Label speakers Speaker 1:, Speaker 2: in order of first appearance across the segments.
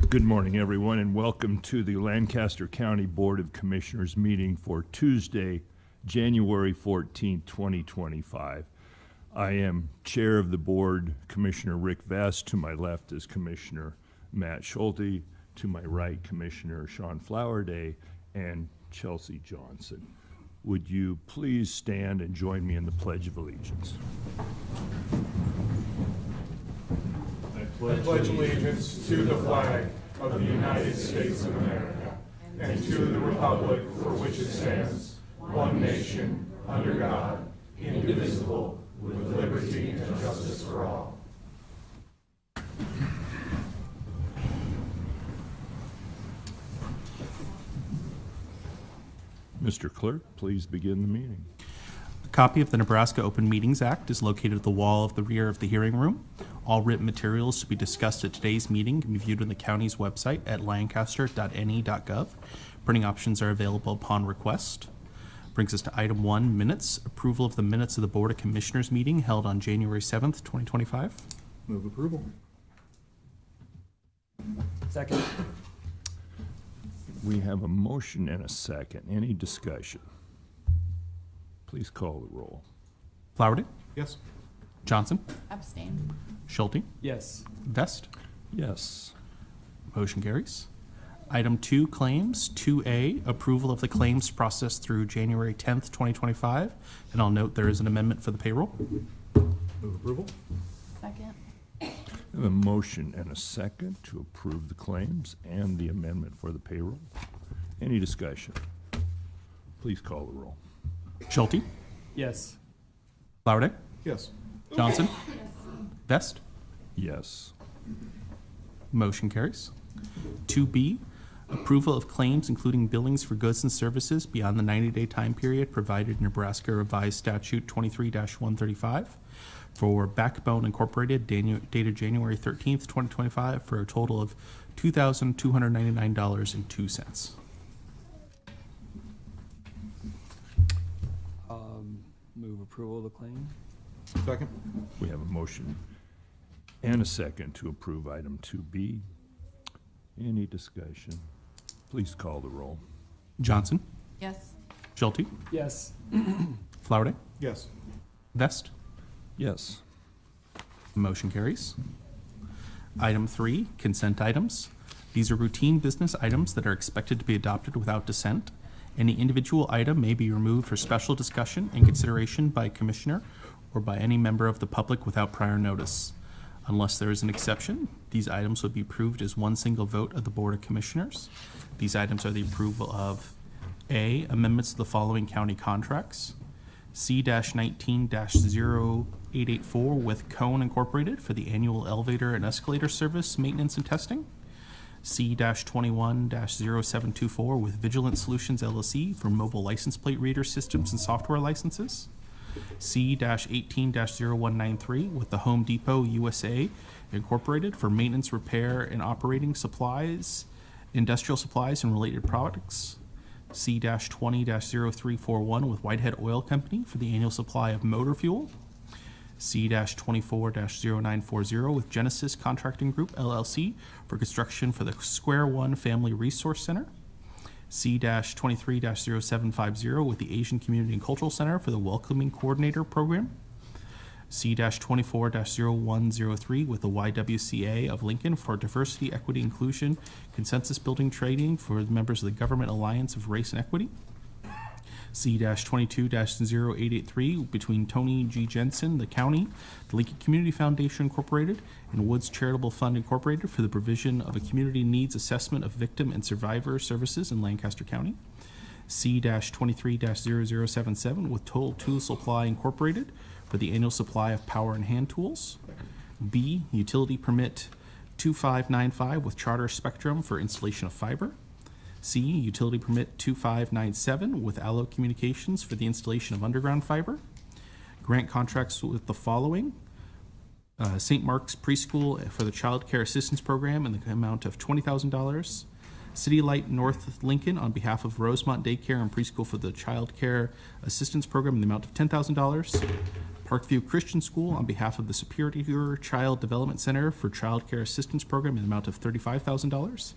Speaker 1: Good morning, everyone, and welcome to the Lancaster County Board of Commissioners meeting for Tuesday, January 14, 2025. I am Chair of the Board, Commissioner Rick Vest. To my left is Commissioner Matt Schulte. To my right, Commissioner Sean Flowerday and Chelsea Johnson. Would you please stand and join me in the Pledge of Allegiance?
Speaker 2: I pledge allegiance to the flag of the United States of America and to the republic for which it stands, one nation, under God, indivisible, with liberty and justice for all.
Speaker 1: Mr. Clerk, please begin the meeting.
Speaker 3: A copy of the Nebraska Open Meetings Act is located at the wall of the rear of the hearing room. All written materials to be discussed at today's meeting can be viewed on the county's website at lancaster.ne.gov. Printing options are available upon request. Brings us to item 1, minutes. Approval of the minutes of the Board of Commissioners meeting held on January 7th, 2025.
Speaker 4: Move approval.
Speaker 5: Second.
Speaker 1: We have a motion and a second. Any discussion? Please call the roll.
Speaker 3: Flowerday,
Speaker 4: Yes.
Speaker 3: Johnson,
Speaker 6: Abstain.
Speaker 3: Schulte,
Speaker 5: Yes.
Speaker 3: Vest.
Speaker 1: Yes.
Speaker 3: Motion carries. Item 2, claims. 2A, approval of the claims processed through January 10th, 2025. And I'll note there is an amendment for the payroll.
Speaker 4: Move approval.
Speaker 6: Second.
Speaker 1: We have a motion and a second to approve the claims and the amendment for the payroll. Any discussion? Please call the roll.
Speaker 3: Schulte,
Speaker 5: Yes.
Speaker 3: Flowerday,
Speaker 4: Yes.
Speaker 3: Johnson, Vest.
Speaker 1: Yes.
Speaker 3: Motion carries. 2B, approval of claims including billings for goods and services beyond the 90-day time period provided in Nebraska Revised Statute 23-135 for Backbone Incorporated dated January 13th, 2025 for a total of $2,299.02.
Speaker 5: Move approval of the claim.
Speaker 4: Second.
Speaker 1: We have a motion and a second to approve item 2B. Any discussion? Please call the roll.
Speaker 3: Johnson,
Speaker 6: Yes.
Speaker 3: Schulte,
Speaker 5: Yes.
Speaker 3: Flowerday,
Speaker 4: Yes.
Speaker 3: Vest.
Speaker 1: Yes.
Speaker 3: Motion carries. Item 3, consent items. These are routine business items that are expected to be adopted without dissent. Any individual item may be removed for special discussion and consideration by a commissioner or by any member of the public without prior notice. Unless there is an exception, these items would be approved as one single vote of the Board of Commissioners. These items are the approval of A, amendments to the following county contracts. C-19-0884 with Cone Incorporated for the annual elevator and escalator service, maintenance, and testing. C-21-0724 with Vigilant Solutions LLC for mobile license plate reader systems and software licenses. C-18-0193 with the Home Depot USA Incorporated for maintenance, repair, and operating supplies, industrial supplies, and related products. C-20-0341 with Whitehead Oil Company for the annual supply of motor fuel. C-24-0940 with Genesis Contracting Group LLC for construction for the Square One Family Resource Center. C-23-0750 with the Asian Community and Cultural Center for the Welcoming Coordinator Program. C-24-0103 with the YWCA of Lincoln for Diversity, Equity, Inclusion, Consensus Building Training for the members of the Government Alliance of Race and Equity. C-22-0883 between Tony G. Jensen, the county, the Lincoln Community Foundation Incorporated, and Woods Charitable Fund Incorporated for the provision of a community needs assessment of victim and survivor services in Lancaster County. C-23-0077 with Total Tool Supply Incorporated for the annual supply of power and hand tools. B, utility permit 2595 with Charter Spectrum for installation of fiber. C, utility permit 2597 with Allo Communications for the installation of underground fiber. Grant contracts with the following. St. Mark's Preschool for the Child Care Assistance Program in the amount of $20,000. City Light North Lincoln on behalf of Rosemont Daycare and Preschool for the Child Care Assistance Program in the amount of $10,000. Parkview Christian School on behalf of the Superior Child Development Center for Child Care Assistance Program in the amount of $35,000.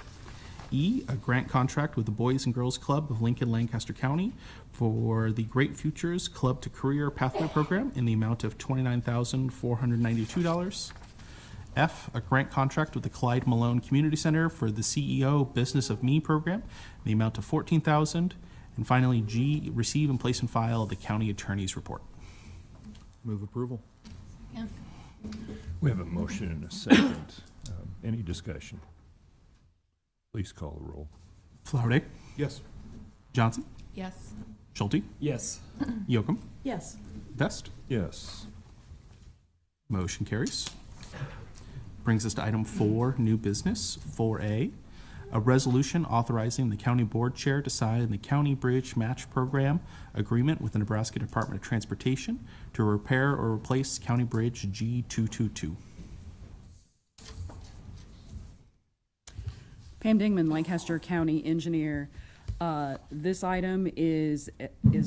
Speaker 3: E, a grant contract with the Boys and Girls Club of Lincoln, Lancaster County for the Great Futures Club to Career Pathway Program in the amount of $29,492. F, a grant contract with the Clyde Malone Community Center for the CEO Business of Me program in the amount of $14,000. And finally, G, receive and place in file the county attorney's report.
Speaker 4: Move approval.
Speaker 6: Second.
Speaker 1: We have a motion and a second. Any discussion? Please call the roll.
Speaker 3: Flowerday,
Speaker 4: Yes.
Speaker 3: Johnson,
Speaker 6: Yes.
Speaker 3: Schulte,
Speaker 5: Yes.
Speaker 3: Yocum,
Speaker 6: Yes.
Speaker 3: Vest.
Speaker 1: Yes.
Speaker 3: Motion carries. Brings us to item 4, new business. 4A, a resolution authorizing the county board chair to sign the County Bridge Match Program agreement with the Nebraska Department of Transportation to repair or replace County Bridge G222.
Speaker 7: Pam Dingman, Lancaster County Engineer. This item is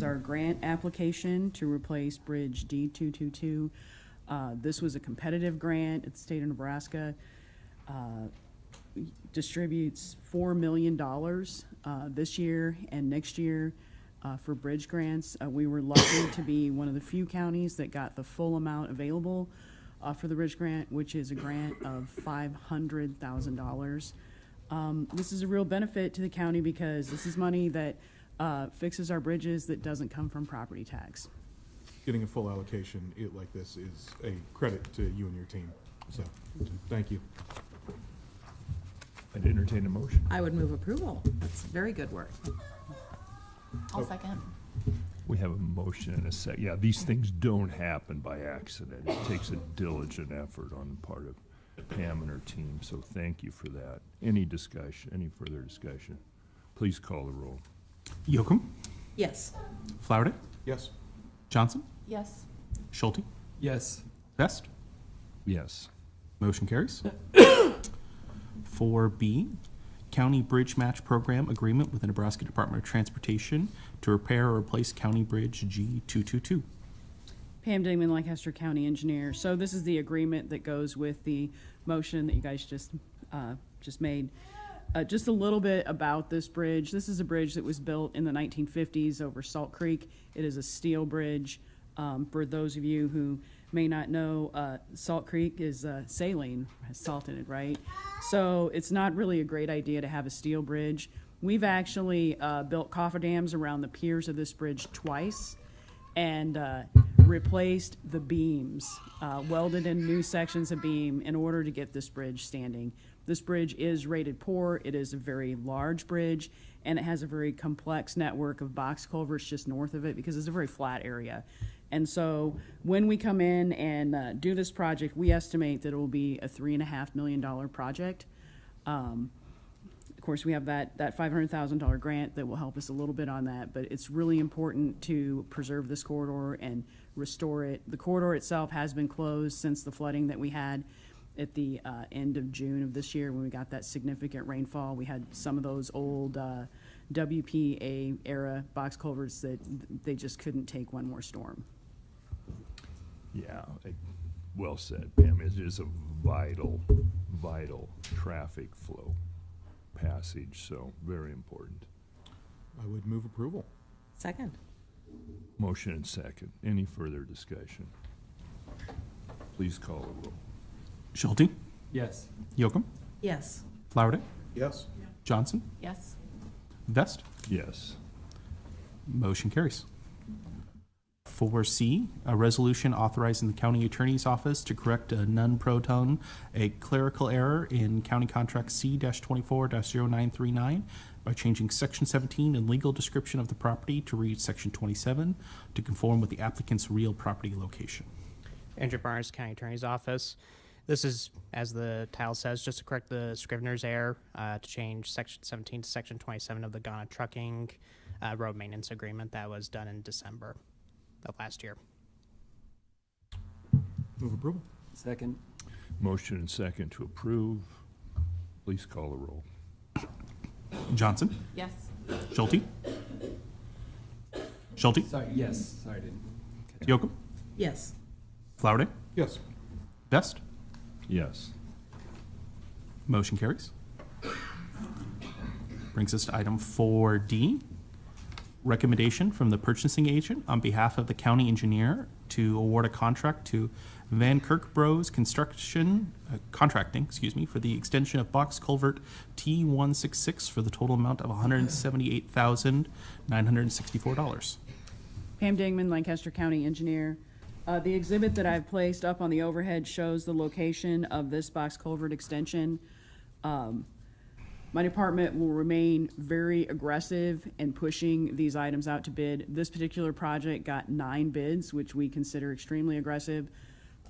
Speaker 7: our grant application to replace Bridge D222. This was a competitive grant at the state of Nebraska. Distributes $4 million this year and next year for bridge grants. We were lucky to be one of the few counties that got the full amount available for the bridge grant, which is a grant of $500,000. This is a real benefit to the county because this is money that fixes our bridges that doesn't come from property tax.
Speaker 4: Getting a full allocation like this is a credit to you and your team. So, thank you.
Speaker 1: I'd entertain a motion.
Speaker 8: I would move approval. That's very good work.
Speaker 6: I'll second.
Speaker 1: We have a motion and a second. Yeah, these things don't happen by accident. It takes a diligent effort on the part of Pam and her team, so thank you for that. Any discussion, any further discussion? Please call the roll.
Speaker 3: Yocum,
Speaker 8: Yes.
Speaker 3: Flowerday,
Speaker 4: Yes.
Speaker 3: Johnson,
Speaker 6: Yes.
Speaker 3: Schulte,
Speaker 5: Yes.
Speaker 3: Vest.
Speaker 1: Yes.
Speaker 3: Motion carries. 4B, County Bridge Match Program Agreement with the Nebraska Department of Transportation to repair or replace County Bridge G222.
Speaker 7: Pam Dingman, Lancaster County Engineer. So this is the agreement that goes with the motion that you guys just made. Just a little bit about this bridge. This is a bridge that was built in the 1950s over Salt Creek. It is a steel bridge. For those of you who may not know, Salt Creek is saline, has salt in it, right? So it's not really a great idea to have a steel bridge. We've actually built cofferdams around the piers of this bridge twice and replaced the beams, welded in new sections of beam in order to get this bridge standing. This bridge is rated poor. It is a very large bridge, and it has a very complex network of box culverts just north of it because it's a very flat area. And so when we come in and do this project, we estimate that it will be a $3.5 million project. Of course, we have that $500,000 grant that will help us a little bit on that, but it's really important to preserve this corridor and restore it. The corridor itself has been closed since the flooding that we had at the end of June of this year when we got that significant rainfall. We had some of those old WPA era box culverts that they just couldn't take one more storm.
Speaker 1: Yeah, well said, Pam. It is a vital traffic flow passage, so very important.
Speaker 4: I would move approval.
Speaker 8: Second.
Speaker 1: Motion and second. Any further discussion? Please call the roll.
Speaker 3: Schulte,
Speaker 5: Yes.
Speaker 3: Yocum,
Speaker 8: Yes.
Speaker 3: Flowerday,
Speaker 4: Yes.
Speaker 3: Johnson,
Speaker 6: Yes.
Speaker 3: Vest.
Speaker 1: Yes.
Speaker 3: Motion carries. 4C, a resolution authorizing the county attorney's office to correct a non-proton, a clerical error in county contract C-24-0939 by changing section 17 in legal description of the property to read section 27 to conform with the applicant's real property location.
Speaker 9: Andrew Barnes, County Attorney's Office. This is, as the title says, just to correct the Scrivener's error to change Section 17 to Section 27 of the Ghana Trucking Road Maintenance Agreement that was done in December of last year.
Speaker 4: Move approval.
Speaker 5: Second.
Speaker 1: Motion and second to approve. Please call the roll.
Speaker 3: Johnson?
Speaker 6: Yes.
Speaker 3: Schulte? Schulte?
Speaker 5: Sorry, yes. Sorry, I didn't.
Speaker 3: Yocum?
Speaker 8: Yes.
Speaker 3: Flowerday?
Speaker 4: Yes.
Speaker 3: Best?
Speaker 1: Yes.
Speaker 3: Motion carries. Brings us to item 4D. Recommendation from the purchasing agent on behalf of the county engineer to award a contract to Van Kirk Bros Contracting, for the extension of box culvert T166 for the total amount of $178,964.
Speaker 7: Pam Dingman, Lancaster County Engineer. The exhibit that I've placed up on the overhead shows the location of this box culvert extension. My department will remain very aggressive in pushing these items out to bid. This particular project got 9 bids, which we consider extremely aggressive.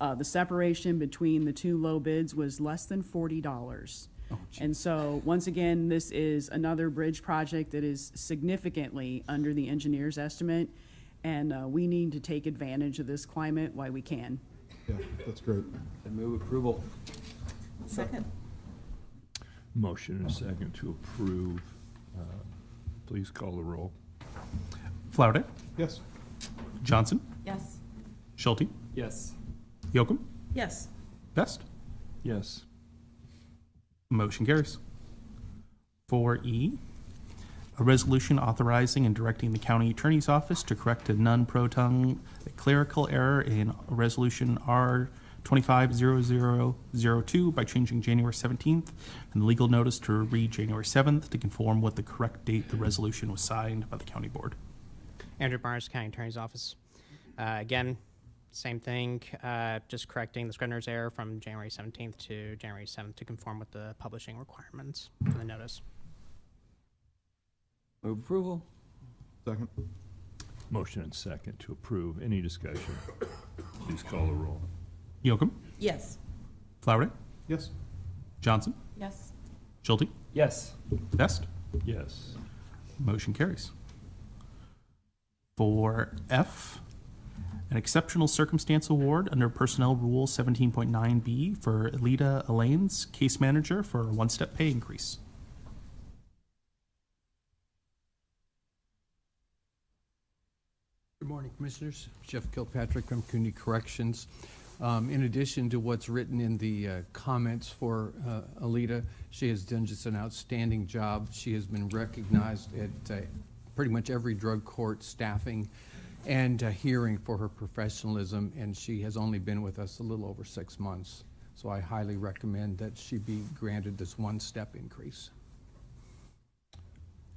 Speaker 7: The separation between the 2 low bids was less than $40. And so, once again, this is another bridge project that is significantly under the engineer's estimate, and we need to take advantage of this climate while we can.
Speaker 4: Yeah, that's great.
Speaker 5: I move approval.
Speaker 8: Second.
Speaker 1: Motion and a second to approve. Please call the roll.
Speaker 3: Flowerday?
Speaker 4: Yes.
Speaker 3: Johnson?
Speaker 6: Yes.
Speaker 3: Schulte?
Speaker 5: Yes.
Speaker 3: Yocum?
Speaker 8: Yes.
Speaker 3: Best?
Speaker 1: Yes.
Speaker 3: Motion carries. 4E, a resolution authorizing and directing the county attorney's office to correct a non-proton clerical error in Resolution R 250002 by changing January 17th and the legal notice to read January 7th to conform with the correct date the resolution was signed by the county board.
Speaker 9: Andrew Barnes, County Attorney's Office. Again, same thing, just correcting the Scrivener's error from January 17th to January 7th to conform with the publishing requirements for the notice.
Speaker 5: Move approval.
Speaker 4: Second.
Speaker 1: Motion and second to approve. Any discussion? Please call the roll.
Speaker 3: Yocum?
Speaker 8: Yes.
Speaker 3: Flowerday?
Speaker 4: Yes.
Speaker 3: Johnson?
Speaker 6: Yes.
Speaker 3: Schulte?
Speaker 5: Yes.
Speaker 3: Best?
Speaker 1: Yes.
Speaker 3: Motion carries. 4F, an exceptional circumstance award under Personnel Rule 17.9B for Alita Alains, case manager, for a 1-step pay increase.
Speaker 10: Good morning, Commissioners. Jeff Kilpatrick from CUNY Corrections. In addition to what's written in the comments for Alita, she has done just an outstanding job. She has been recognized at pretty much every drug court staffing and hearing for her professionalism, and she has only been with us a little over 6 months. So I highly recommend that she be granted this 1-step increase.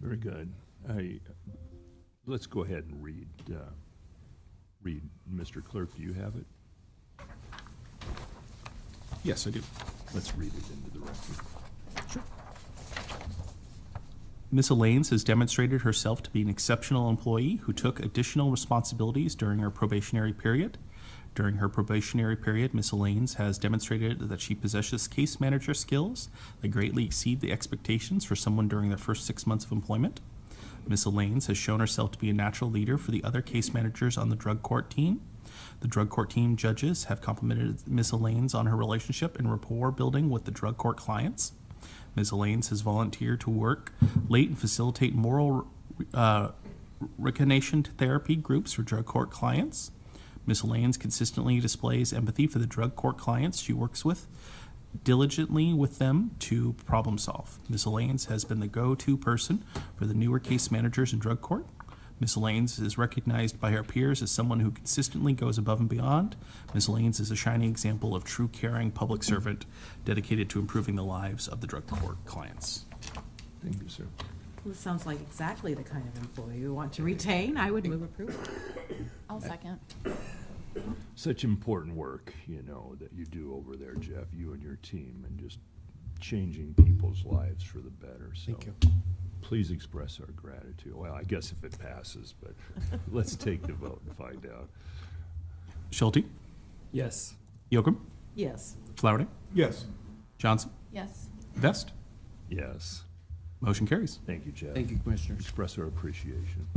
Speaker 1: Very good. Let's go ahead and read. Mr. Clerk, do you have it?
Speaker 3: Yes, I do.
Speaker 1: Let's read it into the record.
Speaker 3: Sure. Ms. Alains has demonstrated herself to be an exceptional employee who took additional responsibilities during her probationary period. During her probationary period, Ms. Alains has demonstrated that she possesses case manager skills that greatly exceed the expectations for someone during their first 6 months of employment. Ms. Alains has shown herself to be a natural leader for the other case managers on the drug court team. The drug court team judges have complimented Ms. Alains on her relationship and rapport building with the drug court clients. Ms. Alains has volunteered to work late and facilitate moral recognition therapy groups for drug court clients. Ms. Alains consistently displays empathy for the drug court clients she works with, diligently with them to problem solve. Ms. Alains has been the go-to person for the newer case managers in drug court. Ms. Alains is recognized by her peers as someone who consistently goes above and beyond. Ms. Alains is a shining example of true caring public servant dedicated to improving the lives of the drug court clients.
Speaker 1: Thank you, sir.
Speaker 8: Well, this sounds like exactly the kind of employee we want to retain. I would move approval.
Speaker 6: I'll second.
Speaker 1: Such important work, that you do over there, Jeff, you and your team, and just changing people's lives for the better. So
Speaker 10: Thank you.
Speaker 1: please express our gratitude. Well, I guess if it passes, but let's take the vote and find out.
Speaker 3: Schulte?
Speaker 5: Yes.
Speaker 3: Yocum?
Speaker 8: Yes.
Speaker 3: Flowerday?
Speaker 4: Yes.
Speaker 3: Johnson?
Speaker 6: Yes.
Speaker 3: Vest?
Speaker 1: Yes.
Speaker 3: Motion carries.
Speaker 1: Thank you, Jeff.
Speaker 10: Thank you, Commissioners.
Speaker 1: Express our appreciation.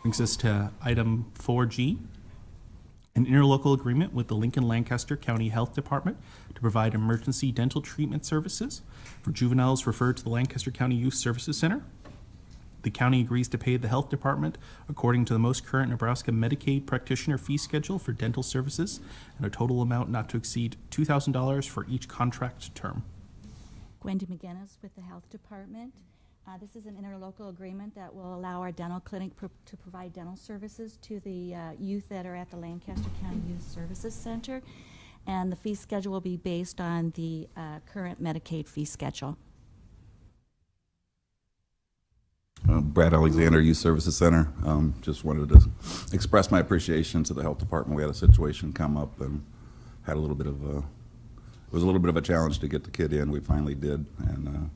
Speaker 3: Brings us to item 4G. An interlocal agreement with the Lincoln Lancaster County Health Department to provide emergency dental treatment services for juveniles referred to the Lancaster County Youth Services Center. The county agrees to pay the health department according to the most current Nebraska Medicaid practitioner fee schedule for dental services and a total amount not to exceed $2,000 for each contract term.
Speaker 11: Wendy McGinnis with the Health Department. This is an interlocal agreement that will allow our dental clinic to provide dental services to the youth that are at the Lancaster County Youth Services Center. And the fee schedule will be based on the current Medicaid fee schedule.
Speaker 12: Brad Alexander, Youth Services Center. Just wanted to express my appreciation to the health department. We had a situation come up and had a little bit of it was a little bit of a challenge to get the kid in. We finally did, and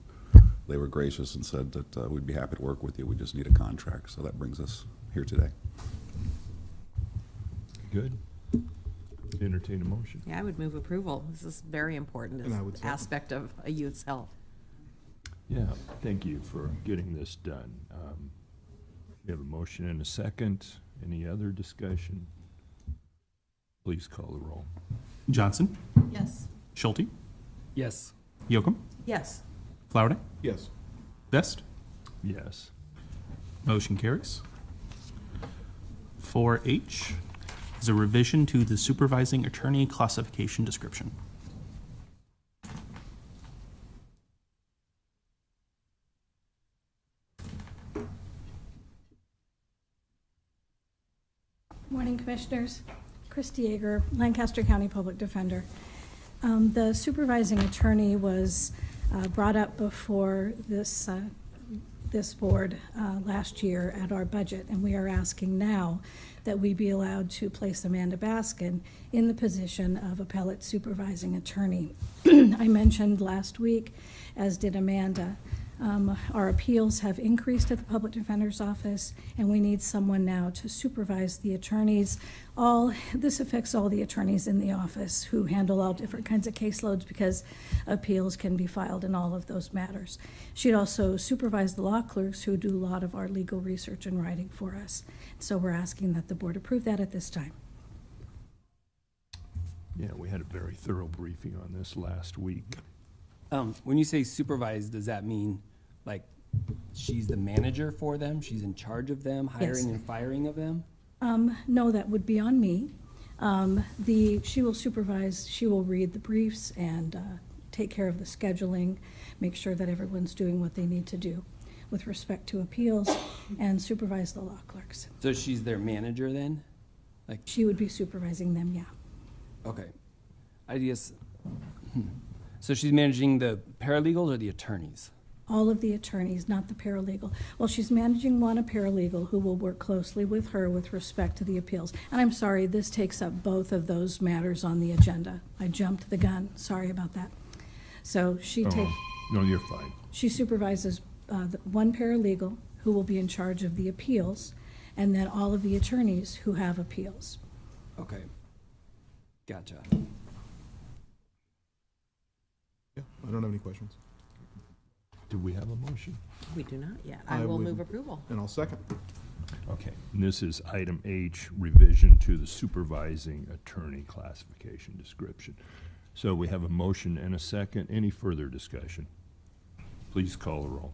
Speaker 12: they were gracious and said that we'd be happy to work with you. We just need a contract. So that brings us here today.
Speaker 1: Good. Entertain a motion.
Speaker 8: Yeah, I would move approval. This is very important,
Speaker 4: And I would
Speaker 8: this
Speaker 4: second.
Speaker 8: aspect of a youth's health.
Speaker 1: Yeah, thank you for getting this done. We have a motion and a second. Any other discussion? Please call the roll.
Speaker 3: Johnson,
Speaker 6: Yes.
Speaker 3: Schulte,
Speaker 5: Yes.
Speaker 3: Yocum,
Speaker 8: Yes.
Speaker 3: Flowerday,
Speaker 4: Yes.
Speaker 3: Vest.
Speaker 1: Yes.
Speaker 3: Motion carries. 4H is a revision to the supervising attorney classification description.
Speaker 13: Morning, Commissioners. Christy Yeager, Lancaster County Public Defender. The supervising attorney was brought up before this board last year at our budget, and we are asking now that we be allowed to place Amanda Baskin in the position of appellate supervising attorney. I mentioned last week, as did Amanda, our appeals have increased at the Public Defender's Office, and we need someone now to supervise the attorneys. This affects all the attorneys in the office who handle all different kinds of caseloads because appeals can be filed in all of those matters. She'd also supervise the law clerks who do a lot of our legal research and writing for us. So we're asking that the board approve that at this time.
Speaker 1: Yeah, we had a very thorough briefing on this last week.
Speaker 5: When you say supervise, does that mean like she's the manager for them? She's in charge of them, hiring and firing of them?
Speaker 13: No, that would be on me. She will supervise, she will read the briefs and take care of the scheduling, make sure that everyone's doing what they need to do with respect to appeals, and supervise the law clerks.
Speaker 5: So she's their manager then?
Speaker 13: She would be supervising them, yeah.
Speaker 5: Okay. I guess, so she's managing the paralegals or the attorneys?
Speaker 13: All of the attorneys, not the paralegal. Well, she's managing one, a paralegal, who will work closely with her with respect to the appeals. And I'm sorry, this takes up both of those matters on the agenda. I jumped the gun, sorry about that. So
Speaker 1: No, you're fine.
Speaker 13: she supervises one paralegal who will be in charge of the appeals, and then all of the attorneys who have appeals.
Speaker 5: Okay. Gotcha.
Speaker 4: Yeah, I don't have any questions.
Speaker 1: Do we have a motion?
Speaker 8: We do not yet. I will
Speaker 4: would-
Speaker 8: move approval.
Speaker 4: And I'll second.
Speaker 1: Okay, and this is item H, revision to the supervising attorney classification description. So we have a motion and a second. Any further discussion? Please call the roll.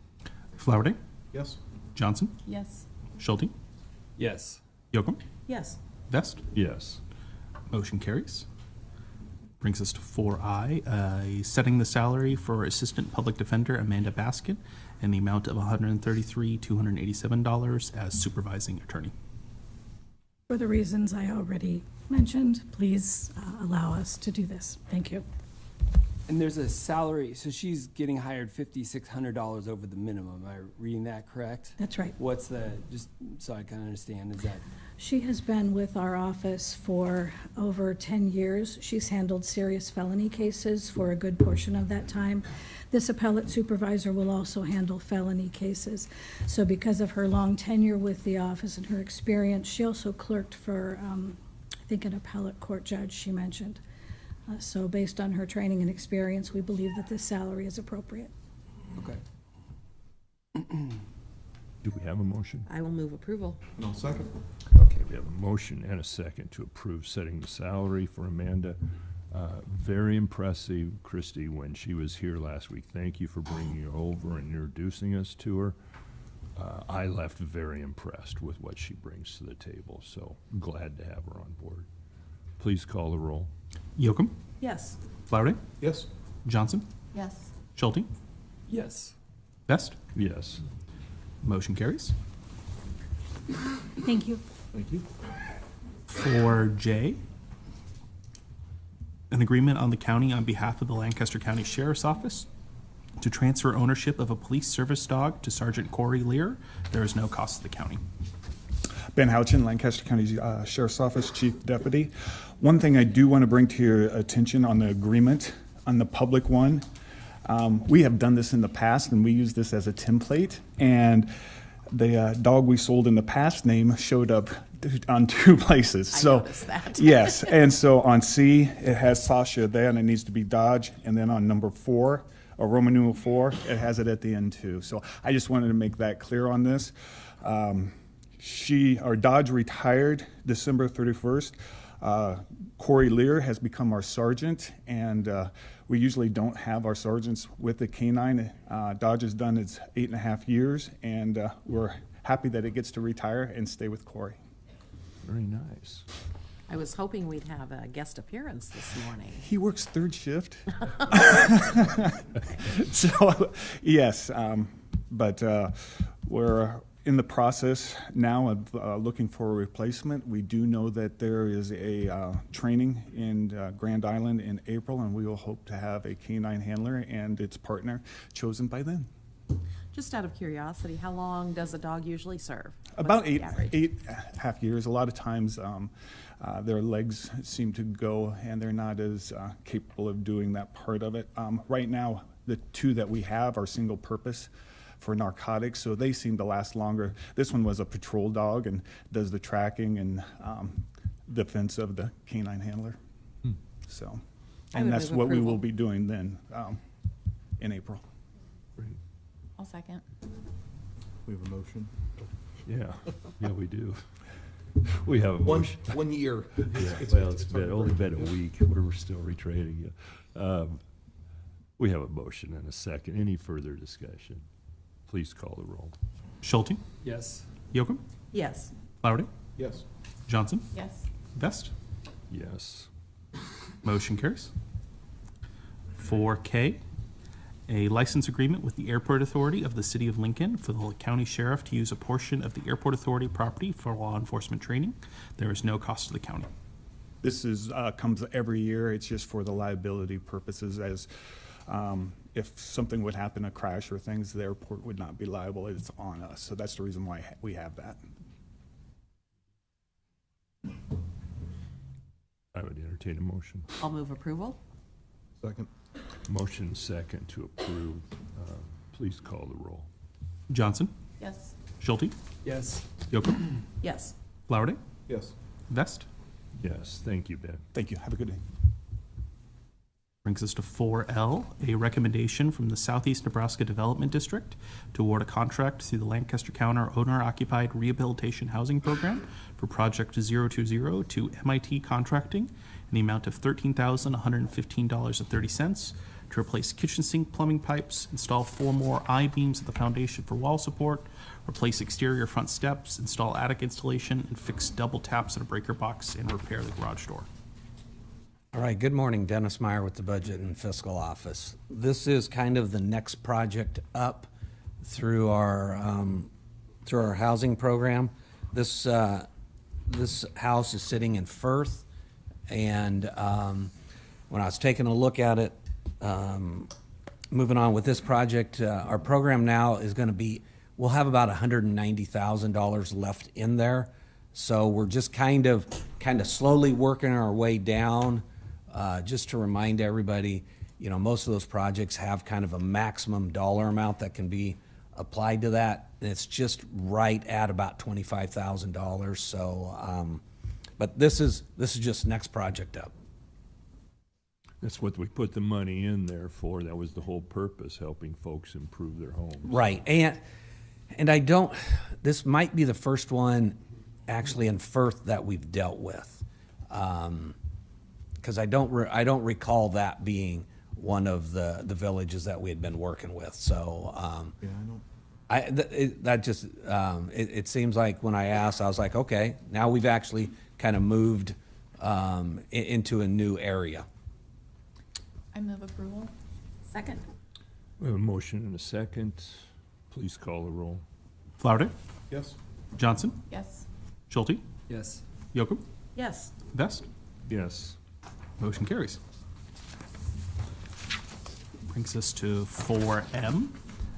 Speaker 3: Flowerday,
Speaker 4: Yes.
Speaker 3: Johnson,
Speaker 6: Yes.
Speaker 3: Schulte,
Speaker 5: Yes.
Speaker 3: Yocum,
Speaker 8: Yes.
Speaker 3: Vest.
Speaker 1: Yes.
Speaker 3: Motion carries. Brings us to 4I, setting the salary for Assistant Public Defender Amanda Baskin in the amount of $133,287 as supervising attorney.
Speaker 13: For the reasons I already mentioned, please allow us to do this. Thank you.
Speaker 5: And there's a salary, so she's getting hired $5,600 over the minimum. Am I reading that correct?
Speaker 13: That's right.
Speaker 5: What's the, just so I can understand, is that?
Speaker 13: She has been with our office for over 10 years. She's handled serious felony cases for a good portion of that time. This appellate supervisor will also handle felony cases. So because of her long tenure with the office and her experience, she also clerked for, I think, an appellate court judge, she mentioned. So based on her training and experience, we believe that this salary is appropriate.
Speaker 5: Okay.
Speaker 1: Do we have a motion?
Speaker 8: I will move approval.
Speaker 4: And I'll second.
Speaker 1: Okay, we have a motion and a second to approve setting the salary for Amanda. Very impressive, Christy, when she was here last week. Thank you for bringing her over and introducing us to her. I left very impressed with what she brings to the table, so glad to have her on board. Please call the roll.
Speaker 3: Yocum,
Speaker 8: Yes.
Speaker 3: Flowerday,
Speaker 4: Yes.
Speaker 3: Johnson,
Speaker 6: Yes.
Speaker 3: Schulte,
Speaker 5: Yes.
Speaker 3: Best.
Speaker 1: Yes.
Speaker 3: Motion carries.
Speaker 13: Thank you.
Speaker 4: Thank you.
Speaker 3: For J, an agreement on the county on behalf of the Lancaster County Sheriff's Office to transfer ownership of a police service dog to Sergeant Corey Lear. There is no cost to the county.
Speaker 14: Ben Houchin, Lancaster County Sheriff's Office Chief Deputy. One thing I do want to bring to your attention on the agreement, on the public one, we have done this in the past and we use this as a template. And the dog we sold in the past name showed up on 2 places.
Speaker 8: I noticed that.
Speaker 14: Yes, and so on C, it has Sasha there and it needs to be Dodge. And then on number 4, or Roman numeral 4, it has it at the end too. So I just wanted to make that clear on this. Dodge retired December 31st. Corey Lear has become our sergeant, and we usually don't have our sergeants with the canine. Dodge has done its 8.5 years, and we're happy that it gets to retire and stay with Corey.
Speaker 1: Very nice.
Speaker 8: I was hoping we'd have a guest appearance this morning.
Speaker 14: He works 3rd shift. So, yes, but we're in the process now of looking for a replacement. We do know that there is a training in Grand Island in April, and we will hope to have a canine handler and its partner chosen by then.
Speaker 8: Just out of curiosity, how long does a dog usually serve?
Speaker 14: About
Speaker 8: What's the average?
Speaker 14: 8.5 years. A lot of times their legs seem to go and they're not as capable of doing that part of it. Right now, the 2 that we have are single purpose for narcotics, so they seem to last longer. This one was a patrol dog and does the tracking and defense of the canine handler. So, and
Speaker 8: would
Speaker 14: that's
Speaker 8: move
Speaker 14: what we will
Speaker 8: approval.
Speaker 14: be doing then in April.
Speaker 1: Great.
Speaker 6: I'll second.
Speaker 4: We have a motion.
Speaker 1: Yeah, we do. We have a motion.
Speaker 4: 1 year.
Speaker 1: Yeah, well, it's only been a week. We're still retraining you. We have a motion and a second. Any further discussion? Please call the roll.
Speaker 3: Schulte,
Speaker 5: Yes.
Speaker 3: Yocum,
Speaker 8: Yes.
Speaker 3: Flowerday,
Speaker 4: Yes.
Speaker 3: Johnson,
Speaker 6: Yes.
Speaker 3: Best.
Speaker 1: Yes.
Speaker 3: Motion carries. For K, a license agreement with the Airport Authority of the City of Lincoln for the county sheriff to use a portion of the Airport Authority property for law enforcement training. There is no cost to the county.
Speaker 14: This is comes every year. It's just for the liability purposes, as if something would happen, a crash or things, the airport would not be liable. It's on us. So that's the reason why we have that.
Speaker 1: I would entertain a motion.
Speaker 8: I'll move approval.
Speaker 4: Second.
Speaker 1: Motion second to approve. Please call the roll.
Speaker 3: Johnson,
Speaker 6: Yes.
Speaker 3: Schulte,
Speaker 5: Yes.
Speaker 3: Yocum,
Speaker 8: Yes.
Speaker 3: Flowerday,
Speaker 4: Yes.
Speaker 3: Vest.
Speaker 1: Yes, thank you, Ben.
Speaker 14: Thank you. Have a good day.
Speaker 3: Brings us to 4L, a recommendation from the Southeast Nebraska Development District to award a contract to the Lancaster County Owner-Occupied Rehabilitation Housing Program for Project 020 to MIT Contracting in the amount of $13,115.30 to replace kitchen sink plumbing pipes, install 4 more I-beams at the foundation for wall support, replace exterior front steps, install attic installation, and fix double taps in a breaker box, and repair the garage door.
Speaker 15: All right, good morning, Dennis Meyer with the Budget and Fiscal Office. This is kind of the next project up through our housing program. This house is sitting in Firth, and when I was taking a look at it, moving on with this project, our program now is going to be, we'll have about $190,000 left in there. So we're just kind of slowly working our way down. Just to remind everybody, you know, most of those projects have kind of a maximum dollar amount that can be applied to that. And it's just right at about $25,000. So, but this is just next project up.
Speaker 1: That's what we put the money in there for. That was the whole purpose, helping folks improve their homes.
Speaker 15: Right. And this might be the first one actually in Firth that we've dealt with. Because I don't recall that being one of the villages that we had been working with. So
Speaker 4: Yeah, I don't.
Speaker 15: it seems like when I asked, I was like, okay, now we've actually kind of moved into a new area.
Speaker 6: I move approval.
Speaker 8: Second.
Speaker 1: We have a motion and a second. Please call the roll.
Speaker 3: Flowerday,
Speaker 4: Yes.
Speaker 7: Johnson,
Speaker 6: Yes.
Speaker 3: Schulte,
Speaker 5: Yes.
Speaker 3: Yocum,
Speaker 8: Yes.
Speaker 3: Vest.
Speaker 1: Yes.
Speaker 3: Motion carries. Brings us to 4M,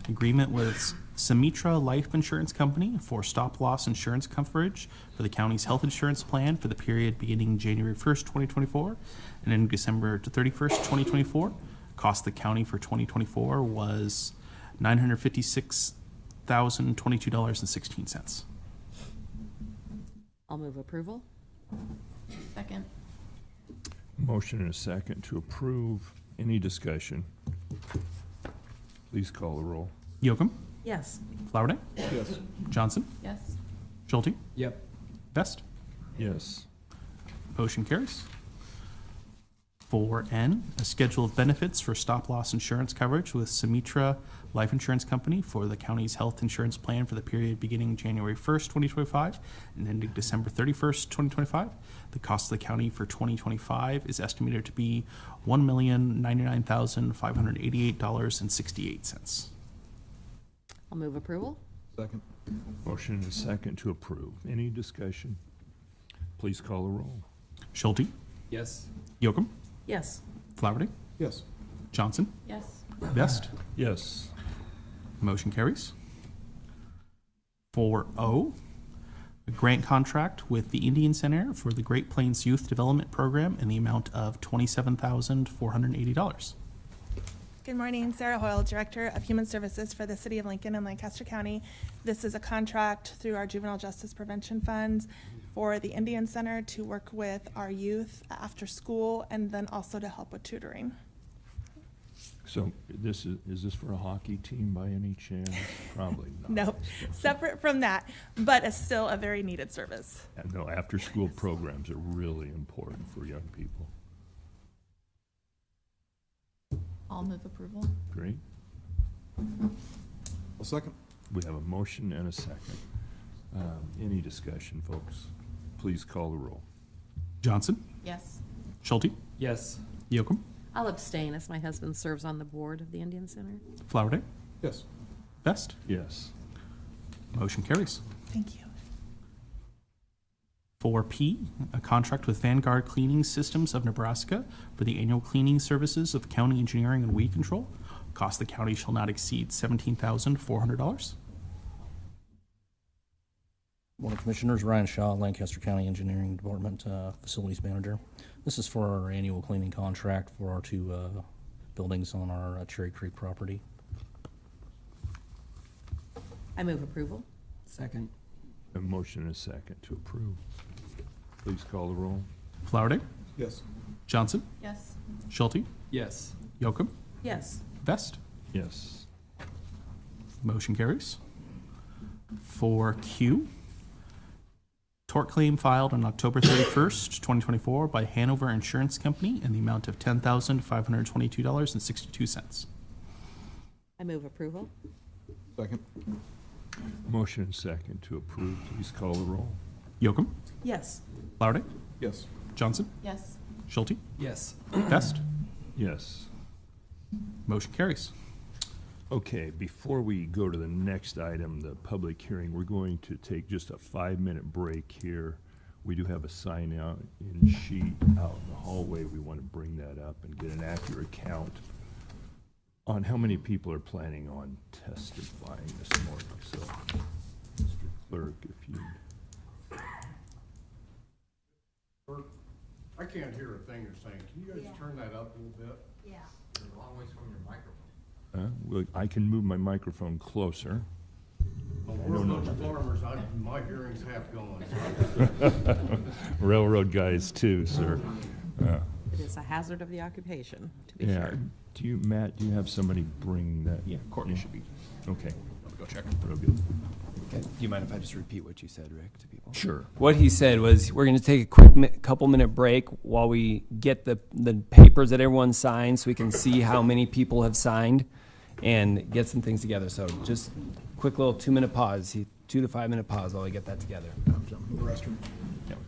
Speaker 3: agreement with Symmetra Life Insurance Company for stop-loss insurance coverage for the county's health insurance plan for the period beginning January 1st, 2024, and ending December 31st, 2024. Cost the county for 2024 was $956,022.16.
Speaker 8: I'll move approval.
Speaker 6: Second.
Speaker 1: Motion and a second to approve. Any discussion? Please call the roll.
Speaker 3: Yocum,
Speaker 8: Yes.
Speaker 3: Flowerday,
Speaker 4: Yes.
Speaker 3: Johnson,
Speaker 6: Yes.
Speaker 3: Schulte,
Speaker 5: Yep.
Speaker 3: Vest.
Speaker 1: Yes.
Speaker 3: Motion carries. 4N, a schedule of benefits for stop-loss insurance coverage with Symmetra Life Insurance Company for the county's health insurance plan for the period beginning January 1st, 2025 and ending December 31st, 2025. The cost of the county for 2025 is estimated to be $1,099,588.68.
Speaker 8: I'll move approval.
Speaker 4: Second.
Speaker 1: Motion and a second to approve. Any discussion? Please call the roll.
Speaker 3: Schulte,
Speaker 5: Yes.
Speaker 3: Yocum,
Speaker 8: Yes.
Speaker 3: Flowerday,
Speaker 4: Yes.
Speaker 3: Johnson,
Speaker 6: Yes.
Speaker 3: Vest.
Speaker 1: Yes.
Speaker 3: Motion carries. 4O, a grant contract with the Indian Center for the Great Plains Youth Development Program in the amount of $27,480.
Speaker 16: Good morning, Sarah Hoyle, Director of Human Services for the City of Lincoln and Lancaster County. This is a contract through our Juvenile Justice Prevention Funds for the Indian Center to work with our youth after school and then also to help with tutoring.
Speaker 1: So this is this for a hockey team by any chance? Probably not.
Speaker 16: No, separate from that, but it's still a very needed service.
Speaker 1: No, after-school programs are really important for young people.
Speaker 6: I'll move approval.
Speaker 1: Great.
Speaker 4: I'll second.
Speaker 1: We have a motion and a second. Any discussion, folks? Please call the roll.
Speaker 3: Johnson,
Speaker 6: Yes.
Speaker 3: Schulte,
Speaker 5: Yes.
Speaker 3: Yocum,
Speaker 8: I'll abstain as my husband serves on the board of the Indian Center.
Speaker 3: Flowerday,
Speaker 4: Yes.
Speaker 3: Vest.
Speaker 1: Yes.
Speaker 3: Motion carries.
Speaker 16: Thank you.
Speaker 3: 4P, a contract with Vanguard Cleaning Systems of Nebraska for the annual cleaning services of county engineering and weed control. Cost of the county shall not exceed $17,400.
Speaker 17: Morning, Commissioners. Ryan Shaw, Lancaster County Engineering Department Facilities Manager. This is for our annual cleaning contract for our two buildings on our Cherry Creek property.
Speaker 8: I move approval.
Speaker 5: Second.
Speaker 1: A motion and a second to approve. Please call the roll.
Speaker 3: Flowerday,
Speaker 4: Yes.
Speaker 3: Johnson,
Speaker 6: Yes.
Speaker 3: Schulte,
Speaker 5: Yes.
Speaker 3: Yocum,
Speaker 8: Yes.
Speaker 3: Vest.
Speaker 1: Yes.
Speaker 3: Motion carries. 4Q, tort claim filed on October 31st, 2024 by Hanover Insurance Company in the amount of $10,522.62.
Speaker 8: I move approval.
Speaker 4: Second.
Speaker 1: Motion and second to approve. Please call the roll.
Speaker 3: Yocum,
Speaker 8: Yes.
Speaker 3: Flowerday,
Speaker 4: Yes.
Speaker 3: Johnson,
Speaker 6: Yes.
Speaker 3: Schulte,
Speaker 5: Yes.
Speaker 3: Vest.
Speaker 1: Yes.
Speaker 3: Motion carries.
Speaker 1: Okay, before we go to the next item, the public hearing, we're going to take just a 5-minute break here. We do have a sign-out in sheet out in the hallway. We want to bring that up and get an accurate count on how many people are planning on testifying this morning. So, Mr. Clerk, if you...
Speaker 10: I can't hear a thing you're saying. Can you guys turn that up a little bit?
Speaker 11: Yeah.
Speaker 10: You're a long ways from your microphone.
Speaker 1: Well, I can move my microphone closer.
Speaker 10: We're a bunch of farmers. My hearing's half gone.
Speaker 1: Railroad guys too, sir.
Speaker 8: It is a hazard of the occupation, to be
Speaker 1: Yeah.
Speaker 8: sure.
Speaker 1: Do you, Matt, do you have somebody bring that?
Speaker 3: Yeah, Courtney should be.
Speaker 1: Okay.
Speaker 3: go check.
Speaker 1: Real good.
Speaker 5: Okay. Do you mind if I just repeat what you said, Rick, to people?
Speaker 1: Sure.
Speaker 5: What he said was, we're going to take a quick couple minute break while we get the papers that everyone signed so we can see how many people have signed and get some things together. So just quick little 2-minute pause, 2 to 5 minute pause while we get that together.
Speaker 14: The restroom.
Speaker 5: Yep.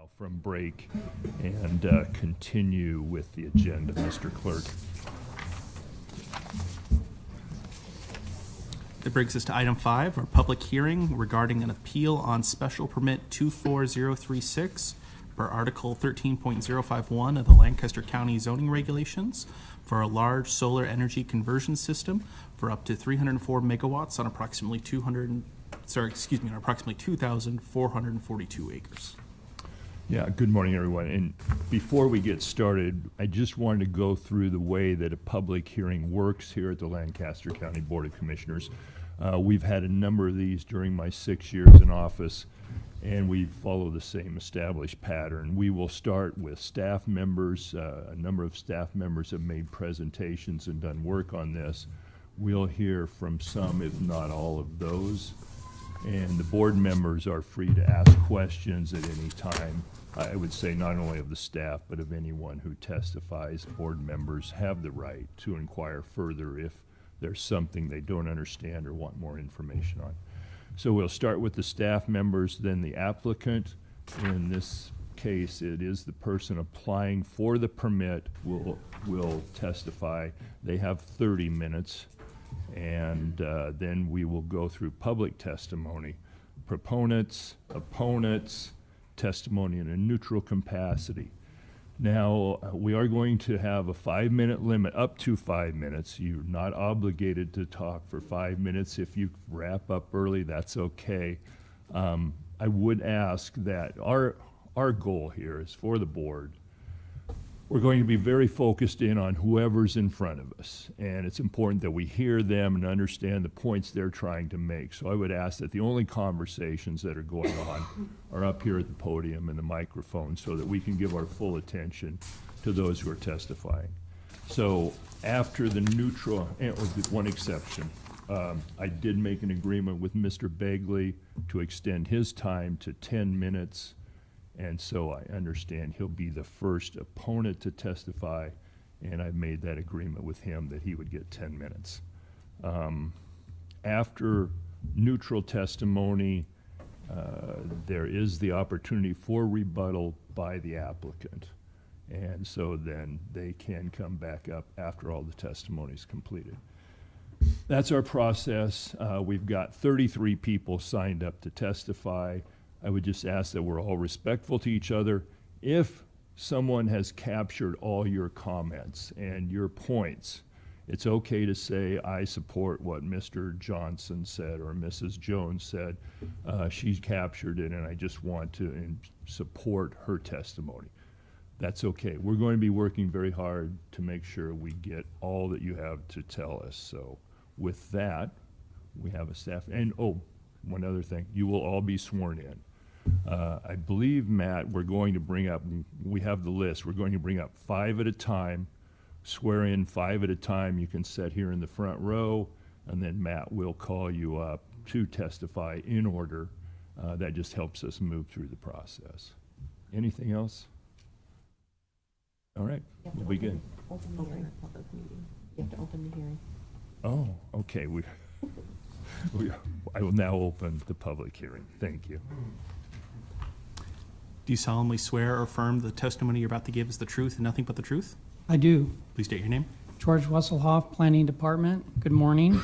Speaker 1: now from break and continue with the agenda, Mr. Clerk.
Speaker 3: That brings us to item 5, our public hearing regarding an appeal on special permit 24036 per Article 13.051 of the Lancaster County zoning regulations for a large solar energy conversion system for up to 304 megawatts on approximately 2,442 acres.
Speaker 1: Yeah, good morning, everyone. And before we get started, I just wanted to go through the way that a public hearing works here at the Lancaster County Board of Commissioners. We've had a number of these during my 6 years in office, and we follow the same established pattern. We will start with staff members. A number of staff members have made presentations and done work on this. We'll hear from some, if not all of those. And the board members are free to ask questions at any time. I would say not only of the staff, but of anyone who testifies. Board members have the right to inquire further if there's something they don't understand or want more information on. So we'll start with the staff members, then the applicant. In this case, it is the person applying for the permit will testify. They have 30 minutes. And then we will go through public testimony, proponents, opponents, testimony in a neutral capacity. Now, we are going to have a 5-minute limit, up to 5 minutes. You're not obligated to talk for 5 minutes. If you wrap up early, that's okay. I would ask that our goal here is for the board. We're going to be very focused in on whoever's in front of us, and it's important that we hear them and understand the points they're trying to make. So I would ask that the only conversations that are going on are up here at the podium and the microphone so that we can give our full attention to those who are testifying. So after the neutral, and with one exception, I did make an agreement with Mr. Begley to extend his time to 10 minutes. And so I understand he'll be the first opponent to testify, and I've made that agreement with him that he would get 10 minutes. After neutral testimony, there is the opportunity for rebuttal by the applicant. And so then they can come back up after all the testimony is completed. That's our process. We've got 33 people signed up to testify. I would just ask that we're all respectful to each other. If someone has captured all your comments and your points, it's okay to say, I support what Mr. Johnson said or Mrs. Jones said. She's captured it, and I just want to support her testimony. That's okay. We're going to be working very hard to make sure we get all that you have to tell us. So with that, we have a staff, and one other thing, you will all be sworn in. I believe, Matt, we're going to bring up, we have the list, we're going to bring up 5 at a time, swear in 5 at a time. You can sit here in the front row, and then Matt will call you up to testify in order. That just helps us move through the process. Anything else? All right, we'll begin.
Speaker 8: Open the hearing, public meeting. You have to open the hearing.
Speaker 1: Oh, okay. I will now open the public hearing. Thank you.
Speaker 3: Do you solemnly swear or affirm the testimony you're about to give is the truth and nothing but the truth?
Speaker 18: I do.
Speaker 3: Please state your name.
Speaker 18: George Wesselhoff, Planning Department. Good morning.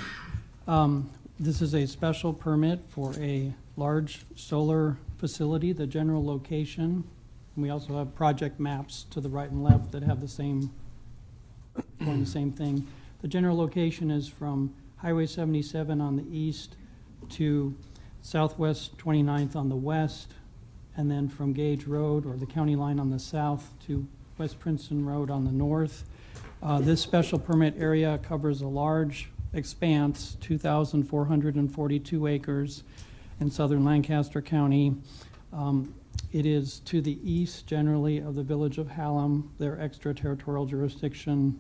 Speaker 18: This is a special permit for a large solar facility, the general location. We also have project maps to the right and left that have the same thing. The general location is from Highway 77 on the east to Southwest 29th on the west, and then from Gage Road or the county line on the south to West Princeton Road on the north. This special permit area covers a large expanse, 2,442 acres in southern Lancaster County. It is to the east generally of the village of Hallam. Their extraterritorial jurisdiction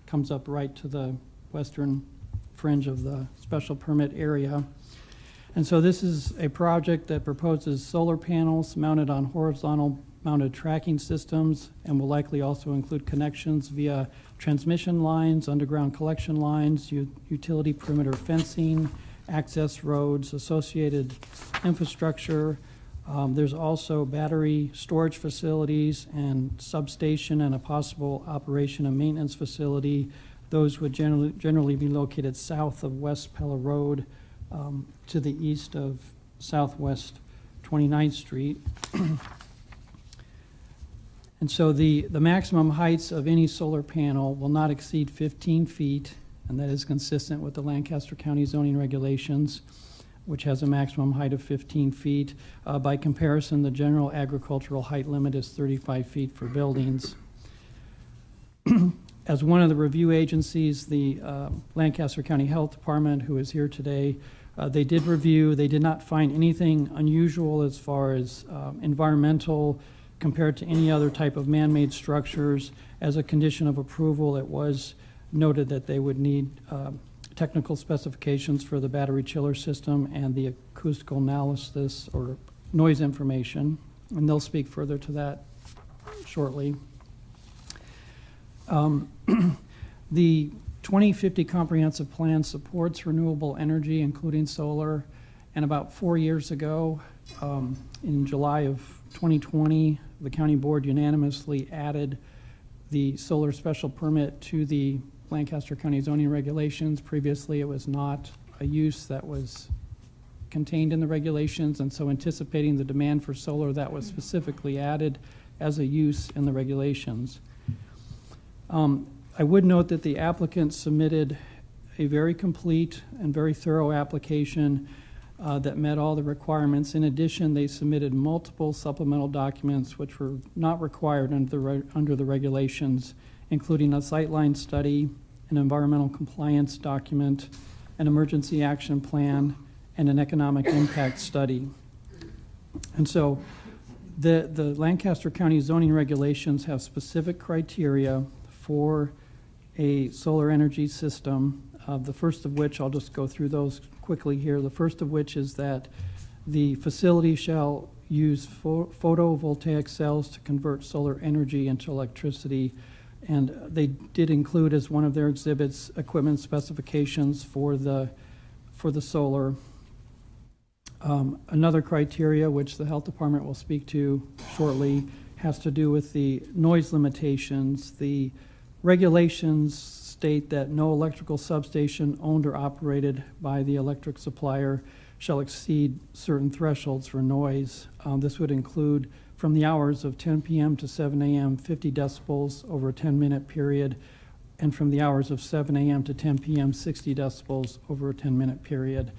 Speaker 18: comes up right to the western fringe of the special permit area. And so this is a project that proposes solar panels mounted on horizontal mounted tracking systems and will likely also include connections via transmission lines, underground collection lines, utility perimeter fencing, access roads, associated infrastructure, There's also battery storage facilities and substation and a possible operation and maintenance facility. Those would generally be located south of West Pella Road, to the east of Southwest 29th Street. And so the maximum heights of any solar panel will not exceed 15 feet, and that is consistent with the Lancaster County zoning regulations, which has a maximum height of 15 feet. By comparison, the general agricultural height limit is 35 feet for buildings. As one of the review agencies, the Lancaster County Health Department, who is here today, they did review. They did not find anything unusual as far as environmental compared to any other type of man-made structures. As a condition of approval, it was noted that they would need technical specifications for the battery chiller system and the acoustical analysis or noise information, and they'll speak further to that shortly. The 2050 comprehensive plan supports renewable energy, including solar, and about 4 years ago, in July of 2020, the county board unanimously added the solar special permit to the Lancaster County zoning regulations. Previously, it was not a use that was contained in the regulations, and so anticipating the demand for solar, that was specifically added as a use in the regulations. I would note that the applicant submitted a very complete and very thorough application that met all the requirements. In addition, they submitted multiple supplemental documents which were not required under the regulations, including a sightline study, an environmental compliance document, an emergency action plan, and an economic impact study. And so the Lancaster County zoning regulations have specific criteria for a solar energy system, the first of which, I'll just go through those quickly here. The first of which is that the facility shall use photovoltaic cells to convert solar energy into electricity. And they did include as one of their exhibits equipment specifications for the solar. Another criteria, which the health department will speak to shortly, has to do with the noise limitations. The regulations state that no electrical substation owned or operated by the electric supplier shall exceed certain thresholds for noise. This would include from the hours of 10 p.m. to 7 a.m., 50 decibels over a 10-minute period, and from the hours of 7 a.m. to 10 p.m., 60 decibels over a 10-minute period.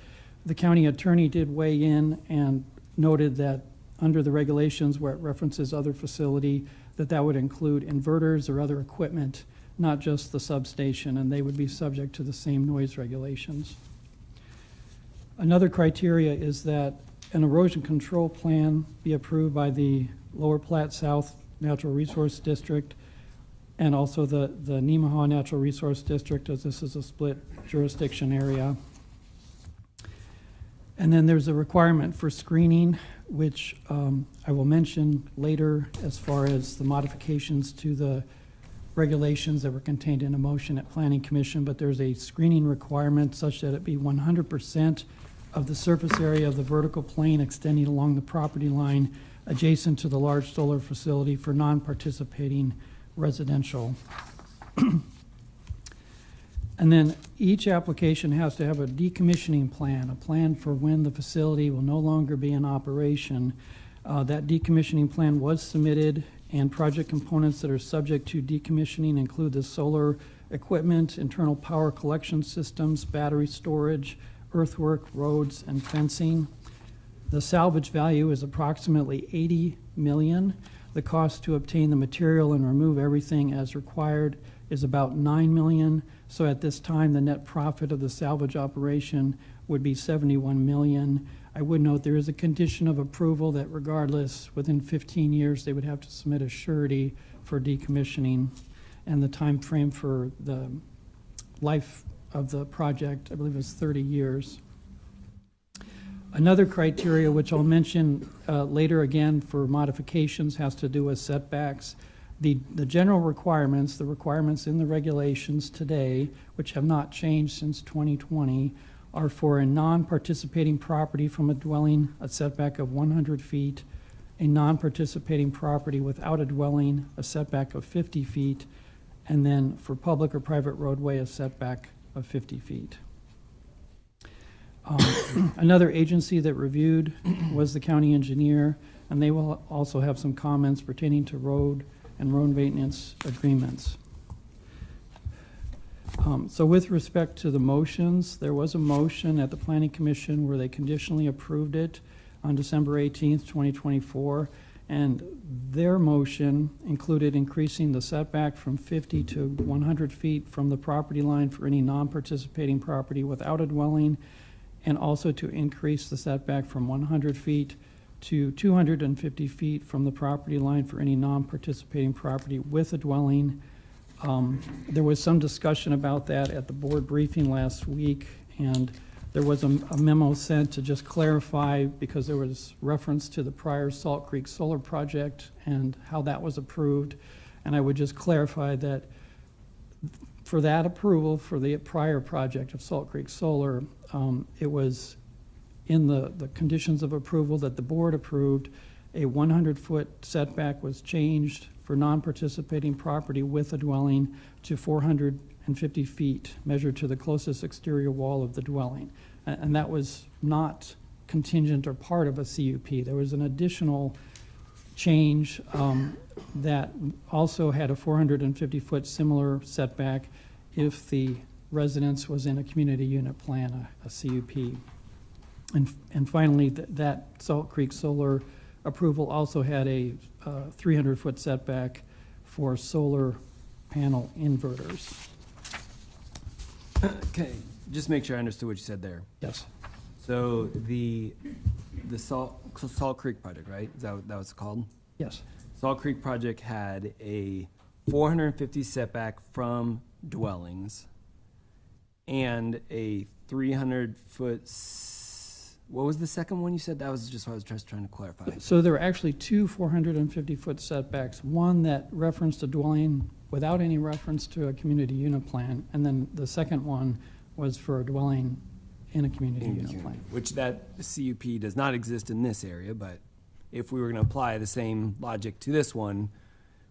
Speaker 18: The county attorney did weigh in and noted that under the regulations where it references other facility, that would include inverters or other equipment, not just the substation, and they would be subject to the same noise regulations. Another criteria is that an erosion control plan be approved by the Lower Platte South Natural Resource District and also the Nemaha Natural Resource District, as this is a split jurisdiction area. And then there's a requirement for screening, which I will mention later as far as the modifications to the regulations that were contained in a motion at Planning Commission, but there's a screening requirement such that it be 100% of the surface area of the vertical plane extending along the property line adjacent to the large solar facility for non-participating residential. And then each application has to have a decommissioning plan, a plan for when the facility will no longer be in operation. That decommissioning plan was submitted, and project components that are subject to decommissioning include the solar equipment, internal power collection systems, battery storage, earthwork, roads, and fencing. The salvage value is approximately $80 million. The cost to obtain the material and remove everything as required is about $9 million. So at this time, the net profit of the salvage operation would be $71 million. I would note there is a condition of approval that regardless, within 15 years, they would have to submit a surety for decommissioning, and the time frame for the life of the project, I believe, is 30 years. Another criteria, which I'll mention later again for modifications, has to do with setbacks. The general requirements, the requirements in the regulations today, which have not changed since 2020, are for a non-participating property from a dwelling, a setback of 100 feet, a non-participating property without a dwelling, a setback of 50 feet, and then for public or private roadway, a setback of 50 feet. Another agency that reviewed was the county engineer, and they will also have some comments pertaining to road and road maintenance agreements. So with respect to the motions, there was a motion at the Planning Commission where they conditionally approved it on December 18th, 2024, and their motion included increasing the setback from 50 to 100 feet from the property line for any non-participating property without a dwelling, and also to increase the setback from 100 feet to 250 feet from the property line for any non-participating property with a dwelling. There was some discussion about that at the board briefing last week, and there was a memo sent to just clarify, because there was reference to the prior Salt Creek Solar project and how that was approved. And I would just clarify that for that approval for the prior project of Salt Creek Solar, it was in the conditions of approval that the board approved, a 100-foot setback was changed for non-participating property with a dwelling to 450 feet, measured to the closest exterior wall of the dwelling. And that was not contingent or part of a CUP. There was an additional change that also had a 450-foot similar setback if the residence was in a community unit plan, a CUP. And finally, that Salt Creek Solar approval also had a 300-foot setback for solar panel inverters.
Speaker 5: Okay, just make sure I understood what you said there.
Speaker 18: Yes.
Speaker 5: So the Salt Creek project, right? Is that what that was called?
Speaker 18: Yes.
Speaker 5: Salt Creek project had a 450 setback from dwellings and a 300-foot. What was the second one you said? That was just what I was just trying to clarify.
Speaker 18: So there were actually two 450-foot setbacks, one that referenced a dwelling without any reference to a community unit plan, and then the second one was for a dwelling in a community unit plan.
Speaker 5: Which that CUP does not exist in this area, but if we were going to apply the same logic to this one,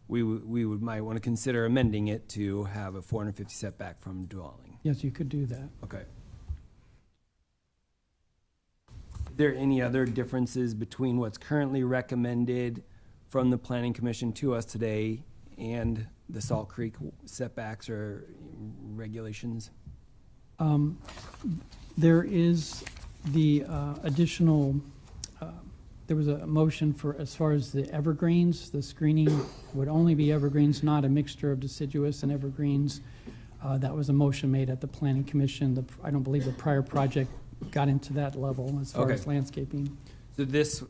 Speaker 5: we might want to consider amending it to have a 450 setback from dwelling.
Speaker 18: Yes, you could do that.
Speaker 5: Okay. Is there any other differences between what's currently recommended from the Planning Commission to us today and the Salt Creek setbacks or regulations?
Speaker 18: There is the additional, there was a motion for, as far as the evergreens, the screening would only be evergreens, not a mixture of deciduous and evergreens. That was a motion made at the Planning Commission. I don't believe the prior project got into that level as far as landscaping.
Speaker 5: So this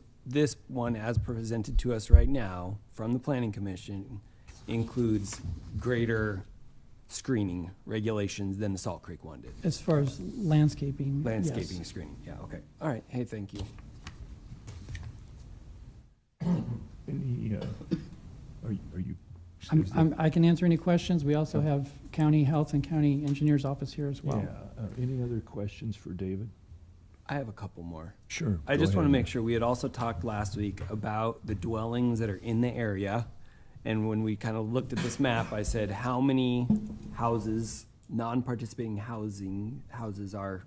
Speaker 5: one, as presented to us right now from the Planning Commission, includes greater screening regulations than the Salt Creek one did.
Speaker 18: As far as landscaping,
Speaker 5: Landscaping
Speaker 18: yes.
Speaker 5: screening, yeah, okay. All right, hey, thank you.
Speaker 1: Any, are you?
Speaker 18: I can answer any questions. We also have county health and county engineer's office here as well.
Speaker 1: Yeah, any other questions for David?
Speaker 5: I have a couple more.
Speaker 1: Sure.
Speaker 5: I
Speaker 1: go
Speaker 5: just want to
Speaker 1: ahead.
Speaker 5: make sure, we had also talked last week about the dwellings that are in the area. And when we kind of looked at this map, I said, how many houses, non-participating houses are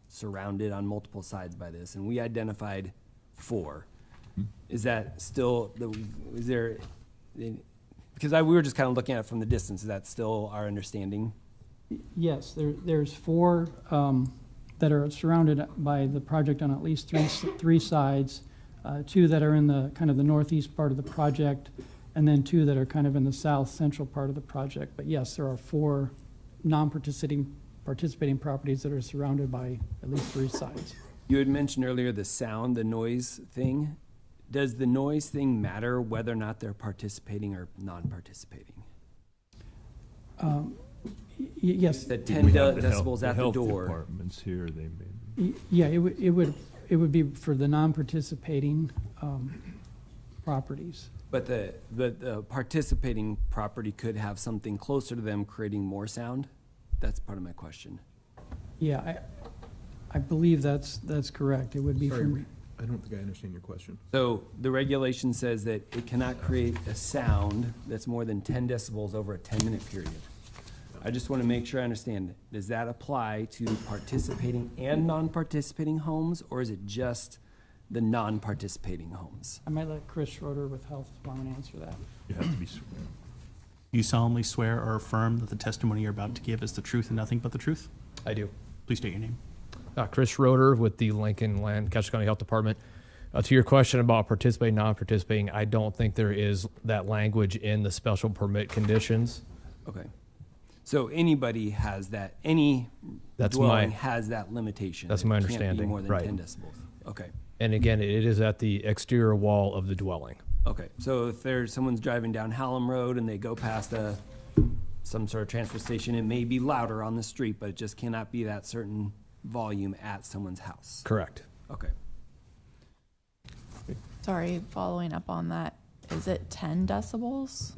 Speaker 5: surrounded on multiple sides by this? And we identified 4. Is that still, is there, because we were just kind of looking at it from the distance, is that still our understanding?
Speaker 18: Yes, there's 4 that are surrounded by the project on at least three sides, 2 that are in the kind of the northeast part of the project, and then 2 that are kind of in the south central part of the project. But yes, there are 4 participating properties that are surrounded by at least 3 sides.
Speaker 5: You had mentioned earlier the sound, the noise thing. Does the noise thing matter whether or not they're participating or non-participating?
Speaker 18: Yes.
Speaker 5: The 10 decibels at the
Speaker 1: health
Speaker 5: door.
Speaker 1: departments here, they may.
Speaker 18: Yeah, it would be for the non-participating properties.
Speaker 5: But the participating property could have something closer to them creating more sound? That's part of my question.
Speaker 18: Yeah, I believe that's correct. It would be
Speaker 4: Sorry,
Speaker 18: from,
Speaker 4: I don't think I understand your question.
Speaker 5: So the regulation says that it cannot create a sound that's more than 10 decibels over a 10-minute period. I just want to make sure I understand. Does that apply to participating and non-participating homes, or is it just the non-participating homes?
Speaker 18: I might let Chris Schroeder with Health Department answer that.
Speaker 1: You have to be sworn.
Speaker 3: You solemnly swear or affirm that the testimony you're about to give is the truth and nothing but the truth?
Speaker 19: I do.
Speaker 3: Please state your name.
Speaker 19: Chris Schroeder with the Lincoln Lancaster County Health Department. To your question about participating, non-participating, I don't think there is that language in the special permit conditions.
Speaker 5: Okay. So anybody has that, any dwelling has that limitation.
Speaker 19: That's
Speaker 5: It
Speaker 19: my
Speaker 5: can't be
Speaker 19: understanding,
Speaker 5: more than
Speaker 19: right.
Speaker 5: 10 decibels. Okay.
Speaker 19: And again, it is at the exterior wall of the dwelling.
Speaker 5: Okay. So if there's someone's driving down Hallam Road and they go past some sort of transfer station, it may be louder on the street, but it just cannot be that certain volume at someone's house.
Speaker 19: Correct.
Speaker 5: Okay.
Speaker 6: Sorry, following up on that, is it 10 decibels?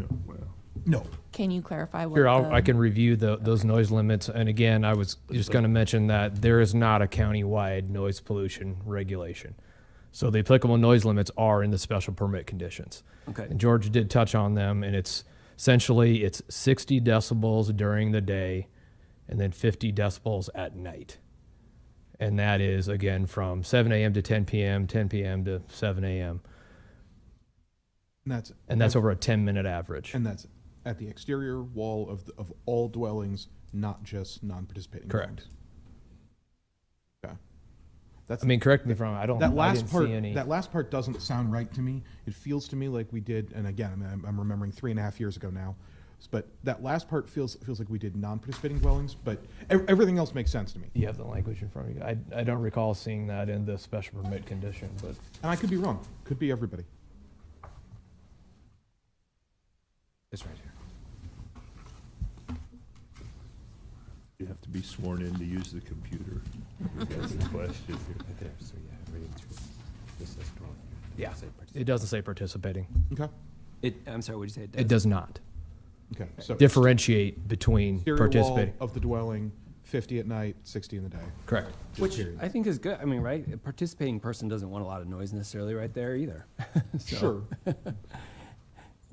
Speaker 4: No.
Speaker 6: Can you clarify what
Speaker 19: Here,
Speaker 6: the?
Speaker 19: I can review those noise limits. And again, I was just going to mention that there is not a county-wide noise pollution regulation. So the applicable noise limits are in the special permit conditions.
Speaker 5: Okay.
Speaker 19: And George did touch on them, and it's essentially 60 decibels during the day and then 50 decibels at night. And that is, again, from 7 a.m. to 10 p.m., 10 p.m. to 7 a.m.
Speaker 4: And
Speaker 19: that's over a 10-minute average.
Speaker 4: And that's at the exterior wall of all dwellings, not just non-participating
Speaker 19: Correct.
Speaker 4: homes. Okay. That's,
Speaker 19: I mean, correct me if I'm wrong. I didn't see any.
Speaker 4: That last part doesn't sound right to me. It feels to me like we did, and again, I'm remembering 3.5 years ago now, but that last part feels like we did non-participating dwellings, but everything else makes sense to me.
Speaker 19: You have the language in front of you. I don't recall seeing that in the special permit condition, but.
Speaker 4: And I could be wrong. Could be everybody.
Speaker 15: It's right here.
Speaker 1: You have to be sworn in to use the computer. That's the question here.
Speaker 15: Right there, so yeah, reading through. This is drawing.
Speaker 19: Yeah, it doesn't say participating.
Speaker 4: Okay.
Speaker 5: I'm sorry, what did you say?
Speaker 19: It does not.
Speaker 4: Okay. So
Speaker 19: Differentiate between
Speaker 4: exterior
Speaker 19: participating.
Speaker 4: wall of the dwelling, 50 at night, 60 in the day.
Speaker 19: Correct.
Speaker 5: Which
Speaker 4: Period.
Speaker 5: I think is good. I mean, right? A participating person doesn't want a lot of noise necessarily right there either. So,
Speaker 4: Sure.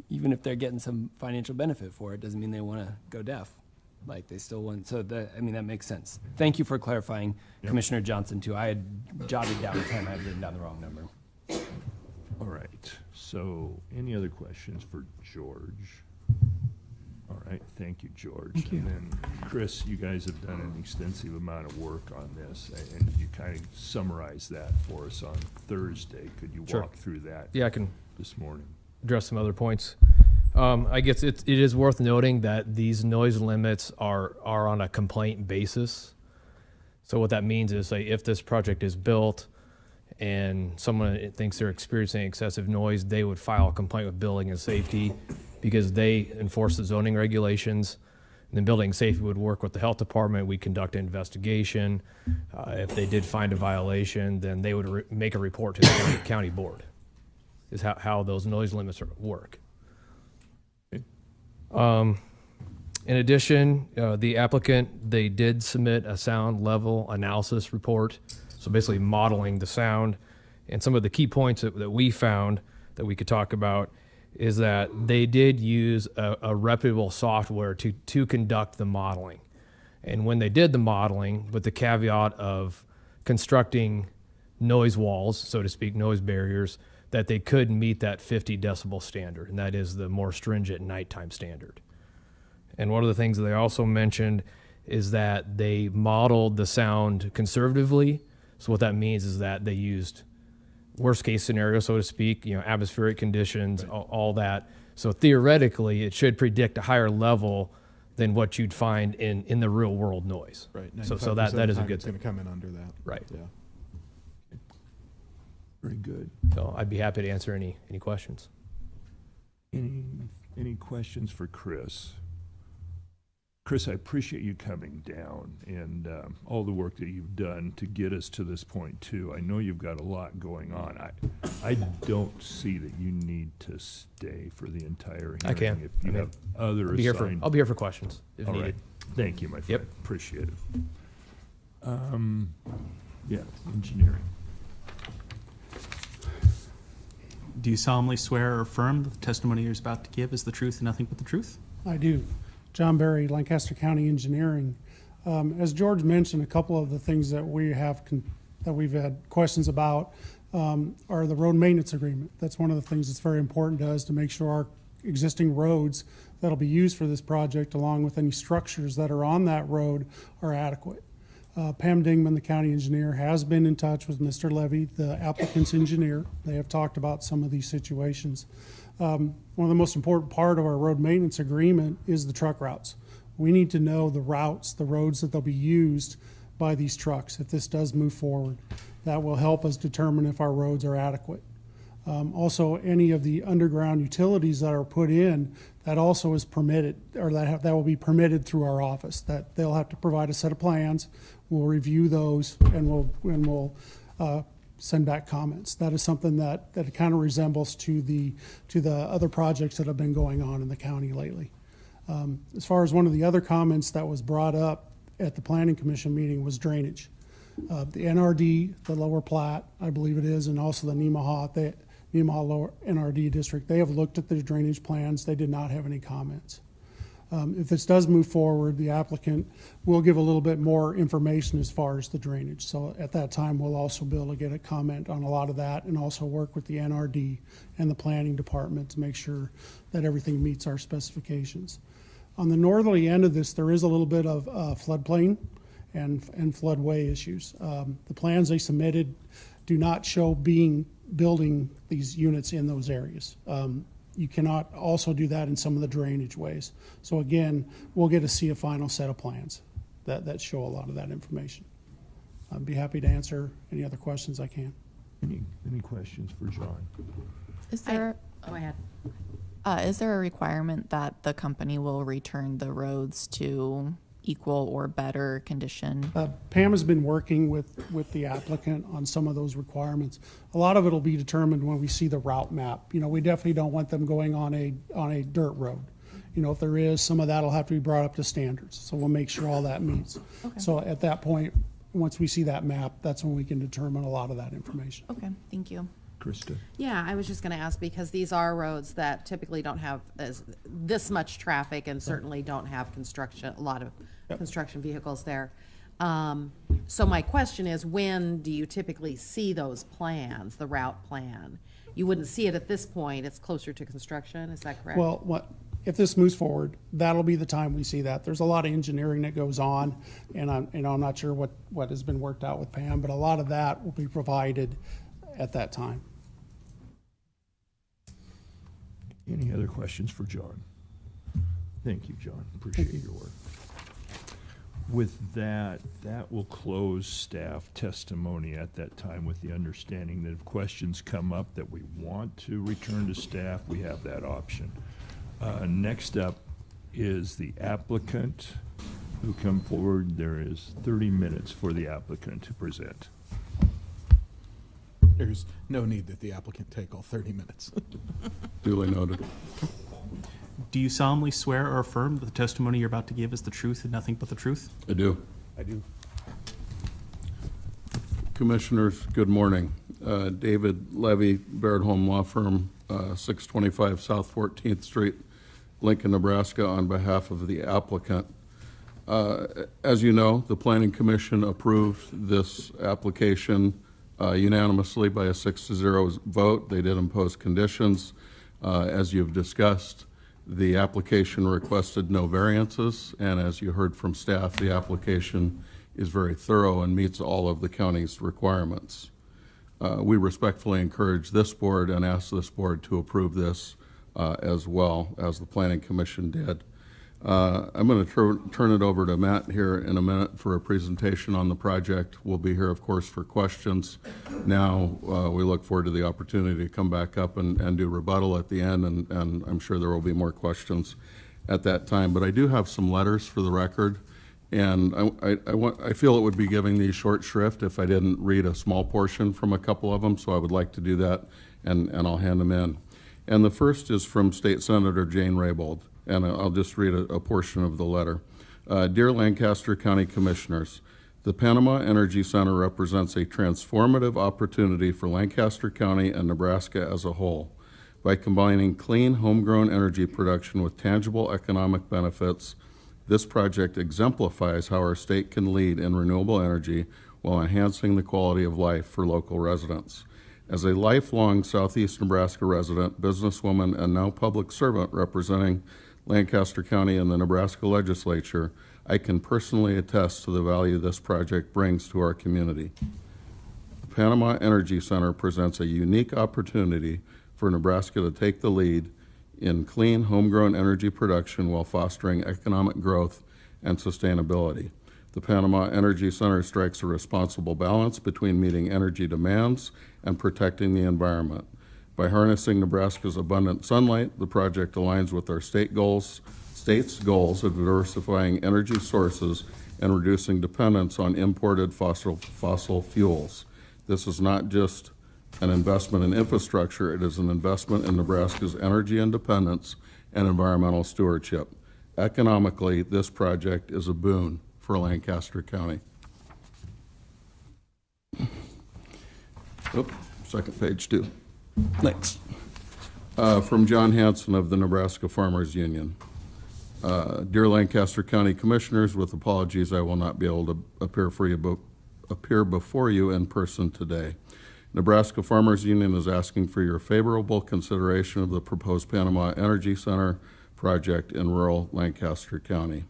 Speaker 5: even if they're getting some financial benefit for it, doesn't mean they want to go deaf. Like they still want, so that, I mean, that makes sense. Thank you for clarifying,
Speaker 1: Yep.
Speaker 5: Commissioner Johnson, too. I had jotted down 10, I had written down the wrong number.
Speaker 1: All right, so any other questions for George? All right, thank you, George.
Speaker 18: Thank you.
Speaker 1: And then, Chris, you guys have done an extensive amount of work on this, and you kind of summarized that for us on Thursday. Could you
Speaker 19: Sure.
Speaker 1: walk through that
Speaker 19: Yeah, I can
Speaker 1: this morning?
Speaker 19: address some other points. I guess it is worth noting that these noise limits are on a complaint basis. So what that means is, say, if this project is built and someone thinks they're experiencing excessive noise, they would file a complaint with Building and Safety because they enforce the zoning regulations. And then Building and Safety would work with the Health Department. We conduct an investigation. If they did find a violation, then they would make a report to the county board. Is how those noise limits work. In addition, the applicant, they did submit a sound level analysis report, so basically modeling the sound. And some of the key points that we found that we could talk about is that they did use a reputable software to conduct the modeling. And when they did the modeling, with the caveat of constructing noise walls, so to speak, noise barriers, that they could meet that 50 decibel standard, and that is the more stringent nighttime standard. And one of the things that they also mentioned is that they modeled the sound conservatively. So what that means is that they used worst case scenario, so to speak, atmospheric conditions, right. all that. So theoretically, it should predict a higher level than what you'd find in the real world noise.
Speaker 4: Right.
Speaker 19: So that is a good
Speaker 4: It's
Speaker 19: thing.
Speaker 4: going to come in under that.
Speaker 19: Right.
Speaker 4: Yeah.
Speaker 1: Very good.
Speaker 19: So I'd be happy to answer any questions.
Speaker 1: Any questions for Chris? Chris, I appreciate you coming down and all the work that you've done to get us to this point too. I know you've got a lot going on. I don't see that you need to stay for the entire hearing.
Speaker 19: I can.
Speaker 1: If you have other assigned.
Speaker 19: I'll be here for questions if
Speaker 1: all
Speaker 19: needed.
Speaker 1: right. Thank you, my friend.
Speaker 19: Yep.
Speaker 1: Appreciate it. Yeah, engineering.
Speaker 3: Do you solemnly swear or affirm that the testimony you're about to give is the truth and nothing but the truth?
Speaker 20: I do. John Berry, Lancaster County Engineering. As George mentioned, a couple of the things that we have that we've had questions about are the road maintenance agreement. That's one of the things that's very important to us, to make sure our existing roads that'll be used for this project, along with any structures that are on that road, are adequate. Pam Dingman, the county engineer, has been in touch with Mr. Levy, the applicant's engineer. They have talked about some of these situations. One of the most important part of our road maintenance agreement is the truck routes. We need to know the routes, the roads that they'll be used by these trucks if this does move forward. That will help us determine if our roads are adequate. Also, any of the underground utilities that are put in, that also is permitted, or that will be permitted through our office. That they'll have to provide a set of plans. We'll review those, and we'll send back comments. That is something that kind of resembles to the other projects that have been going on in the county lately. As far as one of the other comments that was brought up at the Planning Commission meeting was drainage. The NRD, the Lower Platte, I believe it is, and also the Nemaha Lower NRD district, they have looked at the drainage plans. They did not have any comments. If this does move forward, the applicant will give a little bit more information as far as the drainage. So at that time, we'll also be able to get a comment on a lot of that, and also work with the NRD and the planning department to make sure that everything meets our specifications. On the northerly end of this, there is a little bit of floodplain and floodway issues. The plans they submitted do not show building these units in those areas. You cannot also do that in some of the drainage ways. So again, we'll get to see a final set of plans that show a lot of that information. I'd be happy to answer any other questions I can.
Speaker 1: Any questions for John?
Speaker 6: Is there?
Speaker 8: Go ahead.
Speaker 6: Is there a requirement that the company will return the roads to equal or better condition?
Speaker 20: Pam has been working with the applicant on some of those requirements. A lot of it will be determined when we see the route map. You know, we definitely don't want them going on a dirt road. You know, if there is, some of that will have to be brought up to standards. So we'll make sure all that meets.
Speaker 6: Okay.
Speaker 20: So at that point, once we see that map, that's when we can determine a lot of that information.
Speaker 6: Okay, thank you.
Speaker 1: Krista?
Speaker 8: Yeah, I was just going to ask, because these are roads that typically don't have this much traffic, and certainly don't have a lot of construction vehicles there. So my question is, when do you typically see those plans, the route plan? You wouldn't see it at this point. It's closer to construction. Is that correct?
Speaker 20: Well, if this moves forward, that'll be the time we see that. There's a lot of engineering that goes on, and I'm not sure what has been worked out with Pam, but a lot of that will be provided at that time.
Speaker 1: Any other questions for John? Thank you, John. Appreciate your work. With that will close staff testimony at that time, with the understanding that if questions come up that we want to return to staff, we have that option. Next up is the applicant who come forward. There is 30 minutes for the applicant to present.
Speaker 4: There's no need that the applicant take all 30 minutes.
Speaker 12: Duly noted.
Speaker 3: Do you solemnly swear or affirm that the testimony you're about to give is the truth and nothing but the truth?
Speaker 12: I do.
Speaker 4: I do.
Speaker 12: Commissioners, good morning. David Levy, Baird Home Law Firm, 625 South 14th Street, Lincoln, Nebraska, on behalf of the applicant. As you know, the Planning Commission approved this application unanimously by a 6-0 vote. They did impose conditions. As you've discussed, the application requested no variances, and as you heard from staff, the application is very thorough and meets all of the county's requirements. We respectfully encourage this board and ask this board to approve this as well as the Planning Commission did. I'm going to turn it over to Matt here in a minute for a presentation on the project. We'll be here, of course, for questions. Now we look forward to the opportunity to come back up and do rebuttal at the end, and I'm sure there will be more questions at that time. But I do have some letters for the record, and I feel it would be giving these short shrift if I didn't read a small portion from a couple of them, so I would like to do that, and I'll hand them in. And the first is from State Senator Jane Raybould, and I'll just read a portion of the letter. Dear Lancaster County Commissioners,
Speaker 21: The Panama Energy Center represents a transformative opportunity for Lancaster County and Nebraska as a whole. By combining clean, homegrown energy production with tangible economic benefits, this project exemplifies how our state can lead in renewable energy while enhancing the quality of life for local residents. As a lifelong Southeast Nebraska resident, businesswoman, and now public servant representing Lancaster County in the Nebraska legislature, I can personally attest to the value this project brings to our community. The Panama Energy Center presents a unique opportunity for Nebraska to take the lead in clean, homegrown energy production while fostering economic growth and sustainability. The Panama Energy Center strikes a responsible balance between meeting energy demands and protecting the environment. By harnessing Nebraska's abundant sunlight, the project aligns with our state's goals of diversifying energy sources and reducing dependence on imported fossil fuels. This is not just an investment in infrastructure, it is an investment in Nebraska's energy independence and environmental stewardship. Economically, this project is a boon for Lancaster County. Second page too. Next. From John Hanson of the Nebraska Farmers Union. Dear Lancaster County Commissioners, with apologies, I will not be able to appear before you in person today. Nebraska Farmers Union is asking for your favorable consideration of the proposed Panama Energy Center project in rural Lancaster County.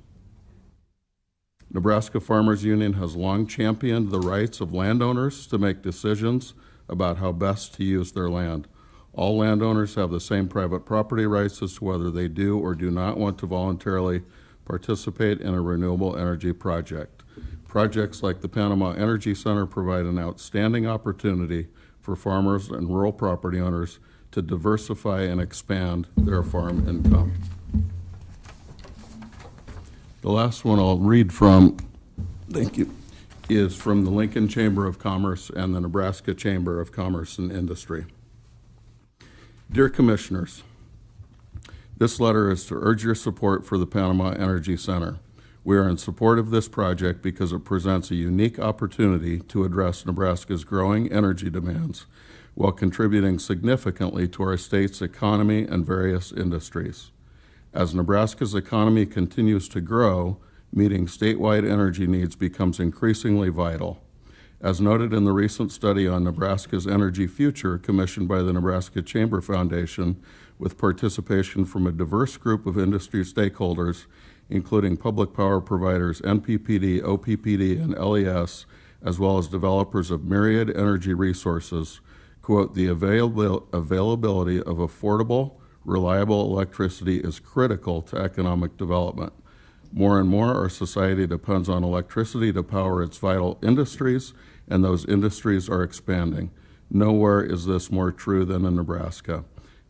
Speaker 21: Nebraska Farmers Union has long championed the rights of landowners to make decisions about how best to use their land. All landowners have the same private property rights as to whether they do or do not want to voluntarily participate in a renewable energy project. Projects like the Panama Energy Center provide an outstanding opportunity for farmers and rural property owners to diversify and expand their farm income. The last one I'll read from, thank you, is from the Lincoln Chamber of Commerce and the Nebraska Chamber of Commerce and Industry. Dear Commissioners, this letter is to urge your support for the Panama Energy Center. We are in support of this project because it presents a unique opportunity to address Nebraska's growing energy demands while contributing significantly to our state's economy and various industries. As Nebraska's economy continues to grow, meeting statewide energy needs becomes increasingly vital. As noted in the recent study on Nebraska's energy future commissioned by the Nebraska Chamber Foundation with participation from a diverse group of industry stakeholders, including public power providers, NPPD, OPPD, and LES, as well as developers of myriad energy resources, quote, the availability of affordable, reliable electricity is critical to economic development. More and more, our society depends on electricity to power its vital industries, and those industries are expanding. Nowhere is this more true than in Nebraska.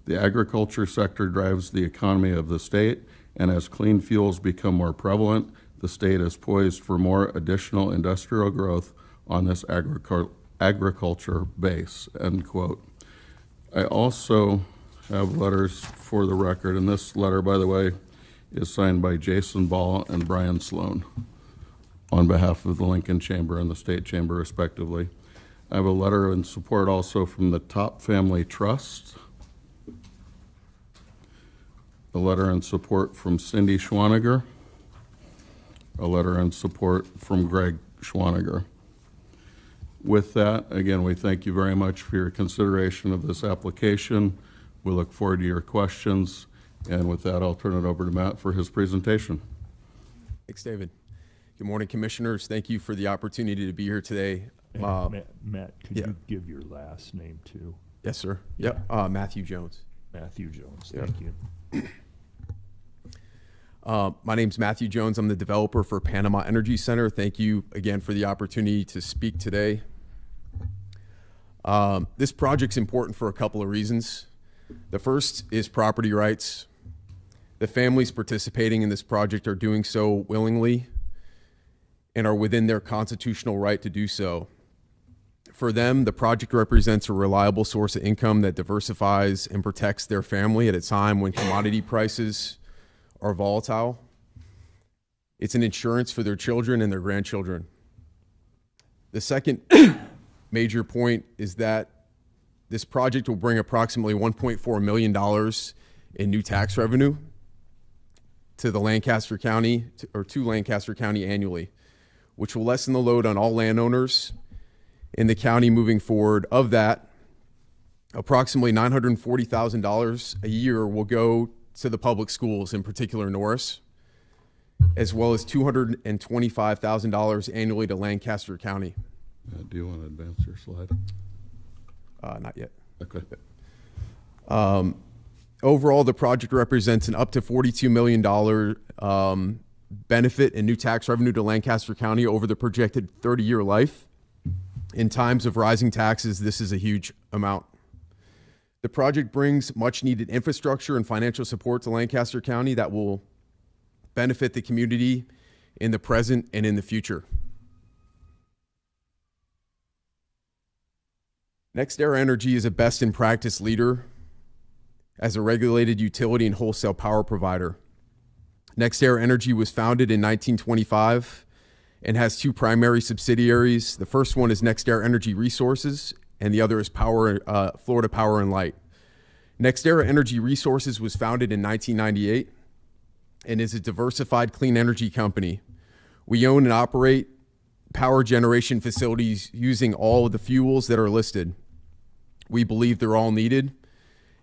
Speaker 21: The agriculture sector drives the economy of the state, and as clean fuels become more prevalent, the state is poised for more additional industrial growth on this agriculture base, end quote. I also have letters for the record, and this letter, by the way, is signed by Jason Ball and Brian Sloan on behalf of the Lincoln Chamber and the State Chamber, respectively. I have a letter in support also from the Top Family Trust, a letter in support from Cindy Schwaniger, a letter in support from Greg Schwaniger. With that, again, we thank you very much for your consideration of this application. We look forward to your questions. And with that, I'll turn it over to Matt for his presentation.
Speaker 22: Thanks, David. Good morning, Commissioners. Thank you for the opportunity to be here today.
Speaker 1: Matt, could you give your last name too?
Speaker 22: Yes, sir. Yep. Matthew Jones.
Speaker 1: Matthew Jones. Thank you.
Speaker 22: My name's Matthew Jones. I'm the developer for Panama Energy Center. Thank you again for the opportunity to speak today. This project's important for a couple of reasons. The first is property rights. The families participating in this project are doing so willingly and are within their constitutional right to do so. For them, the project represents a reliable source of income that diversifies and protects their family at a time when commodity prices are volatile. It's an insurance for their children and their grandchildren. The second major point is that this project will bring approximately $1.4 million in new tax revenue to the Lancaster County, to Lancaster County annually, which will lessen the load on all landowners in the county moving forward. Of that, approximately $940,000 a year will go to the public schools, in particular Norris, as well as $225,000 annually to Lancaster County.
Speaker 21: Do you want to advance your slide?
Speaker 22: Not yet.
Speaker 21: Okay.
Speaker 22: Overall, the project represents an up to $42 million benefit in new tax revenue to Lancaster County over the projected 30-year life. In times of rising taxes, this is a huge amount. The project brings much-needed infrastructure and financial support to Lancaster County that will benefit the community in the present and in the future. NextEra Energy is a best-in-practice leader as a regulated utility and wholesale power provider. NextEra Energy was founded in 1925 and has two primary subsidiaries. The first one is NextEra Energy Resources, and the other is Florida Power and Light. NextEra Energy Resources was founded in 1998 and is a diversified clean energy company. We own and operate power generation facilities using all of the fuels that are listed. We believe they're all needed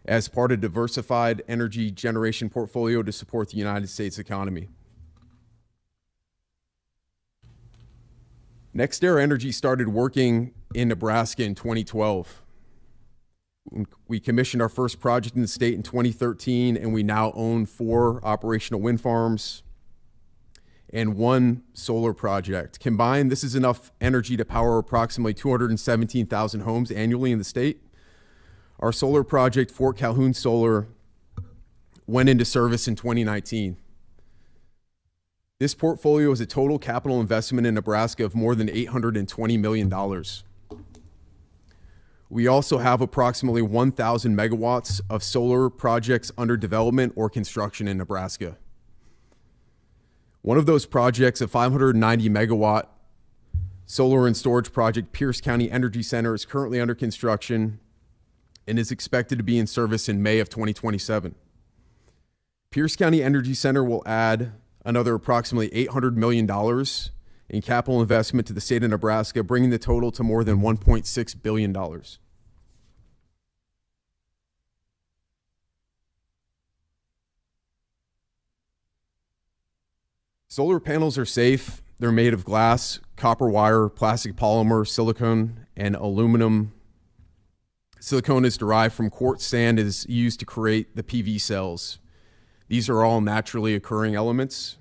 Speaker 22: as part of a diversified energy generation portfolio to support the United States economy. NextEra Energy started working in Nebraska in 2012. We commissioned our first project in the state in 2013, and we now own 4 operational wind farms and 1 solar project. Combined, this is enough energy to power approximately 217,000 homes annually in the state. Our solar project, Fort Calhoun Solar, went into service in 2019. This portfolio is a total capital investment in Nebraska of more than $820 million. We also have approximately 1,000 megawatts of solar projects under development or construction in Nebraska. One of those projects, a 590 megawatt solar and storage project, Pierce County Energy Center, is currently under construction and is expected to be in service in May of 2027. Pierce County Energy Center will add another approximately $800 million in capital investment to the state of Nebraska, bringing the total to more than $1.6 billion. Solar panels are safe. They're made of glass, copper wire, plastic polymer, silicone, and aluminum. Silicone is derived from quartz sand and is used to create the PV cells. These are all naturally occurring elements.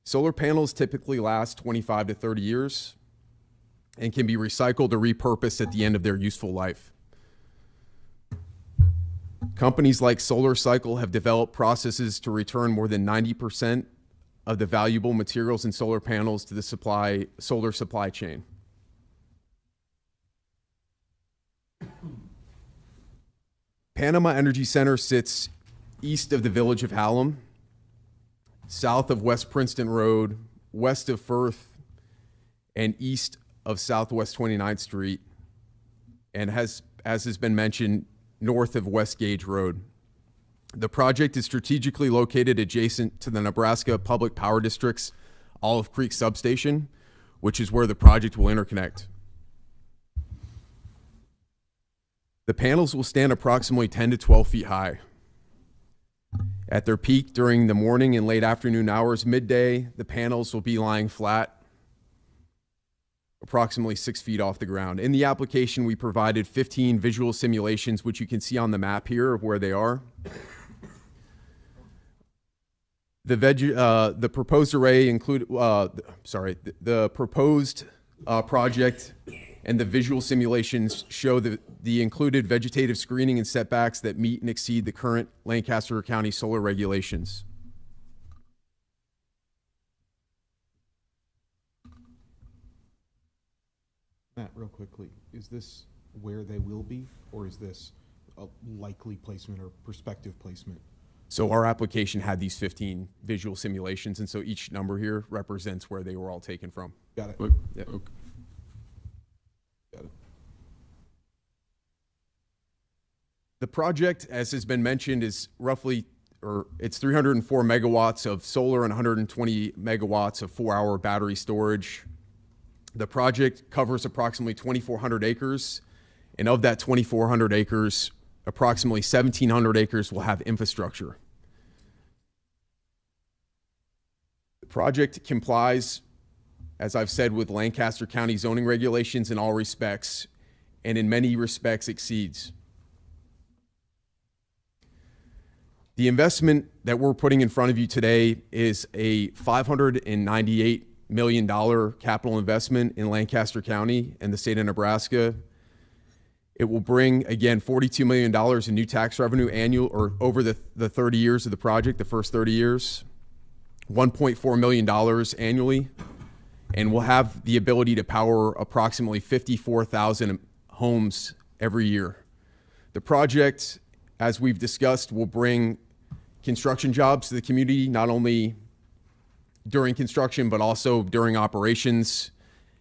Speaker 22: Solar panels typically last 25 to 30 years and can be recycled or repurposed at the end of their useful life. Companies like Solar Cycle have developed processes to return more than 90% of the valuable materials in solar panels to the solar supply chain. Panama Energy Center sits east of the village of Hallam, south of West Princeton Road, west of Firth, and east of Southwest 29th Street, and as has been mentioned, north of West Gage Road. The project is strategically located adjacent to the Nebraska Public Power District's Olive Creek substation, which is where the project will interconnect. The panels will stand approximately 10 to 12 feet high. At their peak during the morning and late afternoon hours, midday, the panels will be lying flat, approximately 6 feet off the ground. In the application, we provided 15 visual simulations, which you can see on the map here of where they are. The proposed array the proposed project and the visual simulations show the included vegetative screening and setbacks that meet and exceed the current Lancaster County solar regulations.
Speaker 4: Matt, real quickly, is this where they will be, or is this a likely placement or prospective placement?
Speaker 22: So our application had these 15 visual simulations, and so each number here represents where they were all taken from.
Speaker 4: Got it.
Speaker 21: Okay.
Speaker 22: Yep.
Speaker 21: Okay.
Speaker 22: The project, as has been mentioned, is it's 304 megawatts of solar and 120 megawatts of 4-hour battery storage. The project covers approximately 2,400 acres, and of that 2,400 acres, approximately 1,700 acres will have infrastructure. The project complies, as I've said, with Lancaster County zoning regulations in all respects, and in many respects exceeds. The investment that we're putting in front of you today is a $598 million capital investment in Lancaster County and the state of Nebraska. It will bring, again, $42 million in new tax revenue annual or over the 30 years of the project, the first 30 years, $1.4 million annually, and we'll have the ability to power approximately 54,000 homes every year. The project, as we've discussed, will bring construction jobs to the community, not only during construction, but also during operations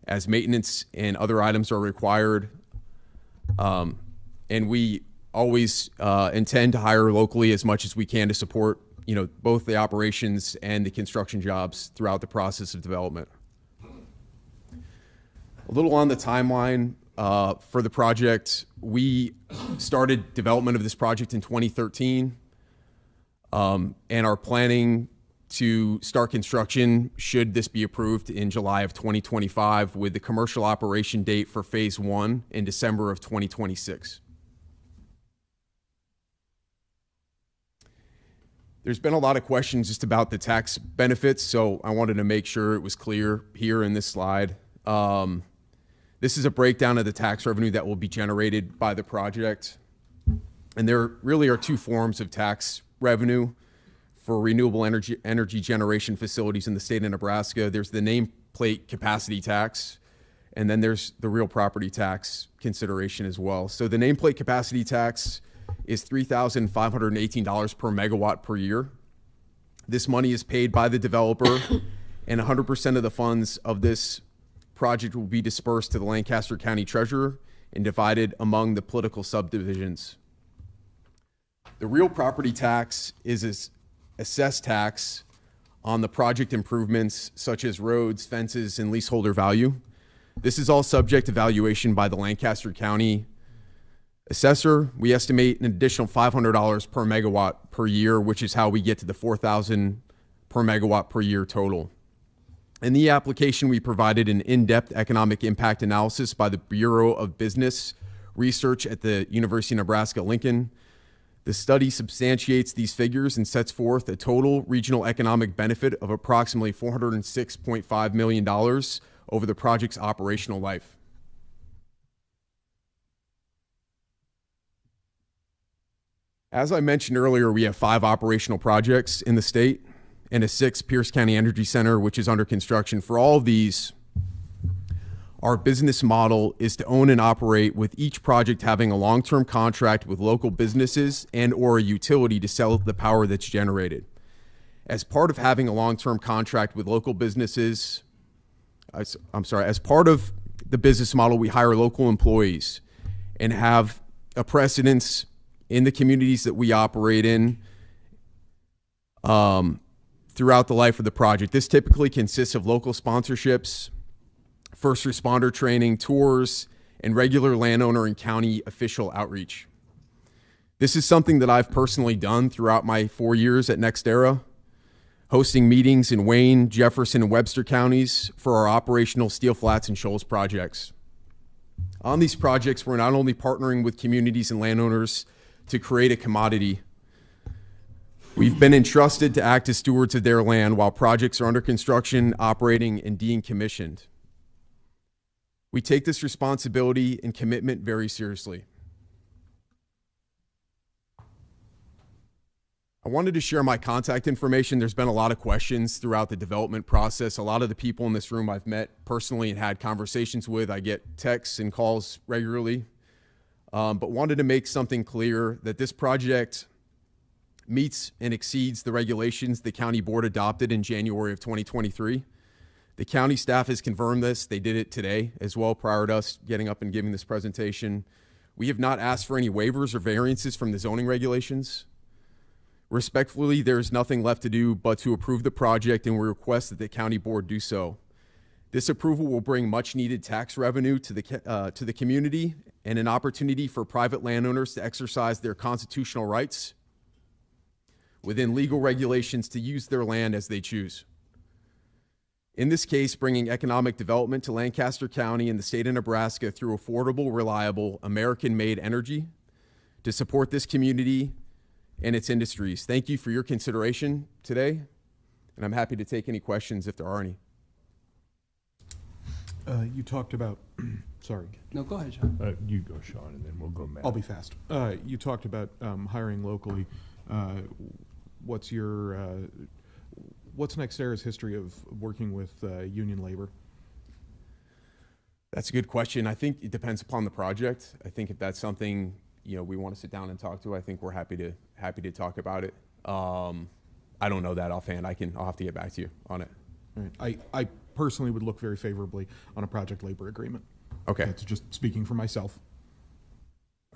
Speaker 22: as maintenance and other items are required. And we always intend to hire locally as much as we can to support, both the operations and the construction jobs throughout the process of development. A little on the timeline for the project. We started development of this project in 2013 and are planning to start construction should this be approved in July of 2025, with the commercial operation date for phase 1 in December of 2026. There's been a lot of questions just about the tax benefits, so I wanted to make sure it was clear here in this slide. This is a breakdown of the tax revenue that will be generated by the project. And there really are two forms of tax revenue for renewable energy generation facilities in the state of Nebraska. There's the nameplate capacity tax, and then there's the real property tax consideration as well. So the nameplate capacity tax is $3,518 per megawatt per year. This money is paid by the developer, and 100% of the funds of this project will be dispersed to the Lancaster County Treasurer and divided among the political subdivisions. The real property tax is assessed tax on the project improvements such as roads, fences, and leaseholder value. This is all subject to valuation by the Lancaster County assessor. We estimate an additional $500 per megawatt per year, which is how we get to the $4,000 per megawatt per year total. In the application, we provided an in-depth economic impact analysis by the Bureau of Business Research at the University of Nebraska-Lincoln. The study substantiates these figures and sets forth a total regional economic benefit of approximately $406.5 million over the project's operational life. As I mentioned earlier, we have 5 operational projects in the state and a 6th Pierce County Energy Center, which is under construction. For all of these, our business model is to own and operate, with each project having a long-term contract with local businesses and or a utility to sell the power that's generated. As part of having a long-term contract with local businesses, as part of the business model, we hire local employees and have a precedence in the communities that we operate in throughout the life of the project. This typically consists of local sponsorships, first responder training, tours, and regular landowner and county official outreach. This is something that I've personally done throughout my 4 years at NextEra, hosting meetings in Wayne, Jefferson, and Webster counties for our operational Steel Flats and Shoals projects. On these projects, we're not only partnering with communities and landowners to create a commodity, we've been entrusted to act as stewards of their land while projects are under construction, operating, and being commissioned. We take this responsibility and commitment very seriously. I wanted to share my contact information. There's been a lot of questions throughout the development process. A lot of the people in this room I've met personally and had conversations with. I get texts and calls regularly, but wanted to make something clear that this project meets and exceeds the regulations the county board adopted in January of 2023. The county staff has confirmed this. They did it today as well prior to us getting up and giving this presentation. We have not asked for any waivers or variances from the zoning regulations. Respectfully, there is nothing left to do but to approve the project, and we request that the county board do so. This approval will bring much needed tax revenue to the community and an opportunity for private landowners to exercise their constitutional rights within legal regulations to use their land as they choose. In this case, bringing economic development to Lancaster County and the state of Nebraska through affordable, reliable, American-made energy to support this community and its industries. Thank you for your consideration today, and I'm happy to take any questions if there are any.
Speaker 4: You talked about, sorry.
Speaker 5: No, go ahead, Sean.
Speaker 1: You go, Sean, and then we'll go Matt.
Speaker 4: I'll be fast. You talked about hiring locally. What's NextEra's history of working with union labor?
Speaker 22: That's a good question. I think it depends upon the project. I think if that's something we want to sit down and talk to, I think we're happy to talk about it. I don't know that offhand. I'll have to get back to you on it.
Speaker 4: All right. I personally would look very favorably on a project labor agreement.
Speaker 22: Okay.
Speaker 4: That's just speaking for myself.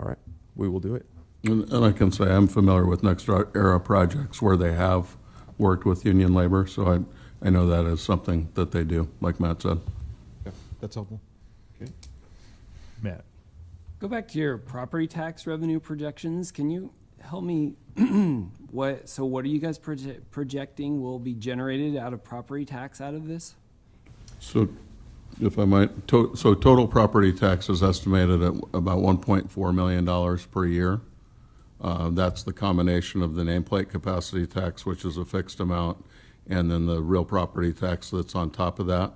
Speaker 22: All right. We will do it.
Speaker 21: And I can say I'm familiar with NextEra projects where they have worked with union labor, so I know that is something that they do, like Matt said.
Speaker 4: Yeah, that's helpful.
Speaker 1: Okay. Matt.
Speaker 5: Go back to your property tax revenue projections. Can you help me? What are you guys projecting will be generated out of property tax out of this?
Speaker 21: So, if I might, so total property tax is estimated at about $1.4 million per year. That's the combination of the nameplate capacity tax, which is a fixed amount, and then the real property tax that's on top of that.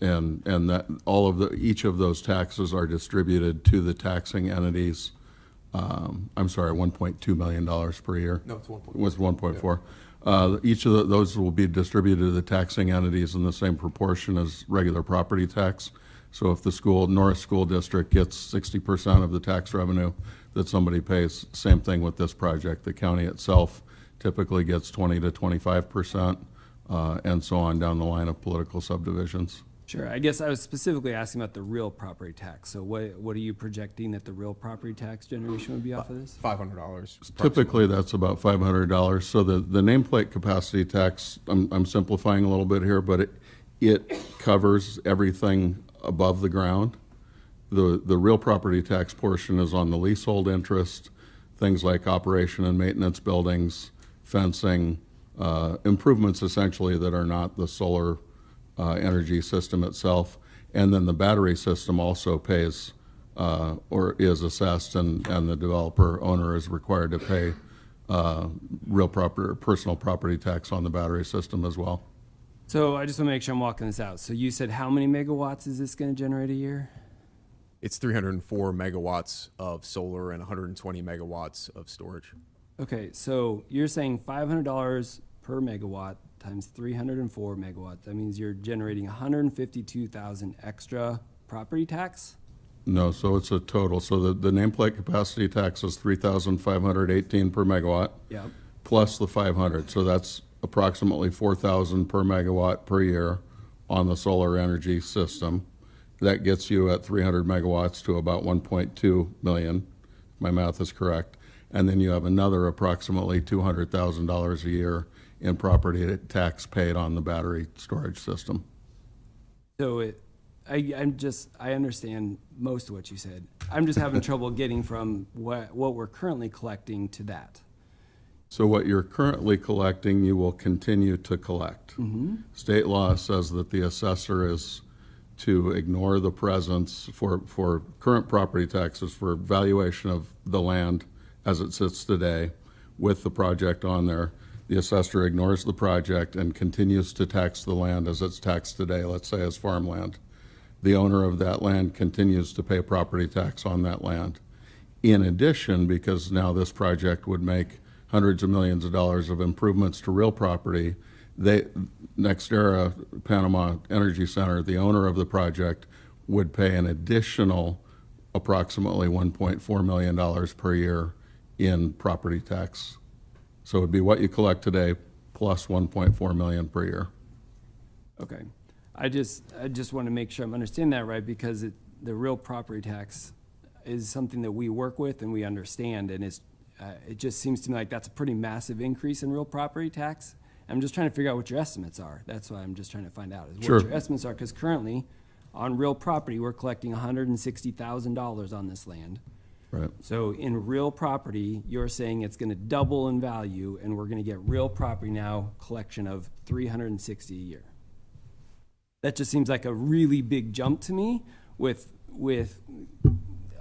Speaker 21: And that each of those taxes are distributed to the taxing entities. I'm sorry, $1.2 million per year.
Speaker 22: No, it's 1.4.
Speaker 21: It was 1.4. Each of those will be distributed to the taxing entities in the same proportion as regular property tax. So if the Norris School District gets 60% of the tax revenue that somebody pays, same thing with this project. The county itself typically gets 20 to 25%, and so on down the line of political subdivisions.
Speaker 5: Sure. I guess I was specifically asking about the real property tax. So what are you projecting that the real property tax generation would be off of this?
Speaker 22: $500.
Speaker 21: Typically, that's about $500. So the nameplate capacity tax, I'm simplifying a little bit here, but it covers everything above the ground. The real property tax portion is on the leasehold interest, things like operation and maintenance buildings, fencing, improvements essentially that are not the solar energy system itself. And then the battery system also pays or is assessed, and the developer owner is required to pay personal property tax on the battery system as well.
Speaker 5: So I just want to make sure I'm walking this out. So you said how many megawatts is this going to generate a year?
Speaker 22: It's 304 megawatts of solar and 120 megawatts of storage.
Speaker 5: Okay, so you're saying $500 per megawatt times 304 megawatts. That means you're generating 152,000 extra property tax?
Speaker 21: No, so it's a total. So the nameplate capacity tax is 3,518 per megawatt.
Speaker 5: Yep.
Speaker 21: Plus the 500. So that's approximately 4,000 per megawatt per year on the solar energy system. That gets you at 300 megawatts to about 1.2 million. My math is correct. And then you have another approximately $200,000 a year in property tax paid on the battery storage system.
Speaker 5: So I understand most of what you said. I'm just having trouble getting from what we're currently collecting to that.
Speaker 21: So what you're currently collecting, you will continue to collect.
Speaker 5: Mm-hmm.
Speaker 21: State law says that the assessor is to ignore the presence for current property taxes for valuation of the land as it sits today with the project on there. The assessor ignores the project and continues to tax the land as it's taxed today, let's say as farmland. The owner of that land continues to pay property tax on that land. In addition, because now this project would make hundreds of millions of dollars of improvements to real property, NextEra Panama Energy Center, the owner of the project, would pay an additional approximately $1.4 million per year in property tax. So it would be what you collect today plus $1.4 million per year.
Speaker 5: Okay. I just want to make sure I'm understanding that right, because the real property tax is something that we work with and we understand, and it just seems to me like that's a pretty massive increase in real property tax. I'm just trying to figure out what your estimates are. That's why I'm just trying to find out is
Speaker 21: Sure.
Speaker 5: what your estimates are, because currently on real property, we're collecting $160,000 on this land.
Speaker 21: Right.
Speaker 5: So in real property, you're saying it's going to double in value, and we're going to get real property now collection of $360 a year. That just seems like a really big jump to me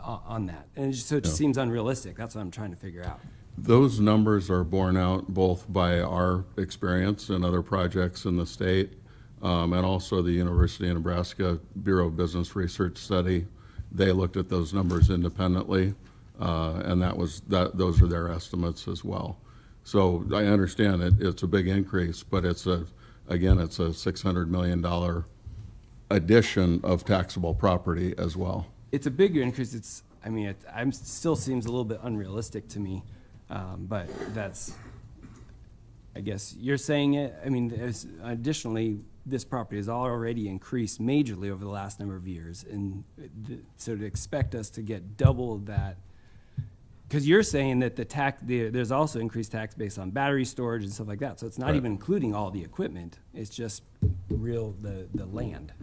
Speaker 5: on that, and so it just seems unrealistic. That's what I'm trying to figure out.
Speaker 21: Those numbers are borne out both by our experience and other projects in the state, and also the University of Nebraska Bureau of Business Research study. They looked at those numbers independently, and those are their estimates as well. So I understand it's a big increase, but it's a $600 million addition of taxable property as well.
Speaker 5: It's a bigger increase. It still seems a little bit unrealistic to me, but that's, I guess you're saying it. I mean, additionally, this property has already increased majorly over the last number of years, and so to expect us to get double that, because you're saying that there's also increased tax based on battery storage and stuff like that, so it's not even including all the equipment. It's just the land.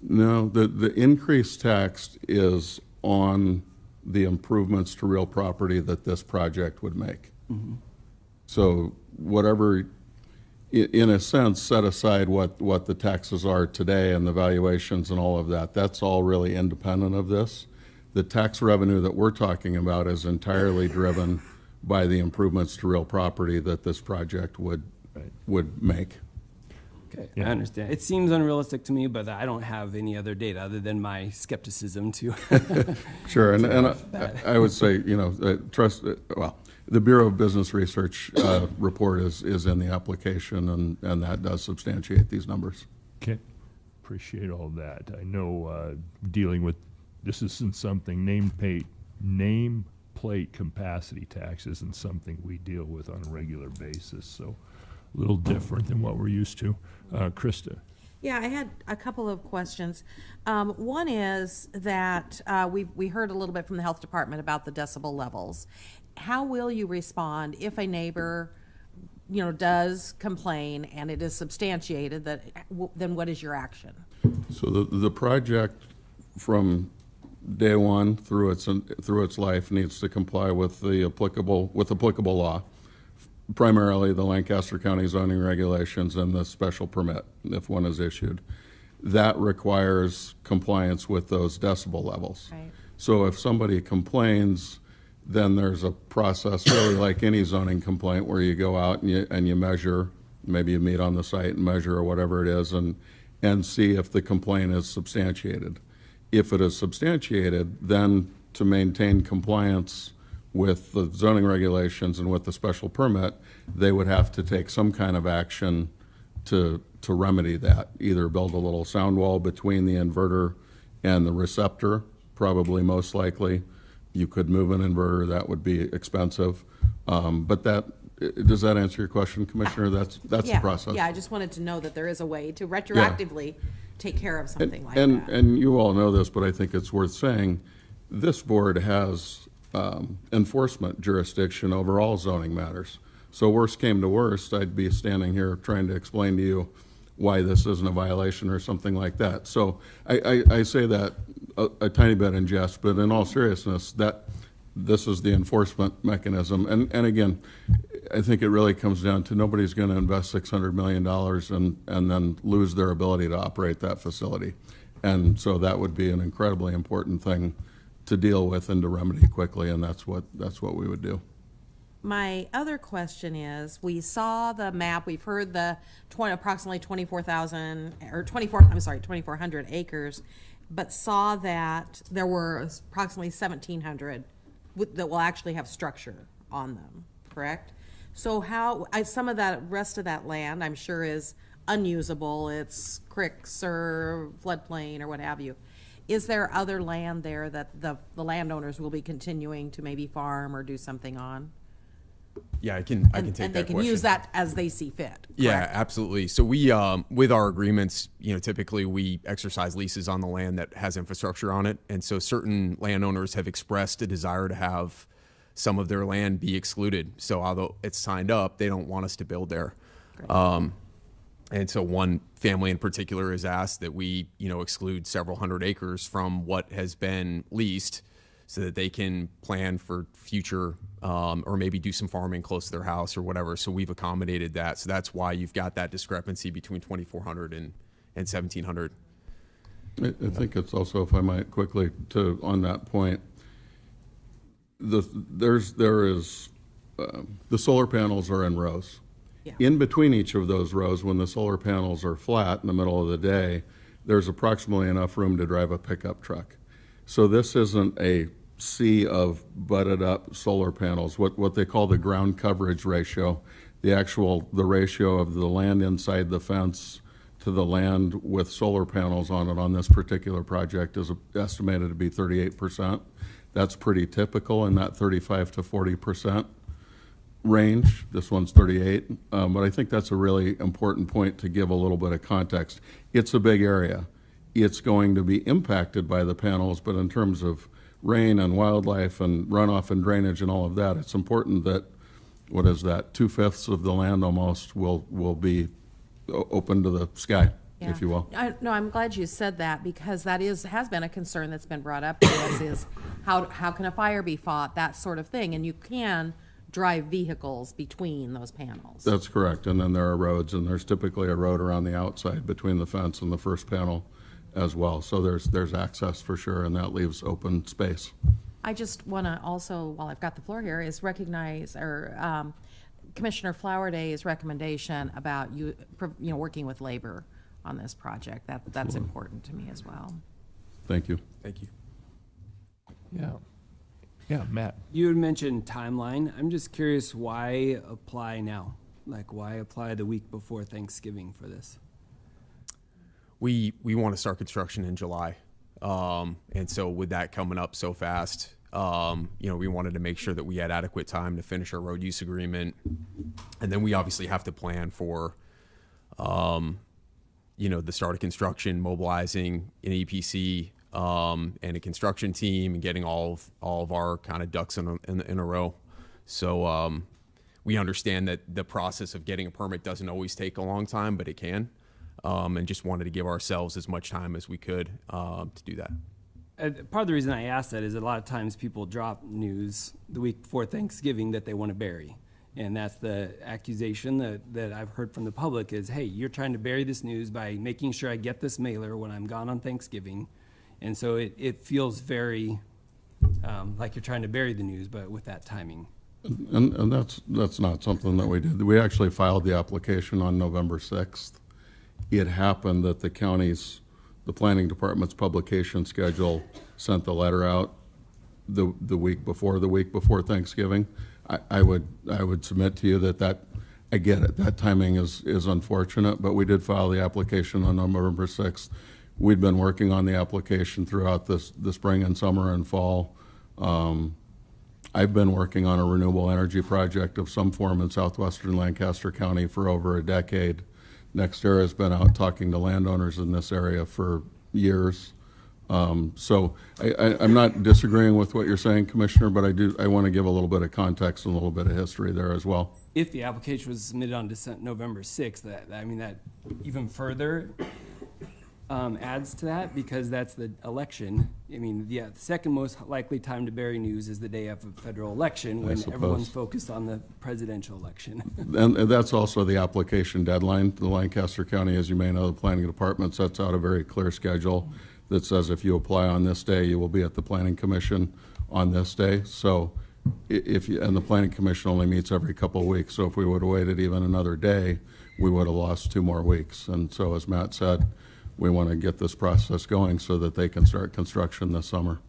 Speaker 21: No, the increased tax is on the improvements to real property that this project would make.
Speaker 5: Mm-hmm.
Speaker 21: So whatever, in a sense, set aside what the taxes are today and the valuations and all of that, that's all really independent of this. The tax revenue that we're talking about is entirely driven by the improvements to real property that this project would make.
Speaker 5: Okay, I understand. It seems unrealistic to me, but I don't have any other data other than my skepticism to.
Speaker 21: Sure, and I would say, the Bureau of Business Research report is in the application, and that does substantiate these numbers.
Speaker 1: Okay, appreciate all that. I know dealing with, this isn't something, nameplate capacity tax isn't something we deal with on a regular basis, so a little different than what we're used to. Krista.
Speaker 8: Yeah, I had a couple of questions. One is that we heard a little bit from the health department about the decibel levels. How will you respond if a neighbor, does complain and it is substantiated? Then what is your action?
Speaker 21: So the project from day one through its life needs to comply with the applicable law. Primarily the Lancaster County zoning regulations and the special permit, if one is issued. That requires compliance with those decibel levels.
Speaker 8: Right.
Speaker 21: So if somebody complains, then there's a process really like any zoning complaint where you go out and you measure, maybe you meet on the site and measure or whatever it is, and see if the complaint is substantiated. If it is substantiated, then to maintain compliance with the zoning regulations and with the special permit, they would have to take some kind of action to remedy that. Either build a little sound wall between the inverter and the receptor, probably most likely. You could move an inverter, that would be expensive. But does that answer your question, Commissioner? That's the process.
Speaker 8: Yeah, I just wanted to know that there is a way to retroactively take care of something like that.
Speaker 21: And you all know this, but I think it's worth saying, this board has enforcement jurisdiction over all zoning matters. So worst came to worst, I'd be standing here trying to explain to you why this isn't a violation or something like that. So I say that a tiny bit in jest, but in all seriousness, that this is the enforcement mechanism. And again, I think it really comes down to nobody's going to invest $600 million and then lose their ability to operate that facility. And so that would be an incredibly important thing to deal with and to remedy quickly, and that's what we would do.
Speaker 8: My other question is, we saw the map, we've heard the approximately 2,400 acres, but saw that there were approximately 1,700 that will actually have structure on them, correct? So some of that rest of that land, I'm sure, is unusable. It's creeks or floodplain or what have you. Is there other land there that the landowners will be continuing to maybe farm or do something on?
Speaker 22: Yeah, I can take
Speaker 8: And
Speaker 22: that
Speaker 8: they can
Speaker 22: question.
Speaker 8: use that as they see fit.
Speaker 22: Yeah,
Speaker 8: correct?
Speaker 22: absolutely. So we, with our agreements, typically we exercise leases on the land that has infrastructure on it. And so certain landowners have expressed a desire to have some of their land be excluded. So although it's signed up, they don't want us to build there. And so one family in particular has asked that we, exclude several hundred acres from what has been leased so that they can plan for future, or maybe do some farming close to their house or whatever. So we've accommodated that. So that's why you've got that discrepancy between 2,400 and 1,700.
Speaker 21: I think it's also, if I might quickly, on that point, the solar panels are in rows.
Speaker 8: Yeah.
Speaker 21: In between each of those rows, when the solar panels are flat in the middle of the day, there's approximately enough room to drive a pickup truck. So this isn't a sea of butted up solar panels, what they call the ground coverage ratio, the ratio of the land inside the fence to the land with solar panels on it on this particular project is estimated to be 38%. That's pretty typical in that 35 to 40% range. This one's 38, but I think that's a really important point to give a little bit of context. It's a big area. It's going to be impacted by the panels, but in terms of rain and wildlife and runoff and drainage and all of that, it's important that, 2/5 of the land almost will be open to the sky, if you will.
Speaker 8: No, I'm glad you said that, because that has been a concern that's been brought up to us is how can a fire be fought, that sort of thing, and you can drive vehicles between those panels.
Speaker 21: That's correct, and then there are roads, and there's typically a road around the outside between the fence and the first panel as well. So there's access for sure, and that leaves open space.
Speaker 8: I just want to also, while I've got the floor here, is recognize Commissioner Flowerday's recommendation about working with labor on this project. That's important to me as well.
Speaker 21: Thank you.
Speaker 22: Thank you.
Speaker 1: Yeah, Matt.
Speaker 5: You had mentioned timeline. I'm just curious, why apply now? Like, why apply the week before Thanksgiving for this?
Speaker 22: We want to start construction in July. And so with that coming up so fast, we wanted to make sure that we had adequate time to finish our road use agreement. And then we obviously have to plan for, the start of construction, mobilizing an EPC, and a construction team, and getting all of our kind of ducks in a row. So we understand that the process of getting a permit doesn't always take a long time, but it can. And just wanted to give ourselves as much time as we could to do that.
Speaker 5: Part of the reason I ask that is a lot of times people drop news the week before Thanksgiving that they want to bury. And that's the accusation that I've heard from the public is, hey, you're trying to bury this news by making sure I get this mailer when I'm gone on Thanksgiving. And so it feels very like you're trying to bury the news, but with that timing.
Speaker 21: And that's not something that we did. We actually filed the application on November 6th. It happened that the planning department's publication schedule sent the letter out the week before Thanksgiving. I would submit to you that I get it. That timing is unfortunate, but we did file the application on November 6th. We'd been working on the application throughout the spring and summer and fall. I've been working on a renewable energy project of some form in southwestern Lancaster County for over a decade. NextEra has been out talking to landowners in this area for years. So I'm not disagreeing with what you're saying, Commissioner, but I want to give a little bit of context and a little bit of history there as well.
Speaker 5: If the application was submitted on November 6th, that even further adds to that, because that's the election. The second most likely time to bury news is the day of a federal election when everyone's focused on the presidential election.
Speaker 21: And that's also the application deadline. The Lancaster County, as you may know, the planning department sets out a very clear schedule that says if you apply on this day, you will be at the planning commission on this day. So and the planning commission only meets every couple of weeks. So if we would have waited even another day, we would have lost 2 more weeks. And so as Matt said, we want to get this process going so that they can start construction this summer.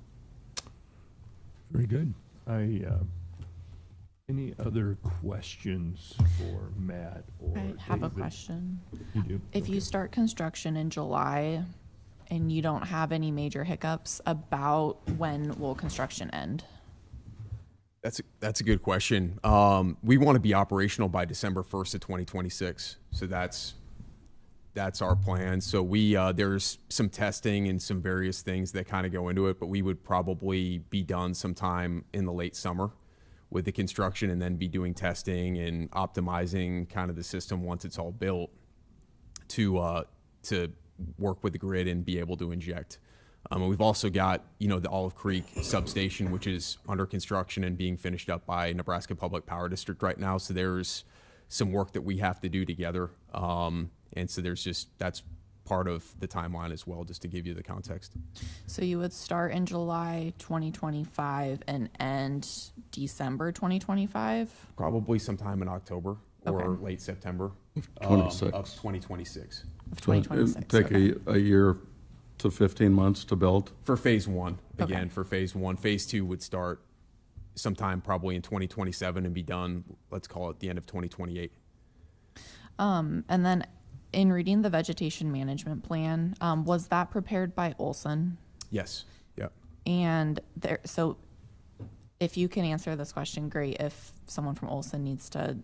Speaker 1: Very good. Any other questions for Matt or
Speaker 6: I have
Speaker 1: David?
Speaker 6: a question.
Speaker 1: You do?
Speaker 6: If you start construction in July and you don't have any major hiccups, about when will construction end?
Speaker 22: That's a good question. We want to be operational by December 1st of 2026. So that's our plan. So there's some testing and some various things that kind of go into it, but we would probably be done sometime in the late summer with the construction, and then be doing testing and optimizing kind of the system once it's all built to work with the grid and be able to inject. And we've also got, the Olive Creek substation, which is under construction and being finished up by Nebraska Public Power District right now. So there's some work that we have to do together. And so that's part of the timeline as well, just to give you the context.
Speaker 6: So you would start in July 2025 and end December 2025?
Speaker 22: Probably sometime in October or
Speaker 6: Okay.
Speaker 22: late September
Speaker 21: 26.
Speaker 22: of 2026.
Speaker 6: Of 2026.
Speaker 21: Take
Speaker 6: okay.
Speaker 21: a year to 15 months to build.
Speaker 22: For phase one,
Speaker 6: Okay.
Speaker 22: again, for phase one. Phase two would start sometime probably in 2027 and be done, let's call it the end of 2028.
Speaker 6: And then in reading the vegetation management plan, was that prepared by Olson?
Speaker 22: Yes, yep.
Speaker 6: And so if you can answer this question, great. If someone from Olson needs to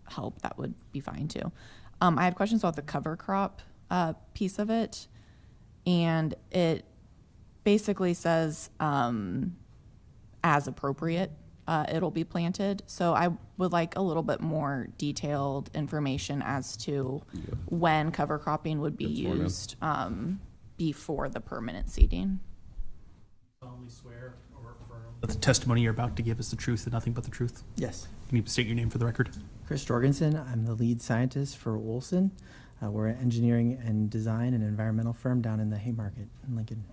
Speaker 6: help, that would be fine too. I had questions about the cover crop piece of it. And it basically says, as appropriate, it'll be planted. So I would like a little bit more detailed information as to when cover cropping would be used before the permanent seeding.
Speaker 3: Solemnly swear or affirm that the testimony you're about to give is the truth and nothing but the truth.
Speaker 2: Yes.
Speaker 3: Can you state your name for the record?
Speaker 2: Chris Jorgensen. I'm the lead scientist for Olson. We're an engineering and design and environmental firm down in the Haymarket in Lincoln.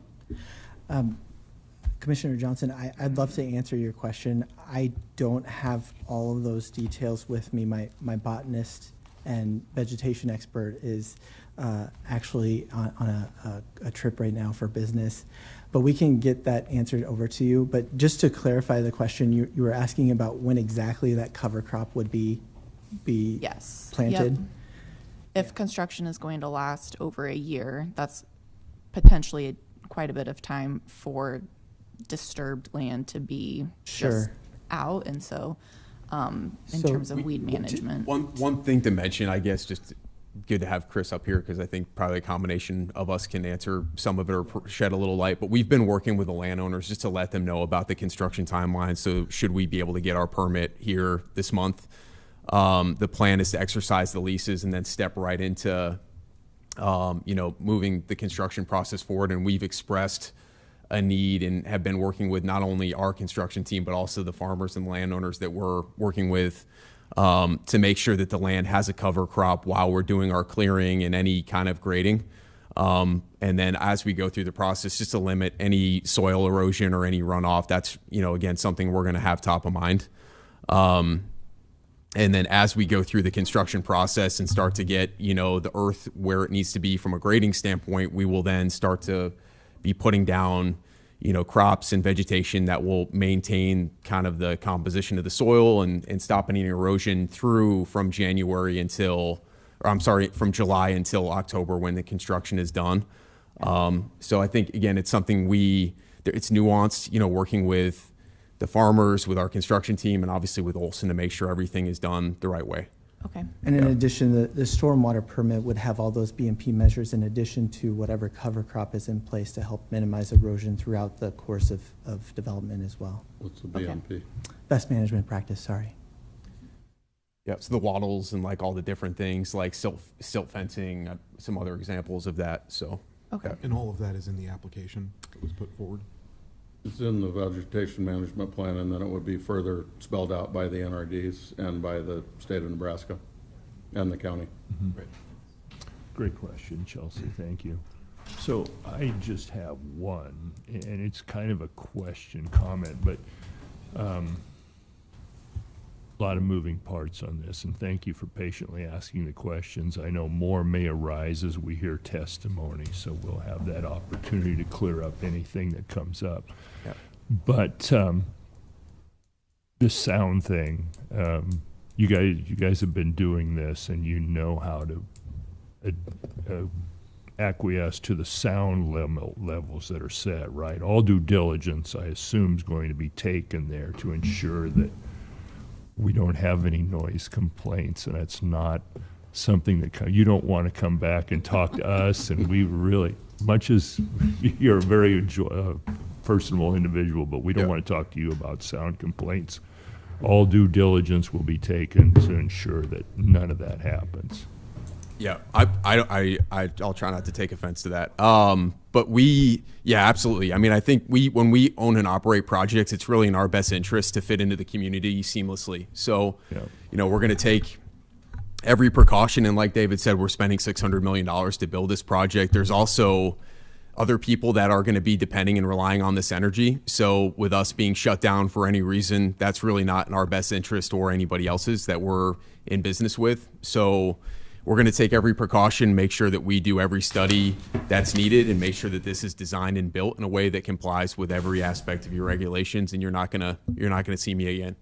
Speaker 2: Commissioner Johnson, I'd love to answer your question. I don't have all of those details with me. My botanist and vegetation expert is actually on a trip right now for business, but we can get that answered over to you. But just to clarify the question, you were asking about when exactly that cover crop would be
Speaker 6: Yes.
Speaker 2: planted?
Speaker 6: Yep. If construction is going to last over a year, that's potentially quite a bit of time for disturbed land to be just out. And so, in terms of weed management.
Speaker 22: One thing to mention, I guess, just good to have Chris up here because I think probably a combination of us can answer some of it or shed a little light. But we've been working with the landowners just to let them know about the construction timeline. So should we be able to get our permit here this month? The plan is to exercise the leases and then step right into, moving the construction process forward. And we've expressed a need and have been working with not only our construction team, but also the farmers and landowners that we're working with to make sure that the land has a cover crop while we're doing our clearing and any kind of grading. And then as we go through the process, just to limit any soil erosion or any runoff, that's, again, something we're going to have top of mind. And then as we go through the construction process and start to get, the earth where it needs to be from a grading standpoint, we will then start to be putting down, crops and vegetation that will maintain kind of the composition of the soil and stop any erosion from July until October when the construction is done. So I think, again, it's something it's nuanced, working with the farmers, with our construction team, and obviously with Olson to make sure everything is done the right way.
Speaker 6: Okay.
Speaker 2: And in addition, the stormwater permit would have all those BMP measures in addition to whatever cover crop is in place to help minimize erosion throughout the course of development as well.
Speaker 21: What's the BMP?
Speaker 2: Best management practice, sorry.
Speaker 22: Yeah, so the wattles and like all the different things like silt fencing, some other examples of that. So,
Speaker 6: okay.
Speaker 4: And all of that is in the application that was put forward?
Speaker 21: It's in the vegetation management plan, and then it would be further spelled out by the NRDs and by the state of Nebraska and the county.
Speaker 1: Mm-hmm. Right. Great question, Chelsea. Thank you. So I just have one, and it's kind of a question, comment, but a lot of moving parts on this, and thank you for patiently asking the questions. I know more may arise as we hear testimony, so we'll have that opportunity to clear up anything that comes up.
Speaker 22: Yep.
Speaker 1: But this sound thing, you guys have been doing this, and you know how to acquiesce to the sound levels that are set, right? All due diligence, I assume, is going to be taken there to ensure that we don't have any noise complaints, and that's not something that you don't want to come back and talk to us. And we really, much as you're a very personable individual, but we don't want to talk to you about sound complaints. All due diligence will be taken to ensure that none of that happens.
Speaker 22: Yeah, I'll try not to take offense to that. But yeah, absolutely. I mean, I think when we own and operate projects, it's really in our best interest to fit into the community seamlessly. So, we're going to take every precaution. And like David said, we're spending $600 million to build this project. There's also other people that are going to be depending and relying on this energy. So with us being shut down for any reason, that's really not in our best interest or anybody else's that we're in business with. So we're going to take every precaution, make sure that we do every study that's needed, and make sure that this is designed and built in a way that complies with every aspect of your regulations. And you're not gonna see me again.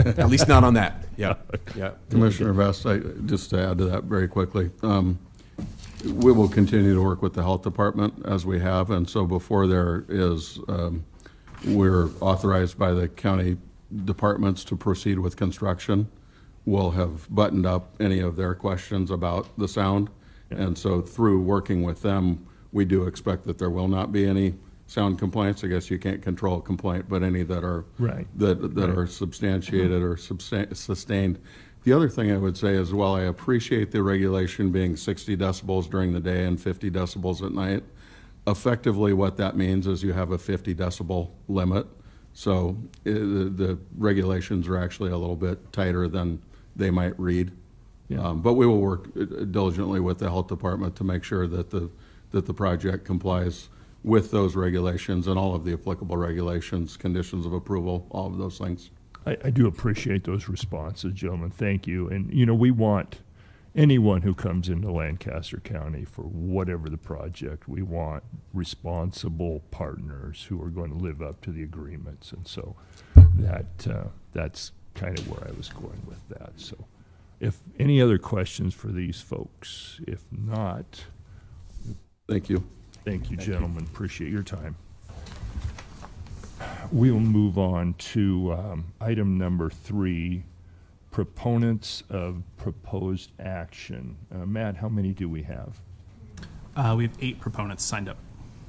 Speaker 22: At least not on that. Yeah. Yeah.
Speaker 21: Commissioner Vest, just to add to that very quickly, we will continue to work with the health department as we have, and so before there is, we're authorized by the county departments to proceed with construction. We'll have buttoned up any of their questions about the sound, and so through working with them, we do expect that there will not be any sound complaints. I guess you can't control a complaint, but any that are are substantiated or sustained. The other thing I would say is, while I appreciate the regulation being 60 decibels during the day and 50 decibels at night, effectively what that means is you have a 50 decibel limit. So the regulations are actually a little bit tighter than they might read. But we will work diligently with the health department to make sure that the project complies with those regulations and all of the applicable regulations, conditions of approval, all of those things.
Speaker 1: I do appreciate those responses, gentlemen. Thank you. And, we want anyone who comes into Lancaster County for whatever the project, we want responsible partners who are going to live up to the agreements. And so that's kind of where I was going with that. So if any other questions for these folks, if not.
Speaker 21: Thank you.
Speaker 1: Thank you, gentlemen. Appreciate your time. We'll move on to item number 3, proponents of proposed action. Matt, how many do we have?
Speaker 3: We have 8 proponents signed up.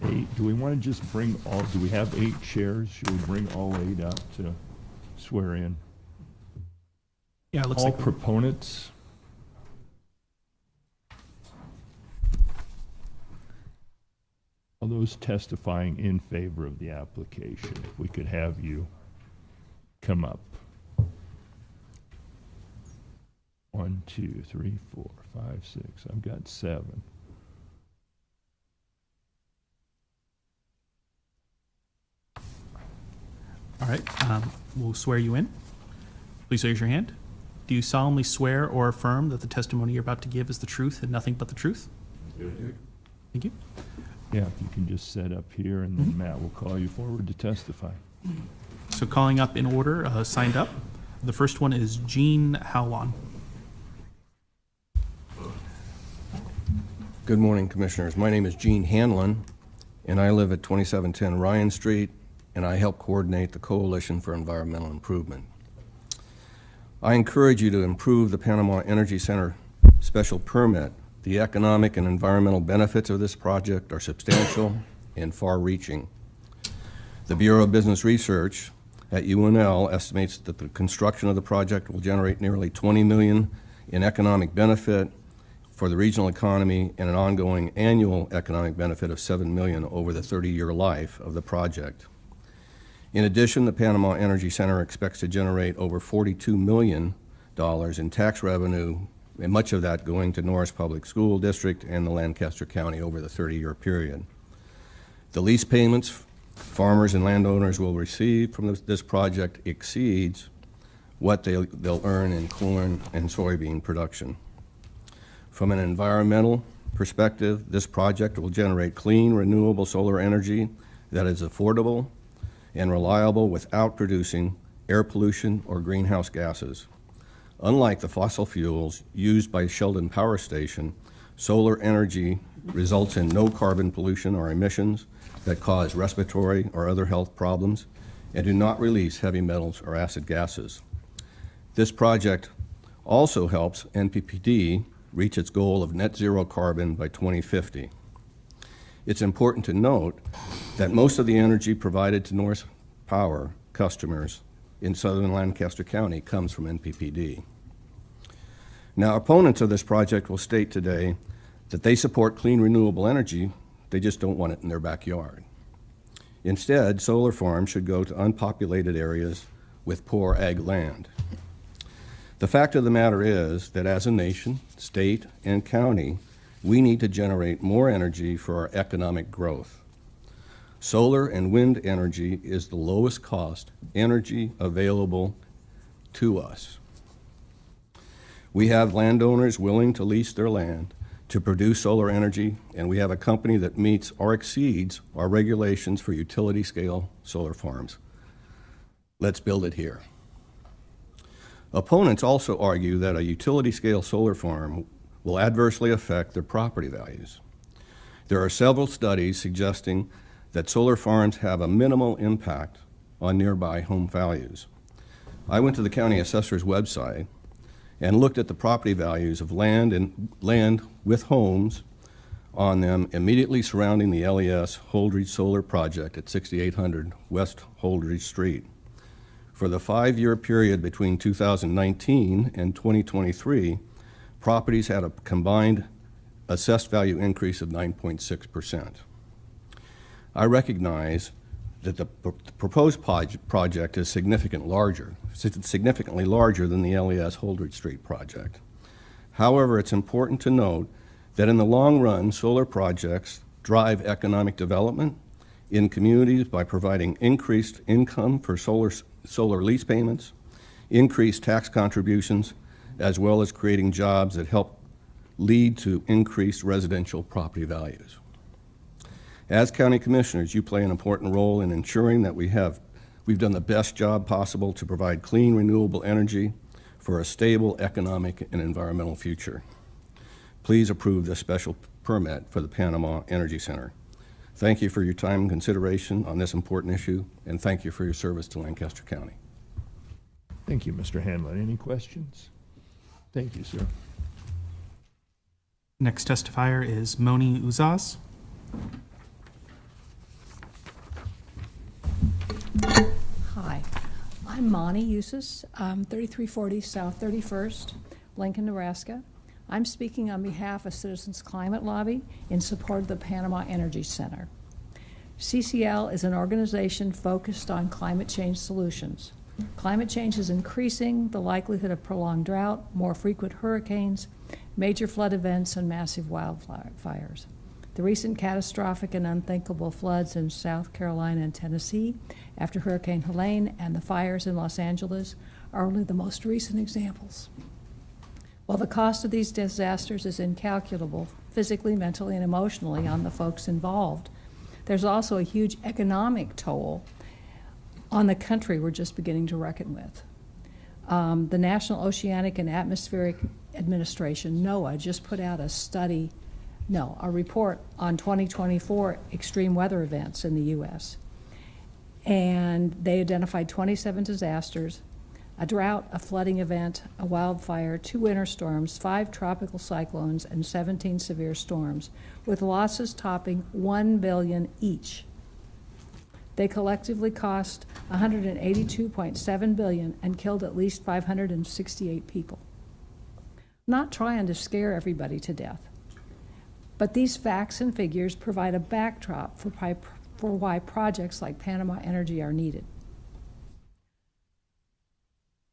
Speaker 1: 8. Do we want to just bring all, do we have 8 chairs? Should we bring all 8 up to swear in?
Speaker 3: Yeah, it looks
Speaker 1: all
Speaker 3: like
Speaker 1: proponents. All those testifying in favor of the application, if we could have you come up. 1, 2, 3, 4, 5, 6. I've got 7.
Speaker 3: All right, we'll swear you in. Please raise your hand. Do you solemnly swear or affirm that the testimony you're about to give is the truth and nothing but the truth? Thank you.
Speaker 1: Yeah, if you can just set up here, and then Matt will call you forward to testify.
Speaker 3: So calling up in order, signed up. The first one is Gene Howlon.
Speaker 9: Good morning, Commissioners. My name is Gene Hanlon, and I live at 2710 Ryan Street, and I help coordinate the Coalition for Environmental Improvement. I encourage you to improve the Panama Energy Center special permit. The economic and environmental benefits of this project are substantial and far-reaching. The Bureau of Business Research at UNL estimates that the construction of the project will generate nearly $20 million in economic benefit for the regional economy and an ongoing annual economic benefit of $7 million over the 30-year life of the project. In addition, the Panama Energy Center expects to generate over $42 million in tax revenue, and much of that going to Norris Public School District and the Lancaster County over the 30-year period. The lease payments farmers and landowners will receive from this project exceeds what they'll earn in corn and soybean production. From an environmental perspective, this project will generate clean, renewable solar energy that is affordable and reliable without producing air pollution or greenhouse gases. Unlike the fossil fuels used by Sheldon Power Station, solar energy results in no carbon pollution or emissions that cause respiratory or other health problems, and do not release heavy metals or acid gases. This project also helps NPPD reach its goal of net zero carbon by 2050. It's important to note that most of the energy provided to North Power customers in southern Lancaster County comes from NPPD. Now, opponents of this project will state today that they support clean renewable energy, they just don't want it in their backyard. Instead, solar farms should go to unpopulated areas with poor ag land. The fact of the matter is that as a nation, state, and county, we need to generate more energy for our economic growth. Solar and wind energy is the lowest cost energy available to us. We have landowners willing to lease their land to produce solar energy, and we have a company that meets or exceeds our regulations for utility scale solar farms. Let's build it here. Opponents also argue that a utility scale solar farm will adversely affect their property values. There are several studies suggesting that solar farms have a minimal impact on nearby home values. I went to the county assessor's website and looked at the property values of land with homes on them immediately surrounding the LES Holdridge Solar Project at 6800 West Holdridge Street. For the 5-year period between 2019 and 2023, properties had a combined assessed value increase of 9.6%. I recognize that the proposed project is significantly larger than the LES Holdridge Street project. However, it's important to note that in the long run, solar projects drive economic development in communities by providing increased income for solar lease payments, increased tax contributions, as well as creating jobs that help lead to increased residential property values. As county commissioners, you play an important role in ensuring that we've done the best job possible to provide clean, renewable energy for a stable economic and environmental future. Please approve this special permit for the Panama Energy Center. Thank you for your time and consideration on this important issue, and thank you for your service to Lancaster County.
Speaker 1: Thank you, Mr. Hanlon. Any questions? Thank you, sir.
Speaker 3: Next testifier is Moni Uzaz.
Speaker 7: Hi, I'm Moni Uzaz, 3340 South 31st, Lincoln, Nebraska. I'm speaking on behalf of Citizens Climate Lobby in support of the Panama Energy Center. CCL is an organization focused on climate change solutions. Climate change is increasing the likelihood of prolonged drought, more frequent hurricanes, major flood events, and massive wildfires. The recent catastrophic and unthinkable floods in South Carolina and Tennessee after Hurricane Helene and the fires in Los Angeles are only the most recent examples. While the cost of these disasters is incalculable physically, mentally, and emotionally on the folks involved, there's also a huge economic toll on the country we're just beginning to reckon with. The National Oceanic and Atmospheric Administration, NOAA, just put out a report on 2024 extreme weather events in the U.S. And they identified 27 disasters, a drought, a flooding event, a wildfire, 2 winter storms, 5 tropical cyclones, and 17 severe storms, with losses topping $1 billion each. They collectively cost $182.7 billion and killed at least 568 people. I'm not trying to scare everybody to death, but these facts and figures provide a backdrop for why projects like Panama Energy are needed.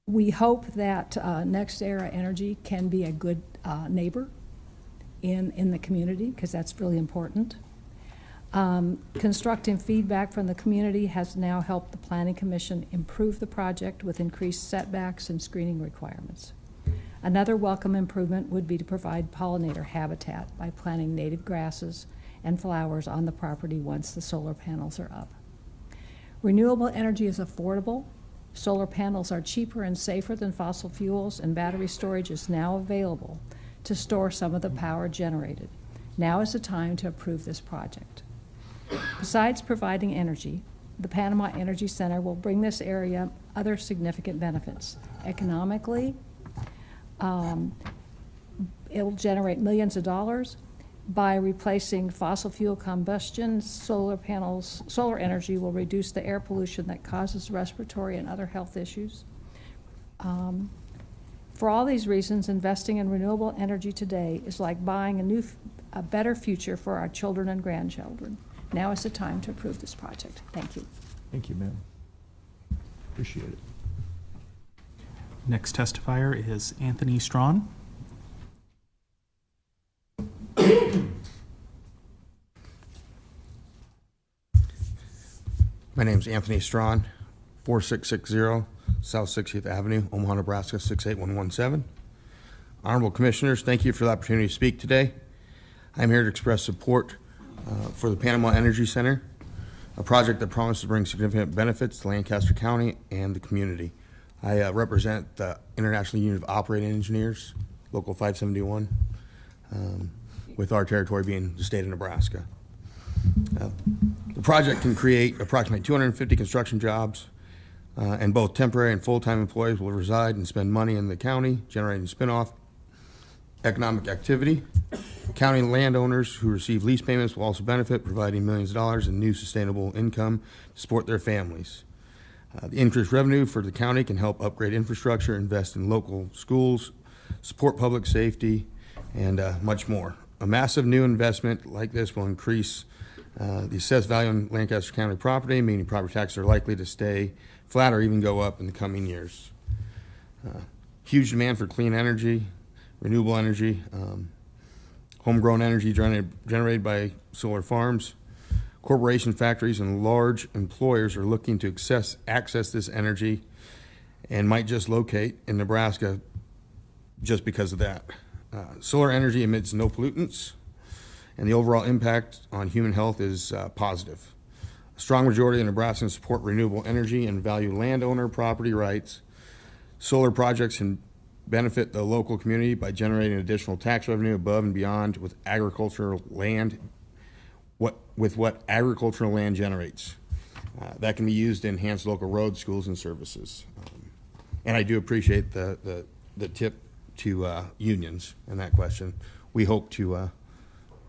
Speaker 7: We hope that NextEra Energy can be a good neighbor in the community, because that's really important. Constructive feedback from the community has now helped the Planning Commission improve the project with increased setbacks and screening requirements. Another welcome improvement would be to provide pollinator habitat by planting native grasses and flowers on the property once the solar panels are up. Renewable energy is affordable. Solar panels are cheaper and safer than fossil fuels, and battery storage is now available to store some of the power generated. Now is the time to approve this project. Besides providing energy, the Panama Energy Center will bring this area other significant benefits. Economically, it will generate millions of dollars by replacing fossil fuel combustion. Solar energy will reduce the air pollution that causes respiratory and other health issues. For all these reasons, investing in renewable energy today is like buying a better future for our children and grandchildren. Now is the time to approve this project. Thank you.
Speaker 1: Thank you, ma'am. Appreciate it.
Speaker 3: Next testifier is Anthony Strawn.
Speaker 13: My name is Anthony Strawn, 4660 South 60th Avenue, Omaha, Nebraska 68117. Honorable Commissioners, thank you for the opportunity to speak today. I'm here to express support for the Panama Energy Center, a project that promises to bring significant benefits to Lancaster County and the community. I represent the International Union of Operating Engineers, Local 571, with our territory being the state of Nebraska. The project can create approximately 250 construction jobs, and both temporary and full-time employees will reside and spend money in the county, generating spin-off economic activity. County landowners who receive lease payments will also benefit, providing millions of dollars in new sustainable income to support their families. The increased revenue for the county can help upgrade infrastructure, invest in local schools, support public safety, and much more. A massive new investment like this will increase the assessed value on Lancaster County property, meaning property taxes are likely to stay flat or even go up in the coming years. Huge demand for clean energy, renewable energy, homegrown energy generated by solar farms. Corporation factories and large employers are looking to access this energy and might just locate in Nebraska just because of that. Solar energy emits no pollutants, and the overall impact on human health is positive. A strong majority of Nebraskans support renewable energy and value landowner property rights. Solar projects can benefit the local community by generating additional tax revenue above and beyond with agricultural land, what agricultural land generates. That can be used to enhance local roads, schools, and services. And I do appreciate the tip to unions in that question. We hope to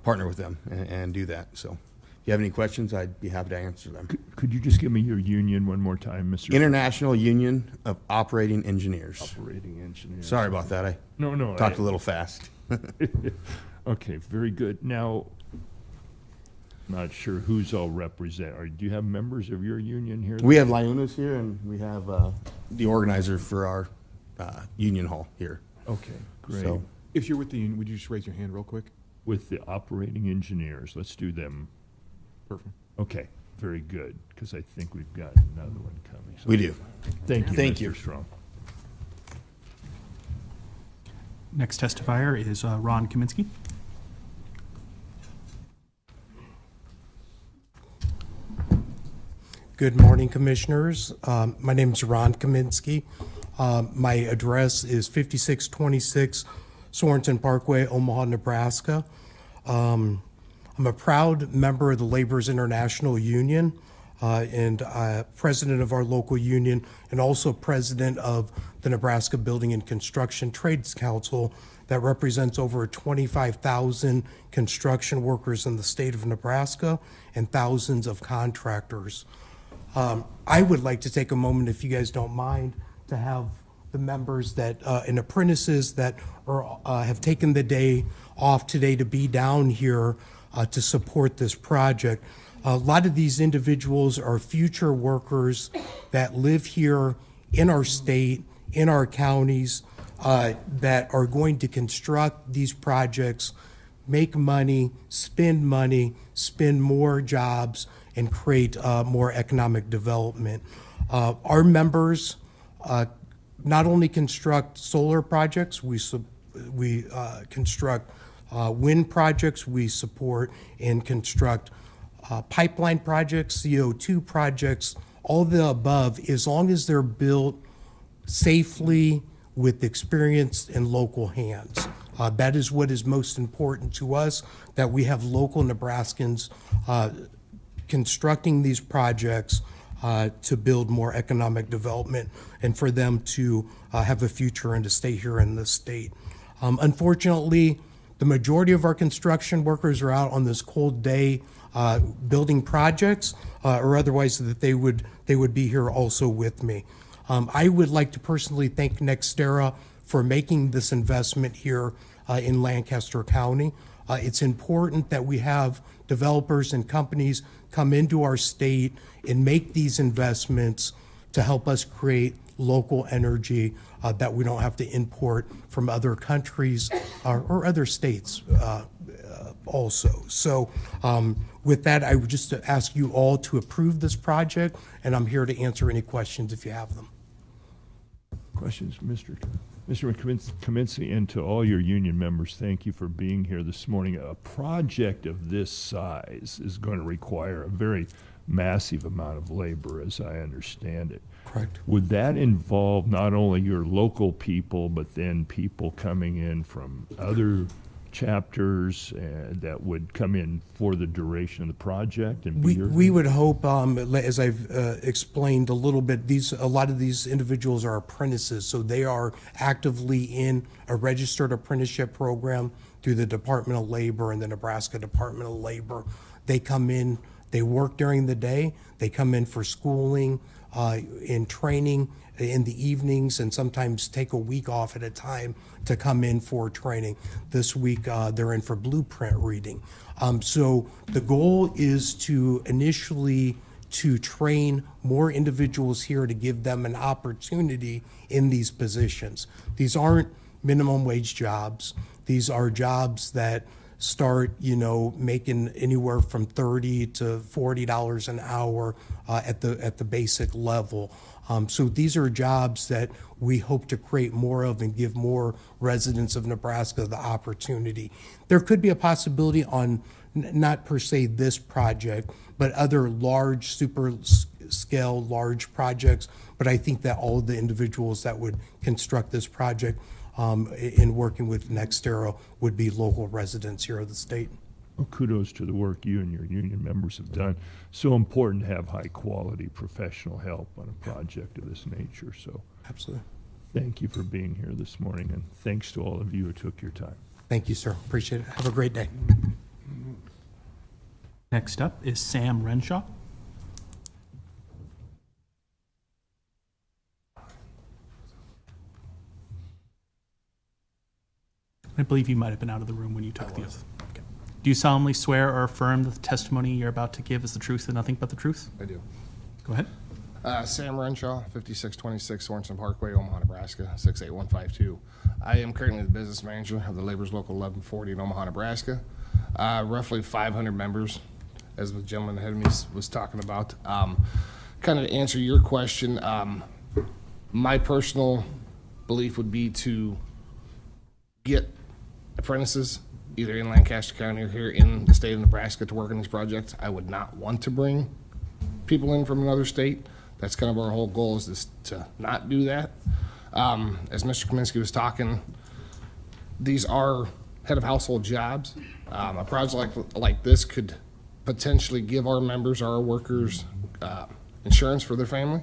Speaker 13: partner with them and do that. So if you have any questions, I'd be happy to answer them.
Speaker 1: Could you just give me your union one more time, Mr.
Speaker 13: International Union of Operating Engineers.
Speaker 1: Operating Engineers.
Speaker 13: Sorry about that. I talked a little fast.
Speaker 1: Okay, very good. Now, not sure who's all represent. Do you have members of your union here?
Speaker 13: We have Liunas here, and we have the organizer for our union hall here.
Speaker 1: Okay, great.
Speaker 13: So,
Speaker 4: if you're with the union, would you just raise your hand real quick?
Speaker 1: With the operating engineers, let's do them.
Speaker 4: Perfect.
Speaker 1: Okay, very good, because I think we've got another one coming. So
Speaker 13: we do.
Speaker 1: Thank you,
Speaker 13: Thank
Speaker 1: Mr.
Speaker 13: you.
Speaker 1: Strong.
Speaker 3: Next testifier is Ron Kaminsky.
Speaker 16: Good morning, Commissioners. My name is Ron Kaminsky. My address is 5626 Sorensen Parkway, Omaha, Nebraska. I'm a proud member of the Laborers International Union and president of our local union, and also president of the Nebraska Building and Construction Trades Council that represents over 25,000 construction workers in the state of Nebraska and thousands of contractors. I would like to take a moment, if you guys don't mind, to have the members that and apprentices that have taken the day off today to be down here to support this project. A lot of these individuals are future workers that live here in our state, in our counties, that are going to construct these projects, make money, spend more jobs, and create more economic development. Our members not only construct solar projects, we construct wind projects, we support and construct pipeline projects, CO2 projects, all the above, as long as they're built safely, with experienced and local hands. That is what is most important to us, that we have local Nebraskans constructing these projects to build more economic development and for them to have a future and to stay here in the state. Unfortunately, the majority of our construction workers are out on this cold day building projects, or otherwise that they would be here also with me. I would like to personally thank Nextera for making this investment here in Lancaster County. It's important that we have developers and companies come into our state and make these investments to help us create local energy that we don't have to import from other countries or other states also. So with that, I would just ask you all to approve this project, and I'm here to answer any questions if you have them.
Speaker 1: Questions, Mr. Kaminsky, and to all your union members, thank you for being here this morning. A project of this size is going to require a very massive amount of labor, as I understand it.
Speaker 16: Correct.
Speaker 1: Would that involve not only your local people, but then people coming in from other chapters that would come in for the duration of the project? And
Speaker 16: we would hope, as I've explained a little bit, a lot of these individuals are apprentices, so they are actively in a registered apprenticeship program through the Department of Labor and the Nebraska Department of Labor. They come in, they work during the day, they come in for schooling, in training in the evenings, and sometimes take a week off at a time to come in for training. This week, they're in for blueprint reading. So the goal is to initially to train more individuals here to give them an opportunity in these positions. These aren't minimum wage jobs. These are jobs that start, making anywhere from $30 to $40 an hour at the basic level. So these are jobs that we hope to create more of and give more residents of Nebraska the opportunity. There could be a possibility on not per se this project, but other large, super scale, large projects. But I think that all of the individuals that would construct this project in working with Nextera would be local residents here of the state.
Speaker 1: Well, kudos to the work you and your union members have done. So important to have high quality professional help on a project of this nature. So
Speaker 16: absolutely.
Speaker 1: Thank you for being here this morning, and thanks to all of you who took your time.
Speaker 16: Thank you, sir. Appreciate it. Have a great day.
Speaker 3: Next up is Sam Renshaw. I believe you might have been out of the room when you took the oath. Okay. Do you solemnly swear or affirm that the testimony you're about to give is the truth and nothing but the truth?
Speaker 11: I do.
Speaker 3: Go ahead.
Speaker 11: Sam Renshaw, 5626 Sorensen Parkway, Omaha, Nebraska, 68152. I am currently the business manager of the Labor's Local 1140 in Omaha, Nebraska. Roughly 500 members, as the gentleman ahead of me was talking about. Kind of to answer your question, my personal belief would be to get apprentices either in Lancaster County or here in the state of Nebraska to work on these projects. I would not want to bring people in from another state. That's kind of our whole goal, is this, to not do that. As Mr. Kaminsky was talking, these are head of household jobs. A project like this could potentially give our members, our workers, insurance for their family.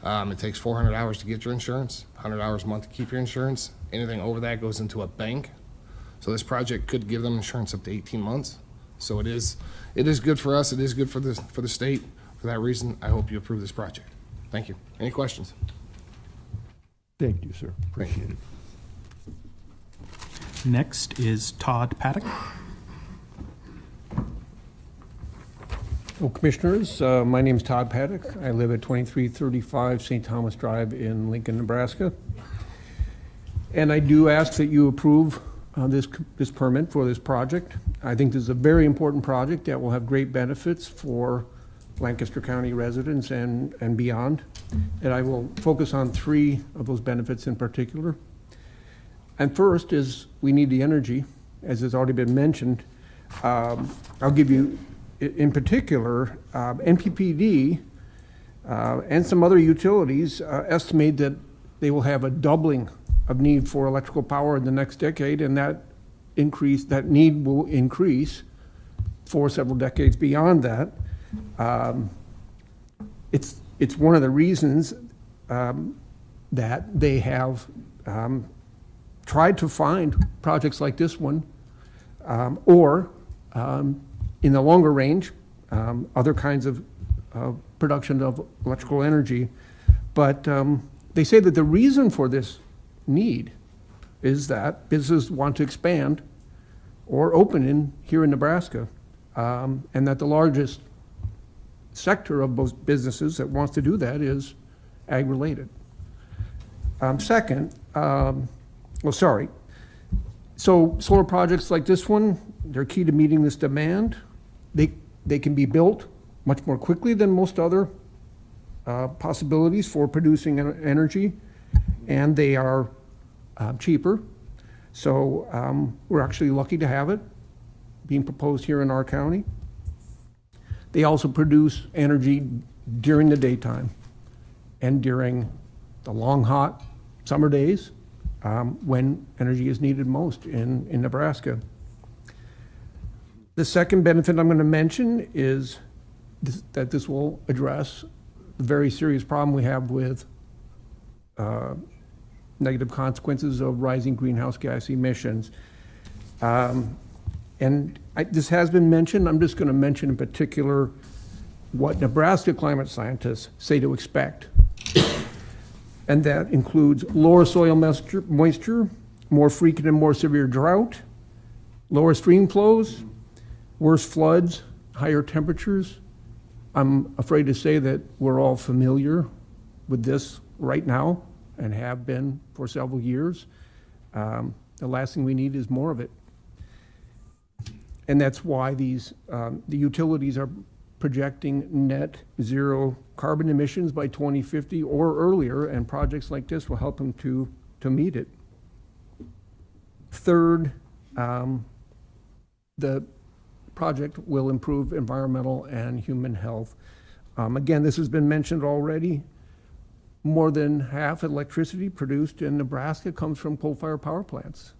Speaker 11: It takes 400 hours to get your insurance, 100 hours a month to keep your insurance. Anything over that goes into a bank. So this project could give them insurance up to 18 months. So it is good for us. It is good for the state. For that reason, I hope you approve this project. Thank you. Any questions?
Speaker 1: Thank you, sir. Appreciate it.
Speaker 3: Next is Todd Paddock.
Speaker 17: Well, Commissioners, my name is Todd Paddock. I live at 2335 St. Thomas Drive in Lincoln, Nebraska. And I do ask that you approve this permit for this project. I think this is a very important project that will have great benefits for Lancaster County residents and beyond. And I will focus on 3 of those benefits in particular. And first is we need the energy, as has already been mentioned. I'll give you, in particular, NPPD and some other utilities estimate that they will have a doubling of need for electrical power in the next decade, and that need will increase for several decades beyond that. It's one of the reasons that they have tried to find projects like this one, or in the longer range, other kinds of production of electrical energy. But they say that the reason for this need is that businesses want to expand or open here in Nebraska, and that the largest sector of those businesses that wants to do that is ag-related. So solar projects like this one, they're key to meeting this demand. They can be built much more quickly than most other possibilities for producing energy, and they are cheaper. So we're actually lucky to have it being proposed here in our county. They also produce energy during the daytime and during the long, hot summer days when energy is needed most in Nebraska. The second benefit I'm going to mention is that this will address the very serious problem we have with negative consequences of rising greenhouse gas emissions. This has been mentioned. I'm just going to mention in particular what Nebraska climate scientists say to expect. And that includes lower soil moisture, more frequent and more severe drought, lower stream flows, worse floods, higher temperatures. I'm afraid to say that we're all familiar with this right now and have been for several years. The last thing we need is more of it. And that's why the utilities are projecting net zero carbon emissions by 2050 or earlier, and projects like this will help them to meet it. Third, the project will improve environmental and human health. Again, this has been mentioned already. More than half electricity produced in Nebraska comes from coal-fired power plants.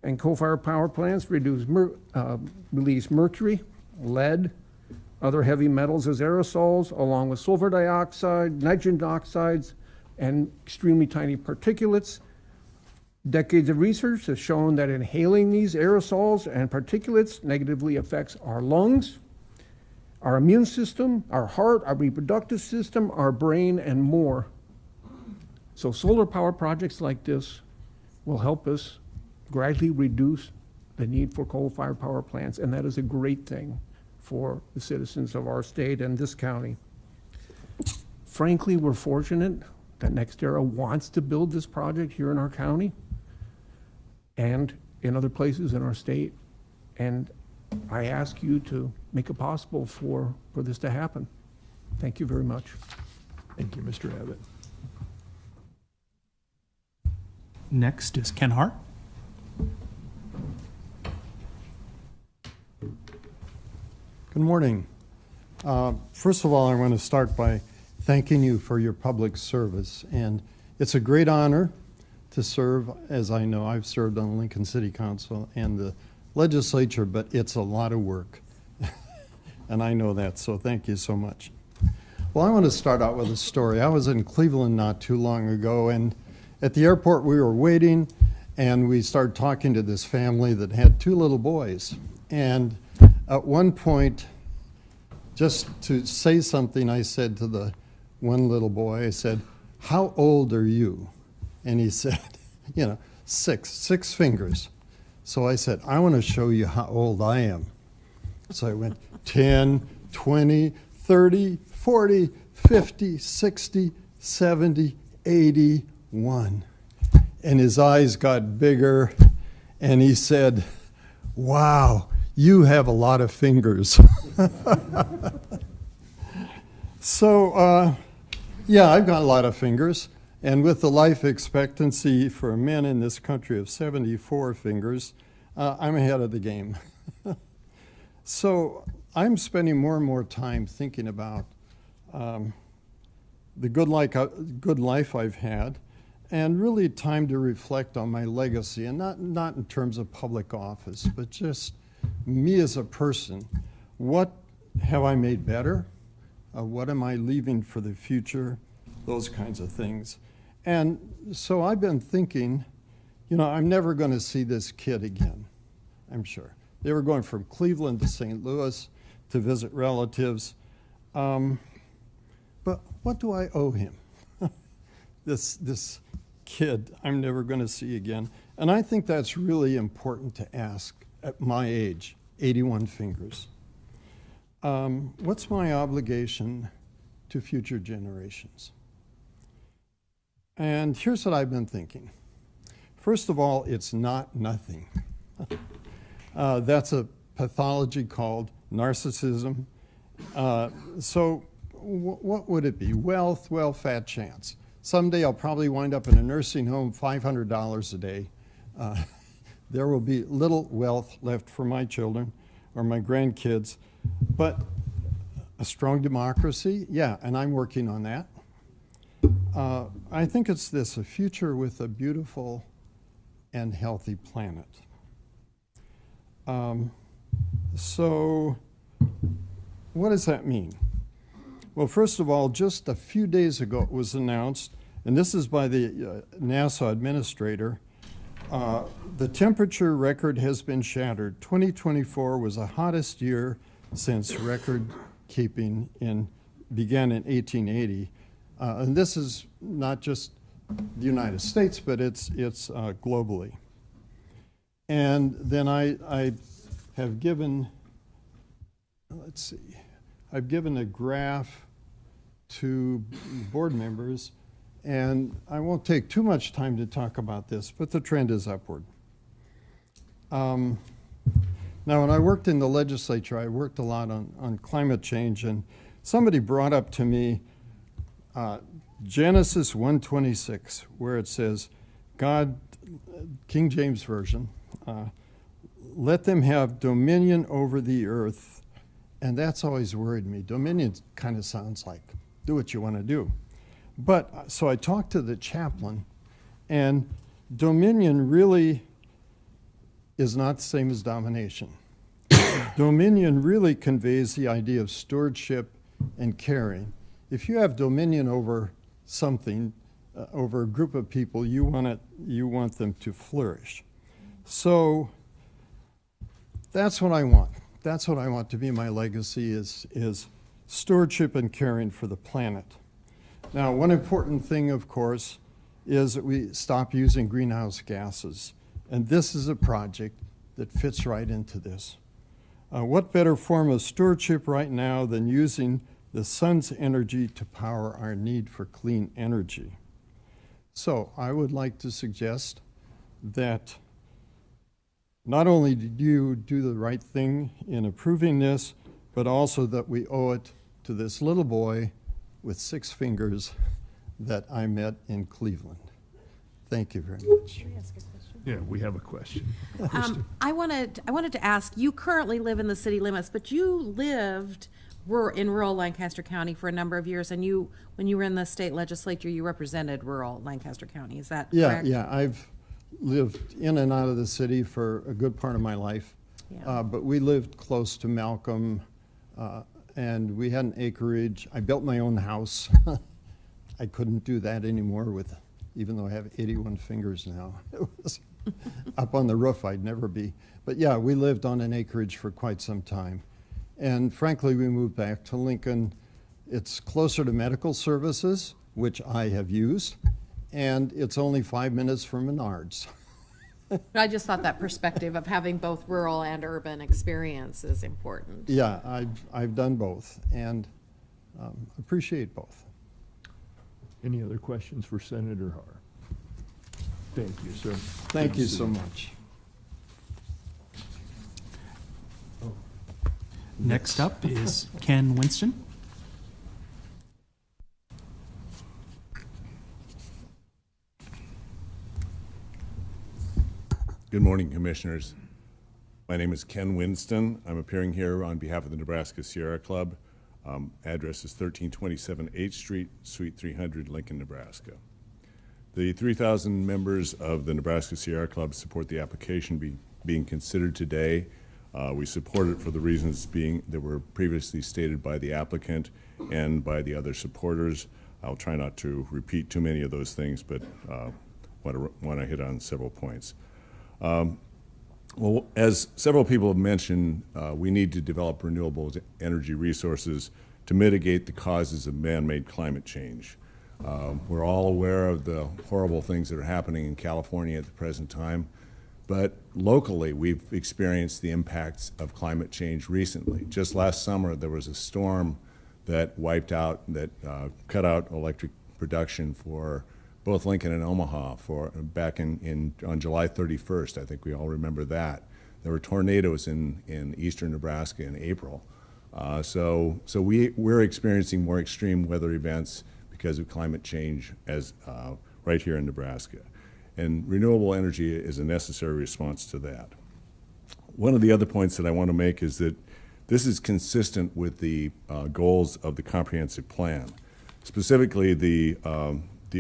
Speaker 17: And coal-fired power plants release mercury, lead, other heavy metals as aerosols, along with sulfur dioxide, nitrogen oxides, and extremely tiny particulates. Decades of research has shown that inhaling these aerosols and particulates negatively affects our lungs, our immune system, our heart, our reproductive system, our brain, and more. So solar power projects like this will help us gradually reduce the need for coal-fired power plants, and that is a great thing for the citizens of our state and this county. Frankly, we're fortunate that NextEra wants to build this project here in our county and in other places in our state, and I ask you to make it possible for this to happen. Thank you very much.
Speaker 1: Thank you, Mr. Abbott.
Speaker 3: Next is Ken Hart.
Speaker 10: Good morning. First of all, I want to start by thanking you for your public service. And it's a great honor to serve, as I know I've served on the Lincoln City Council and the legislature, but it's a lot of work. And I know that, so thank you so much. Well, I want to start out with a story. I was in Cleveland not too long ago, and at the airport we were waiting, and we started talking to this family that had two little boys. And at one point, just to say something, I said to the one little boy, I said, "How old are you?" And he said, 6 fingers. So I said, "I want to show you how old I am." So I went 10, 20, 30, 40, 50, 60, 70, 81. And his eyes got bigger, and he said, "Wow, you have a lot of fingers." So, yeah, I've got a lot of fingers. And with the life expectancy for men in this country of 74 fingers, I'm ahead of the game. So I'm spending more and more time thinking about the good life I've had and really time to reflect on my legacy, and not in terms of public office, but just me as a person. What have I made better? What am I leaving for the future? Those kinds of things. And so I've been thinking, I'm never going to see this kid again, I'm sure. They were going from Cleveland to St. Louis to visit relatives. But what do I owe him? This kid I'm never going to see again. And I think that's really important to ask at my age, 81 fingers. What's my obligation to future generations? And here's what I've been thinking. First of all, it's not nothing. That's a pathology called narcissism. So what would it be? Wealth, well, fat chance. Someday I'll probably wind up in a nursing home, $500 a day. There will be little wealth left for my children or my grandkids. But a strong democracy, yeah, and I'm working on that. I think it's this, a future with a beautiful and healthy planet. So what does that mean? Well, first of all, just a few days ago it was announced, and this is by the NASA administrator, the temperature record has been shattered. 2024 was the hottest year since record keeping began in 1880. And this is not just the United States, but it's globally. And then I have given, I've given a graph to board members, and I won't take too much time to talk about this, but the trend is upward. Now, when I worked in the legislature, I worked a lot on climate change, and somebody brought up to me Genesis 1:26, where it says, God, King James Version, let them have dominion over the earth. And that's always worried me. Dominion kind of sounds like do what you want to do. But so I talked to the chaplain, and dominion really is not the same as domination. Dominion really conveys the idea of stewardship and caring. If you have dominion over something, over a group of people, you want them to flourish. So that's what I want. That's what I want to be my legacy is stewardship and caring for the planet. Now, one important thing, of course, is that we stop using greenhouse gases. And this is a project that fits right into this. What better form of stewardship right now than using the sun's energy to power our need for clean energy? So I would like to suggest that not only did you do the right thing in approving this, but also that we owe it to this little boy with 6 fingers that I met in Cleveland. Thank you very much.
Speaker 8: Can I ask a question?
Speaker 1: Yeah, we have a question.
Speaker 8: I wanted to ask, you currently live in the city limits, but you lived in rural Lancaster County for a number of years, and when you were in the state legislature, you represented rural Lancaster County. Is that correct?
Speaker 10: Yeah, I've lived in and out of the city for a good part of my life.
Speaker 8: Yeah.
Speaker 10: But we lived close to Malcolm, and we had an acreage. I built my own house. I couldn't do that anymore even though I have 81 fingers now. It was up on the roof, I'd never be. But yeah, we lived on an acreage for quite some time. And frankly, we moved back to Lincoln. It's closer to medical services, which I have used, and it's only 5 minutes from Menards.
Speaker 8: I just thought that perspective of having both rural and urban experience is important.
Speaker 10: Yeah, I've done both, and appreciate both.
Speaker 1: Any other questions for Senator Har? Thank you, sir.
Speaker 10: Thank you so much.
Speaker 3: Next up is Ken Winston.
Speaker 14: Good morning, Commissioners. My name is Ken Winston. I'm appearing here on behalf of the Nebraska Sierra Club. Address is 1327 8th Street, Suite 300, Lincoln, Nebraska. The 3,000 members of the Nebraska Sierra Club support the application being considered today. We support it for the reasons that were previously stated by the applicant and by the other supporters. I'll try not to repeat too many of those things, but want to hit on several points. Well, as several people have mentioned, we need to develop renewable energy resources to mitigate the causes of man-made climate change. We're all aware of the horrible things that are happening in California at the present time, but locally we've experienced the impacts of climate change recently. Just last summer there was a storm that cut out electric production for both Lincoln and Omaha back on July 31st. I think we all remember that. There were tornadoes in eastern Nebraska in April. So we're experiencing more extreme weather events because of climate change right here in Nebraska. And renewable energy is a necessary response to that. One of the other points that I want to make is that this is consistent with the goals of the comprehensive plan. Specifically, the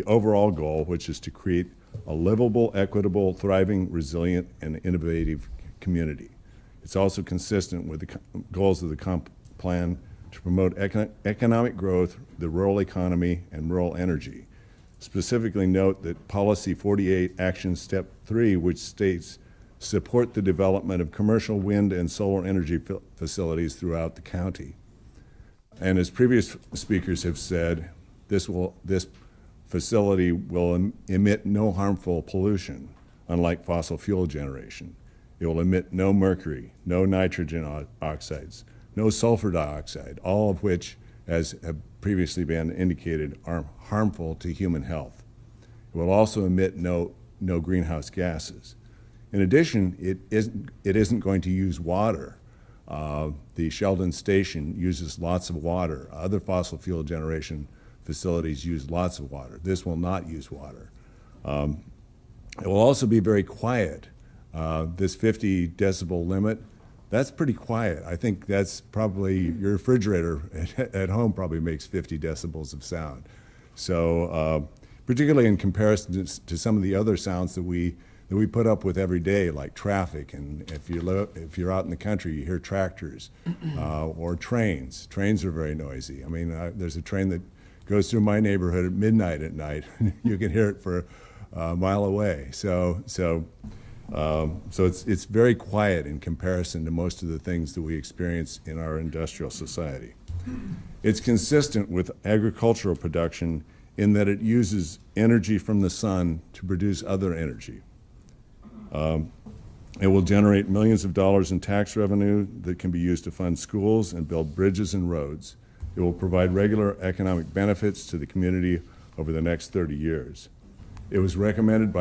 Speaker 14: overall goal, which is to create a livable, equitable, thriving, resilient, and innovative community. It's also consistent with the goals of the comp plan to promote economic growth, the rural economy, and rural energy. Specifically note that Policy 48 Action Step 3, which states, support the development of commercial wind and solar energy facilities throughout the county. And as previous speakers have said, this facility will emit no harmful pollution, unlike fossil fuel generation. It will emit no mercury, no nitrogen oxides, no sulfur dioxide, all of which, as have previously been indicated, are harmful to human health. It will also emit no greenhouse gases. In addition, it isn't going to use water. The Sheldon Station uses lots of water. Other fossil fuel generation facilities use lots of water. This will not use water. It will also be very quiet. This 50 decibel limit, that's pretty quiet. I think that's probably your refrigerator at home probably makes 50 decibels of sound. So particularly in comparison to some of the other sounds that we put up with every day, like traffic, and if you're out in the country, you hear tractors or trains. Trains are very noisy. I mean, there's a train that goes through my neighborhood at midnight at night. You can hear it for a mile away. So it's very quiet in comparison to most of the things that we experience in our industrial society. It's consistent with agricultural production in that it uses energy from the sun to produce other energy. It will generate millions of dollars in tax revenue that can be used to fund schools and build bridges and roads. It will provide regular economic benefits to the community over the next 30 years. It was recommended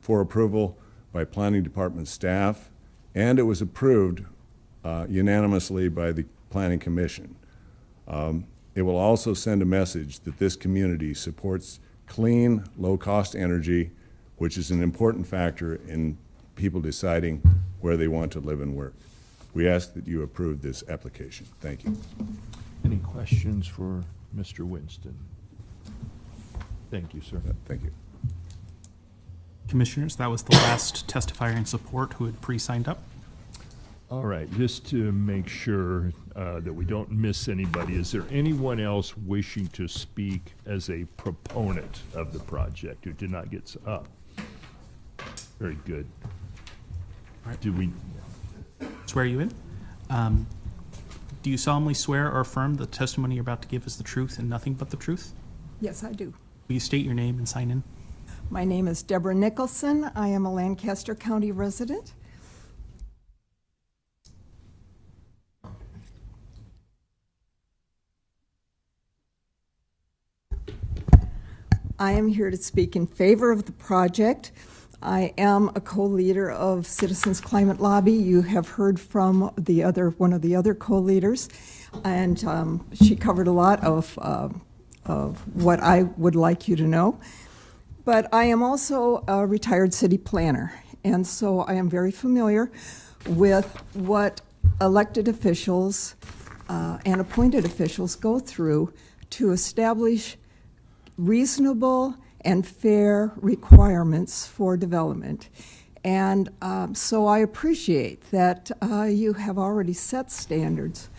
Speaker 14: for approval by Planning Department staff, and it was approved unanimously by the Planning Commission. It will also send a message that this community supports clean, low-cost energy, which is an important factor in people deciding where they want to live and work. We ask that you approve this application. Thank you.
Speaker 1: Any questions for Mr. Winston? Thank you, sir.
Speaker 14: Thank you.
Speaker 3: Commissioners, that was the last testifier in support who had pre-signed up.
Speaker 1: All right, just to make sure that we don't miss anybody, is there anyone else wishing to speak as a proponent of the project who did not get up? Very good.
Speaker 3: All right.
Speaker 1: Do we
Speaker 3: swear you in? Do you solemnly swear or affirm the testimony you're about to give is the truth and nothing but the truth?
Speaker 15: Yes, I do.
Speaker 3: Will you state your name and sign in?
Speaker 15: My name is Deborah Nicholson. I am a Lancaster County resident. I am here to speak in favor of the project. I am a co-leader of Citizens Climate Lobby. You have heard from one of the other co-leaders, and she covered a lot of what I would like you to know. But I am also a retired city planner, and so I am very familiar with what elected officials and appointed officials go through to establish reasonable and fair requirements for development. And so I appreciate that you have already set standards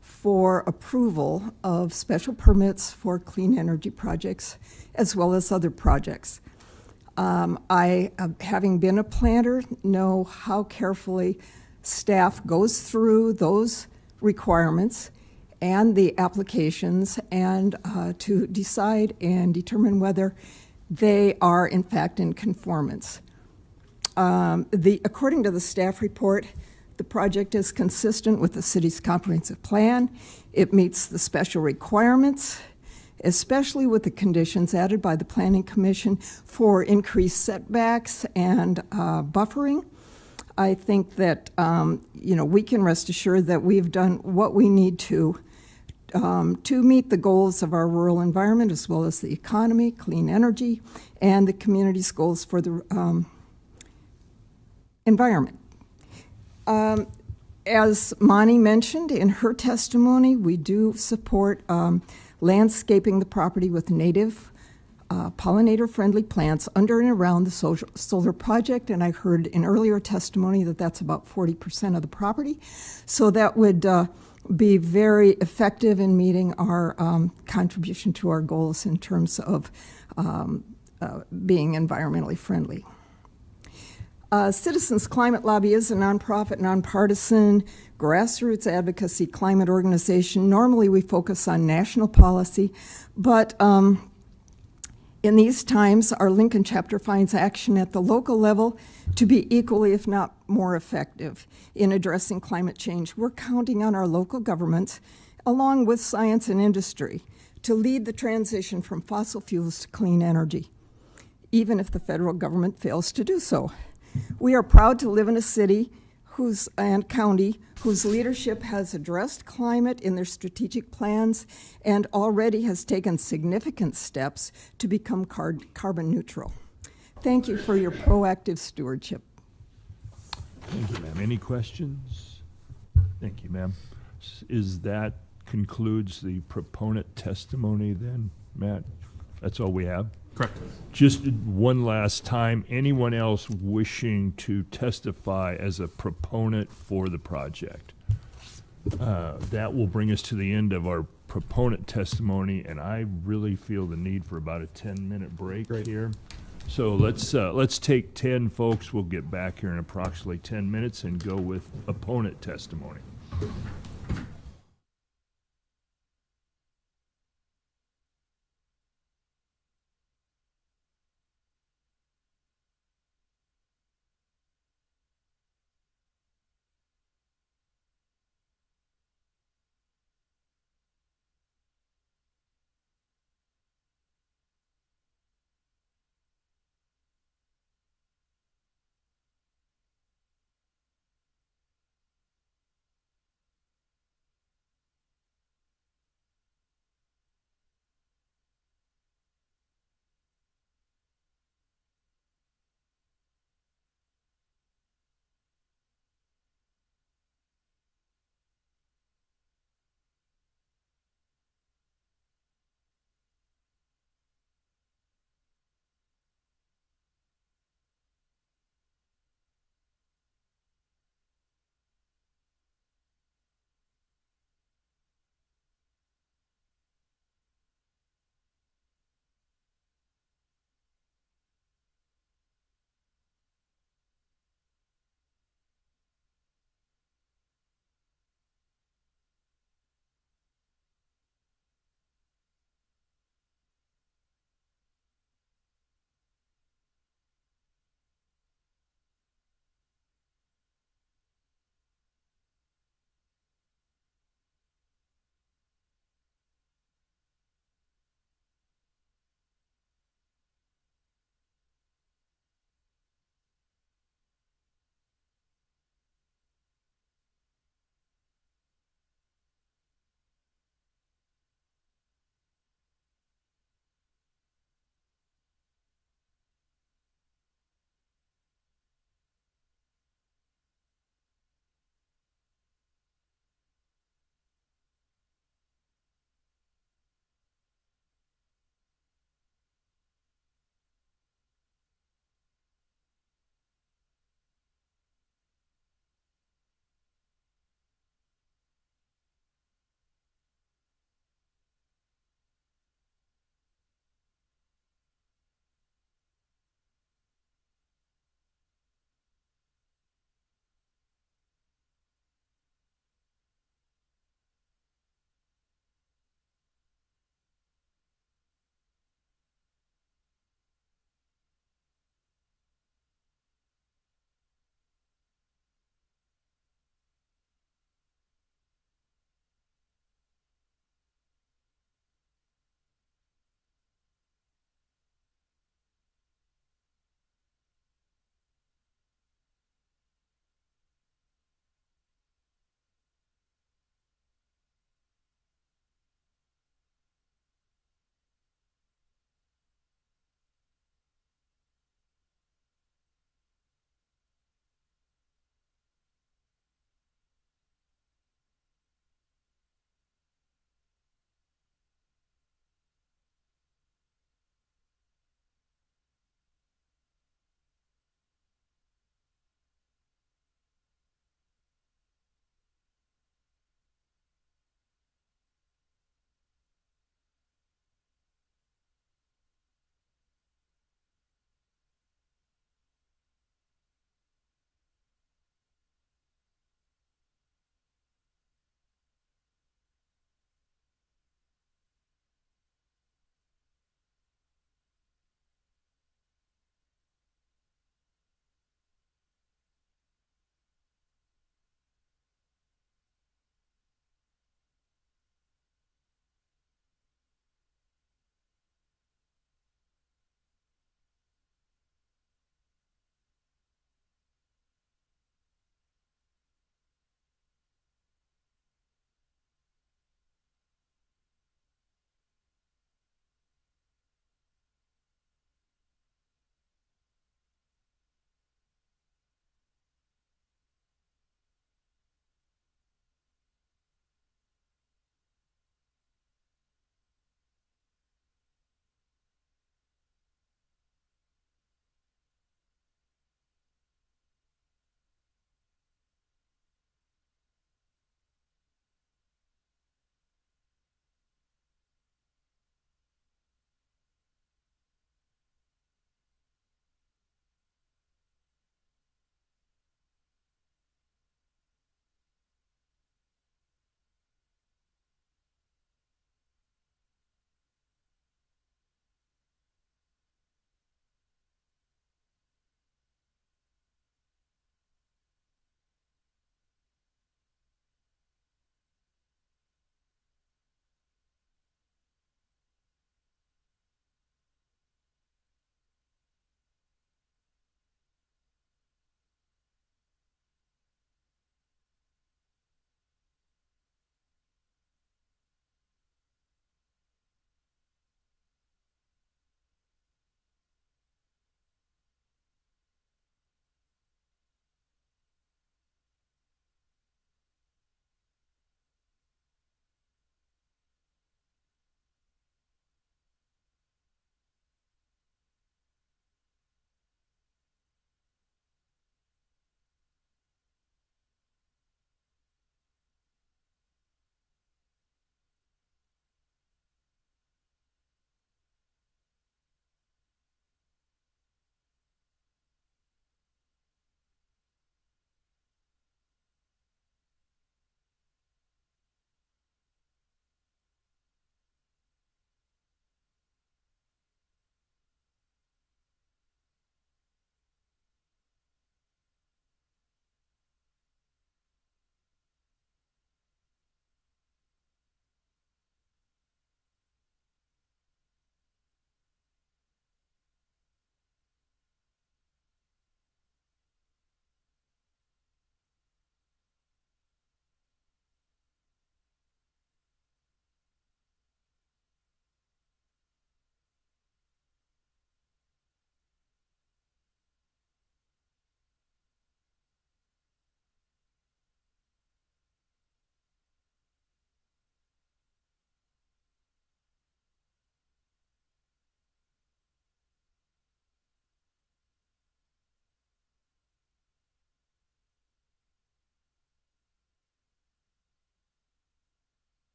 Speaker 15: for approval of special permits for clean energy projects as well as other projects. I, having been a planner, know how carefully staff goes through those requirements and the applications and to decide and determine whether they are in fact in conformance. According to the staff report, the project is consistent with the city's comprehensive plan. It meets the special requirements, especially with the conditions added by the Planning Commission for increased setbacks and buffering. I think that we can rest assured that we've done what we need to meet the goals of our rural environment, as well as the economy, clean energy, and the community's goals for the environment. As Monty mentioned in her testimony, we do support landscaping the property with native pollinator-friendly plants under and around the solar project, and I heard in earlier testimony that that's about 40% of the property. So that would be very effective in meeting our contribution to our goals in terms of being environmentally friendly. Citizens Climate Lobby is a nonprofit, nonpartisan, grassroots advocacy climate organization. Normally we focus on national policy, but in these times, our Lincoln chapter finds action at the local level to be equally, if not more effective in addressing climate change. We're counting on our local governments, along with science and industry, to lead the transition from fossil fuels to clean energy, even if the federal government fails to do so. We are proud to live in a city and county whose leadership has addressed climate in their strategic plans and already has taken significant steps to become carbon neutral. Thank you for your proactive stewardship.
Speaker 1: Thank you, ma'am. Any questions? Thank you, ma'am. That concludes the proponent testimony then, Matt? That's all we have?
Speaker 3: Correct.
Speaker 1: Just one last time, anyone else wishing to testify as a proponent for the project? That will bring us to the end of our proponent testimony, and I really feel the need for about a 10-minute break here. So let's take 10, folks. We'll get back here in approximately 10 minutes and go with opponent testimony.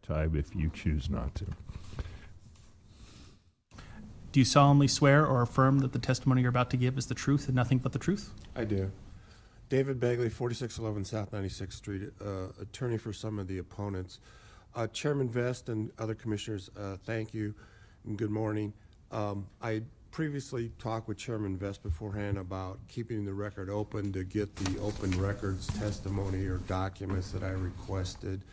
Speaker 1: time if you choose not to.
Speaker 3: Do you solemnly swear or affirm that the testimony you're about to give is the truth and nothing but the truth?
Speaker 21: I do. David Bagley, 4611 South 96th Street, attorney for some of the opponents. Chairman Vest and other commissioners, thank you and good morning. I previously talked with Chairman Vest beforehand about keeping the record open to get the open records testimony or documents that I requested.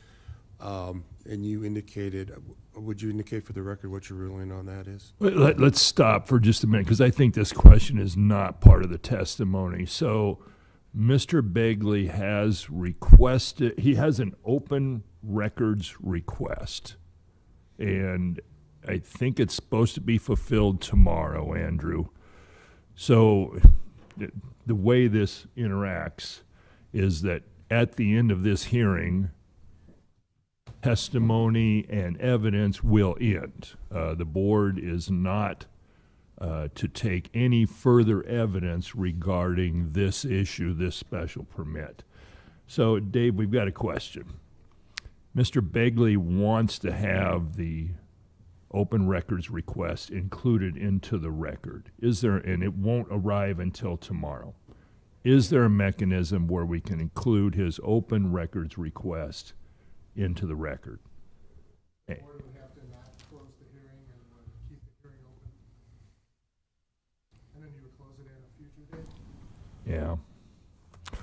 Speaker 21: And you indicated, would you indicate for the record what your ruling on that is?
Speaker 1: Let's stop for just a minute, because I think this question is not part of the testimony. So Mr. Begley has requested, he has an open records request, and I think it's supposed to be fulfilled tomorrow, Andrew. So the way this interacts is that at the end of this hearing, testimony and evidence will end. The board is not to take any further evidence regarding this issue, this special permit. So, Dave, we've got a question. Mr. Begley wants to have the open records request included into the record. Is there, and it won't arrive until tomorrow, is there a mechanism where we can include his open records request into the record?
Speaker 20: Or do we have to not close the hearing and keep the hearing open? And then you would close it at a future date?
Speaker 1: Yeah.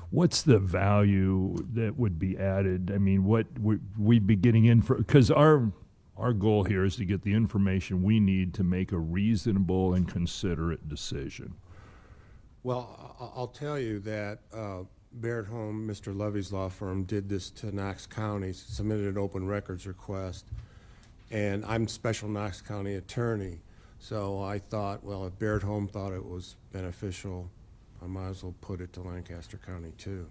Speaker 1: What's the value that would be added? I mean, what we'd be getting in for, because our goal here is to get the information we need to make a reasonable and considerate decision.
Speaker 21: Well, I'll tell you that Barrett Home, Mr. Levy's law firm, did this to Knox County, submitted an open records request, and I'm special Knox County attorney. So I thought, well, if Barrett Home thought it was beneficial, I might as well put it to Lancaster County too.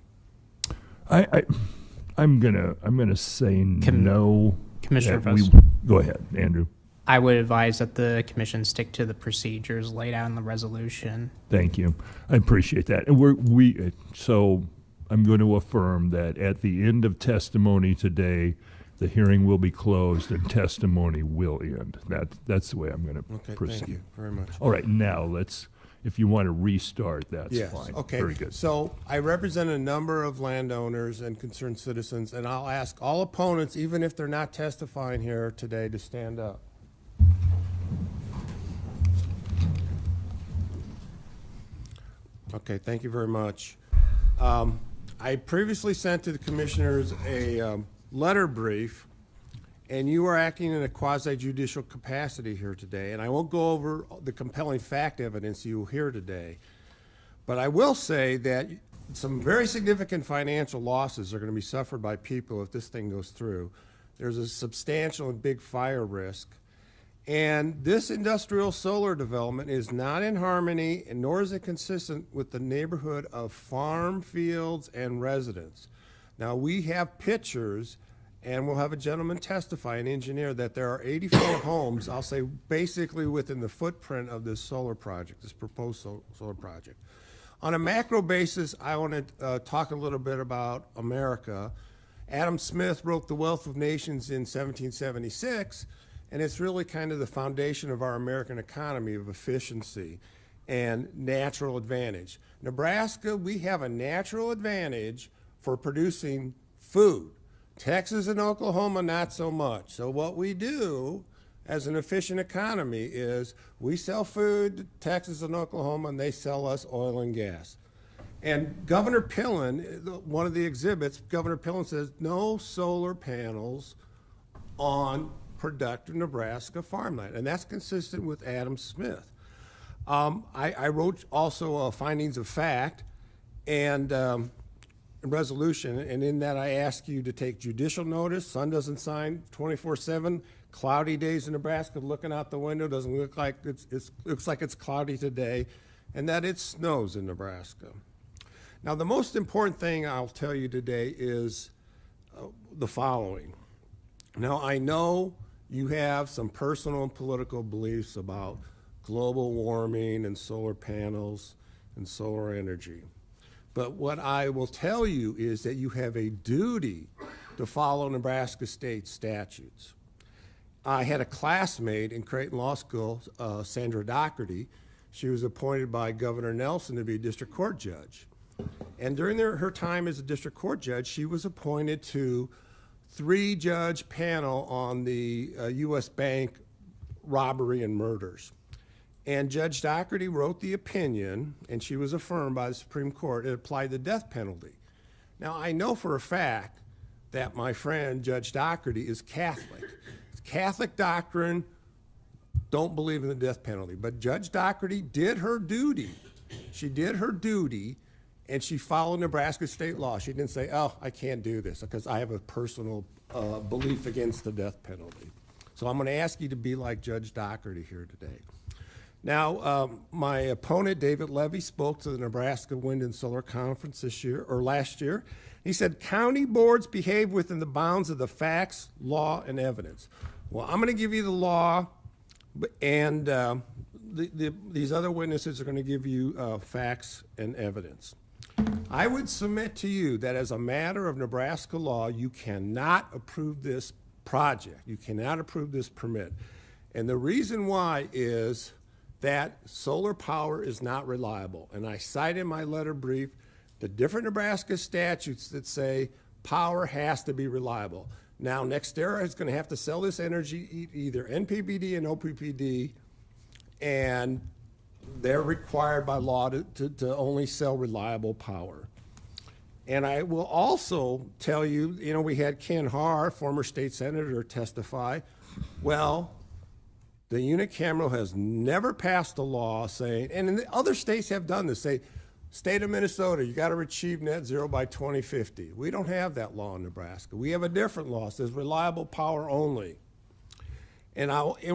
Speaker 1: I'm gonna say no.
Speaker 18: Commissioner
Speaker 1: that we-
Speaker 18: Vest.
Speaker 1: Go ahead, Andrew.
Speaker 18: I would advise that the commission stick to the procedures laid out in the resolution.
Speaker 1: Thank you. I appreciate that. And so I'm going to affirm that at the end of testimony today, the hearing will be closed and testimony will end. That's the way I'm going to proceed.
Speaker 21: Thank you very much.
Speaker 1: All right, now if you want to restart, that's
Speaker 21: Yes,
Speaker 1: fine.
Speaker 21: okay.
Speaker 1: Very good.
Speaker 21: So I represent a number of landowners and concerned citizens, and I'll ask all opponents, even if they're not testifying here today, to stand up. Okay, thank you very much. I previously sent to the commissioners a letter brief, and you are acting in a quasi-judicial capacity here today, and I won't go over the compelling fact evidence you will hear today, but I will say that some very significant financial losses are going to be suffered by people if this thing goes through. There's a substantial and big fire risk. And this industrial solar development is not in harmony, and nor is it consistent with the neighborhood of farm fields and residents. Now, we have pictures, and we'll have a gentleman testify, an engineer, that there are 84 homes, I'll say basically within the footprint of this solar project, this proposed solar project. On a macro basis, I want to talk a little bit about America. Adam Smith wrote The Wealth of Nations in 1776, and it's really kind of the foundation of our American economy of efficiency and natural advantage. Nebraska, we have a natural advantage for producing food. Texas and Oklahoma, not so much. So what we do as an efficient economy is we sell food to Texas and Oklahoma, and they sell us oil and gas. And Governor Pillen, one of the exhibits, Governor Pillen says no solar panels on productive Nebraska farmland, and that's consistent with Adam Smith. I wrote also findings of fact and resolution, and in that I ask you to take judicial notice. Sun doesn't shine 24/7. Cloudy days in Nebraska, looking out the window doesn't look like looks like it's cloudy today, and that it snows in Nebraska. Now, the most important thing I'll tell you today is the following. Now, I know you have some personal and political beliefs about global warming and solar panels and solar energy. But what I will tell you is that you have a duty
Speaker 12: to follow Nebraska state statutes. I had a classmate in Creighton Law School, Sandra Doherty. She was appointed by Governor Nelson to be a district court judge. And during her time as a district court judge, she was appointed to 3-judge panel on the U.S. Bank robbery and murders. And Judge Doherty wrote the opinion, and she was affirmed by the Supreme Court. It applied the death penalty. Now, I know for a fact that my friend, Judge Doherty, is Catholic. Catholic doctrine don't believe in the death penalty. But Judge Doherty did her duty. She did her duty, and she followed Nebraska state law. She didn't say, oh, I can't do this because I have a personal belief against the death penalty. So I'm going to ask you to be like Judge Doherty here today. Now, my opponent, David Levy, spoke to the Nebraska Wind and Solar Conference last year. He said, county boards behave within the bounds of the facts, law, and evidence. Well, I'm going to give you the law, and these other witnesses are going to give you facts and evidence. I would submit to you that as a matter of Nebraska law, you cannot approve this project. You cannot approve this permit. And the reason why is that solar power is not reliable. And I cite in my letter brief the different Nebraska statutes that say power has to be reliable. Now, NextEra is going to have to sell this energy either NPPD and OPPD, and they're required by law to only sell reliable power. And I will also tell you, we had Ken Haar, former state senator, testify. Well, the unicameral has never passed a law saying, and the other states have done this, say, state of Minnesota, you got to achieve net zero by 2050. We don't have that law in Nebraska. We have a different law. It says reliable power only. And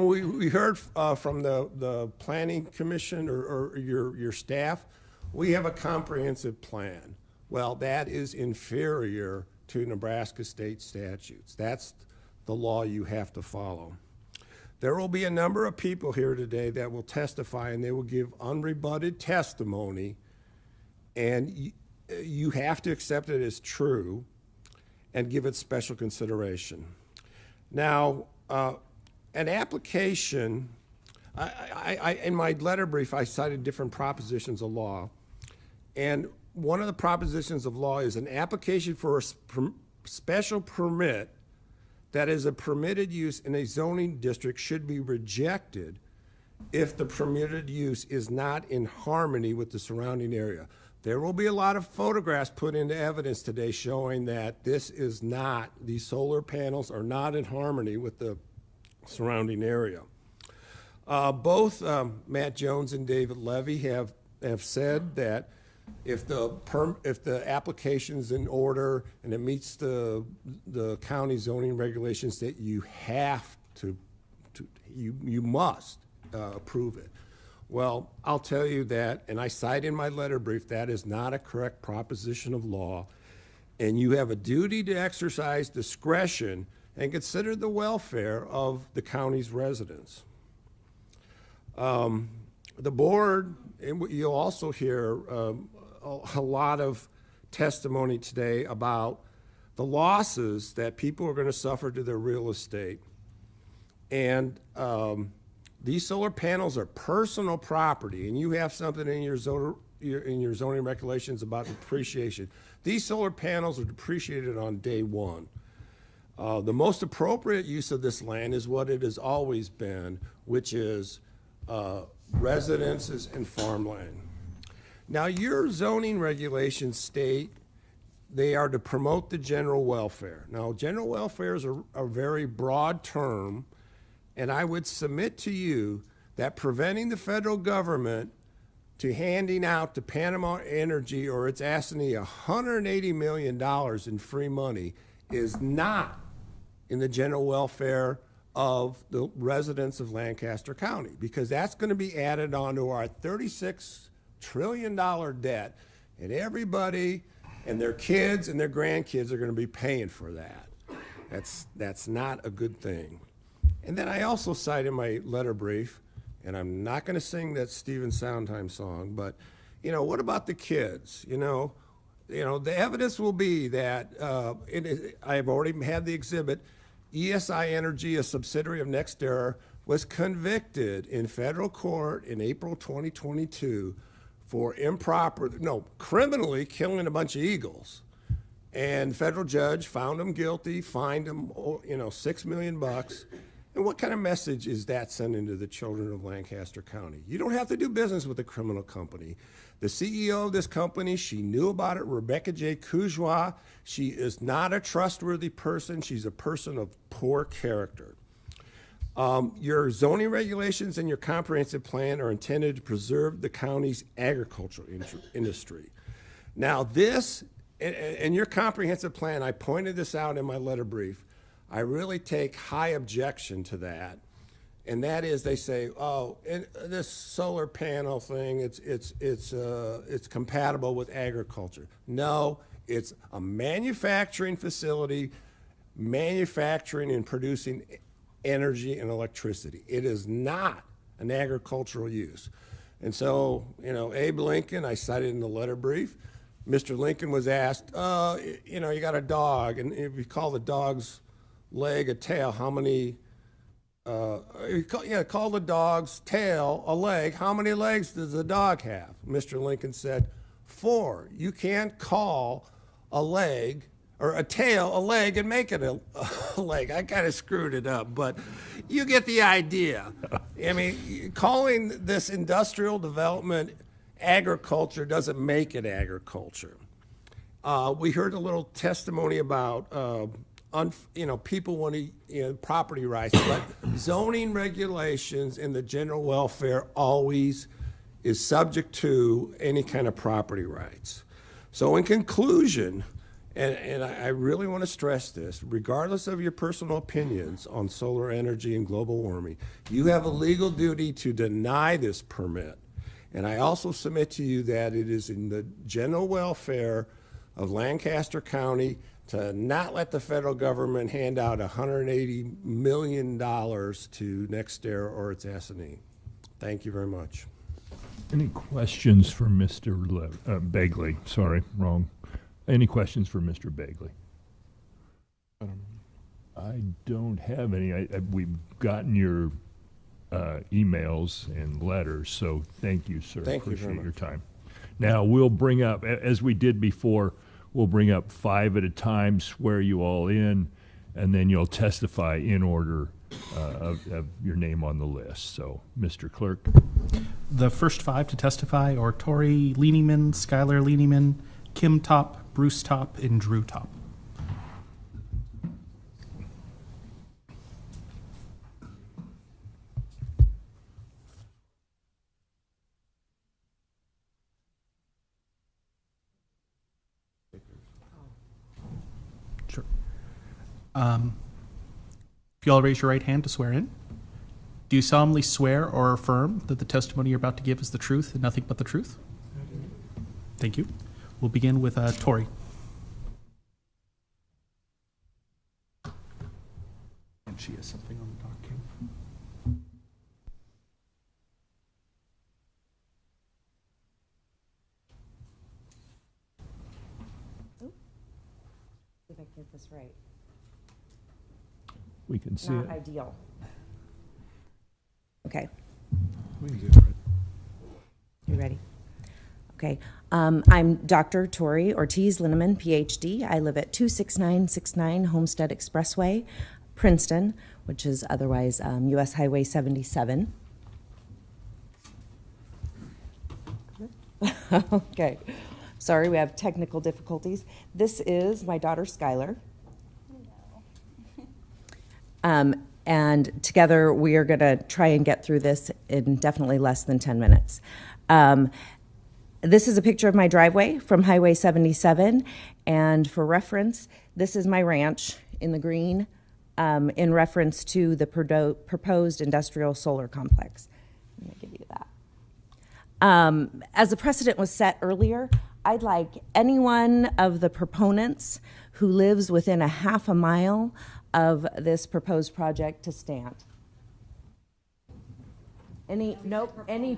Speaker 12: we heard from the Planning Commission or your staff, we have a comprehensive plan. Well, that is inferior to Nebraska state statutes. That's the law you have to follow. There will be a number of people here today that will testify, and they will give unrebutted testimony, and you have to accept it as true and give it special consideration. Now, an application, in my letter brief, I cited different propositions of law, and one of the propositions of law is an application for a special permit that is a permitted use in a zoning district should be rejected if the permitted use is not in harmony with the surrounding area. There will be a lot of photographs put into evidence today showing that these solar panels are not in harmony with the surrounding area. Both Matt Jones and David Levy have said that if the application's in order and it meets the county zoning regulations, that you must approve it. Well, I'll tell you that, and I cite in my letter brief, that is not a correct proposition of law, and you have a duty to exercise discretion and consider the welfare of the county's residents. The board, and you'll also hear a lot of testimony today about the losses that people are going to suffer to their real estate. And these solar panels are personal property, and you have something in your zoning regulations about depreciation. These solar panels are depreciated on day one. The most appropriate use of this land is what it has always been, which is residences and farmland. Now, your zoning regulations state they are to promote the general welfare. Now, general welfare is a very broad term, and I would submit to you that preventing the federal government to handing out to Panama Energy or its assignee $180 million in free money is not in the general welfare of the residents of Lancaster County, because that's going to be added onto our $36 trillion debt, and everybody and their kids and their grandkids are going to be paying for that. That's not a good thing. And then I also cite in my letter brief, and I'm not going to sing that Stephen Sondheim song, but what about the kids? the evidence will be that I've already had the exhibit. ESI Energy, a subsidiary of NextEra, was convicted in federal court in April 2022 for criminally killing a bunch of eagles. And the federal judge found him guilty, fined him, $6 million. And what kind of message is that sending to the children of Lancaster County? You don't have to do business with a criminal company. The CEO of this company, she knew about it, Rebecca J. Courgeois. She is not a trustworthy person. She's a person of poor character. Your zoning regulations and your comprehensive plan are intended to preserve the county's agricultural industry. Now this, in your comprehensive plan, I pointed this out in my letter brief, I really take high objection to that. And that is, they say, oh, this solar panel thing, it's compatible with agriculture. No, it's a manufacturing facility, manufacturing and producing energy and electricity. It is not an agricultural use. And so, Abe Lincoln, I cited in the letter brief, Mr. Lincoln was asked, you got a dog, and if you call the dog's leg a tail, how many, call the dog's tail a leg, how many legs does the dog have? Mr. Lincoln said, 4. You can't call a leg or a tail a leg and make it a leg. I kind of screwed it up, but you get the idea. I mean, calling this industrial development agriculture doesn't make it agriculture. We heard a little testimony about people wanting property rights, but zoning regulations and the general welfare always is subject to any kind of property rights. So in conclusion, and I really want to stress this, regardless of your personal opinions on solar energy and global warming, you have a legal duty to deny this permit. And I also submit to you that it is in the general welfare of Lancaster County to not let the federal government hand out $180 million to NextEra or its S&E. Thank you very much.
Speaker 1: Any questions for Mr. Begley? Sorry, wrong. Any questions for Mr. Begley? I don't have any. We've gotten your emails and letters, so thank you, sir.
Speaker 12: Thank you very
Speaker 1: Appreciate your
Speaker 12: much.
Speaker 1: time. Now, we'll bring up, as we did before, we'll bring up 5 at a time, swear you all in, and then you'll testify in order of your name on the list. So, Mr. Clerk.
Speaker 3: The first 5 to testify are Tori Leanieman, Skylar Leanieman, Kim Top, Bruce Top, and Drew Top. Sure. If you all raise your right hand to swear in. Do you solemnly swear or affirm that the testimony you're about to give is the truth and nothing but the truth? Thank you. We'll begin with Tori. And she has something on the document.
Speaker 5: See if I can get this right.
Speaker 1: We can see
Speaker 5: Not
Speaker 1: it.
Speaker 5: ideal. Okay.
Speaker 1: We can do it, right?
Speaker 5: You ready? Okay. I'm Dr. Tori Ortiz Linneman, PhD. I live at 26969 Homestead Expressway, Princeton, which is otherwise US Highway 77. Okay. Sorry, we have technical difficulties. This is my daughter, Skylar. And together we are going to try and get through this in definitely less than 10 minutes. This is a picture of my driveway from Highway 77, and for reference, this is my ranch in the green in reference to the proposed industrial solar complex. I'm going to give you that. As the precedent was set earlier, I'd like any one of the proponents who lives within a half a mile of this proposed project to stand. Any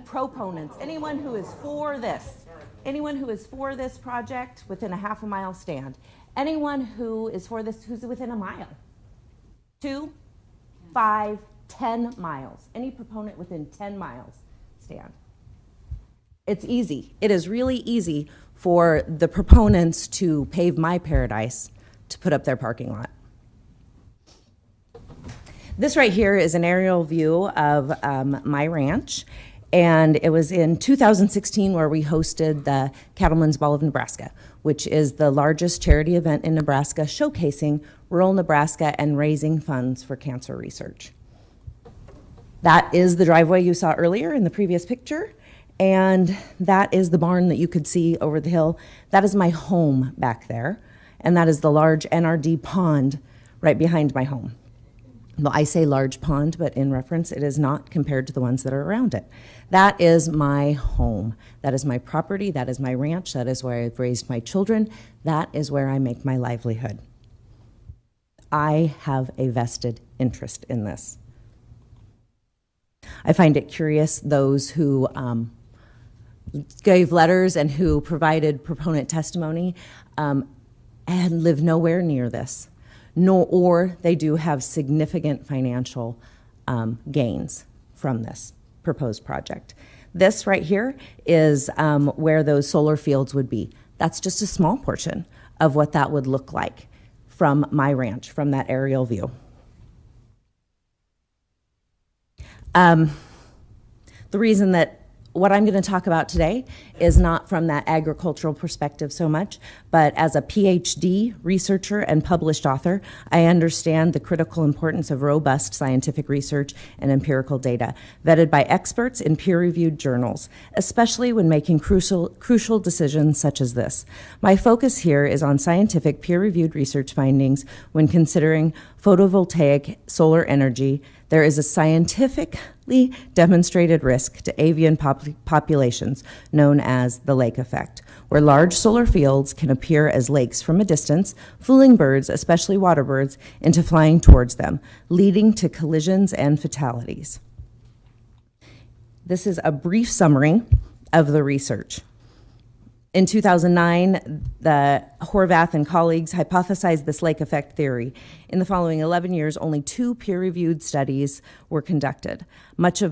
Speaker 5: proponents, anyone who is for this. anyone who is for this project within a half a mile stand. Anyone who is for this who's within a mile. 2, 5, 10 miles. Any proponent within 10 miles stand. It's easy. It is really easy for the proponents to pave my paradise to put up their parking lot. This right here is an aerial view of my ranch, and it was in 2016 where we hosted the Cattlemen's Ball of Nebraska, which is the largest charity event in Nebraska showcasing rural Nebraska and raising funds for cancer research. That is the driveway you saw earlier in the previous picture, and that is the barn that you could see over the hill. That is my home back there, and that is the large NRD pond right behind my home. Well, I say large pond, but in reference, it is not compared to the ones that are around it. That is my home. That is my property. That is my ranch. That is where I've raised my children. That is where I make my livelihood. I have a vested interest in this. I find it curious those who gave letters and who provided proponent testimony and live nowhere near this. Or they do have significant financial gains from this proposed project. This right here is where those solar fields would be. That's just a small portion of what that would look like from my ranch, from that aerial view. The reason that what I'm going to talk about today is not from that agricultural perspective so much, but as a PhD researcher and published author, I understand the critical importance of robust scientific research and empirical data, vetted by experts in peer-reviewed journals, especially when making crucial decisions such as this. My focus here is on scientific peer-reviewed research findings when considering photovoltaic solar energy. There is a scientifically demonstrated risk to avian populations known as the lake effect, where large solar fields can appear as lakes from a distance, fooling birds, especially water birds, into flying towards them, leading to collisions and fatalities. This is a brief summary of the research. In 2009, the Horvath and colleagues hypothesized this lake effect theory. In the following 11 years, only 2 peer-reviewed studies were conducted. Much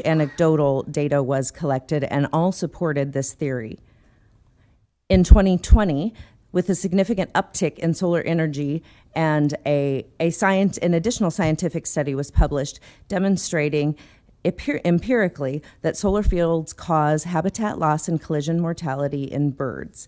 Speaker 5: anecdotal data was collected and all supported this theory. In 2020, with a significant uptick in solar energy and an additional scientific study was published demonstrating empirically that solar fields cause habitat loss and collision mortality in birds,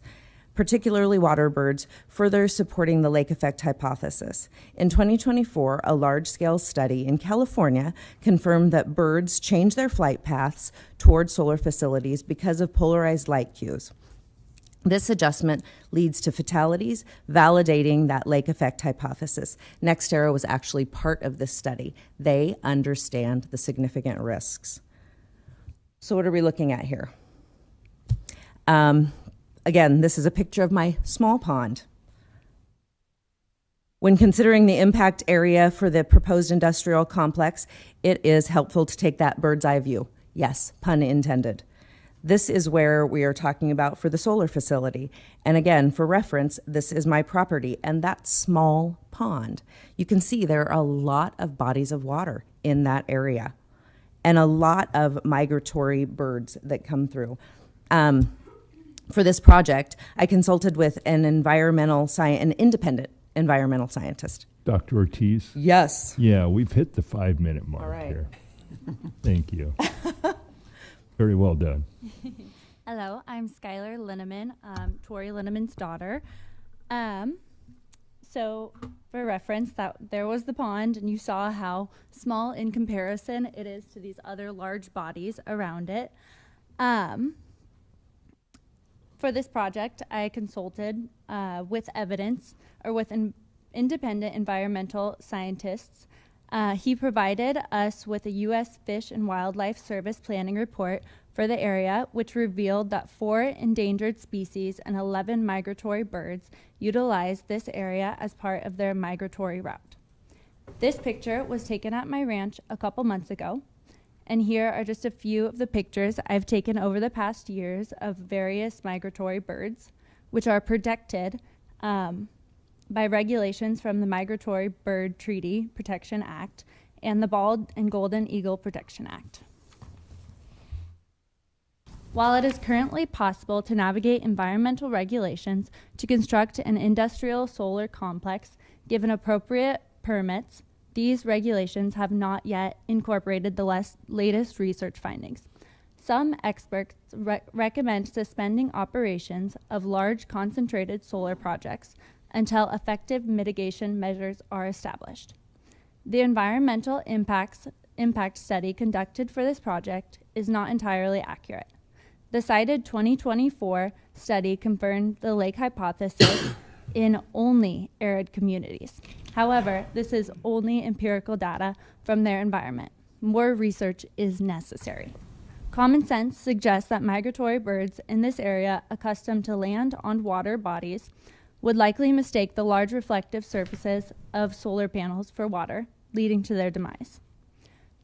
Speaker 5: particularly water birds, further supporting the lake effect hypothesis. In 2024, a large-scale study in California confirmed that birds change their flight paths toward solar facilities because of polarized light cues. This adjustment leads to fatalities, validating that lake effect hypothesis. NextEra was actually part of this study. They understand the significant risks. So what are we looking at here? Again, this is a picture of my small pond. When considering the impact area for the proposed industrial complex, it is helpful to take that bird's eye view. Yes, pun intended. This is where we are talking about for the solar facility. And again, for reference, this is my property and that small pond. You can see there are a lot of bodies of water in that area and a lot of migratory birds that come through. For this project, I consulted with an independent environmental scientist.
Speaker 1: Dr. Ortiz?
Speaker 5: Yes.
Speaker 1: Yeah, we've hit the 5-minute mark
Speaker 5: All right.
Speaker 1: here. Thank you. Very well done.
Speaker 2: Hello, I'm Skylar Linneman, Tori Linneman's daughter. So for reference, that there was the pond, and you saw how small in comparison it is to these other large bodies around it. For this project, I consulted with independent environmental scientists. He provided us with a U.S. Fish and Wildlife Service planning report for the area, which revealed that 4 endangered species and 11 migratory birds utilized this area as part of their migratory route. This picture was taken at my ranch a couple months ago, And here are just a few of the pictures I've taken over the past years of various migratory birds, which are protected by regulations from the Migratory Bird Treaty Protection Act and the Bald and Golden Eagle Protection Act. While it is currently possible to navigate environmental regulations to construct an industrial solar complex given appropriate permits, these regulations have not yet incorporated the latest research findings. Some experts recommend suspending operations of large concentrated solar projects until effective mitigation measures are established. The environmental impact study conducted for this project is not entirely accurate. The cited 2024 study confirmed the lake hypothesis in only arid communities. However, this is only empirical data from their environment. More research is necessary. Common sense suggests that migratory birds in this area accustomed to land on water bodies would likely mistake the large reflective surfaces of solar panels for water, leading to their demise.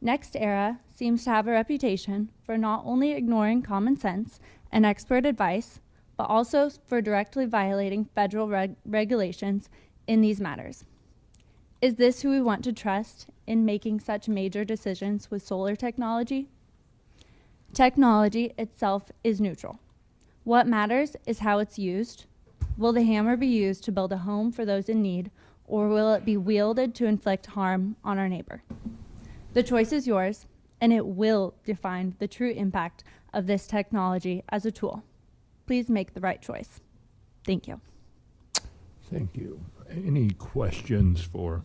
Speaker 2: NextEra seems to have a reputation for not only ignoring common sense and expert advice, but also for directly violating federal regulations in these matters. Is this who we want to trust in making such major decisions with solar technology? Technology itself is neutral. What matters is how it's used. Will the hammer be used to build a home for those in need, or will it be wielded to inflict harm on our neighbor? The choice is yours, and it will define the true impact of this technology as a tool. Please make the right choice. Thank you.
Speaker 1: Thank you. Any questions for?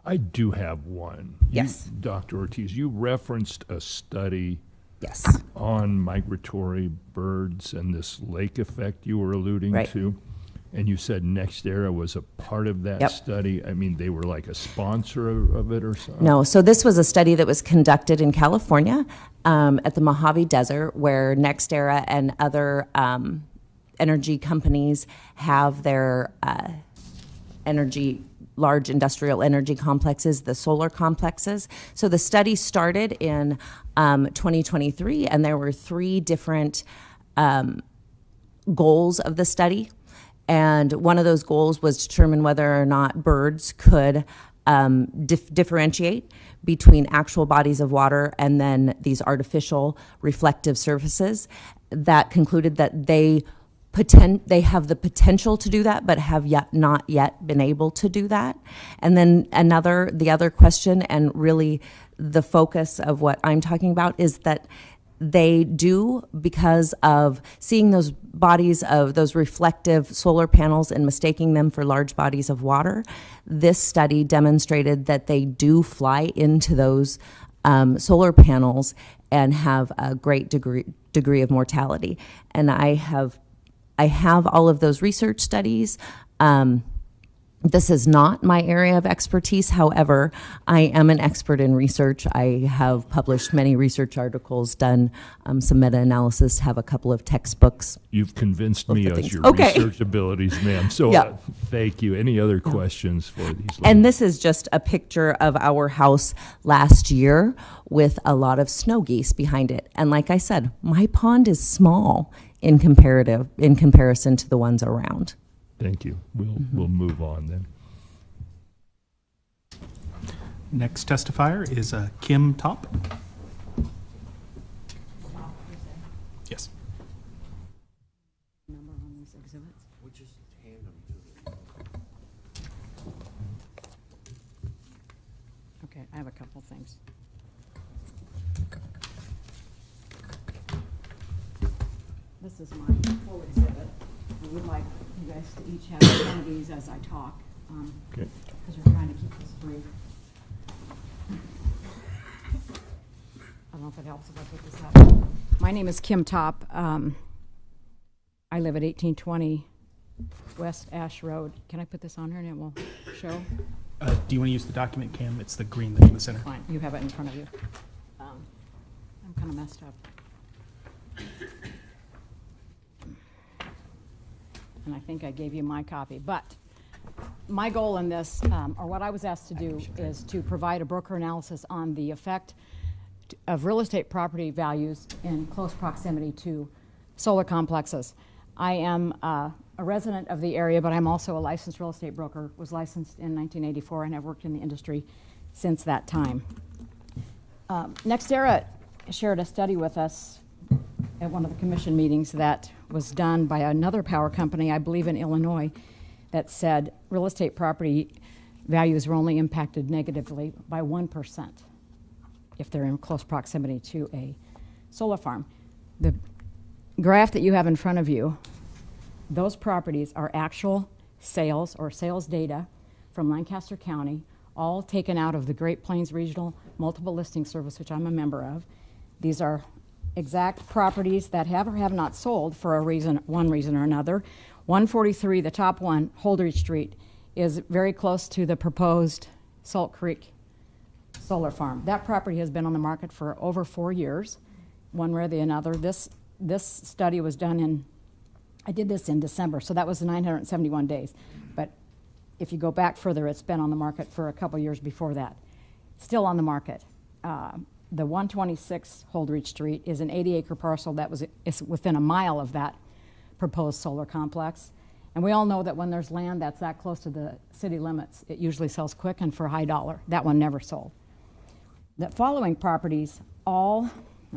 Speaker 1: I do have one.
Speaker 5: Yes.
Speaker 1: Dr. Ortiz, you referenced a study
Speaker 5: yes.
Speaker 1: on migratory birds and this lake effect you were alluding
Speaker 5: right.
Speaker 1: to. And you said NextEra was a part of that
Speaker 5: yep.
Speaker 1: study. I mean, they were like a sponsor of it or something?
Speaker 5: No, so this was a study that was conducted in California at the Mojave Desert, where NextEra and other energy companies have their large industrial energy complexes, the solar complexes. So the study started in 2023, and there were 3 different goals of the study. And one of those goals was to determine whether or not birds could differentiate between actual bodies of water and then these artificial reflective surfaces. That concluded that they have the potential to do that, but have not yet been able to do that. And then the other question, and really the focus of what I'm talking about, is that they do, because of seeing those bodies of those reflective solar panels and mistaking them for large bodies of water. This study demonstrated that they do fly into those solar panels and have a great degree of mortality. And I have all of those research studies. This is not my area of expertise. However, I am an expert in research. I have published many research articles, done some meta-analysis, have a couple of textbooks.
Speaker 1: You've convinced me of your
Speaker 5: okay.
Speaker 1: research abilities, ma'am. So
Speaker 5: yeah.
Speaker 1: Thank you. Any other questions for these ladies?
Speaker 5: And this is just a picture of our house last year with a lot of snow geese behind it. And like I said, my pond is small in comparison to the ones around.
Speaker 1: Thank you. We'll move on then.
Speaker 3: Next testifier is Kim Top. Yes.
Speaker 6: Number on these exhibits?
Speaker 12: We'll just hand them to
Speaker 6: Okay, I have a couple things. This is my full exhibit. I would like you guys to each have one of these as I talk,
Speaker 1: Okay.
Speaker 6: because we're trying to keep this brief. I don't know if it helps if I put this up. My name is Kim Top. I live at 1820 West Ash Road. Can I put this on here and it will show?
Speaker 3: Do you want to use the document, Cam? It's the green that's in the center.
Speaker 6: Fine, you have it in front of you. I'm kind of messed up. And I think I gave you my copy. But my goal in this, or what I was asked to do, is to provide a broker analysis on the effect of real estate property values in close proximity to solar complexes. I am a resident of the area, but I'm also a licensed real estate broker, was licensed in 1984, and have worked in the industry since that time. NextEra shared a study with us at one of the commission meetings that was done by another power company, I believe in Illinois, that said real estate property values were only impacted negatively by 1% if they're in close proximity to a solar farm. The graph that you have in front of you, those properties are actual sales or sales data from Lancaster County, all taken out of the Great Plains Regional Multiple Listing Service, which I'm a member of. These are exact properties that have or have not sold for a reason, one reason or another. 143, the top one, Holdridge Street, is very close to the proposed Salt Creek solar farm. That property has been on the market for over 4 years, one way or the other. This study was done in, I did this in December, so that was 971 days. But if you go back further, it's been on the market for a couple years before that. Still on the market. The 126 Holdridge Street is an 80-acre parcel that is within a mile of that proposed solar complex. And we all know that when there's land that's that close to the city limits, it usually sells quick and for a high dollar. That one never sold. The following properties, I'm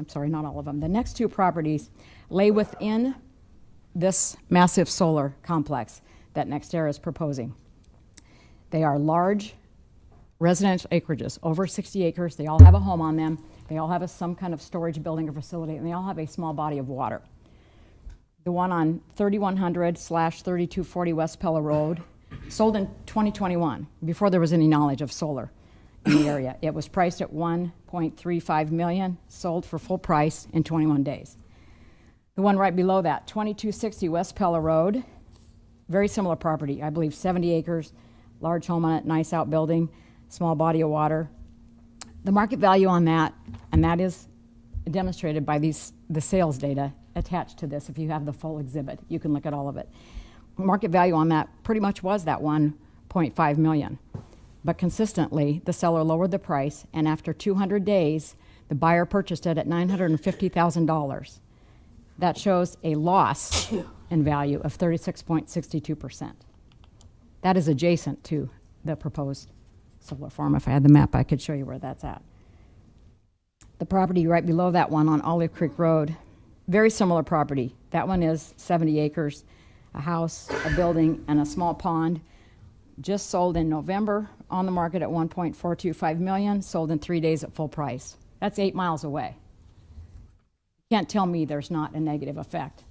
Speaker 6: sorry, not all of them, the next two properties lay within this massive solar complex that NextEra is proposing. They are large residential acreages, over 60 acres. They all have a home on them. They all have some kind of storage building or facility, and they all have a small body of water. The one on 3100/3240 West Pella Road sold in 2021, before there was any knowledge of solar in the area. It was priced at $1.35 million, sold for full price in 21 days. The one right below that, 2260 West Pella Road, very similar property, I believe 70 acres, large home on it, nice outbuilding, small body of water. The market value on that, and that is demonstrated by the sales data attached to this. If you have the full exhibit, you can look at all of it. Market value on that pretty much was that $1.5 million. But consistently, the seller lowered the price, and after 200 days, the buyer purchased it at $950,000. That shows a loss in value of 36.62%. That is adjacent to the proposed solar farm. If I had the map, I could show you where that's at. The property right below that one on Olive Creek Road, very similar property. That one is 70 acres, a house, a building, and a small pond. Just sold in November, on the market at $1.425 million, sold in 3 days at full price. That's 8 miles away. You can't tell me there's not a negative effect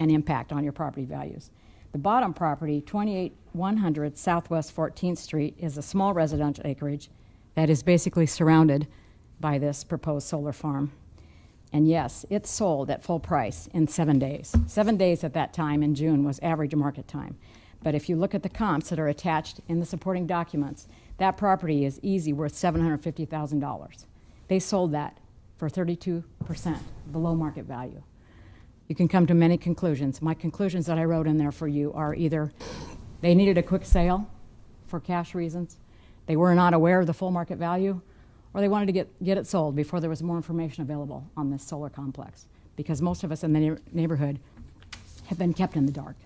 Speaker 6: and impact on your property values. The bottom property, 28100 Southwest 14th Street, is a small residential acreage that is basically surrounded by this proposed solar farm. And yes, it sold at full price in 7 days. 7 days at that time in June was average market time. But if you look at the comps that are attached in the supporting documents, that property is easy worth $750,000. They sold that for 32% below market value. You can come to many conclusions. My conclusions that I wrote in there for you are either they needed a quick sale for cash reasons, they were not aware of the full market value, or they wanted to get it sold before there was more information available on this solar complex, because most of us in the neighborhood have been kept in the dark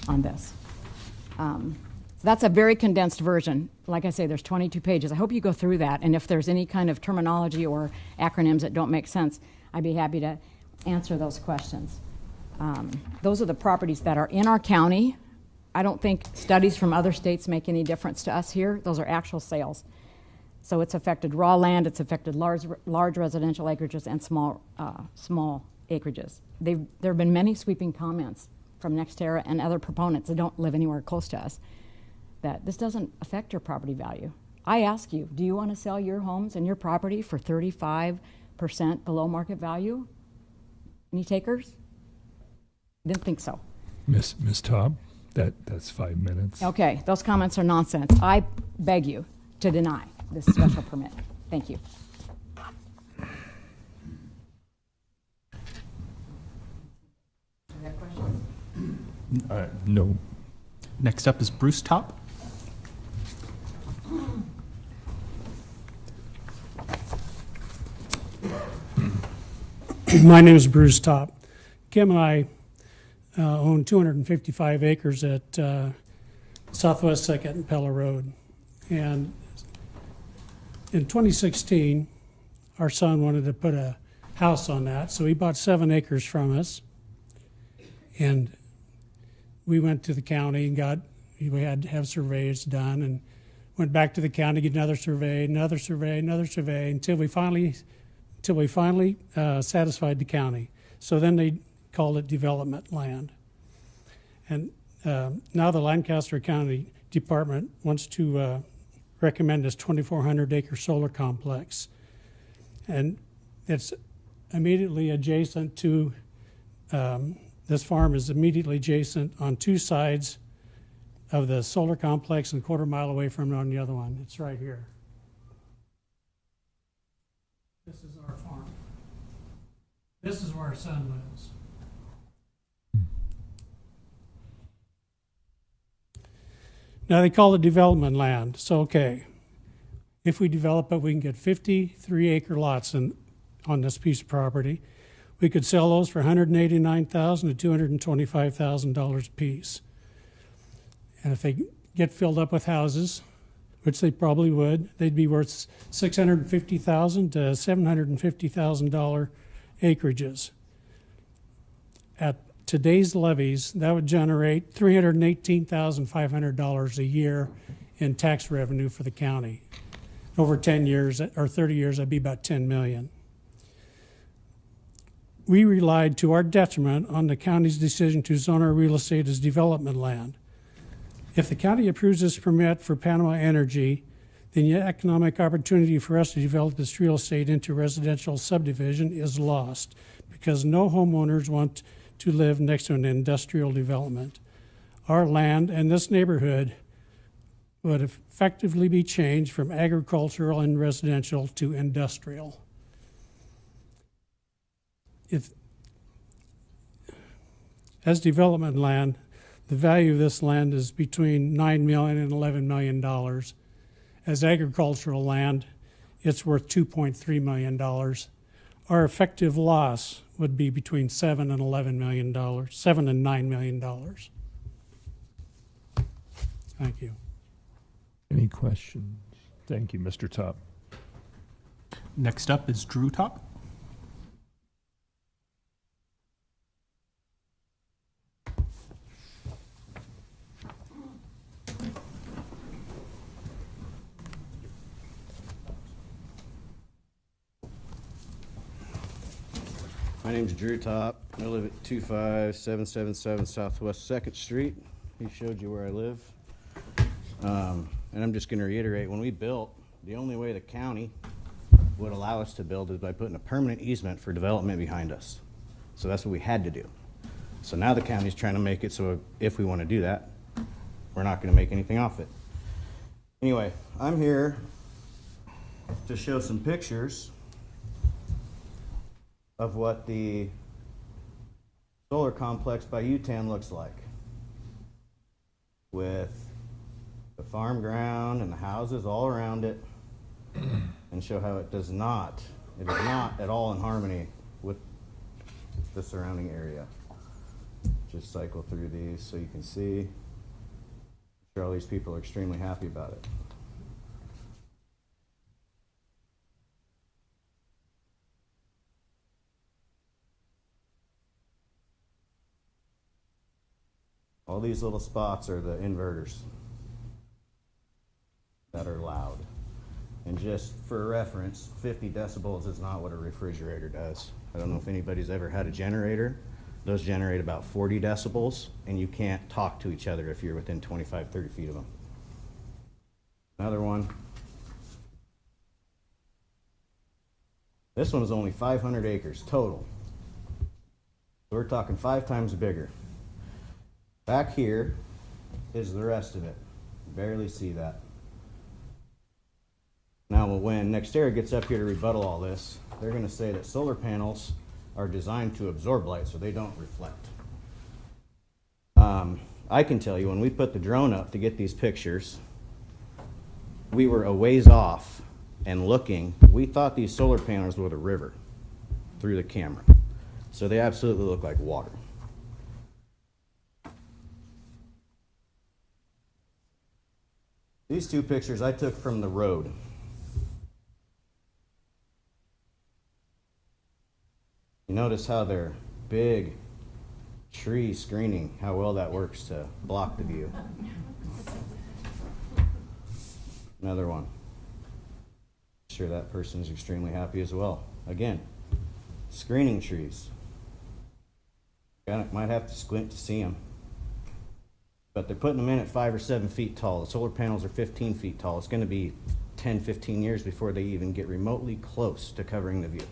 Speaker 6: on this. So that's a very condensed version. Like I say, there's 22 pages. I hope you go through that, and if there's any kind of terminology or acronyms that don't make sense, I'd be happy to answer those questions. Those are the properties that are in our county. I don't think studies from other states make any difference to us here. Those are actual sales. So it's affected raw land, it's affected large residential acreages and small acreages. There have been many sweeping comments from NextEra and other proponents that don't live anywhere close to us that this doesn't affect your property value. I ask you, do you want to sell your homes and your property for 35% below market value? Any takers? Didn't think so.
Speaker 1: Ms. Taub, that's 5 minutes.
Speaker 6: Okay, those comments are nonsense. I beg you to deny this special permit. Thank you.
Speaker 1: No.
Speaker 3: Next up is Bruce Top.
Speaker 20: My name is Bruce Top. Kim and I own 255 acres at Southwest 2nd and Pella Road. And in 2016, our son wanted to put a house on that, so he bought 7 acres from us. And we went to the county and we had to have surveys done, and went back to the county, get another survey, until we finally satisfied the county. So then they called it development land. And now the Lancaster County Department wants to recommend this 2,400 acre solar complex. And it's immediately adjacent to, this farm is immediately adjacent on 2 sides of the solar complex and a quarter mile away from it on the other one. It's right here. This is our farm. This is where our son lives. Now they call it development land. So, okay, if we develop it, we can get 53 acre lots on this piece of property. We could sell those for $189,000 to $225,000 a piece. And if they get filled up with houses, which they probably would, they'd be worth $650,000 to $750,000 acreages. At today's levies, that would generate $318,500 a year in tax revenue for the county. Over 10 years or 30 years, that'd be about $10 million. We relied to our detriment on the county's decision to zone our real estate as development land. If the county approves this permit for Panama Energy, then the economic opportunity for us to develop this real estate into residential subdivision is lost because no homeowners want to live next to an industrial development. Our land and this neighborhood would effectively be changed from agricultural and residential to industrial. As development land, the value of this land is between $9 million and $11 million. As agricultural land, it's worth $2.3 million. Our effective loss would be between $7 and $11 million, $7 and $9 million. Thank you.
Speaker 1: Any questions? Thank you, Mr. Top.
Speaker 3: Next up is Drew Top.
Speaker 19: My name's Drew Top. I live at 25777 Southwest 2nd Street. He showed you where I live. And I'm just going to reiterate, when we built, the only way the county would allow us to build is by putting a permanent easement for development behind us. So that's what we had to do. So now the county's trying to make it so if we want to do that, we're not going to make anything off it. Anyway, I'm here to show some pictures of what the solar complex by UTAN looks like, with the farm ground and the houses all around it, and show how it is not at all in harmony with the surrounding area. Just cycle through these so you can see. I'm sure all these people are extremely happy about it. All these little spots are the inverters that are loud. And just for reference, 50 decibels is not what a refrigerator does. I don't know if anybody's ever had a generator. Those generate about 40 decibels, and you can't talk to each other if you're within 25, 30 feet of them. Another one. This one is only 500 acres total. So we're talking 5 times bigger. Back here is the rest of it. Barely see that. Now, when NextEra gets up here to rebuttal all this, they're going to say that solar panels are designed to absorb light so they don't reflect. I can tell you, when we put the drone up to get these pictures, we were a ways off and looking. We thought these solar panels were the river through the camera. So they absolutely look like water. These two pictures I took from the road. You notice how they're big tree screening, how well that works to block the view. Another one. Sure, that person is extremely happy as well. Again, screening trees. Might have to squint to see them. But they're putting them in at 5 or 7 feet tall. The solar panels are 15 feet tall. It's going to be 10, 15 years before they even get remotely close to covering the view.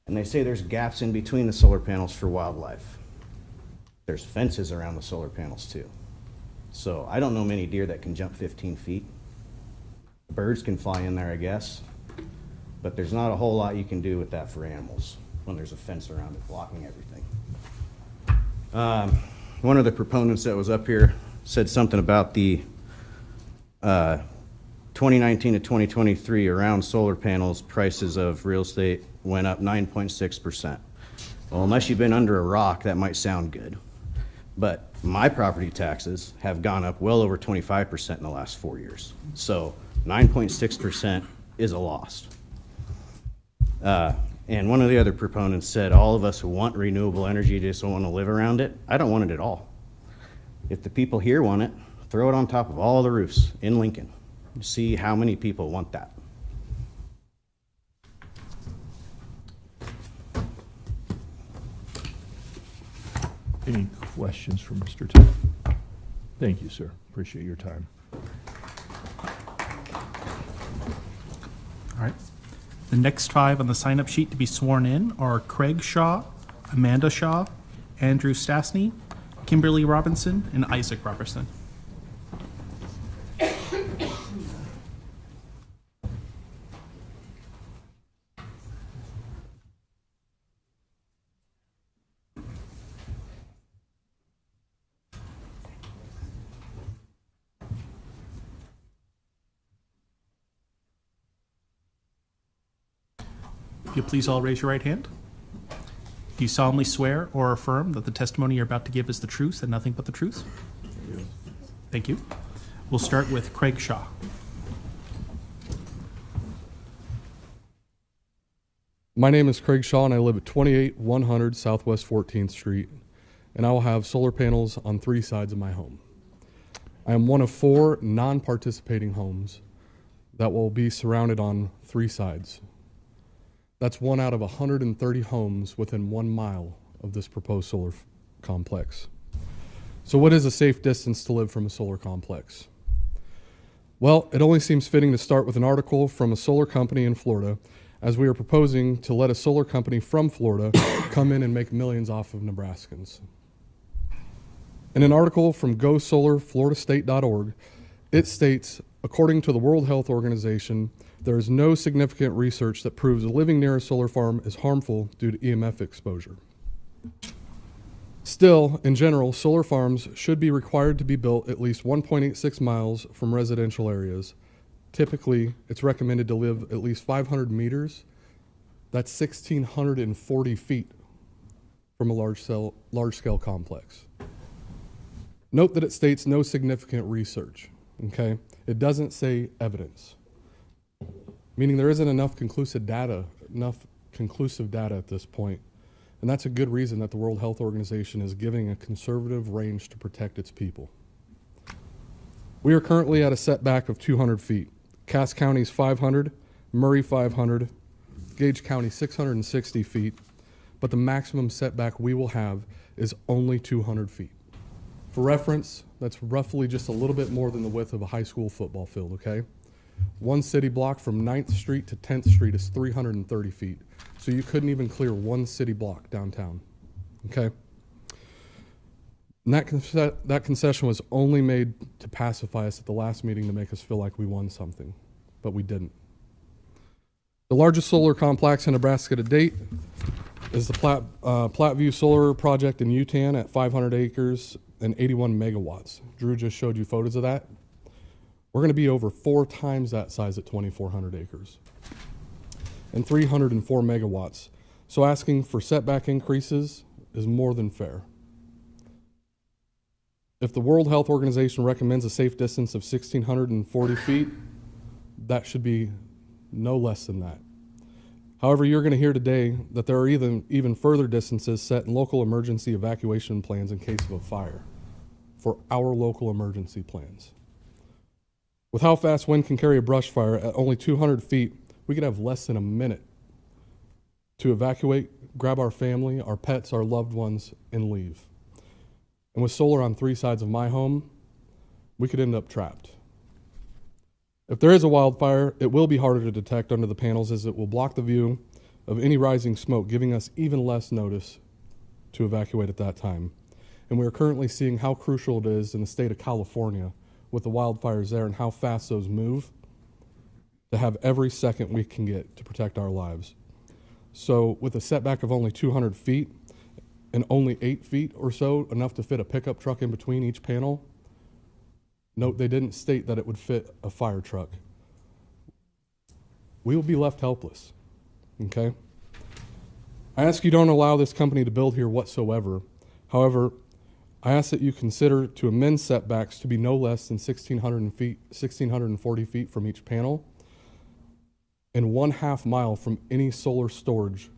Speaker 19: And they say there's gaps in between the solar panels for wildlife. There's fences around the solar panels too. So I don't know many deer that can jump 15 feet. Birds can fly in there, I guess. But there's not a whole lot you can do with that for animals when there's a fence around it blocking everything. One of the proponents that was up here said something about the 2019 to 2023 around solar panels, prices of real estate went up 9.6%. Well, unless you've been under a rock, that might sound good. But my property taxes have gone up well over 25% in the last 4 years. So 9.6% is a loss. And one of the other proponents said, all of us want renewable energy, just don't want to live around it. I don't want it at all. If the people here want it, throw it on top of all the roofs in Lincoln. See how many people want that.
Speaker 1: Any questions for Mr. Todd? Thank you, sir. Appreciate your time.
Speaker 3: All right. The next 5 on the sign-up sheet to be sworn in are Craig Shaw, Amanda Shaw, Andrew Stastny, Kimberly Robinson, and Isaac Robertson. If you please all raise your right hand. Do you solemnly swear or affirm that the testimony you're about to give is the truth and nothing but the truth? Thank you. We'll start with Craig Shaw.
Speaker 9: My name is Craig Shaw, and I live at 28100 Southwest 14th Street, and I will have solar panels on 3 sides of my home. I am one of 4 non-participating homes that will be surrounded on 3 sides. That's 1 out of 130 homes within 1 mile of this proposed solar complex. So what is a safe distance to live from a solar complex? Well, it only seems fitting to start with an article from a solar company in Florida, as we are proposing to let a solar company from Florida come in and make millions off of Nebraskans. In an article from GoSolarFloridaState.org, it states, according to the World Health Organization, there is no significant research that proves living near a solar farm is harmful due to EMF exposure. Still, in general, solar farms should be required to be built at least 1.86 miles from residential areas. Typically, it's recommended to live at least 500 meters. That's 1,640 feet from a large-scale complex. Note that it states no significant research, okay? It doesn't say evidence, meaning there isn't enough conclusive data at this point. And that's a good reason that the World Health Organization is giving a conservative range to protect its people. We are currently at a setback of 200 feet. Cass County's 500, Murray 500, Gage County 660 feet, but the maximum setback we will have is only 200 feet. For reference, that's roughly just a little bit more than the width of a high school football field, okay? 1 city block from 9th Street to 10th Street is 330 feet. So you couldn't even clear 1 city block downtown, okay? And that concession was only made to pacify us at the last meeting to make us feel like we won something, but we didn't. The largest solar complex in Nebraska to date is the Platteview Solar Project in Utan at 500 acres and 81 megawatts. Drew just showed you photos of that. We're going to be over 4 times that size at 2,400 acres and 304 megawatts. So asking for setback increases is more than fair. If the World Health Organization recommends a safe distance of 1,640 feet, that should be no less than that. However, you're going to hear today that there are even further distances set in local emergency evacuation plans in case of a fire for our local emergency plans. With how fast wind can carry a brush fire at only 200 feet, we could have less than a minute to evacuate, grab our family, our pets, our loved ones, and leave. And with solar on 3 sides of my home, we could end up trapped. If there is a wildfire, it will be harder to detect under the panels as it will block the view of any rising smoke, giving us even less notice to evacuate at that time. And we are currently seeing how crucial it is in the state of California with the wildfires there and how fast those move to have every second we can get to protect our lives. So with a setback of only 200 feet and only 8 feet or so, enough to fit a pickup truck in between each panel, note they didn't state that it would fit a fire truck. We will be left helpless, okay? I ask you don't allow this company to build here whatsoever. However, I ask that you consider to amend setbacks to be no less than 1,640 feet from each panel and 1/2 mile from any solar storage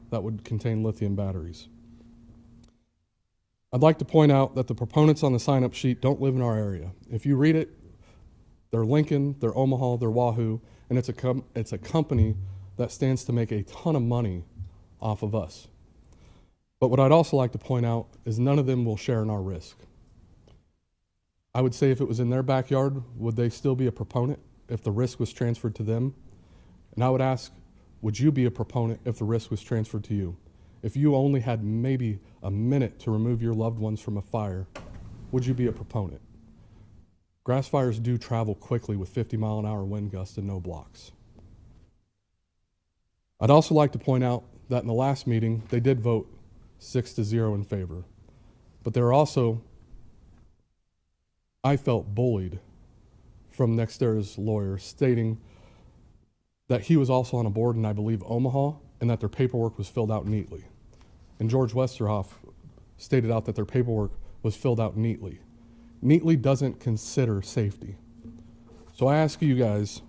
Speaker 9: that would contain lithium batteries. I'd like to point out that the proponents on the sign-up sheet don't live in our area. If you read it, they're Lincoln, they're Omaha, they're Wahoo, and it's a company that stands to make a ton of money off of us. But what I'd also like to point out is none of them will share in our risk. I would say if it was in their backyard, would they still be a proponent if the risk was transferred to them? And I would ask, would you be a proponent if the risk was transferred to you? If you only had maybe a minute to remove your loved ones from a fire, would you be a proponent? Grass fires do travel quickly with 50-mile-an-hour wind gusts and no blocks. I'd also like to point out that in the last meeting, they did vote 6-0 in favor. But there are also, I felt bullied from NextEra's lawyer stating that he was also on a board in, I believe, Omaha, and that their paperwork was filled out neatly. And George Westerhoff stated out that their paperwork was filled out neatly. Neatly doesn't consider safety. So I ask you guys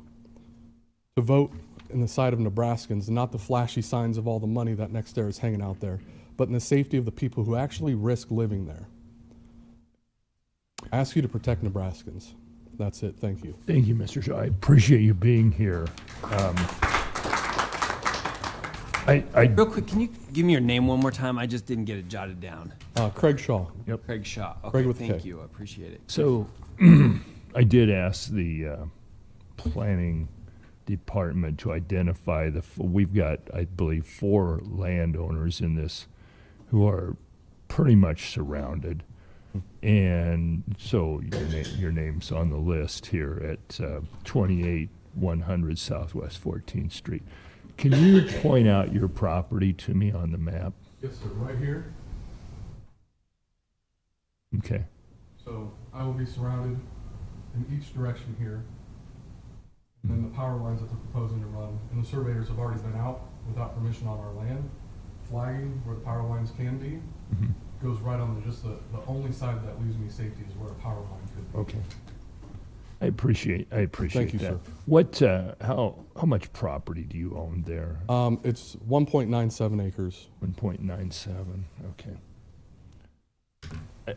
Speaker 9: to vote in the side of Nebraskans, not the flashy signs of all the money that NextEra is hanging out there, but in the safety of the people who actually risk living there. I ask you to protect Nebraskans. That's it. Thank you.
Speaker 1: Thank you, Mr. Shaw. I appreciate you being here.
Speaker 7: Real quick, can you give me your name one more time? I just didn't get it jotted down.
Speaker 9: Craig Shaw.
Speaker 1: Yep.
Speaker 7: Craig Shaw. Okay,
Speaker 9: Craig with
Speaker 7: thank
Speaker 9: K.
Speaker 7: you. I appreciate it.
Speaker 1: So I did ask the planning department to identify we've got, I believe, 4 landowners in this who are pretty much surrounded. And so your name's on the list here at 28100 Southwest 14th Street. Can you point out your property to me on the map?
Speaker 9: Yes, sir. Right here.
Speaker 1: Okay.
Speaker 9: So I will be surrounded in each direction here. And then the power lines that they're proposing to run, and the surveyors have already been out without permission on our land, flagging where the power lines can be. Goes right on the only side that leaves me safety is where a power line could be.
Speaker 1: Okay. I appreciate
Speaker 9: Thank you,
Speaker 1: that.
Speaker 9: sir.
Speaker 1: What, how much property do you own there?
Speaker 9: It's 1.97 acres.
Speaker 1: 1.97, okay.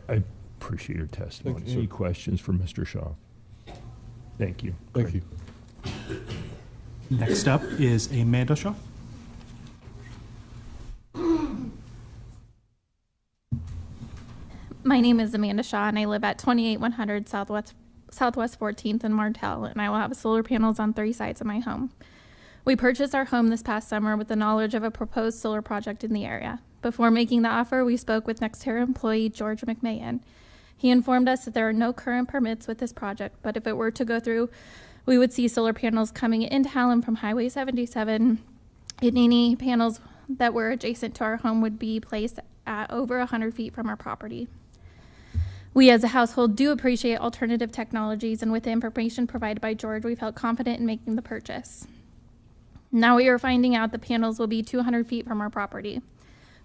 Speaker 1: I appreciate your testimony.
Speaker 9: Thank you,
Speaker 1: Any
Speaker 9: sir.
Speaker 1: questions for Mr. Shaw? Thank you.
Speaker 9: Thank you.
Speaker 3: Next up is Amanda Shaw.
Speaker 22: My name is Amanda Shaw, and I live at 28100 Southwest 14th in Martell, and I will have solar panels on 3 sides of my home. We purchased our home this past summer with the knowledge of a proposed solar project in the area. Before making the offer, we spoke with NextEra employee George McMahon. He informed us that there are no current permits with this project, but if it were to go through, we would see solar panels coming into Hallam from Highway 77, and any panels that were adjacent to our home would be placed at over 100 feet from our property. We as a household do appreciate alternative technologies, and with the information provided by George, we felt confident in making the purchase. Now we are finding out the panels will be 200 feet from our property.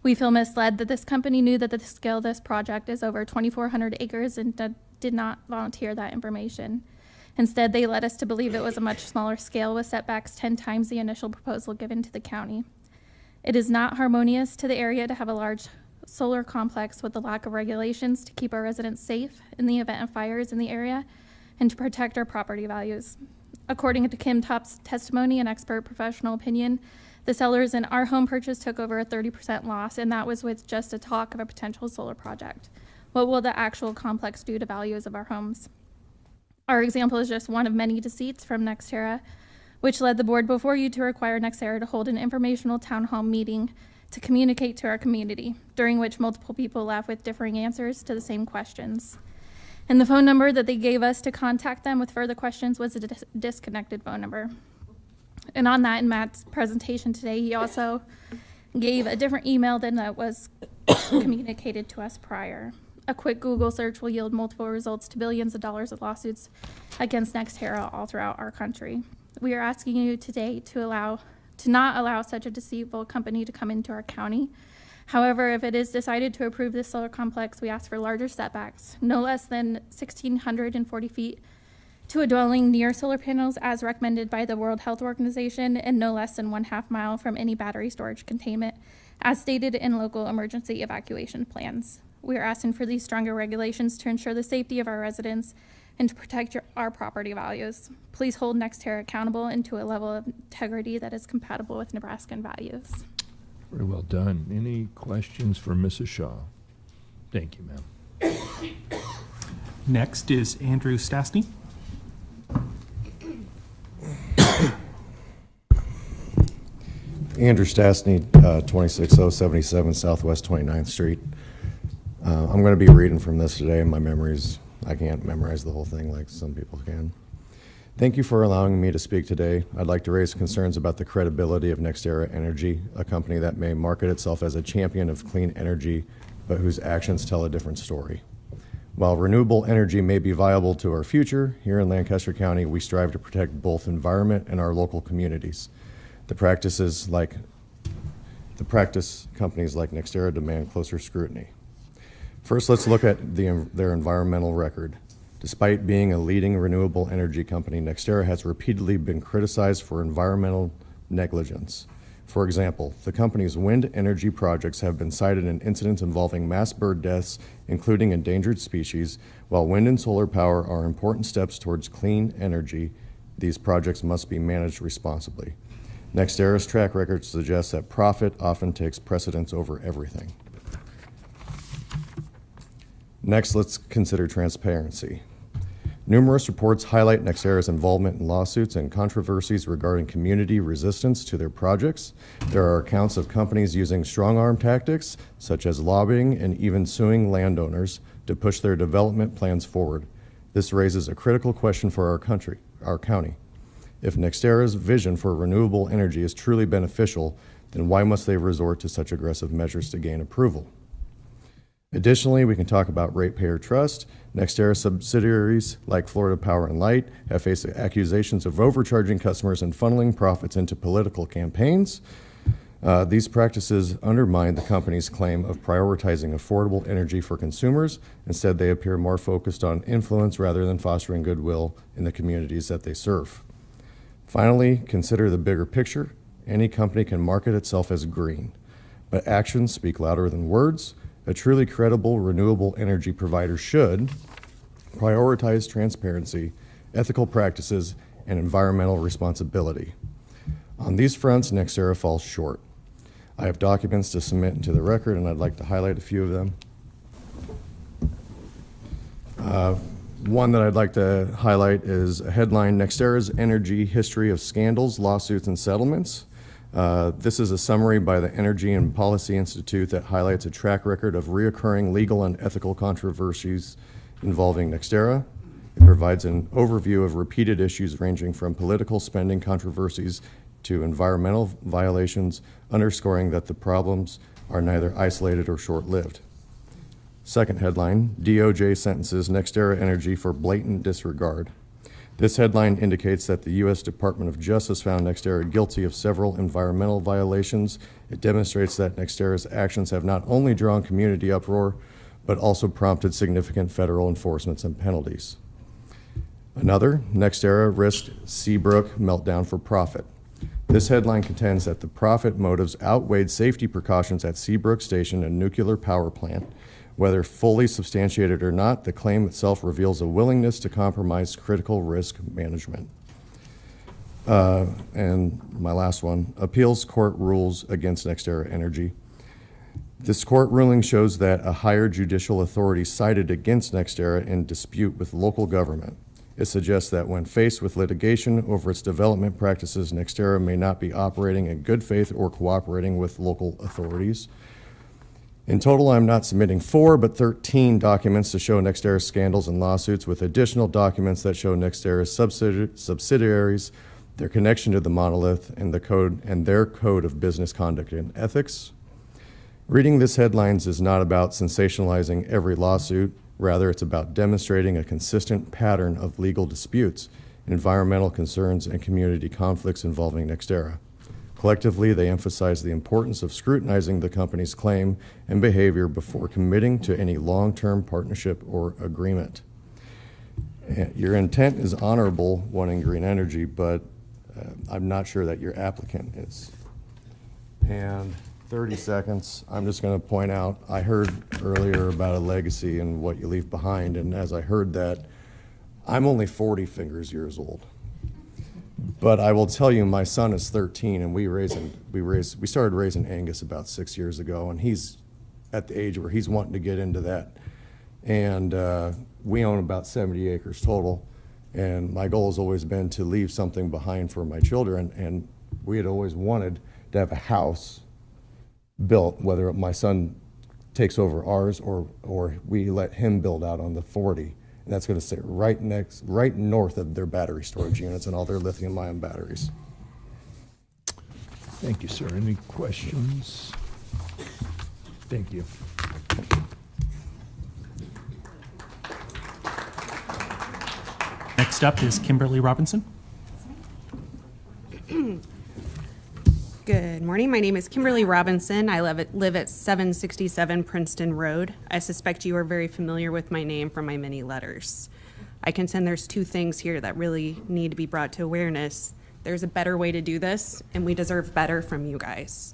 Speaker 22: We feel misled that this company knew that the scale of this project is over 2,400 acres and did not volunteer that information. Instead, they led us to believe it was a much smaller scale with setbacks 10 times the initial proposal given to the county. It is not harmonious to the area to have a large solar complex with the lack of regulations to keep our residents safe in the event of fires in the area and to protect our property values. According to Kim Top's testimony and expert professional opinion, the sellers in our home purchase took over a 30% loss, and that was with just a talk of a potential solar project. What will the actual complex do to values of our homes? Our example is just one of many deceits from NextEra, which led the board before you to require NextEra to hold an informational town hall meeting to communicate to our community, during which multiple people left with differing answers to the same questions. And the phone number that they gave us to contact them with further questions was a disconnected phone number. And on that, in Matt's presentation today, he also gave a different email than that was communicated to us prior. A quick Google search will yield multiple results to billions of dollars of lawsuits against NextEra all throughout our country. We are asking you today to not allow such a deceitful company to come into our county. However, if it is decided to approve this solar complex, we ask for larger setbacks, no less than 1,640 feet to a dwelling near solar panels as recommended by the World Health Organization, and no less than 1/2 mile from any battery storage containment as stated in local emergency evacuation plans. We are asking for these stronger regulations to ensure the safety of our residents and to protect our property values. Please hold NextEra accountable and to a level of integrity that is compatible with Nebraskan values.
Speaker 1: Very well done. Any questions for Mrs. Shaw? Thank you, ma'am.
Speaker 3: Next is Andrew Stastny.
Speaker 4: Andrew Stastny, 26077 Southwest 29th Street. I'm going to be reading from this today. My memories, I can't memorize the whole thing like some people can. Thank you for allowing me to speak today. I'd like to raise concerns about the credibility of NextEra Energy, a company that may market itself as a champion of clean energy, but whose actions tell a different story. While renewable energy may be viable to our future, here in Lancaster County, we strive to protect both environment and our local communities. The practice companies like NextEra demand closer scrutiny. First, let's look at their environmental record. Despite being a leading renewable energy company, NextEra has repeatedly been criticized for environmental negligence. For example, the company's wind energy projects have been cited in incidents involving mass bird deaths, including endangered species. While wind and solar power are important steps towards clean energy, these projects must be managed responsibly. NextEra's track record suggests that profit often takes precedence over everything. Next, let's consider transparency. Numerous reports highlight NextEra's involvement in lawsuits and controversies regarding community resistance to their projects. There are accounts of companies using strong-arm tactics, such as lobbying and even suing landowners, to push their development plans forward. This raises a critical question for our county. If NextEra's vision for renewable energy is truly beneficial, then why must they resort to such aggressive measures to gain approval? Additionally, we can talk about ratepayer trust. NextEra subsidiaries like Florida Power and Light have faced accusations of overcharging customers and funneling profits into political campaigns. These practices undermine the company's claim of prioritizing affordable energy for consumers. Instead, they appear more focused on influence rather than fostering goodwill in the communities that they serve. Finally, consider the bigger picture. Any company can market itself as green, but actions speak louder than words. A truly credible renewable energy provider should prioritize transparency, ethical practices, and environmental responsibility. On these fronts, NextEra falls short. I have documents to submit into the record, and I'd like to highlight a few of them. One that I'd like to highlight is a headline, NextEra's Energy History of Scandals, Lawsuits, and Settlements. This is a summary by the Energy and Policy Institute that highlights a track record of reoccurring legal and ethical controversies involving NextEra. It provides an overview of repeated issues ranging from political spending controversies to environmental violations, underscoring that the problems are neither isolated or short-lived. Second headline, DOJ sentences NextEra Energy for blatant disregard. This headline indicates that the U.S. Department of Justice found NextEra guilty of several environmental violations. It demonstrates that NextEra's actions have not only drawn community uproar, but also prompted significant federal enforcements and penalties. Another, NextEra risked Seabrook meltdown for profit. This headline contends that the profit motives outweighed safety precautions at Seabrook Station, a nuclear power plant. Whether fully substantiated or not, the claim itself reveals a willingness to compromise critical risk management. And my last one, appeals court rules against NextEra Energy. This court ruling shows that a higher judicial authority sided against NextEra in dispute with local government. It suggests that when faced with litigation over its development practices, NextEra may not be operating in good faith or cooperating with local authorities. In total, I'm not submitting 4, but 13 documents to show NextEra's scandals and lawsuits, with additional documents that show NextEra's subsidiaries, their connection to the monolith, and their code of business conduct and ethics. Reading this headlines is not about sensationalizing every lawsuit. Rather, it's about demonstrating a consistent pattern of legal disputes, environmental concerns, and community conflicts involving NextEra. Collectively, they emphasize the importance of scrutinizing the company's claim and behavior before committing to any long-term partnership or agreement. Your intent is honorable, wanting green energy, but I'm not sure that your applicant is. And 30 seconds, I'm just going to point out, I heard earlier about a legacy and what you leave behind, and as I heard that, I'm only 40 years old. But I will tell you, my son is 13, and we started raising Angus about 6 years ago, and he's at the age where he's wanting to get into that. And we own about 70 acres total, and my goal has always been to leave something behind for my children, and we had always wanted to have a house built, whether my son takes over ours or we let him build out on the 40. And that's going to sit right north of their battery storage units and all their lithium-ion batteries.
Speaker 1: Thank you, sir. Any questions? Thank you.
Speaker 3: Next up is Kimberly Robinson.
Speaker 13: Good morning. My name is Kimberly Robinson. I live at 767 Princeton Road. I suspect you are very familiar with my name from my many letters. I contend there's 2 things here that really need to be brought to awareness. There's a better way to do this, and we deserve better from you guys.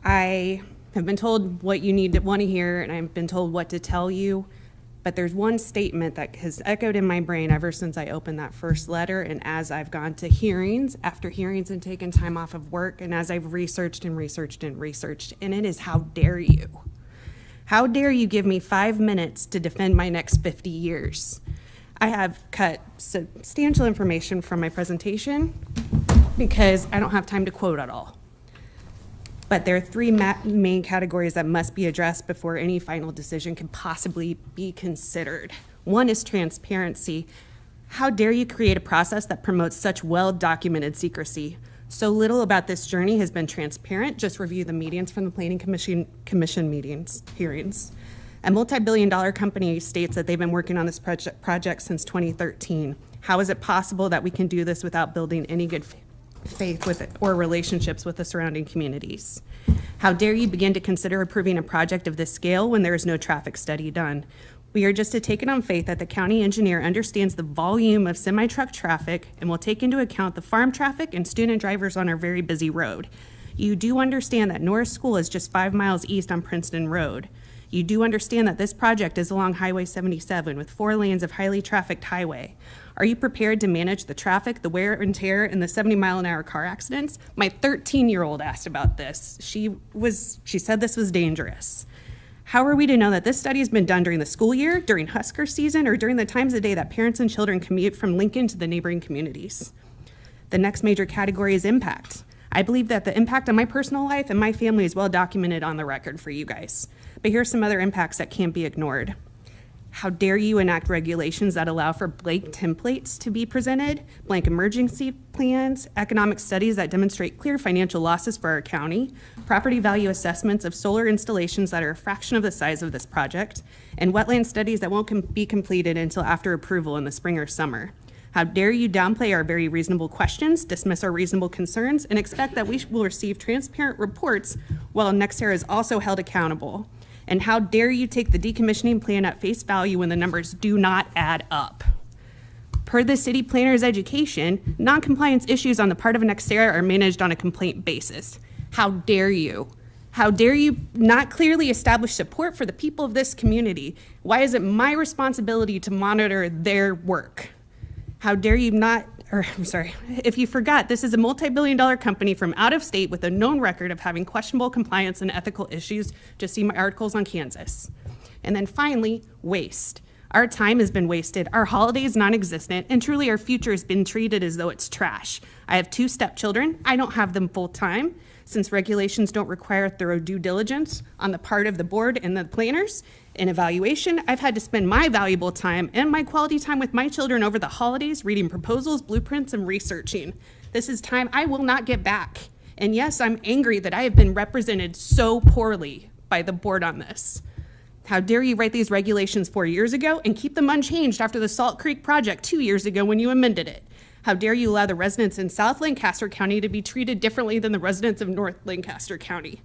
Speaker 13: I have been told what you want to hear, and I've been told what to tell you. But there's one statement that has echoed in my brain ever since I opened that first letter, and as I've gone to hearings, after hearings and taken time off of work, and as I've researched, and it is, how dare you? How dare you give me 5 minutes to defend my next 50 years? I have cut substantial information from my presentation because I don't have time to quote it all. But there are 3 main categories that must be addressed before any final decision can possibly be considered. One is transparency. How dare you create a process that promotes such well-documented secrecy? So little about this journey has been transparent. Just review the meetings from the Planning Commission hearings. A multi-billion-dollar company states that they've been working on this project since 2013. How is it possible that we can do this without building any good faith with it or relationships with the surrounding communities? How dare you begin to consider approving a project of this scale when there is no traffic study done? We are just to take it on faith that the county engineer understands the volume of semi-truck traffic and will take into account the farm traffic and student drivers on our very busy road. You do understand that Norris School is just 5 miles east on Princeton Road. You do understand that this project is along Highway 77 with 4 lanes of highly trafficked highway. Are you prepared to manage the traffic, the wear and tear, and the 70-mile-an-hour car accidents? My 13-year-old asked about this. She said this was dangerous. How are we to know that this study has been done during the school year, during Husker season, or during the times of day that parents and children commute from Lincoln to the neighboring communities? The next major category is impact. I believe that the impact on my personal life and my family is well documented on the record for you guys. But here's some other impacts that can't be ignored. How dare you enact regulations that allow for blank templates to be presented, blank emergency plans, economic studies that demonstrate clear financial losses for our county, property value assessments of solar installations that are a fraction of the size of this project, and wetland studies that won't be completed until after approval in the spring or summer. How dare you downplay our very reasonable questions, dismiss our reasonable concerns, and expect that we will receive transparent reports while NextEra is also held accountable. And how dare you take the decommissioning plan at face value when the numbers do not add up? Per the city planner's education, non-compliance issues on the part of NextEra are managed on a complaint basis. How dare you? How dare you not clearly establish support for the people of this community? Why is it my responsibility to monitor their work? How dare you not, or I'm sorry, if you forgot, this is a multi-billion-dollar company from out of state with a known record of having questionable compliance and ethical issues. Just see my articles on Kansas. And then finally, waste. Our time has been wasted, our holidays non-existent, and truly our future has been treated as though it's trash. I have 2 stepchildren. I don't have them full-time. Since regulations don't require thorough due diligence on the part of the board and the planners in evaluation, I've had to spend my valuable time and my quality time with my children over the holidays reading proposals, blueprints, and researching. This is time I will not get back. And yes, I'm angry that I have been represented so poorly by the board on this. How dare you write these regulations 4 years ago and keep them unchanged after the Salt Creek project 2 years ago when you amended it? How dare you allow the residents in South Lancaster County to be treated differently than the residents of North Lancaster County?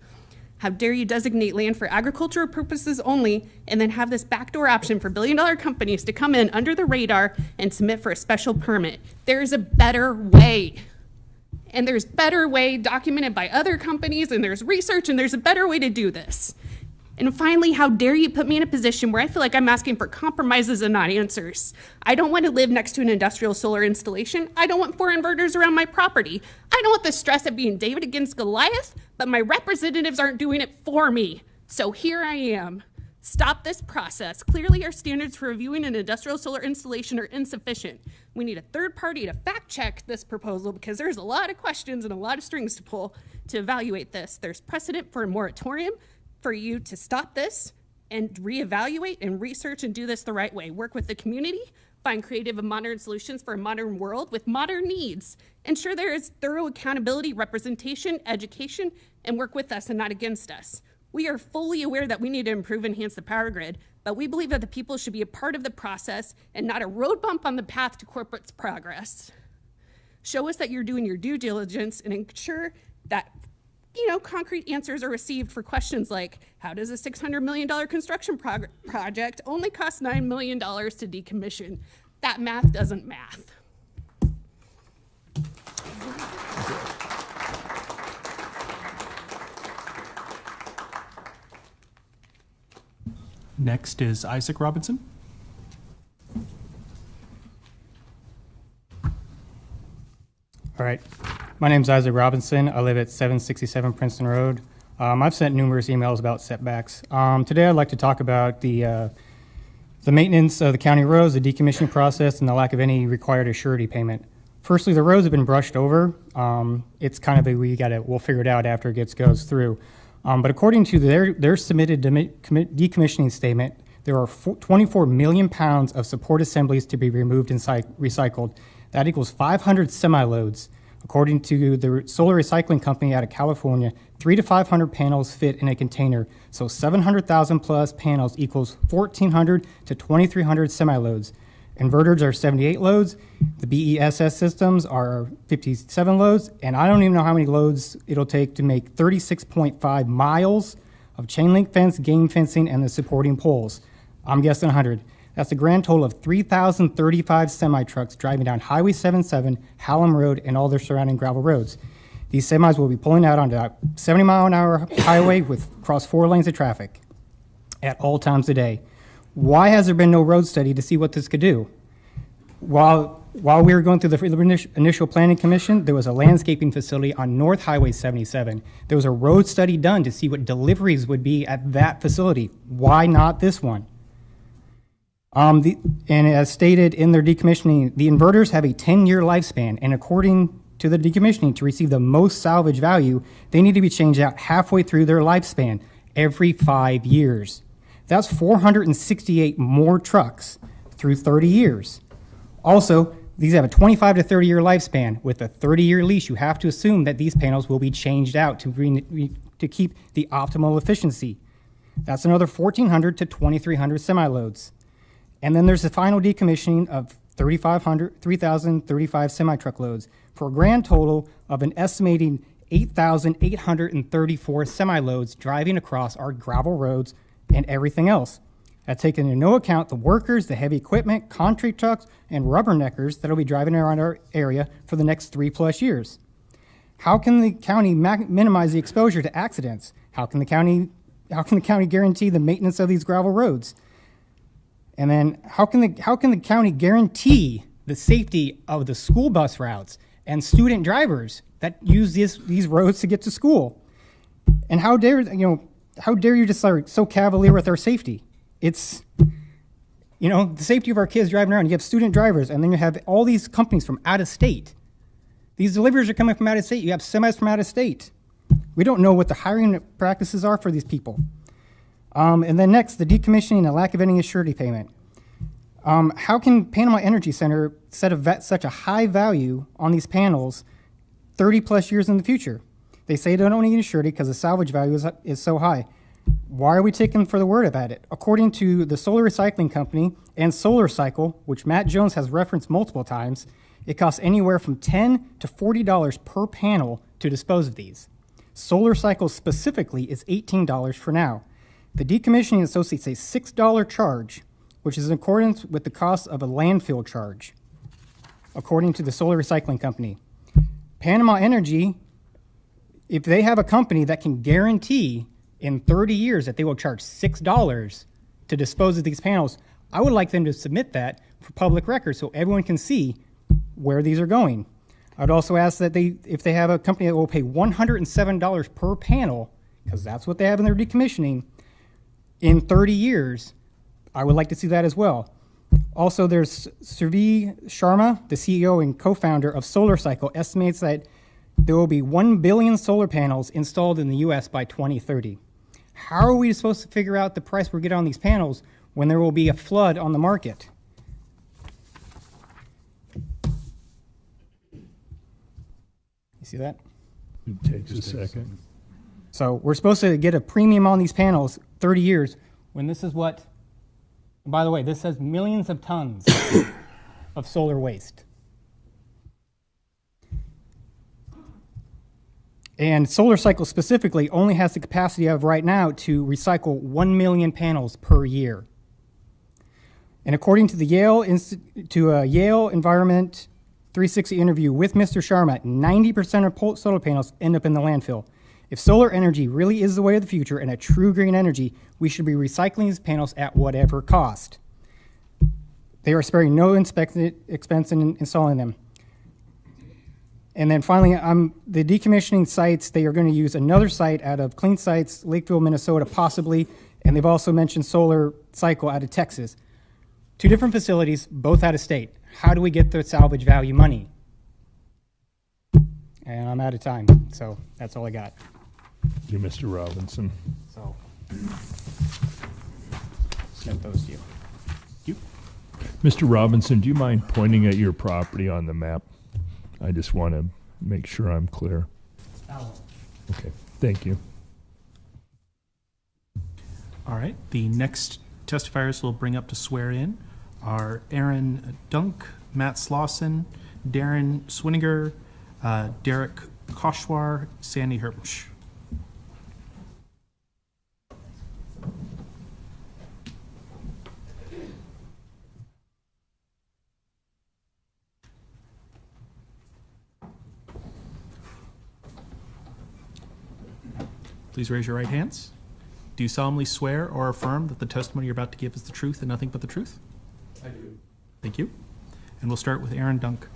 Speaker 13: How dare you designate land for agricultural purposes only and then have this backdoor option for billion-dollar companies to come in under the radar and submit for a special permit? There is a better way. And there's better way documented by other companies, and there's research, and there's a better way to do this. And finally, how dare you put me in a position where I feel like I'm asking for compromises and not answers? I don't want to live next to an industrial solar installation. I don't want 4 inverters around my property. I don't want the stress of being David against Goliath, but my representatives aren't doing it for me. So here I am. Stop this process. Clearly, our standards for reviewing an industrial solar installation are insufficient. We need a third party to fact check this proposal because there's a lot of questions and a lot of strings to pull to evaluate this. There's precedent for a moratorium for you to stop this and reevaluate and research and do this the right way. Work with the community, find creative and modern solutions for a modern world with modern needs. Ensure there is thorough accountability, representation, education, and work with us and not against us. We are fully aware that we need to improve and enhance the power grid, but we believe that the people should be a part of the process and not a road bump on the path to corporate progress. Show us that you're doing your due diligence and ensure that concrete answers are received for questions like, how does a $600 million construction project only cost $9 million to decommission? That math doesn't math.
Speaker 3: Next is Isaac Robinson.
Speaker 11: All right. My name's Isaac Robinson. I live at 767 Princeton Road. I've sent numerous emails about setbacks. Today I'd like to talk about the maintenance of the county roads, the decommissioning process, and the lack of any required surety payment. Firstly, the roads have been brushed over. It's kind of we'll figure it out after it goes through. But according to their submitted decommissioning statement, there are 24 million pounds of support assemblies to be removed and recycled. That equals 500 semi-loads. According to the solar recycling company out of California, 300 to 500 panels fit in a container. So 700,000 plus panels equals 1,400 to 2,300 semi-loads. Inverters are 78 loads. The BESS systems are 57 loads. And I don't even know how many loads it'll take to make 36.5 miles of chain link fence, game fencing, and the supporting poles. I'm guessing 100. That's a grand total of 3,035 semi-trucks driving down Highway 77, Hallam Road, and all their surrounding gravel roads. These semis will be pulling out onto a 70-mile-an-hour highway across 4 lanes of traffic at all times of day. Why has there been no road study to see what this could do? While we were going through the initial planning commission, there was a landscaping facility on North Highway 77. There was a road study done to see what deliveries would be at that facility. Why not this one? And as stated in their decommissioning, the inverters have a 10-year lifespan, and according to the decommissioning, to receive the most salvage value, they need to be changed out halfway through their lifespan, every 5 years. That's 468 more trucks through 30 years. Also, these have a 25 to 30 year lifespan. With a 30-year lease, you have to assume that these panels will be changed out to keep the optimal efficiency. That's another 1,400 to 2,300 semi-loads. And then there's the final decommissioning of 3,035 semi-truck loads for a grand total of an estimating 8,834 semi-loads driving across our gravel roads and everything else. That's taken into no account the workers, the heavy equipment, concrete trucks, and rubberneckers that will be driving around our area for the next 3+ years. How can the county minimize the exposure to accidents? How can the county guarantee the maintenance of these gravel roads? And then how can the county guarantee the safety of the school bus routes and student drivers that use these roads to get to school? And how dare you just start so cavalier with our safety? It's, the safety of our kids driving around. You have student drivers, and then you have all these companies from out of state. These deliveries are coming from out of state. You have semis from out of state. We don't know what the hiring practices are for these people. And then next, the decommissioning and lack of any surety payment. How can Panama Energy Center set such a high value on these panels 30+ years in the future? They say they don't need a surety because the salvage value is so high. Why are we taking for the word about it? According to the Solar Recycling Company and Solar Cycle, which Matt Jones has referenced multiple times, it costs anywhere from $10 to $40 per panel to dispose of these. Solar Cycle specifically is $18 for now. The decommissioning associates a $6 charge, which is in accordance with the cost of a landfill charge, according to the Solar Recycling Company. Panama Energy, if they have a company that can guarantee in 30 years that they will charge $6 to dispose of these panels, I would like them to submit that for public record so everyone can see where these are going. I'd also ask that if they have a company that will pay $107 per panel, because that's what they have in their decommissioning, in 30 years, I would like to see that as well. Also, there's Survi Sharma, the CEO and co-founder of Solar Cycle, estimates that there will be 1 billion solar panels installed in the U.S. by 2030. How are we supposed to figure out the price we're getting on these panels when there will be a flood on the market? You see that?
Speaker 1: It takes a second.
Speaker 11: So we're supposed to get a premium on these panels 30 years when this is what, by the way, this says millions of tons of solar waste. And Solar Cycle specifically only has the capacity of right now to recycle 1 million panels per year. And according to the Yale Environment 360 interview with Mr. Sharma, 90% of solar panels end up in the landfill. If solar energy really is the way of the future and a true green energy, we should be recycling these panels at whatever cost. They are sparing no expense in installing them. And then finally, the decommissioning sites, they are going to use another site out of Clean Sites, Lakeville, Minnesota, possibly, and they've also mentioned Solar Cycle out of Texas. 2 different facilities, both out of state. How do we get the salvage value money? And I'm out of time, so that's all I got.
Speaker 1: Thank you, Mr. Robinson.
Speaker 11: So, sent those to you. You?
Speaker 1: Mr. Robinson, do you mind pointing at your property on the map? I just want to make sure I'm clear. Okay, thank you.
Speaker 3: All right, the next testifiers we'll bring up to swear in are Aaron Dunk, Matt Slauson, Darren Swiniger, Derek Koshwar, Sandy Herbsch. Please raise your right hands. Do you solemnly swear or affirm that the testimony you're about to give is the truth and nothing but the truth?
Speaker 9: I do.
Speaker 3: Thank you. And we'll start with Aaron Dunk.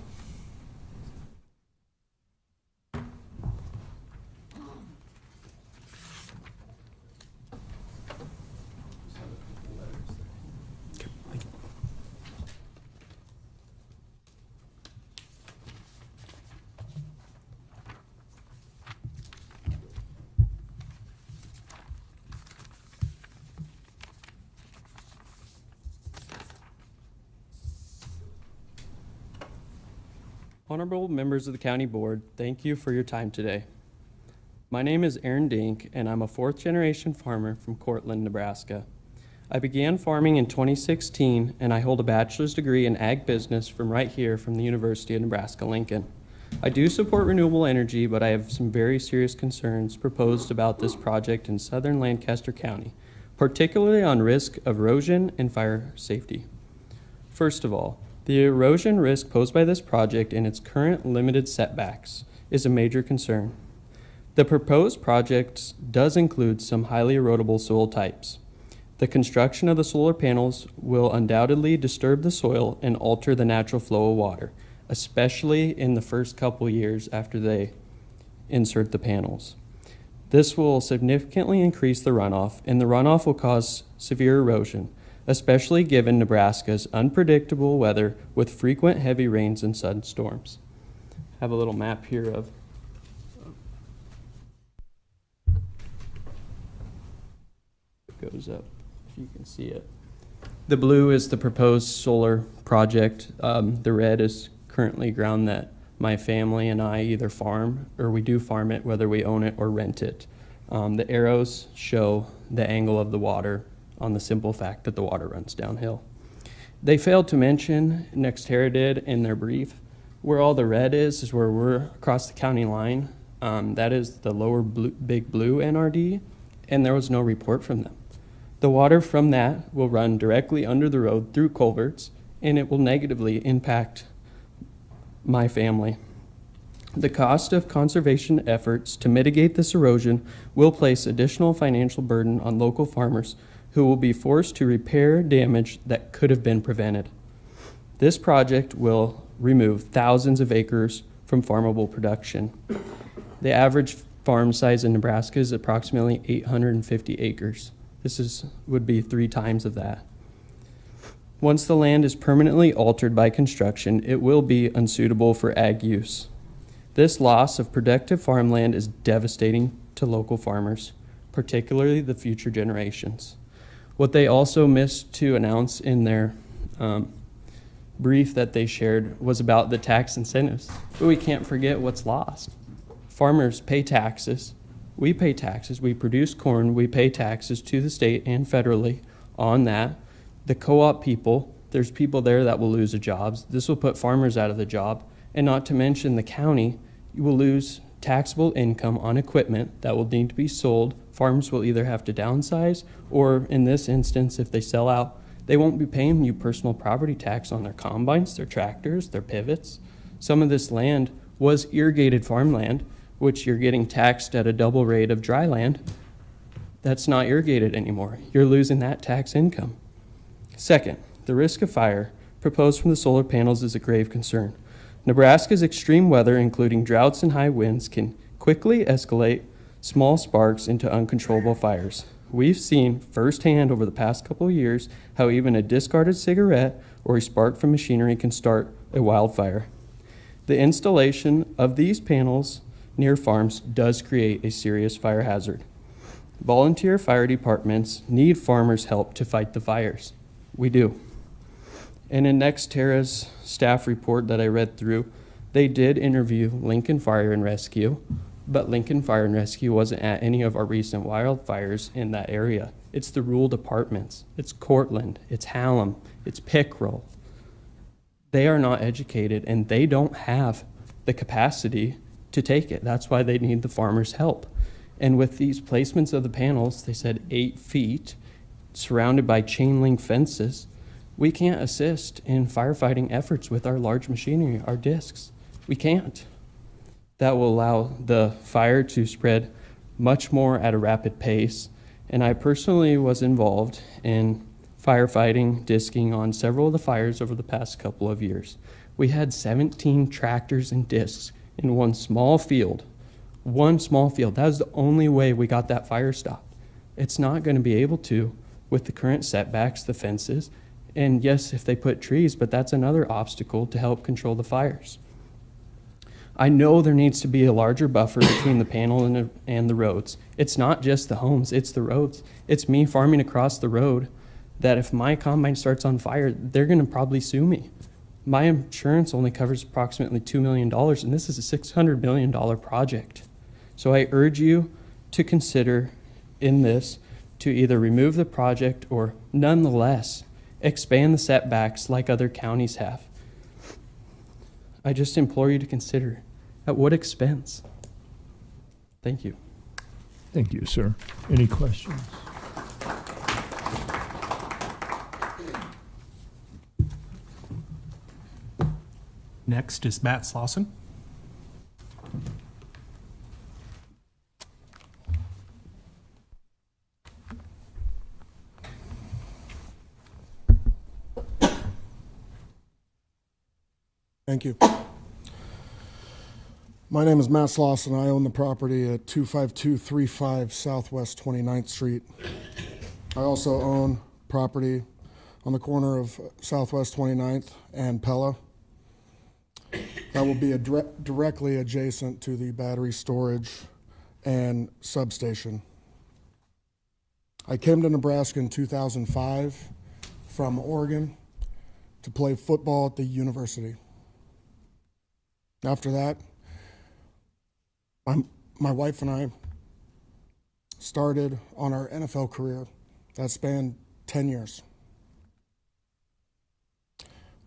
Speaker 16: Honorable members of the County Board, thank you for your time today. My name is Aaron Dink, and I'm a fourth-generation farmer from Cortland, Nebraska. I began farming in 2016, and I hold a bachelor's degree in ag business from right here from the University of Nebraska-Lincoln. I do support renewable energy, but I have some very serious concerns proposed about this project in southern Lancaster County, particularly on risk of erosion and fire safety. First of all, the erosion risk posed by this project and its current limited setbacks is a major concern. The proposed project does include some highly erodible soil types. The construction of the solar panels will undoubtedly disturb the soil and alter the natural flow of water, especially in the first couple years after they insert the panels. This will significantly increase the runoff, and the runoff will cause severe erosion, especially given Nebraska's unpredictable weather with frequent heavy rains and sudden storms. I have a little map here of it goes up if you can see it. The blue is the proposed solar project. The red is currently ground that my family and I either farm or we do farm it, whether we own it or rent it. The arrows show the angle of the water on the simple fact that the water runs downhill. They failed to mention, NextEra did in their brief, where all the red is where we're across the county line. That is the lower big blue NRD, and there was no report from them. The water from that will run directly under the road through culverts, and it will negatively impact my family. The cost of conservation efforts to mitigate this erosion will place additional financial burden on local farmers who will be forced to repair damage that could have been prevented. This project will remove thousands of acres from farmable production. The average farm size in Nebraska is approximately 850 acres. This would be 3 times of that. Once the land is permanently altered by construction, it will be unsuitable for ag use. This loss of productive farmland is devastating to local farmers, particularly the future generations. What they also missed to announce in their brief that they shared was about the tax incentives. But we can't forget what's lost. Farmers pay taxes. We pay taxes. We produce corn. We pay taxes to the state and federally on that. The co-op people, there's people there that will lose their jobs. This will put farmers out of the job. And not to mention the county, you will lose taxable income on equipment that will need to be sold. Farmers will either have to downsize, or in this instance, if they sell out, they won't be paying you personal property tax on their combines, their tractors, their pivots. Some of this land was irrigated farmland, which you're getting taxed at a double rate of dry land. That's not irrigated anymore. You're losing that tax income. Second, the risk of fire proposed from the solar panels is a grave concern. Nebraska's extreme weather, including droughts and high winds, can quickly escalate small sparks into uncontrollable fires. We've seen firsthand over the past couple of years how even a discarded cigarette or a spark from machinery can start a wildfire. The installation of these panels near farms does create a serious fire hazard. Volunteer fire departments need farmers' help to fight the fires. We do. And in NextEra's staff report that I read through, they did interview Lincoln Fire and Rescue, but Lincoln Fire and Rescue wasn't at any of our recent wildfires in that area. It's the rural departments. It's Cortland. It's Hallam. It's Pickrell. They are not educated, and they don't have the capacity to take it. That's why they need the farmers' help. And with these placements of the panels, they said 8 feet, surrounded by chain link fences, we can't assist in firefighting efforts with our large machinery, our discs. We can't. That will allow the fire to spread much more at a rapid pace. And I personally was involved in firefighting, disking on several of the fires over the past couple of years. We had 17 tractors and discs in one small field. One small field. That was the only way we got that fire stopped. It's not going to be able to with the current setbacks, the fences, and yes, if they put trees, but that's another obstacle to help control the fires. I know there needs to be a larger buffer between the panel and the roads. It's not just the homes, it's the roads. It's me farming across the road that if my combine starts on fire, they're going to probably sue me. My insurance only covers approximately $2 million, and this is a $600 million project. So I urge you to consider in this to either remove the project or nonetheless expand the setbacks like other counties have. I just implore you to consider at what expense. Thank you.
Speaker 1: Thank you, sir. Any questions?
Speaker 3: Next is Matt Slauson.
Speaker 8: Thank you. My name is Matt Slauson. I own the property at 25235 Southwest 29th Street. I also own property on the corner of Southwest 29th and Pella. That will be directly adjacent to the battery storage and substation. I came to Nebraska in 2005 from Oregon to play football at the university. After that, my wife and I started on our NFL career that spanned 10 years.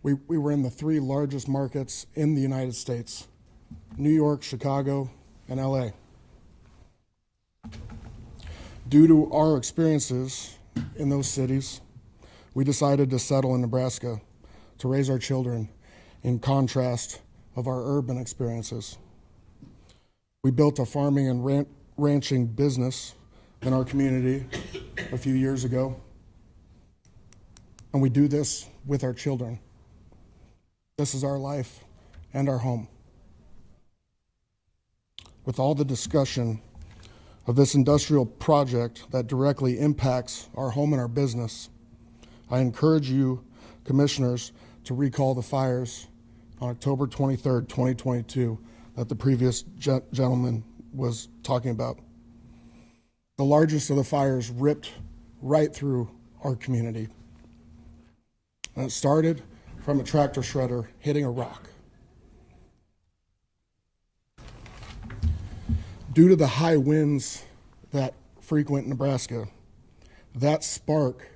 Speaker 8: We were in the 3 largest markets in the United States: New York, Chicago, and LA. Due to our experiences in those cities, we decided to settle in Nebraska to raise our children in contrast of our urban experiences. We built a farming and ranching business in our community a few years ago, and we do this with our children. This is our life and our home. With all the discussion of this industrial project that directly impacts our home and our business, I encourage you, commissioners, to recall the fires on October 23rd, 2022, that the previous gentleman was talking about. The largest of the fires ripped right through our community. And it started from a tractor shredder hitting a rock. Due to the high winds that frequent Nebraska, that spark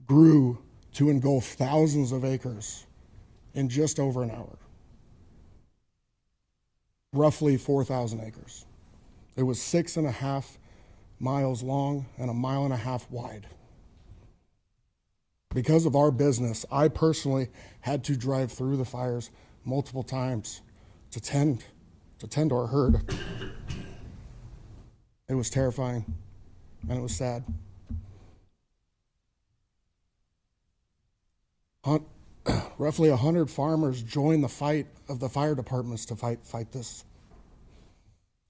Speaker 8: grew to engulf thousands of acres in just over an hour. Roughly 4,000 acres. It was 6.5 miles long and 1.5 miles wide. Because of our business, I personally had to drive through the fires multiple times to tend to our herd. It was terrifying and it was sad. Roughly 100 farmers joined the fight of the fire departments to fight this.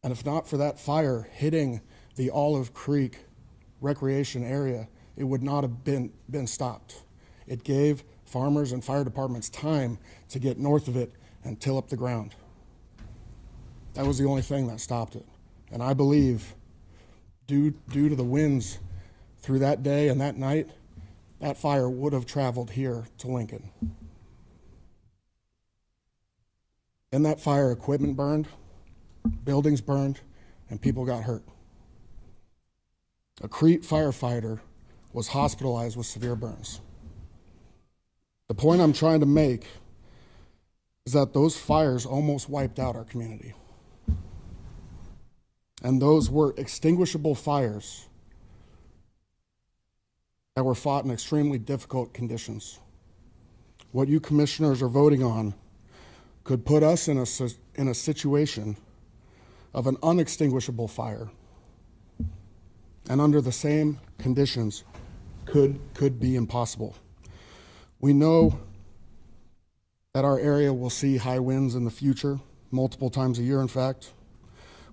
Speaker 8: And if not for that fire hitting the Olive Creek recreation area, it would not have been stopped. It gave farmers and fire departments time to get north of it and till up the ground. That was the only thing that stopped it. And I believe, due to the winds through that day and that night, that fire would have traveled here to Lincoln. In that fire, equipment burned, buildings burned, and people got hurt. A Crete firefighter was hospitalized with severe burns. The point I'm trying to make is that those fires almost wiped out our community. And those were extinguishable fires that were fought in extremely difficult conditions. What you commissioners are voting on could put us in a situation of an unextinguishable fire, and under the same conditions could be impossible. We know that our area will see high winds in the future, multiple times a year in fact.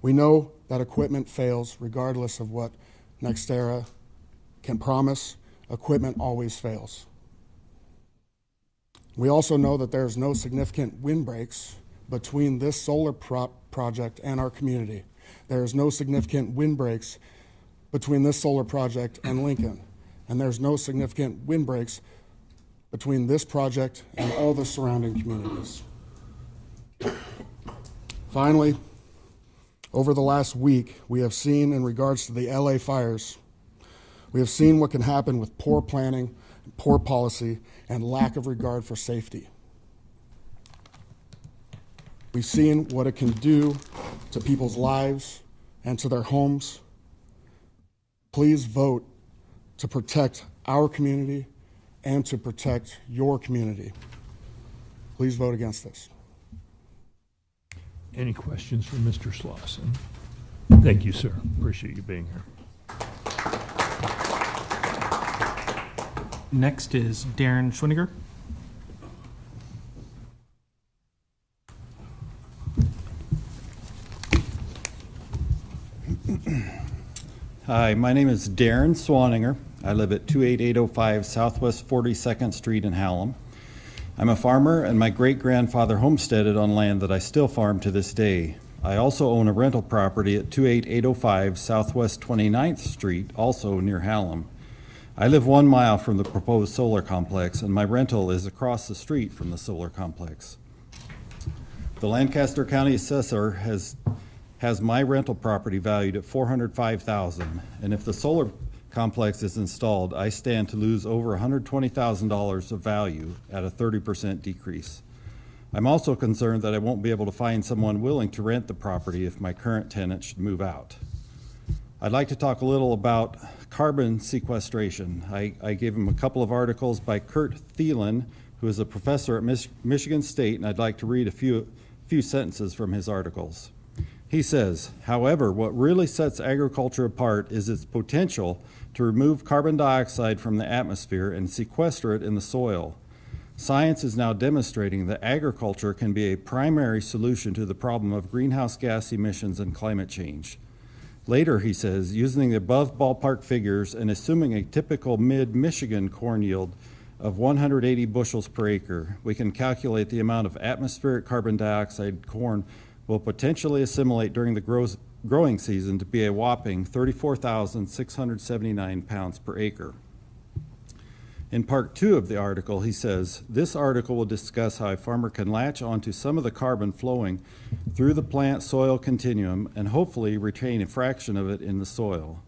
Speaker 8: We know that equipment fails regardless of what NextEra can promise. Equipment always fails. We also know that there's no significant wind breaks between this solar project and our community. There is no significant wind breaks between this solar project and Lincoln. And there's no significant wind breaks between this project and all the surrounding communities. Finally, over the last week, we have seen, in regards to the LA fires, we have seen what can happen with poor planning, poor policy, and lack of regard for safety. We've seen what it can do to people's lives and to their homes. Please vote to protect our community and to protect your community. Please vote against this.
Speaker 1: Any questions for Mr. Slauson? Thank you, sir. Appreciate you being here.
Speaker 3: Next is Darren Schwiniger.
Speaker 10: Hi, my name is Darren Swaninger. I live at 28805 Southwest 42nd Street in Hallam. I'm a farmer, and my great-grandfather homesteaded on land that I still farm to this day. I also own a rental property at 28805 Southwest 29th Street, also near Hallam. I live 1 mile from the proposed solar complex, and my rental is across the street from the solar complex. The Lancaster County Assessor has my rental property valued at $405,000, and if the solar complex is installed, I stand to lose over $120,000 of value at a 30% decrease. I'm also concerned that I won't be able to find someone willing to rent the property if my current tenant should move out. I'd like to talk a little about carbon sequestration. I gave him a couple of articles by Kurt Thielen, who is a professor at Michigan State, and I'd like to read a few sentences from his articles. He says, however, what really sets agriculture apart is its potential to remove carbon dioxide from the atmosphere and sequester it in the soil. Science is now demonstrating that agriculture can be a primary solution to the problem of greenhouse gas emissions and climate change. Later, he says, using the above ballpark figures and assuming a typical mid-Michigan corn yield of 180 bushels per acre, we can calculate the amount of atmospheric carbon dioxide corn will potentially assimilate during the growing season to be a whopping 34,679 pounds per acre. In part 2 of the article, he says, this article will discuss how a farmer can latch onto some of the carbon flowing through the plant-soil continuum and hopefully retain a fraction of it in the soil.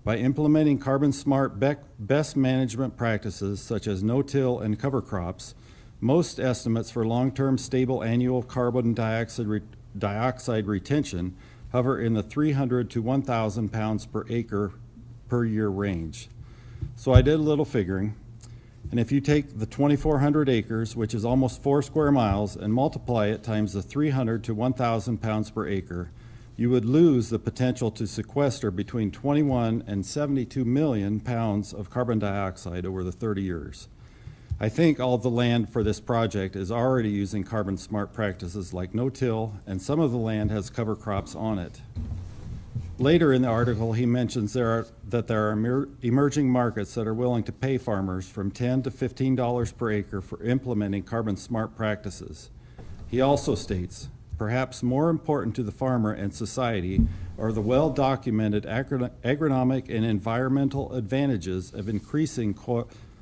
Speaker 10: By implementing carbon-smart best management practices such as no-till and cover crops, most estimates for long-term stable annual carbon dioxide retention hover in the 300 to 1,000 pounds per acre per year range. So I did a little figuring, and if you take the 2,400 acres, which is almost 4 square miles, and multiply it times the 300 to 1,000 pounds per acre, you would lose the potential to sequester between 21 and 72 million pounds of carbon dioxide over the 30 years. I think all the land for this project is already using carbon smart practices like no-till, and some of the land has cover crops on it. Later in the article, he mentions that there are emerging markets that are willing to pay farmers from $10 to $15 per acre for implementing carbon smart practices. He also states, perhaps more important to the farmer and society are the well-documented agronomic and environmental advantages of increasing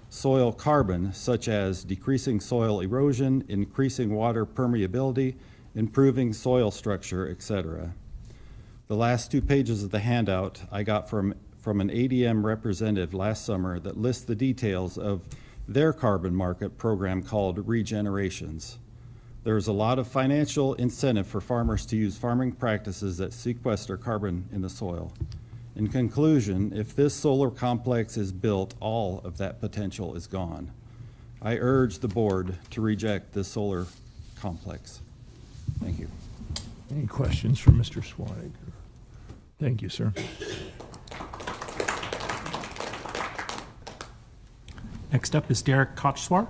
Speaker 10: soil carbon, such as decreasing soil erosion, increasing water permeability, improving soil structure, etc. The last 2 pages of the handout I got from an ADM representative last summer that lists the details of their carbon market program called Regenerations. There's a lot of financial incentive for farmers to use farming practices that sequester carbon in the soil. In conclusion, if this solar complex is built, all of that potential is gone. I urge the board to reject this solar complex. Thank you.
Speaker 1: Any questions for Mr. Swanig? Thank you, sir.
Speaker 3: Next up is Derek Kochswar.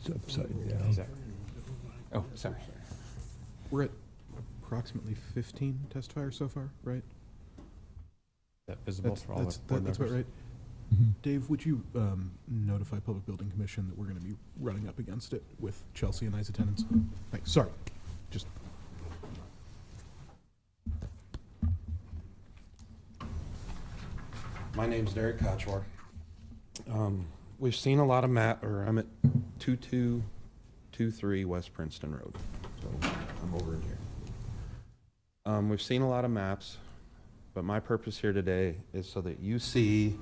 Speaker 1: It's upside down.
Speaker 3: Oh, sorry.
Speaker 9: We're at
Speaker 14: approximately 15 testifiers so far, right?
Speaker 17: That visible for all the board
Speaker 14: That's about
Speaker 17: members?
Speaker 14: right. Dave, would you notify Public Building Commission that we're going to be running up against it with Chelsea and I's attendance? Thanks. Sorry. Just.
Speaker 23: My name's Derek Kochwar. We've seen a lot of I'm at 2223 West Princeton Road. So I'm over in here. We've seen a lot of maps, but my purpose here today is so that you see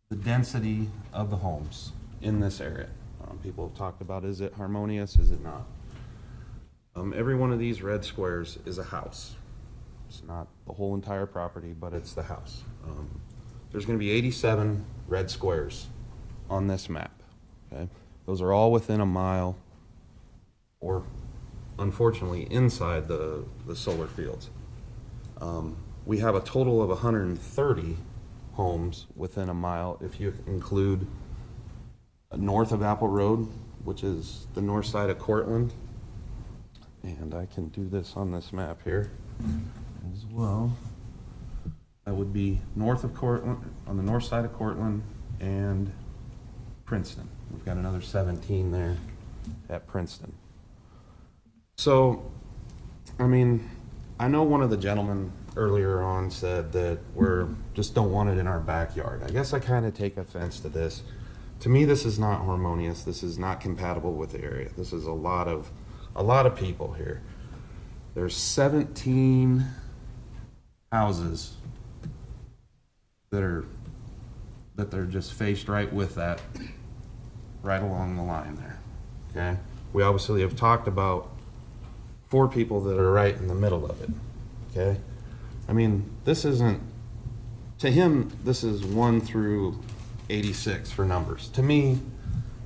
Speaker 23: the density of the homes in this area. People have talked about, is it harmonious, is it not? Every one of these red squares is a house. It's not the whole entire property, but it's the house. There's going to be 87 red squares on this map. Okay? Those are all within a mile or, unfortunately, inside the solar fields. We have a total of 130 homes within a mile if you include north of Apple Road, which is the north side of Cortland. And I can do this on this map here as well. That would be north of Cortland, on the north side of Cortland and Princeton. We've got another 17 there at Princeton. So, I mean, I know one of the gentlemen earlier on said that we're just don't want it in our backyard. I guess I kind of take offense to this. To me, this is not harmonious. This is not compatible with the area. This is a lot of people here. There's 17 houses that they're just faced right with that, right along the line there. Okay? We obviously have talked about 4 people that are right in the middle of it. Okay? I mean, this isn't, to him, this is 1 through 86 for numbers. To me,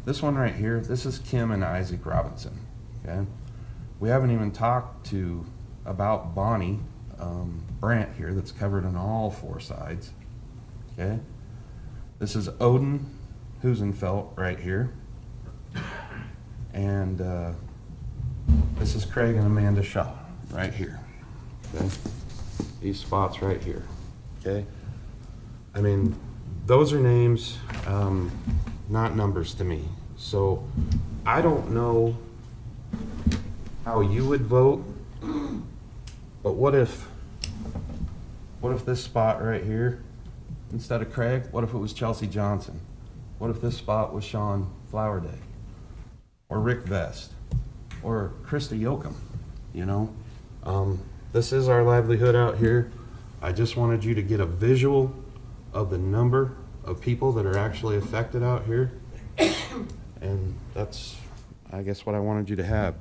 Speaker 23: this one right here, this is Kim and Isaac Robinson. Okay? We haven't even talked about Bonnie Brandt here, that's covered on all 4 sides. Okay? This is Odin Husenfeld right here. And this is Craig and Amanda Shaw right here. Okay? These spots right here. Okay? I mean, those are names, not numbers to me. So I don't know how you would vote, but what if this spot right here, instead of Craig, what if it was Chelsea Johnson? What if this spot was Sean Flowerday? Or Rick Vest? Or Krista Yoakum? You know? This is our livelihood out here. I just wanted you to get a visual of the number of people that are actually affected out here. And that's, I guess, what I wanted you to have.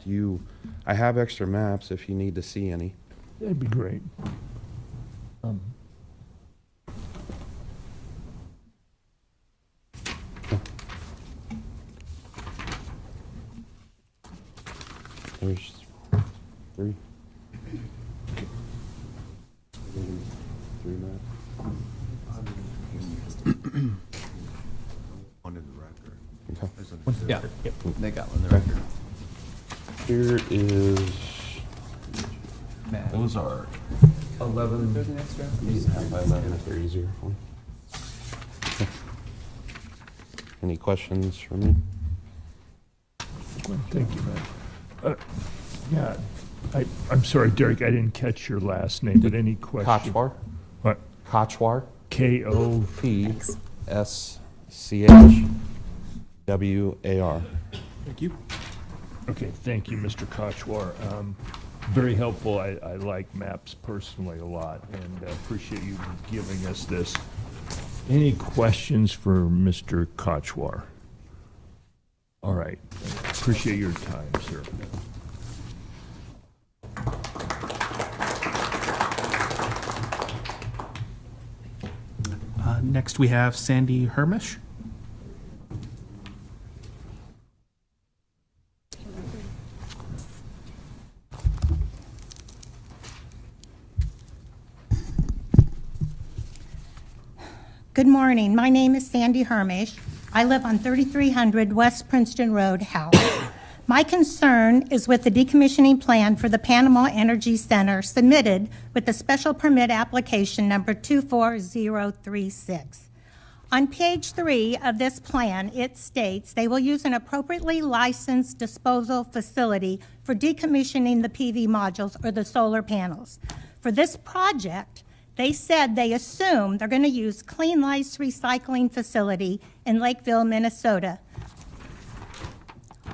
Speaker 23: I have extra maps if you need to see any.
Speaker 1: That'd be great.
Speaker 23: There's 3. 3 maps.
Speaker 12: One in the record.
Speaker 23: Okay.
Speaker 17: Yeah, yep, they got one in the record.
Speaker 23: Here is, those are 11.
Speaker 17: There's an extra.
Speaker 23: These have by 11 if they're easier for you. Okay. Any questions for me?
Speaker 1: Thank you, man. Yeah, I'm sorry, Derek, I didn't catch your last name, but any question?
Speaker 23: Kochwar.
Speaker 1: What?
Speaker 23: Kochwar. KOPSCHWAR.
Speaker 14: Thank you.
Speaker 1: Okay, thank you, Mr. Kochwar. Very helpful. I like maps personally a lot, and appreciate you giving us this. Any questions for Mr. Kochwar? All right. Appreciate your time, sir.
Speaker 3: Next, we have Sandy Hermish.
Speaker 24: Good morning. My name is Sandy Hermish. I live on 3300 West Princeton Road, House. My concern is with the decommissioning plan for the Panama Energy Center submitted with the special permit application number 24036. On page 3 of this plan, it states they will use an appropriately licensed disposal facility for decommissioning the PV modules or the solar panels. For this project, they said they assume they're going to use Clean Lice Recycling Facility in Lakeville, Minnesota.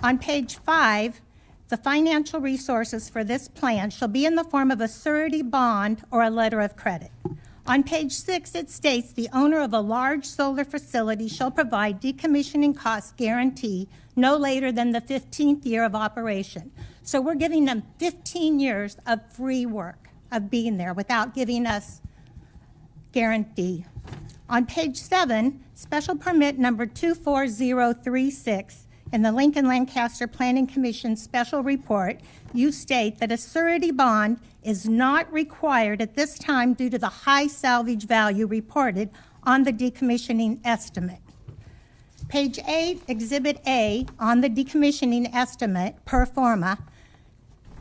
Speaker 24: On page 5, the financial resources for this plan shall be in the form of a surety bond or a letter of credit. On page 6, it states the owner of a large solar facility shall provide decommissioning cost guarantee no later than the 15th year of operation. So we're giving them 15 years of free work, of being there without giving us guarantee. On page 7, special permit number 24036, in the Lincoln Lancaster Planning Commission special report, you state that a surety bond is not required at this time due to the high salvage value reported on the decommissioning estimate. Page 8, Exhibit A, on the decommissioning estimate per forma,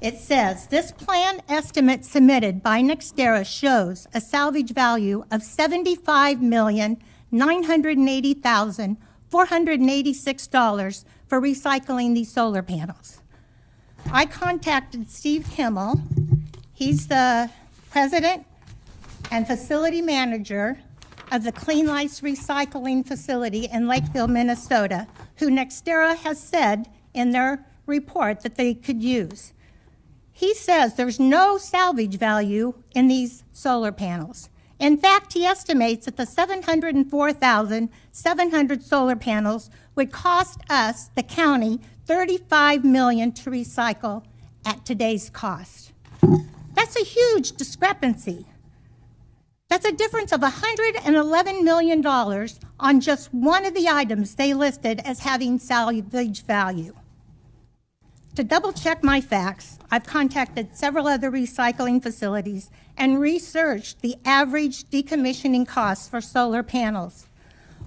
Speaker 24: it says, this plan estimate submitted by NextEra shows a salvage value of $75,980,486 for recycling these solar panels. I contacted Steve Kimmel. He's the president and facility manager of the Clean Lice Recycling Facility in Lakeville, Minnesota, who NextEra has said in their report that they could use. He says there's no salvage value in these solar panels. In fact, he estimates that the 704,700 solar panels would cost us, the county, $35 million to recycle at today's cost. That's a huge discrepancy. That's a difference of $111 million on just one of the items they listed as having salvage value. To double check my facts, I've contacted several other recycling facilities and researched the average decommissioning costs for solar panels.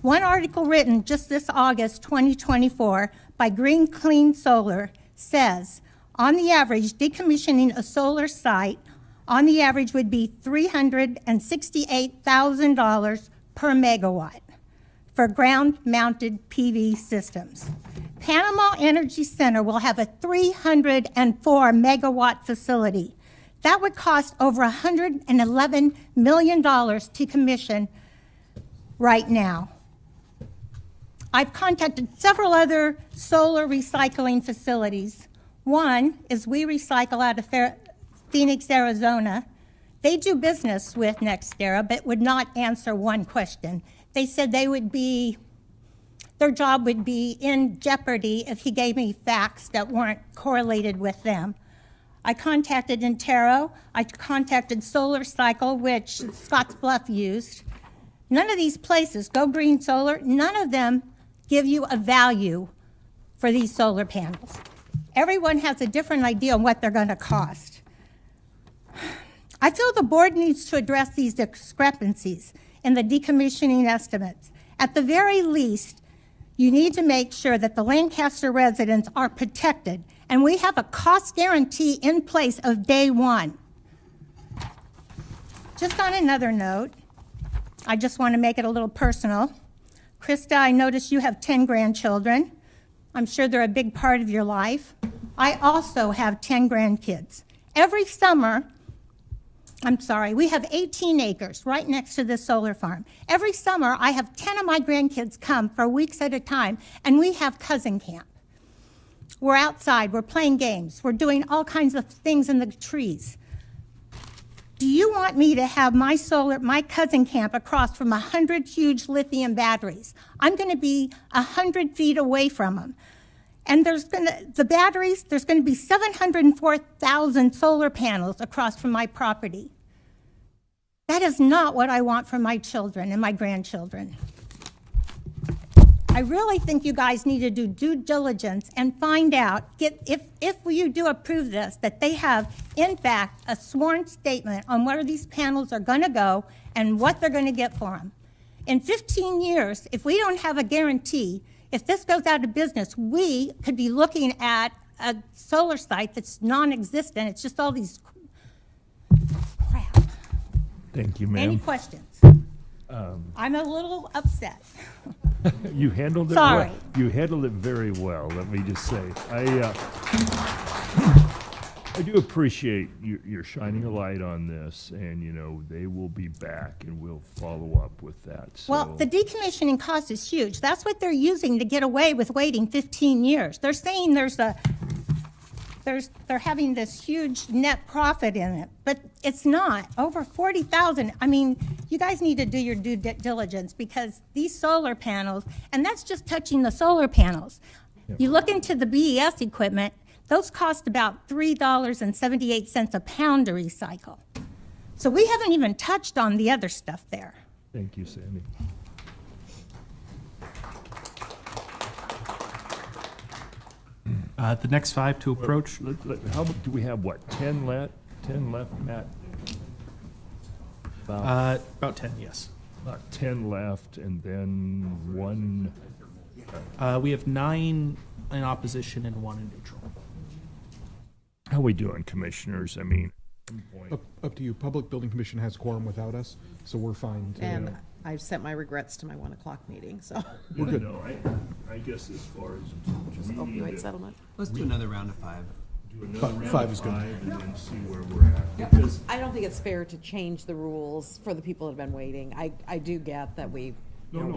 Speaker 24: One article written just this August 2024 by Green Clean Solar says, on the average, decommissioning a solar site on the average would be $368,000 per megawatt for ground-mounted PV systems. Panama Energy Center will have a 304 megawatt facility. That would cost over $111 million to commission right now. I've contacted several other solar recycling facilities. One is We Recycle out of Phoenix, Arizona. They do business with NextEra, but would not answer one question. They said their job would be in jeopardy if he gave me facts that weren't correlated with them. I contacted Intero. I contacted Solar Cycle, which Scottsbluff used. None of these places, Go Green Solar, none of them give you a value for these solar panels. Everyone has a different idea on what they're going to cost. I feel the board needs to address these discrepancies in the decommissioning estimates. At the very least, you need to make sure that the Lancaster residents are protected, and we have a cost guarantee in place of day one. Just on another note, I just want to make it a little personal. Krista, I noticed you have 10 grandchildren. I'm sure they're a big part of your life. I also have 10 grandkids. Every summer, we have 18 acres right next to this solar farm. Every summer, I have 10 of my grandkids come for weeks at a time, and we have cousin camp. We're outside, we're playing games, we're doing all kinds of things in the trees. Do you want me to have my cousin camp across from 100 huge lithium batteries? I'm going to be 100 feet away from them. And there's going to be 704,000 solar panels across from my property. That is not what I want for my children and my grandchildren. I really think you guys need to do due diligence and find out, if you do approve this, that they have, in fact, a sworn statement on where these panels are going to go and what they're going to get for them. In 15 years, if we don't have a guarantee, if this goes out of business, we could be looking at a solar site that's non-existent. It's just all these crap.
Speaker 1: Thank you,
Speaker 24: Any
Speaker 1: ma'am.
Speaker 24: questions?
Speaker 1: Um,
Speaker 24: I'm a little upset.
Speaker 1: You handled it
Speaker 24: Sorry.
Speaker 1: well. You handled it very well, let me just say. I do appreciate you're shining a light on this, and, you know, they will be back, and we'll follow up with that, so.
Speaker 24: Well, the decommissioning cost is huge. That's what they're using to get away with waiting 15 years. They're saying they're having this huge net profit in it, but it's not. Over 40,000. I mean, you guys need to do your due diligence, because these solar panels, and that's just touching the solar panels. You look into the BES equipment, those cost about $3.78 a pound to recycle. So we haven't even touched on the other stuff there.
Speaker 1: Thank you, Sandy.
Speaker 3: The next 5 to approach.
Speaker 1: How, do we have, what, 10 left, Matt?
Speaker 3: About 10, yes.
Speaker 1: About 10 left, and then one.
Speaker 3: We have 9 in opposition and 1 in neutral.
Speaker 1: How we doing, commissioners? I mean, at some point.
Speaker 14: Up to you. Public Building Commission has quorum without us, so we're fine to.
Speaker 2: And I've sent my regrets to my 1 o'clock meeting, so.
Speaker 1: We're good. No, I guess as far as. we need
Speaker 2: Opioid
Speaker 1: to
Speaker 2: settlement.
Speaker 7: Let's do another round of 5.
Speaker 1: Do another round
Speaker 14: Five
Speaker 1: of
Speaker 14: is good.
Speaker 1: 5 and then see where we're at. Because
Speaker 2: I don't think it's fair to change the rules for the people that have been waiting. I do get that we.
Speaker 1: No, I'm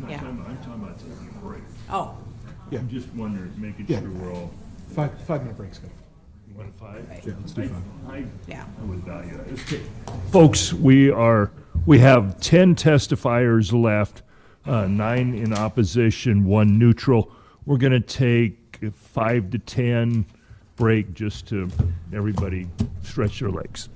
Speaker 1: not
Speaker 2: Yeah.
Speaker 1: talking about, I'm talking about taking a break.
Speaker 2: Oh.
Speaker 14: Yeah.
Speaker 1: I'm just wondering, making
Speaker 14: Yeah.
Speaker 1: sure we're all.
Speaker 14: 5-minute breaks, good.
Speaker 1: You want 5?
Speaker 14: Yeah, let's do 5.
Speaker 1: I would value that. Okay. Folks, we have 10 testifiers left, 9 in opposition, 1 neutral. We're going to take a 5 to 10 break just to everybody stretch their legs.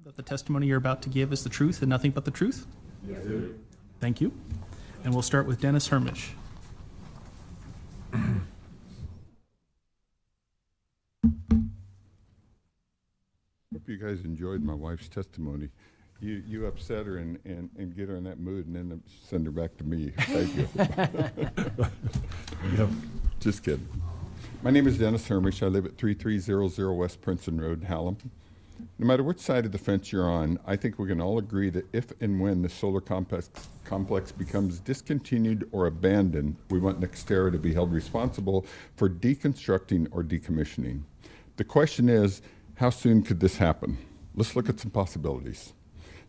Speaker 3: that the testimony you're about to give is the truth and nothing but the truth?
Speaker 1: Yes, sir.
Speaker 3: Thank you. And we'll start with Dennis Hermish.
Speaker 5: Hope you guys enjoyed my wife's testimony. You upset her and get her in that mood and then send her back to me. Thank you.
Speaker 1: Yep.
Speaker 5: Just kidding. My name is Dennis Hermish. I live at 3300 West Princeton Road, Hallam. No matter which side of the fence you're on, I think we can all agree that if and when the solar complex becomes discontinued or abandoned, we want NextEra to be held responsible for deconstructing or decommissioning. The question is, how soon could this happen? Let's look at some possibilities.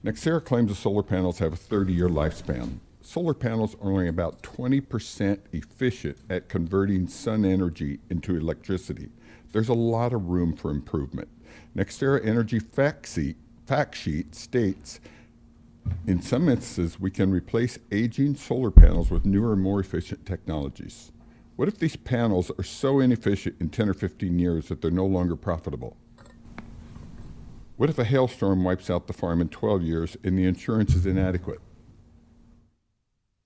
Speaker 5: NextEra claims the solar panels have a 30-year lifespan. Solar panels are only about 20% efficient at converting sun energy into electricity. There's a lot of room for improvement. NextEra Energy fact sheet states, in some instances, we can replace aging solar panels with newer, more efficient technologies. What if these panels are so inefficient in 10 or 15 years that they're no longer profitable? What if a hailstorm wipes out the farm in 12 years and the insurance is inadequate?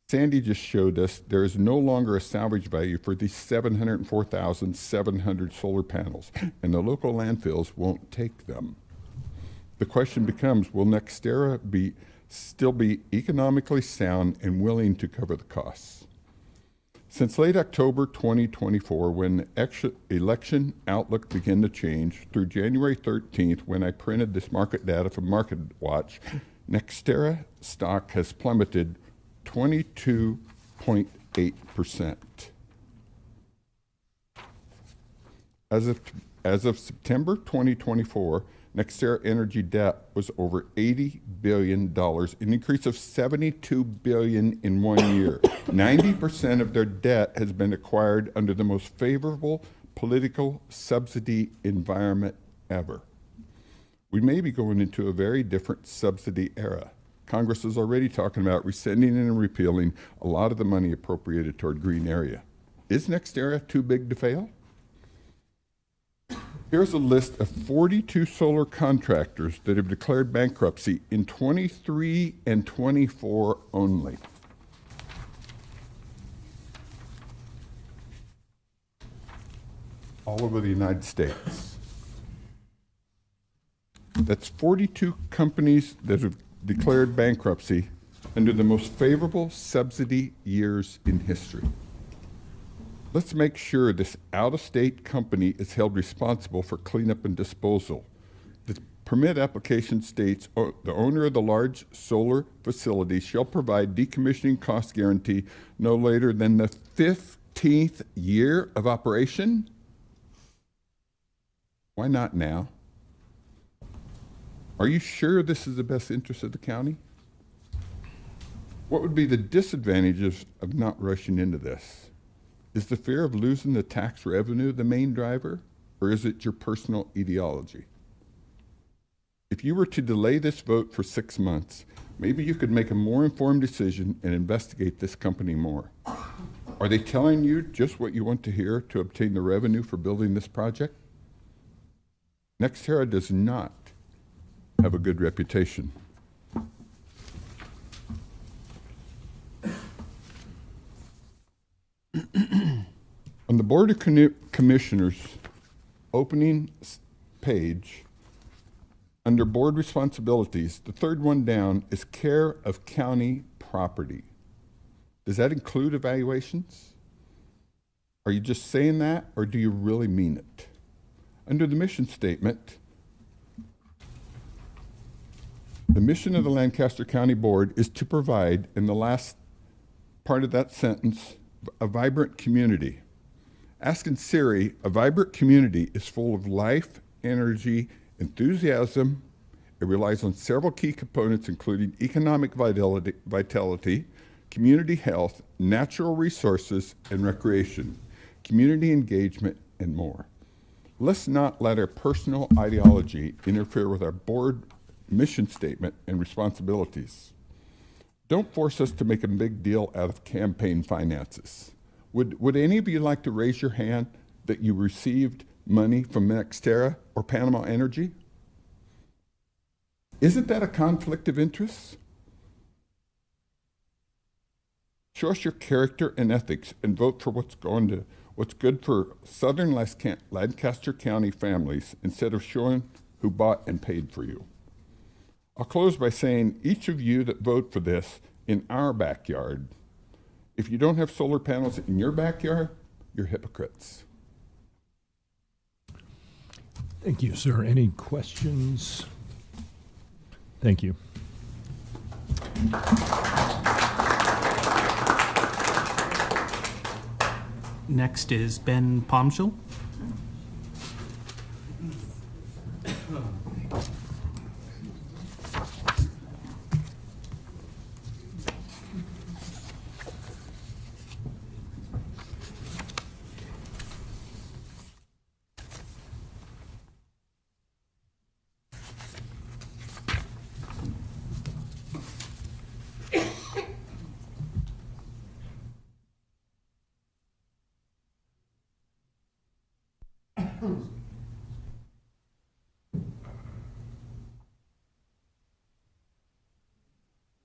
Speaker 5: Sandy just showed us there is no longer a salvage value for these 704,700 solar panels, and the local landfills won't take them. The question becomes, will NextEra still be economically sound and willing to cover the costs? Since late October 2024, when election outlook began to change, through January 13th, when I printed this market data from MarketWatch, NextEra stock has plummeted 22.8%. As of September 2024, NextEra Energy debt was over $80 billion, an increase of $72 billion in 1 year. 90% of their debt has been acquired under the most favorable political subsidy environment ever. We may be going into a very different subsidy era. Congress is already talking about rescinding and repealing a lot of the money appropriated toward green area. Is NextEra too big to fail? Here's a list of 42 solar contractors that have declared bankruptcy in 23 and 24 only. All over the United States. That's 42 companies that have declared bankruptcy under the most favorable subsidy years in history. Let's make sure this out-of-state company is held responsible for cleanup and disposal. The permit application states the owner of the large solar facility shall provide decommissioning cost guarantee no later than the 15th year of operation. Why not now? Are you sure this is the best interest of the county? What would be the disadvantages of not rushing into this? Is the fear of losing the tax revenue the main driver, or is it your personal ideology? If you were to delay this vote for 6 months, maybe you could make a more informed decision and investigate this company more. Are they telling you just what you want to hear to obtain the revenue for building this project? NextEra does not have a good reputation. On the Board of Commissioners opening page, under board responsibilities, the third one down is care of county property. Does that include evaluations? Are you just saying that, or do you really mean it? Under the mission statement, the mission of the Lancaster County Board is to provide, in the last part of that sentence, a vibrant community. Asking Siri, a vibrant community is full of life, energy, enthusiasm. It relies on several key components, including economic vitality, community health, natural resources, and recreation, community engagement, and more. Let's not let our personal ideology interfere with our board mission statement and responsibilities. Don't force us to make a big deal out of campaign finances. Would any of you like to raise your hand that you received money from NextEra or Panama Energy? Isn't that a conflict of interest? Show us your character and ethics and vote for what's good for Southern Lancaster County families instead of showing who bought and paid for you. I'll close by saying each of you that vote for this in our backyard, if you don't have solar panels in your backyard, you're hypocrites.
Speaker 1: Thank you, sir. Any questions? Thank you.
Speaker 3: Next is Ben Pomschel.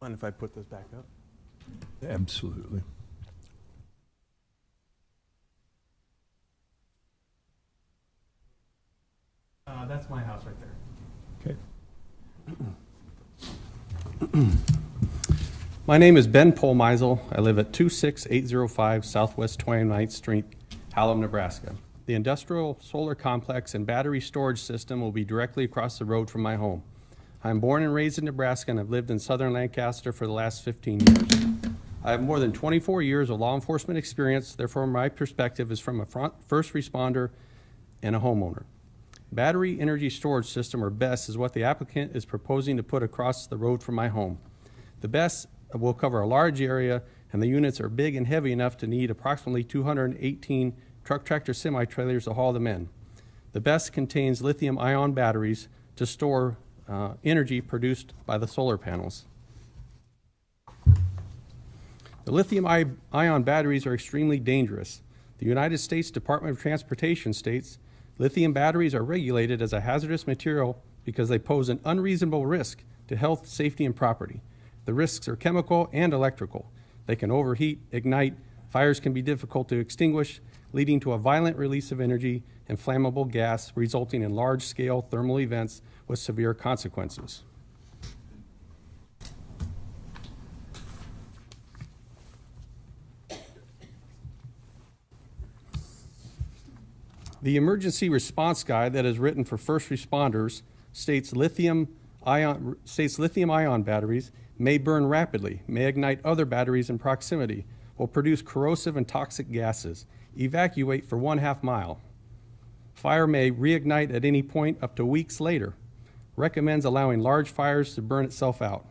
Speaker 14: Mind if I put this back up?
Speaker 1: Absolutely.
Speaker 3: That's my house right there.
Speaker 1: Okay.
Speaker 16: My name is Ben Polmeisel. I live at 26805 Southwest 29th Street, Hallam, Nebraska. The industrial solar complex and battery storage system will be directly across the road from my home. I'm born and raised in Nebraska and have lived in southern Lancaster for the last 15 years. I have more than 24 years of law enforcement experience, therefore my perspective is from a first responder and a homeowner. Battery energy storage system, or BESS, is what the applicant is proposing to put across the road from my home. The BESS will cover a large area, and the units are big and heavy enough to need approximately 218 truck tractor semi-trailers to haul them in. The BESS contains lithium-ion batteries to store energy produced by the solar panels. The lithium-ion batteries are extremely dangerous. The United States Department of Transportation states lithium batteries are regulated as a hazardous material because they pose an unreasonable risk to health, safety, and property. The risks are chemical and electrical. They can overheat, ignite, fires can be difficult to extinguish, leading to a violent release of energy and flammable gas, resulting in large-scale thermal events with severe consequences. The emergency response guide that is written for first responders states lithium-ion batteries may burn rapidly, may ignite other batteries in proximity, will produce corrosive and toxic gases, evacuate for 1/2 mile. Fire may reignite at any point up to weeks later. Recommends allowing large fires to burn itself out.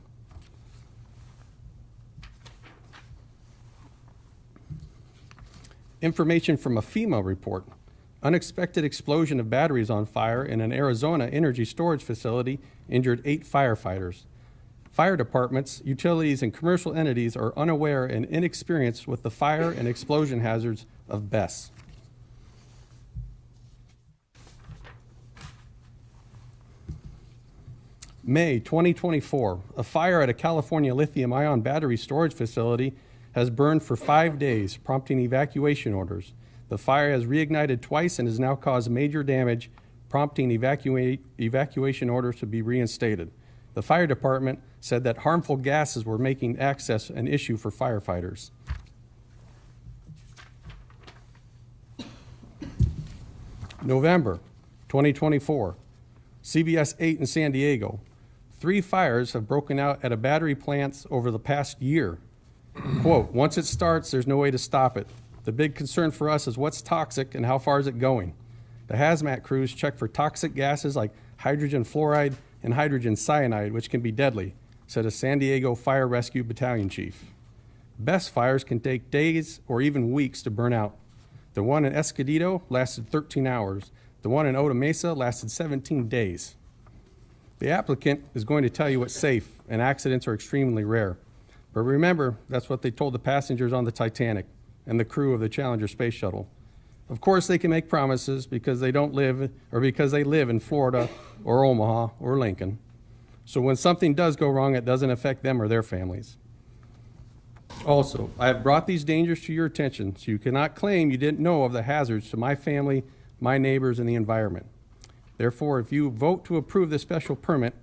Speaker 16: Information from a FEMA report. Unexpected explosion of batteries on fire in an Arizona energy storage facility injured 8 firefighters. Fire departments, utilities, and commercial entities are unaware and inexperienced with the fire and explosion hazards of BESS. May 2024, a fire at a California lithium-ion battery storage facility has burned for 5 days, prompting evacuation orders. The fire has reignited twice and has now caused major damage, prompting evacuation orders to be reinstated. The fire department said that harmful gases were making access an issue for firefighters. November 2024, CBS 8 in San Diego. 3 fires have broken out at a battery plant over the past year. Quote, once it starts, there's no way to stop it. The big concern for us is what's toxic and how far is it going. The hazmat crews check for toxic gases like hydrogen fluoride and hydrogen cyanide, which can be deadly, said a San Diego Fire Rescue Battalion chief. BESS fires can take days or even weeks to burn out. The one in Escondido lasted 13 hours. The one in Oda Mesa lasted 17 days. The applicant is going to tell you it's safe and accidents are extremely rare. But remember, that's what they told the passengers on the Titanic and the crew of the Challenger space shuttle. Of course, they can make promises because they live in Florida or Omaha or Lincoln.
Speaker 6: So when something does go wrong, it doesn't affect them or their families. Also, I have brought these dangers to your attention, so you cannot claim you didn't know of the hazards to my family, my neighbors, and the environment. Therefore, if you vote to approve this special permit,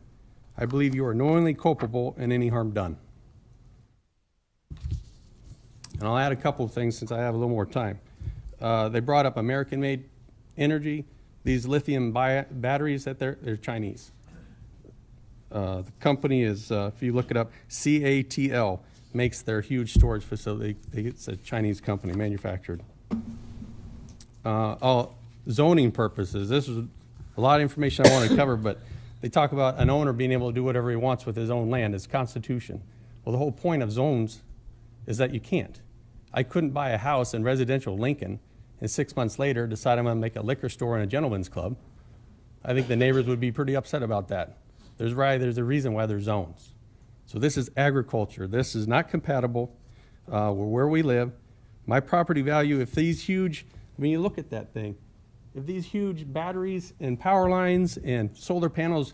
Speaker 6: I believe you are knowingly culpable in any harm done. And I'll add a couple of things since I have a little more time. They brought up American-made energy. These lithium batteries, that they're Chinese. The company is, if you look it up, CATL makes their huge storage facility. It's a Chinese company, manufactured. Zoning purposes, this is a lot of information I want to cover, but they talk about an owner being able to do whatever he wants with his own land, his constitution. Well, the whole point of zones is that you can't. I couldn't buy a house in residential Lincoln and 6 months later decide I'm going to make a liquor store and a gentleman's club. I think the neighbors would be pretty upset about that. There's a reason why there's zones. So this is agriculture. This is not compatible where we live. My property value, if these huge, when you look at that thing, if these huge batteries and power lines and solar panels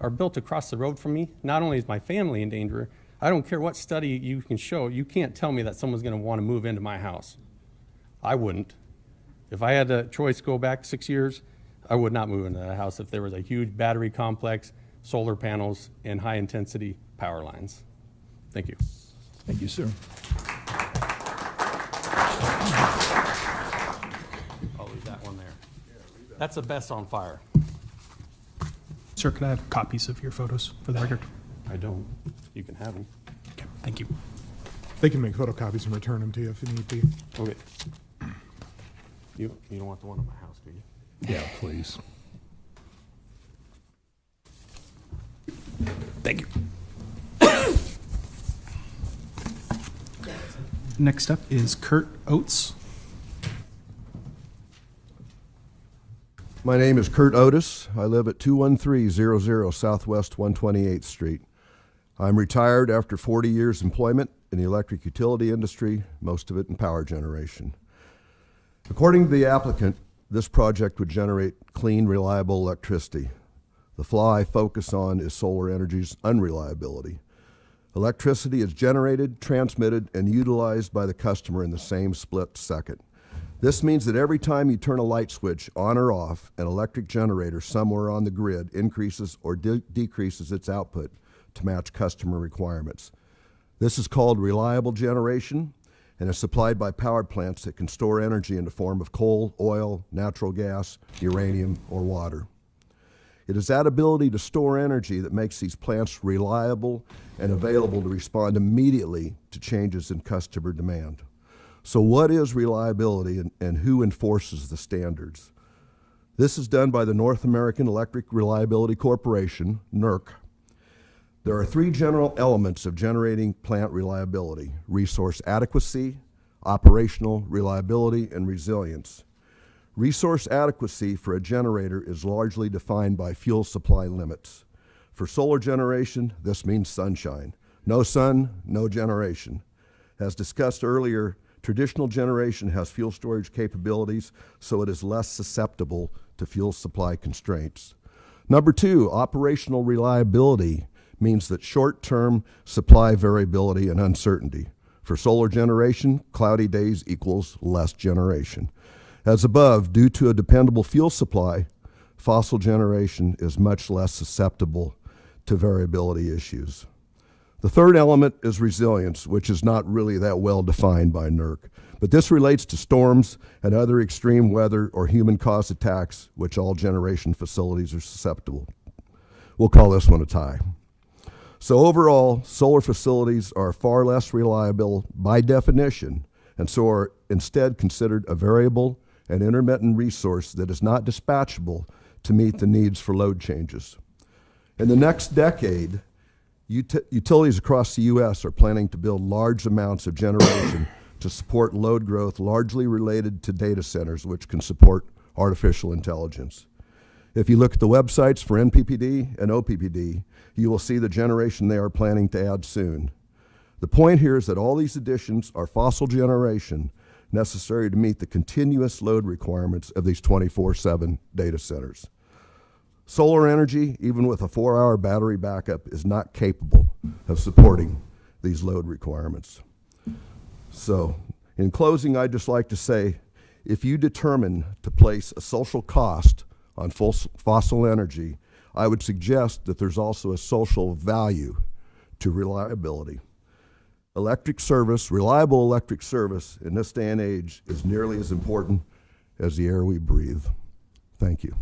Speaker 6: are built across the road from me, not only is my family in danger, I don't care what study you can show, you can't tell me that someone's going to want to move into my house. I wouldn't. If I had a choice go back 6 years, I would not move into that house if there was a huge battery complex, solar panels, and high-intensity power lines. Thank you.
Speaker 1: Thank you, sir.
Speaker 6: I'll leave that one there. That's the best on fire.
Speaker 14: Sir, could I have copies of your photos for the record?
Speaker 6: I don't. You can have them.
Speaker 14: Okay, thank you. They can make photocopies and return them to you if you need be.
Speaker 6: Okay. You don't want the one at my house, do you?
Speaker 1: Yeah, please.
Speaker 14: Thank you. Next up is Kurt Oates.
Speaker 15: My name is Kurt Otis. I live at 21300 Southwest 128th Street. I'm retired after 40 years employment in the electric utility industry, most of it in power generation. According to the applicant, this project would generate clean, reliable electricity. The flaw I focus on is solar energy's unreliability. Electricity is generated, transmitted, and utilized by the customer in the same split second. This means that every time you turn a light switch on or off, an electric generator somewhere on the grid increases or decreases its output to match customer requirements. This is called reliable generation and is supplied by power plants that can store energy in the form of coal, oil, natural gas, uranium, or water. It is that ability to store energy that makes these plants reliable and available to respond immediately to changes in customer demand. So what is reliability and who enforces the standards? This is done by the North American Electric Reliability Corporation, NERC. There are three general elements of generating plant reliability: resource adequacy, operational reliability, and resilience. Resource adequacy for a generator is largely defined by fuel supply limits. For solar generation, this means sunshine. No sun, no generation. As discussed earlier, traditional generation has fuel storage capabilities, so it is less susceptible to fuel supply constraints. Number two, operational reliability means that short-term supply variability and uncertainty. For solar generation, cloudy days equals less generation. As above, due to a dependable fuel supply, fossil generation is much less susceptible to variability issues. The third element is resilience, which is not really that well defined by NERC, but this relates to storms and other extreme weather or human-caused attacks, which all generation facilities are susceptible. We'll call this one a tie. So overall, solar facilities are far less reliable by definition, and so are instead considered a variable and intermittent resource that is not dispatchable to meet the needs for load changes. In the next decade, utilities across the U.S. are planning to build large amounts of generation to support load growth largely related to data centers, which can support artificial intelligence. If you look at the websites for NPPD and OPPD, you will see the generation they are planning to add soon. The point here is that all these additions are fossil generation necessary to meet the continuous load requirements of these 24/7 data centers. Solar energy, even with a 4-hour battery backup, is not capable of supporting these load requirements. So, in closing, I'd just like to say, if you determine to place a social cost on fossil energy, I would suggest that there's also a social value to reliability. Electric service, reliable electric service in this day and age is nearly as important as the air we breathe. Thank you.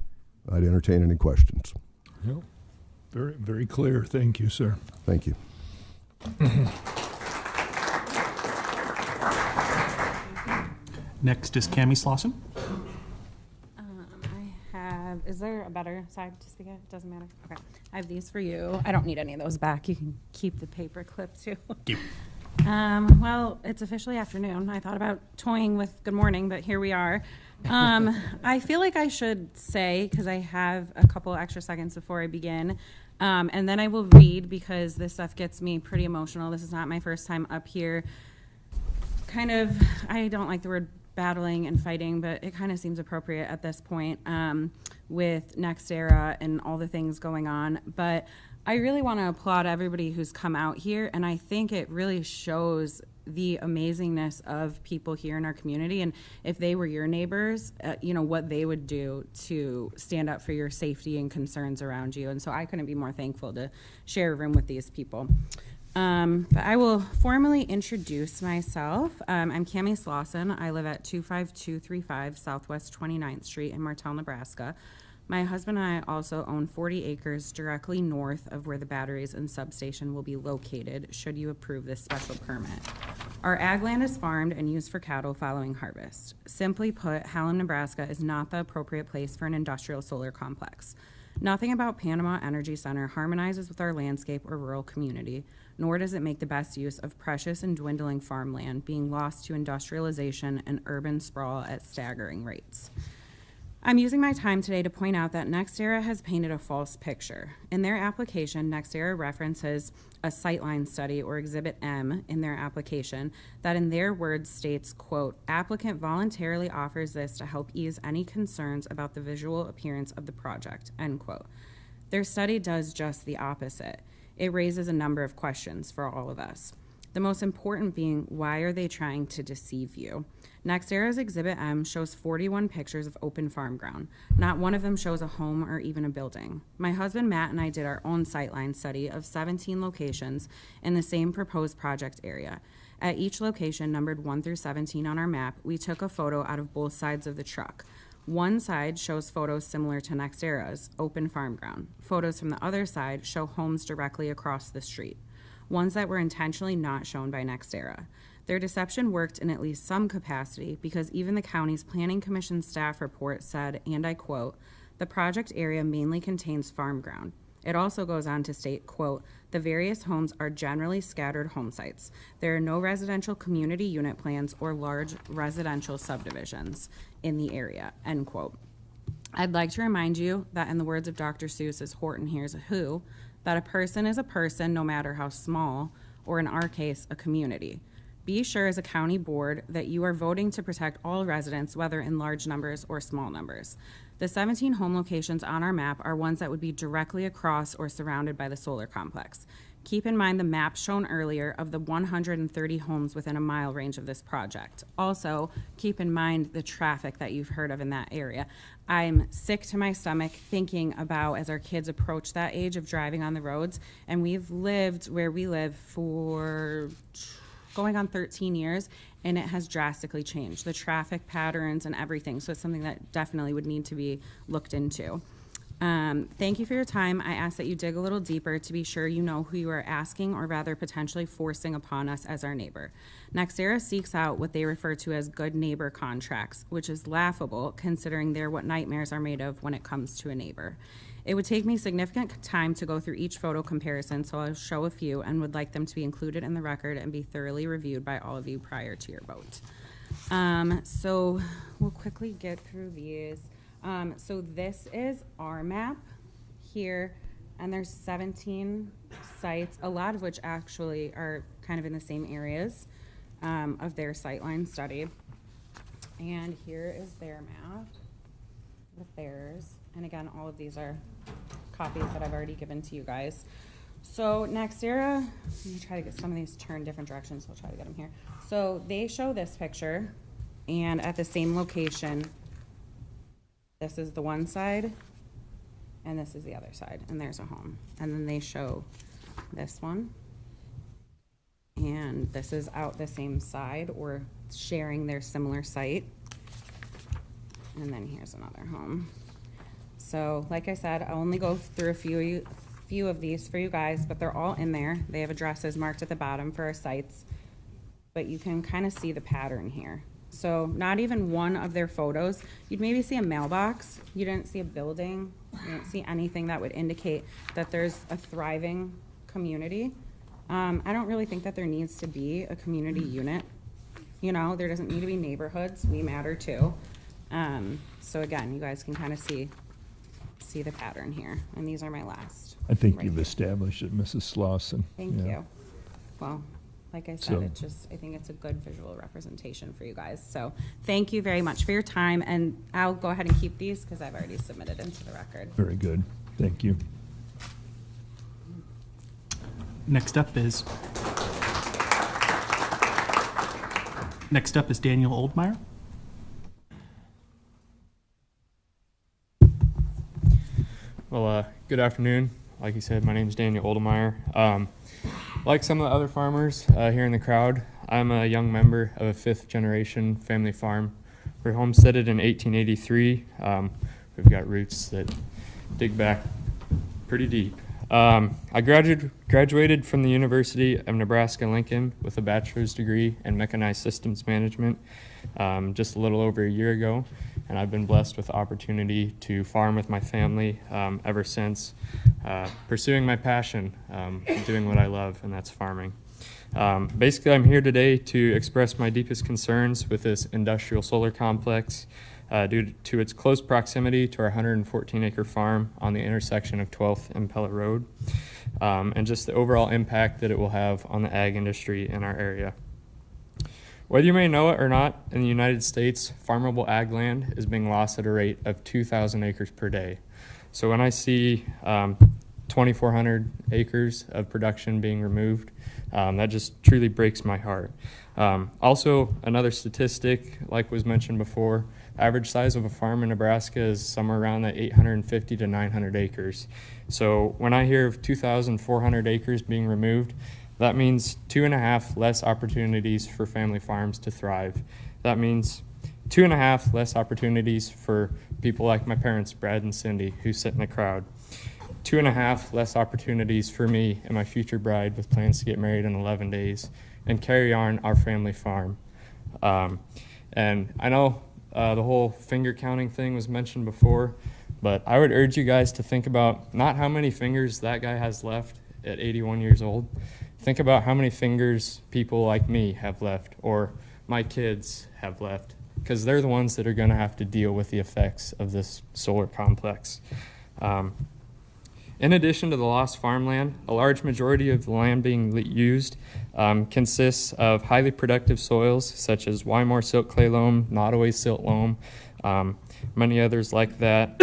Speaker 15: I'd entertain any questions.
Speaker 1: No. Very, very clear. Thank you, sir.
Speaker 15: Thank you.
Speaker 3: Next is Cammie Slauson.
Speaker 18: I have, is there a better side to speak at? Doesn't matter. Okay. I have these for you. I don't need any of those back. You can keep the paper clip too. Well, it's officially afternoon. I thought about toying with good morning, but here we are. I feel like I should say, because I have a couple extra seconds before I begin, and then I will read because this stuff gets me pretty emotional. This is not my first time up here. Kind of, I don't like the word battling and fighting, but it kind of seems appropriate at this point with NextEra and all the things going on. But I really want to applaud everybody who's come out here, and I think it really shows the amazingness of people here in our community, and if they were your neighbors, you know, what they would do to stand up for your safety and concerns around you. And so I couldn't be more thankful to share a room with these people. But I will formally introduce myself. I'm Cammie Slauson. I live at 25235 Southwest 29th Street in Martell, Nebraska. My husband and I also own 40 acres directly north of where the batteries and substation will be located, should you approve this special permit. Our ag land is farmed and used for cattle following harvest. Simply put, Hallam, Nebraska is not the appropriate place for an industrial solar complex. Nothing about Panama Energy Center harmonizes with our landscape or rural community, nor does it make the best use of precious and dwindling farmland being lost to industrialization and urban sprawl at staggering rates. I'm using my time today to point out that NextEra has painted a false picture. In their application, NextEra references a sightline study, or Exhibit M, in their application that in their words states, quote, applicant voluntarily offers this to help ease any concerns about the visual appearance of the project, end quote. Their study does just the opposite. It raises a number of questions for all of us. The most important being, why are they trying to deceive you? NextEra's Exhibit M shows 41 pictures of open farm ground. Not one of them shows a home or even a building. My husband Matt and I did our own sightline study of 17 locations in the same proposed project area. At each location, numbered 1 through 17 on our map, we took a photo out of both sides of the truck. One side shows photos similar to NextEra's, open farm ground. Photos from the other side show homes directly across the street, ones that were intentionally not shown by NextEra. Their deception worked in at least some capacity because even the county's Planning Commission staff report said, and I quote, the project area mainly contains farm ground. It also goes on to state, quote, the various homes are generally scattered home sites. There are no residential community unit plans or large residential subdivisions in the area, end quote. I'd like to remind you that in the words of Dr. Seuss's Horton Hears a Who, that a person is a person no matter how small, or in our case, a community. Be sure as a county board that you are voting to protect all residents, whether in large numbers or small numbers. The 17 home locations on our map are ones that would be directly across or surrounded by the solar complex. Keep in mind the map shown earlier of the 130 homes within a mile range of this project. Also, keep in mind the traffic that you've heard of in that area. I'm sick to my stomach thinking about as our kids approach that age of driving on the roads, and we've lived where we live for going on 13 years, and it has drastically changed, the traffic patterns and everything. So it's something that definitely would need to be looked into. Thank you for your time. I ask that you dig a little deeper to be sure you know who you are asking, or rather potentially forcing upon us as our neighbor. NextEra seeks out what they refer to as good neighbor contracts, which is laughable considering they're what nightmares are made of when it comes to a neighbor. It would take me significant time to go through each photo comparison, so I'll show a few and would like them to be included in the record and be thoroughly reviewed by all of you prior to your vote. So we'll quickly get through these. So this is our map here, and there's 17 sites, a lot of which actually are kind of in the same areas of their sightline study. And here is their map with theirs. And again, all of these are copies that I've already given to you guys. So Nextera, let me try to get some of these turned different directions, so I'll try to get them here. So they show this picture, and at the same location, this is the one side, and this is the other side, and there's a home. And then they show this one, and this is out the same side, or sharing their similar site. And then here's another home. So like I said, I'll only go through a few of these for you guys, but they're all in there. They have addresses marked at the bottom for our sites, but you can kind of see the pattern here. So not even one of their photos, you'd maybe see a mailbox, you didn't see a building, you didn't see anything that would indicate that there's a thriving community. I don't really think that there needs to be a community unit. You know, there doesn't need to be neighborhoods, we matter too. So again, you guys can kind of see the pattern here, and these are my last.
Speaker 1: I think
Speaker 18: right
Speaker 1: you've
Speaker 18: here.
Speaker 1: established it, Mrs. Slauson.
Speaker 18: Thank
Speaker 1: Yeah.
Speaker 18: you. Well, like I said,
Speaker 1: So-
Speaker 18: I think it's a good visual representation for you guys. So thank you very much for your time, and I'll go ahead and keep these because I've already submitted into the record.
Speaker 1: Very good. Thank you.
Speaker 3: Next up is Daniel Oldmeyer.
Speaker 19: Well, good afternoon. Like you said, my name is Daniel Oldemeyer. Like some of the other farmers here in the crowd, I'm a young member of a fifth-generation family farm. We're homesteaded in 1883. We've got roots that dig back pretty deep. I graduated from the University of Nebraska-Lincoln with a bachelor's degree in mechanized systems management just a little over a year ago, and I've been blessed with the opportunity to farm with my family ever since, pursuing my passion, doing what I love, and that's farming. Basically, I'm here today to express my deepest concerns with this industrial solar complex due to its close proximity to our 114-acre farm on the intersection of 12th and Pellet Road, and just the overall impact that it will have on the ag industry in our area. Whether you may know it or not, in the United States, farmable ag land is being lost at a rate of 2,000 acres per day. So when I see 2,400 acres of production being removed, that just truly breaks my heart. Also, another statistic, like was mentioned before, average size of a farm in Nebraska is somewhere around that 850 to 900 acres. So when I hear of 2,400 acres being removed, that means 2.5 less opportunities for family farms to thrive. That means 2.5 less opportunities for people like my parents, Brad and Cindy, who sit in the crowd. 2.5 less opportunities for me and my future bride with plans to get married in 11 days and carry on our family farm. And I know the whole finger counting thing was mentioned before, but I would urge you guys to think about not how many fingers that guy has left at 81 years old. Think about how many fingers people like me have left, or my kids have left, because they're the ones that are going to have to deal with the effects of this solar complex. In addition to the lost farmland, a large majority of the land being used consists of highly productive soils such as Wymore silt clay loam, Nottoway silt loam, many others like that.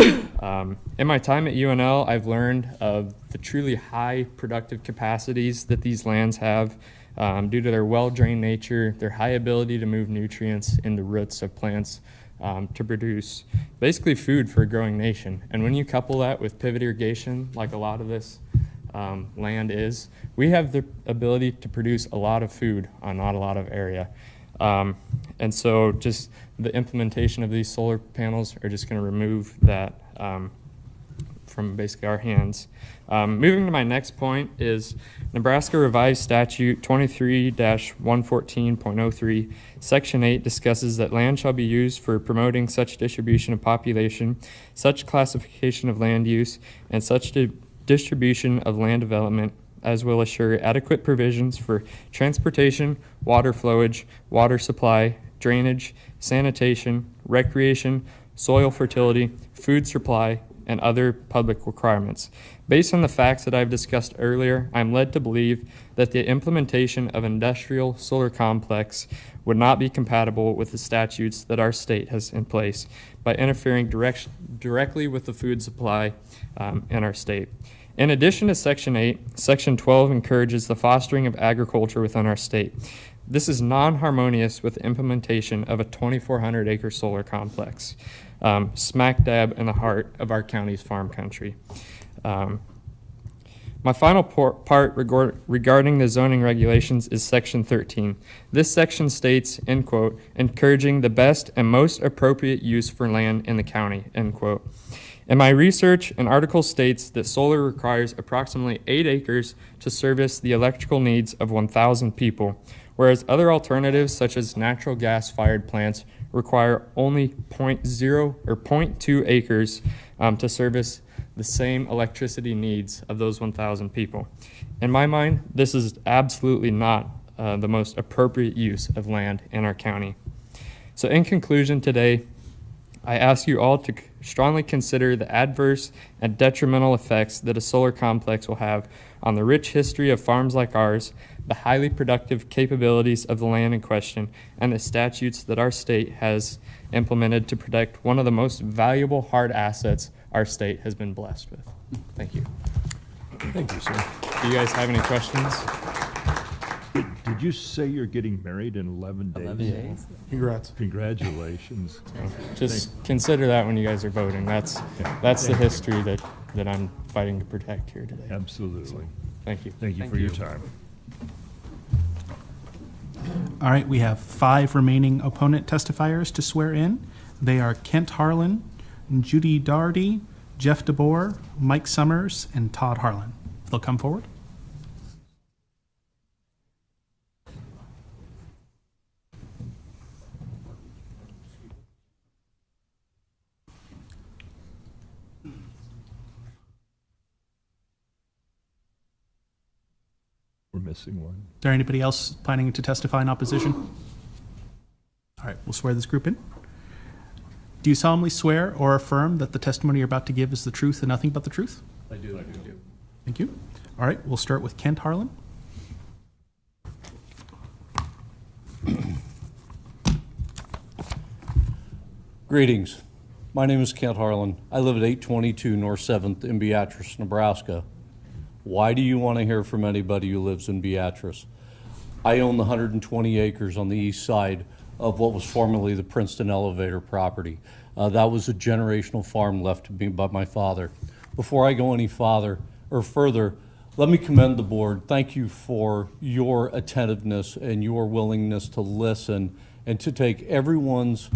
Speaker 19: In my time at UNL, I've learned of the truly high productive capacities that these lands have due to their well-drained nature, their high ability to move nutrients in the roots of plants to produce basically food for a growing nation. And when you couple that with pivot irrigation, like a lot of this land is, we have the ability to produce a lot of food on not a lot of area. And so just the implementation of these solar panels are just going to remove that from basically our hands. Moving to my next point is Nebraska Revised Statute 23-114.03, Section 8 discusses that land shall be used for promoting such distribution of population, such classification of land use, and such distribution of land development as will assure adequate provisions for transportation, water flowage, water supply, drainage, sanitation, recreation, soil fertility, food supply, and other public requirements. Based on the facts that I've discussed earlier, I'm led to believe that the implementation of industrial solar complex would not be compatible with the statutes that our state has in place by interfering directly with the food supply in our state. In addition to Section 8, Section 12 encourages the fostering of agriculture within our state. This is non-harmonious with the implementation of a 2,400 acre solar complex, smack dab in the heart of our county's farm country. My final part regarding the zoning regulations is Section 13. This section states, end quote, encouraging the best and most appropriate use for land in the county, end quote. In my research, an article states that solar requires approximately 8 acres to service the electrical needs of 1,000 people, whereas other alternatives such as natural gas-fired plants require only 0.0 or 0.2 acres to service the same electricity needs of those 1,000 people. In my mind, this is absolutely not the most appropriate use of land in our county. So in conclusion today, I ask you all to strongly consider the adverse and detrimental effects that a solar complex will have on the rich history of farms like ours, the highly productive capabilities of the land in question, and the statutes that our state has implemented to protect one of the most valuable hard assets our state has been blessed with. Thank you.
Speaker 1: Thank you, sir.
Speaker 19: Do you guys have any questions?
Speaker 1: Did you say you're getting married in 11 days?
Speaker 19: 11 days.
Speaker 14: Congrats.
Speaker 1: Congratulations.
Speaker 19: Just consider that when you guys are voting. That's the history that I'm fighting to protect here today.
Speaker 1: Absolutely.
Speaker 19: So, thank you.
Speaker 1: Thank you for your time.
Speaker 3: All right, we have 5 remaining opponent testifiers to swear in. They are Kent Harlan, Judy Daugherty, Jeff DeBoer, Mike Summers, and Todd Harlan. They'll come forward.
Speaker 1: We're missing one.
Speaker 3: Is there anybody else planning to testify in opposition? All right, we'll swear this group in. Do you solemnly swear or affirm that the testimony you're about to give is the truth and nothing but the truth?
Speaker 1: I do. I do.
Speaker 3: Thank you. All right, we'll start with Kent Harlan.
Speaker 4: Greetings. My name is Kent Harlan. I live at 822 North 7th in Beatrice, Nebraska. Why do you want to hear from anybody who lives in Beatrice? I own the 120 acres on the east side of what was formerly the Princeton Elevator property. That was a generational farm left to me by my father. Before I go any further, let me commend the board. Thank you for your attentiveness and your willingness to listen and to take everyone's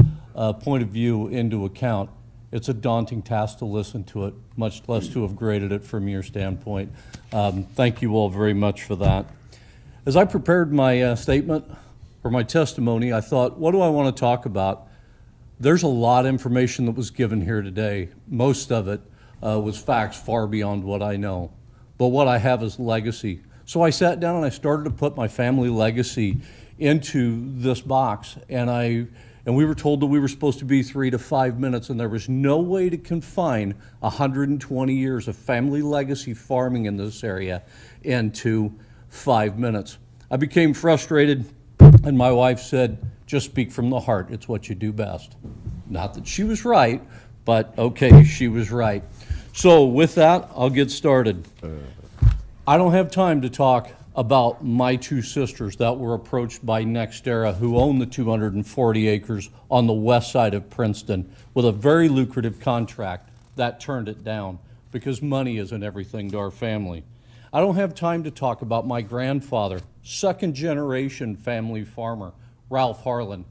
Speaker 4: point of view into account. It's a daunting task to listen to it, much less to have graded it from your standpoint. Thank you all very much for that. As I prepared my statement or my testimony, I thought, what do I want to talk about? There's a lot of information that was given here today. Most of it was facts far beyond what I know. But what I have is legacy. So I sat down and I started to put my family legacy into this box, and we were told that we were supposed to be 3 to 5 minutes, and there was no way to confine 120 years of family legacy farming in this area into 5 minutes. I became frustrated, and my wife said, just speak from the heart. It's what you do best. Not that she was right, but okay, she was right. So with that, I'll get started. I don't have time to talk about my 2 sisters that were approached by NextEra, who own the 240 acres on the west side of Princeton with a very lucrative contract that turned it down because money isn't everything to our family. I don't have time to talk about my grandfather, 2nd generation family farmer, Ralph Harlan,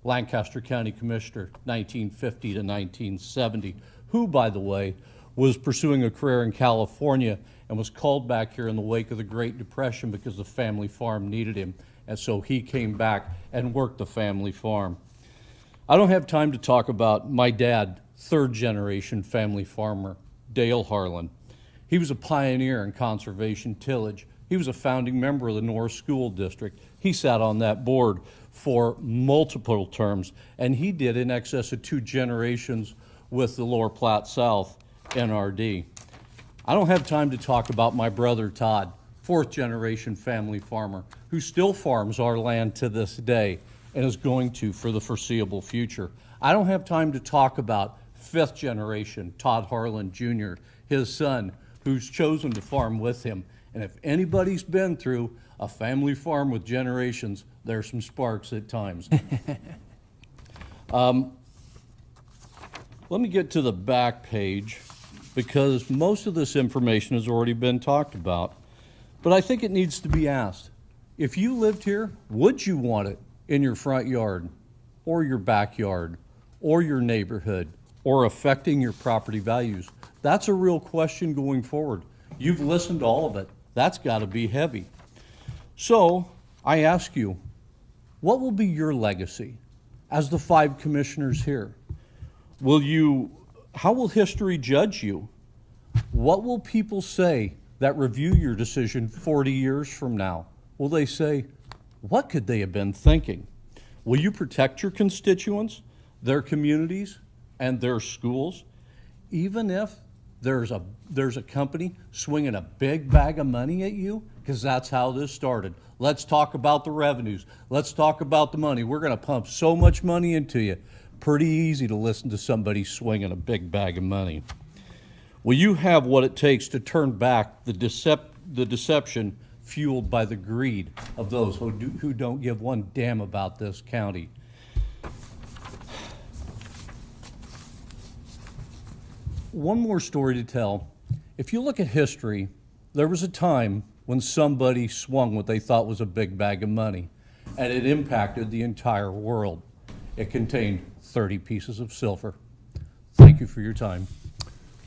Speaker 4: Lancaster County Commissioner, 1950 to 1970, who, by the way, was pursuing a career in California and was called back here in the wake of the Great Depression because the family farm needed him. And so he came back and worked the family farm. I don't have time to talk about my dad, 3rd generation family farmer, Dale Harlan. He was a pioneer in conservation tillage. He was a founding member of the North School District. He sat on that board for multiple terms, and he did in excess of 2 generations with the Lower Platte South NRD. I don't have time to talk about my brother Todd, 4th generation family farmer, who still farms our land to this day and is going to for the foreseeable future. I don't have time to talk about fifth generation, Todd Harlan Jr., his son, who's chosen to farm with him. And if anybody's been through a family farm with generations, there's some sparks at times. Let me get to the back page, because most of this information has already been talked about. But I think it needs to be asked. If you lived here, would you want it in your front yard, or your backyard, or your neighborhood, or affecting your property values? That's a real question going forward. You've listened to all of it. That's got to be heavy. So I ask you, what will be your legacy as the 5 commissioners here? How will history judge you? What will people say that review your decision 40 years from now? Will they say, what could they have been thinking? Will you protect your constituents, their communities, and their schools, even if there's a company swinging a big bag of money at you? Because that's how this started. Let's talk about the revenues. Let's talk about the money. We're going to pump so much money into you. Pretty easy to listen to somebody swinging a big bag of money. Will you have what it takes to turn back the deception fueled by the greed of those who don't give one damn about this county? One more story to tell. If you look at history, there was a time when somebody swung what they thought was a big bag of money, and it impacted the entire world. It contained 30 pieces of silver. Thank you for your time.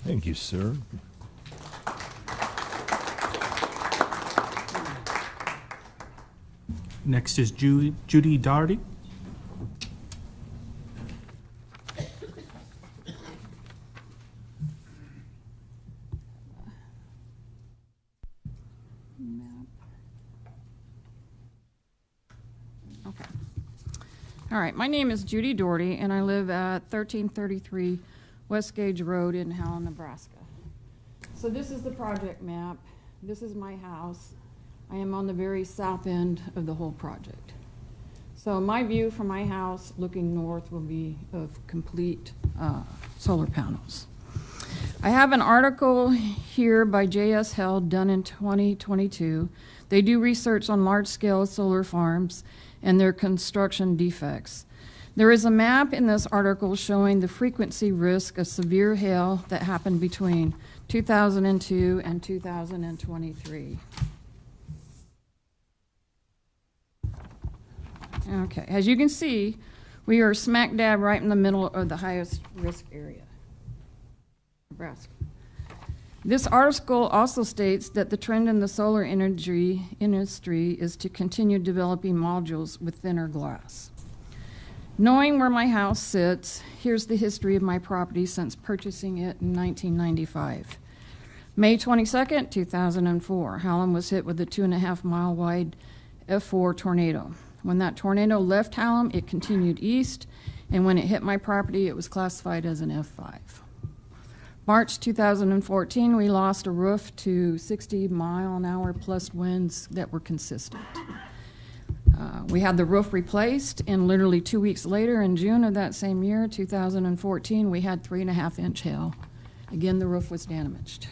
Speaker 1: Thank you, sir.
Speaker 3: Next is Judy Doherty.
Speaker 13: Okay. All right, my name is Judy Doherty, and I live at 1333 West Gage Road in Howell, Nebraska. So this is the project map. This is my house. I am on the very south end of the whole project. So my view from my house looking north will be of complete solar panels. I have an article here by J.S. Held done in 2022. They do research on large-scale solar farms and their construction defects. There is a map in this article showing the frequency risk of severe hail that happened between 2002 and 2023. Okay, as you can see, we are smack dab right in the middle of the highest risk area, Nebraska. This article also states that the trend in the solar energy industry is to continue developing modules with thinner glass. Knowing where my house sits, here's the history of my property since purchasing it in 1995. May 22nd, 2004, Hallam was hit with a 2.5 mile wide F4 tornado. When that tornado left Hallam, it continued east, and when it hit my property, it was classified as an F5. March 2014, we lost a roof to 60-mile-an-hour plus winds that were consistent. We had the roof replaced, and literally 2 weeks later, in June of that same year, 2014, we had 3.5-inch hail. Again, the roof was damaged.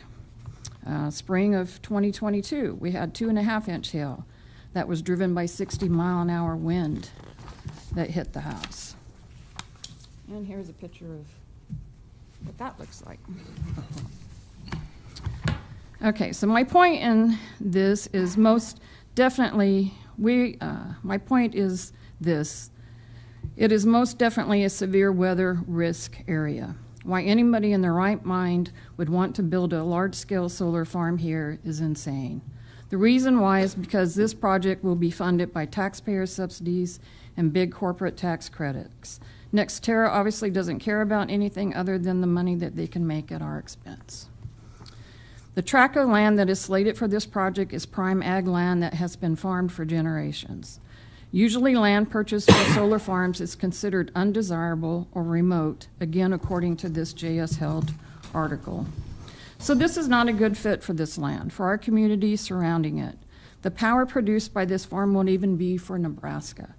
Speaker 13: Spring of 2022, we had 2.5-inch hail that was driven by 60-mile-an-hour wind that hit the house. And here's a picture of what that looks like. Okay, so my point in this is most definitely, my point is this. It is most definitely a severe weather risk area. Why anybody in their right mind would want to build a large-scale solar farm here is insane. The reason why is because this project will be funded by taxpayer subsidies and big corporate tax credits. NextEra obviously doesn't care about anything other than the money that they can make at our expense. The tract of land that is slated for this project is prime ag land that has been farmed for generations. Usually land purchased for solar farms is considered undesirable or remote, again according to this J.S. Held article. So this is not a good fit for this land, for our community surrounding it. The power produced by this farm won't even be for Nebraska.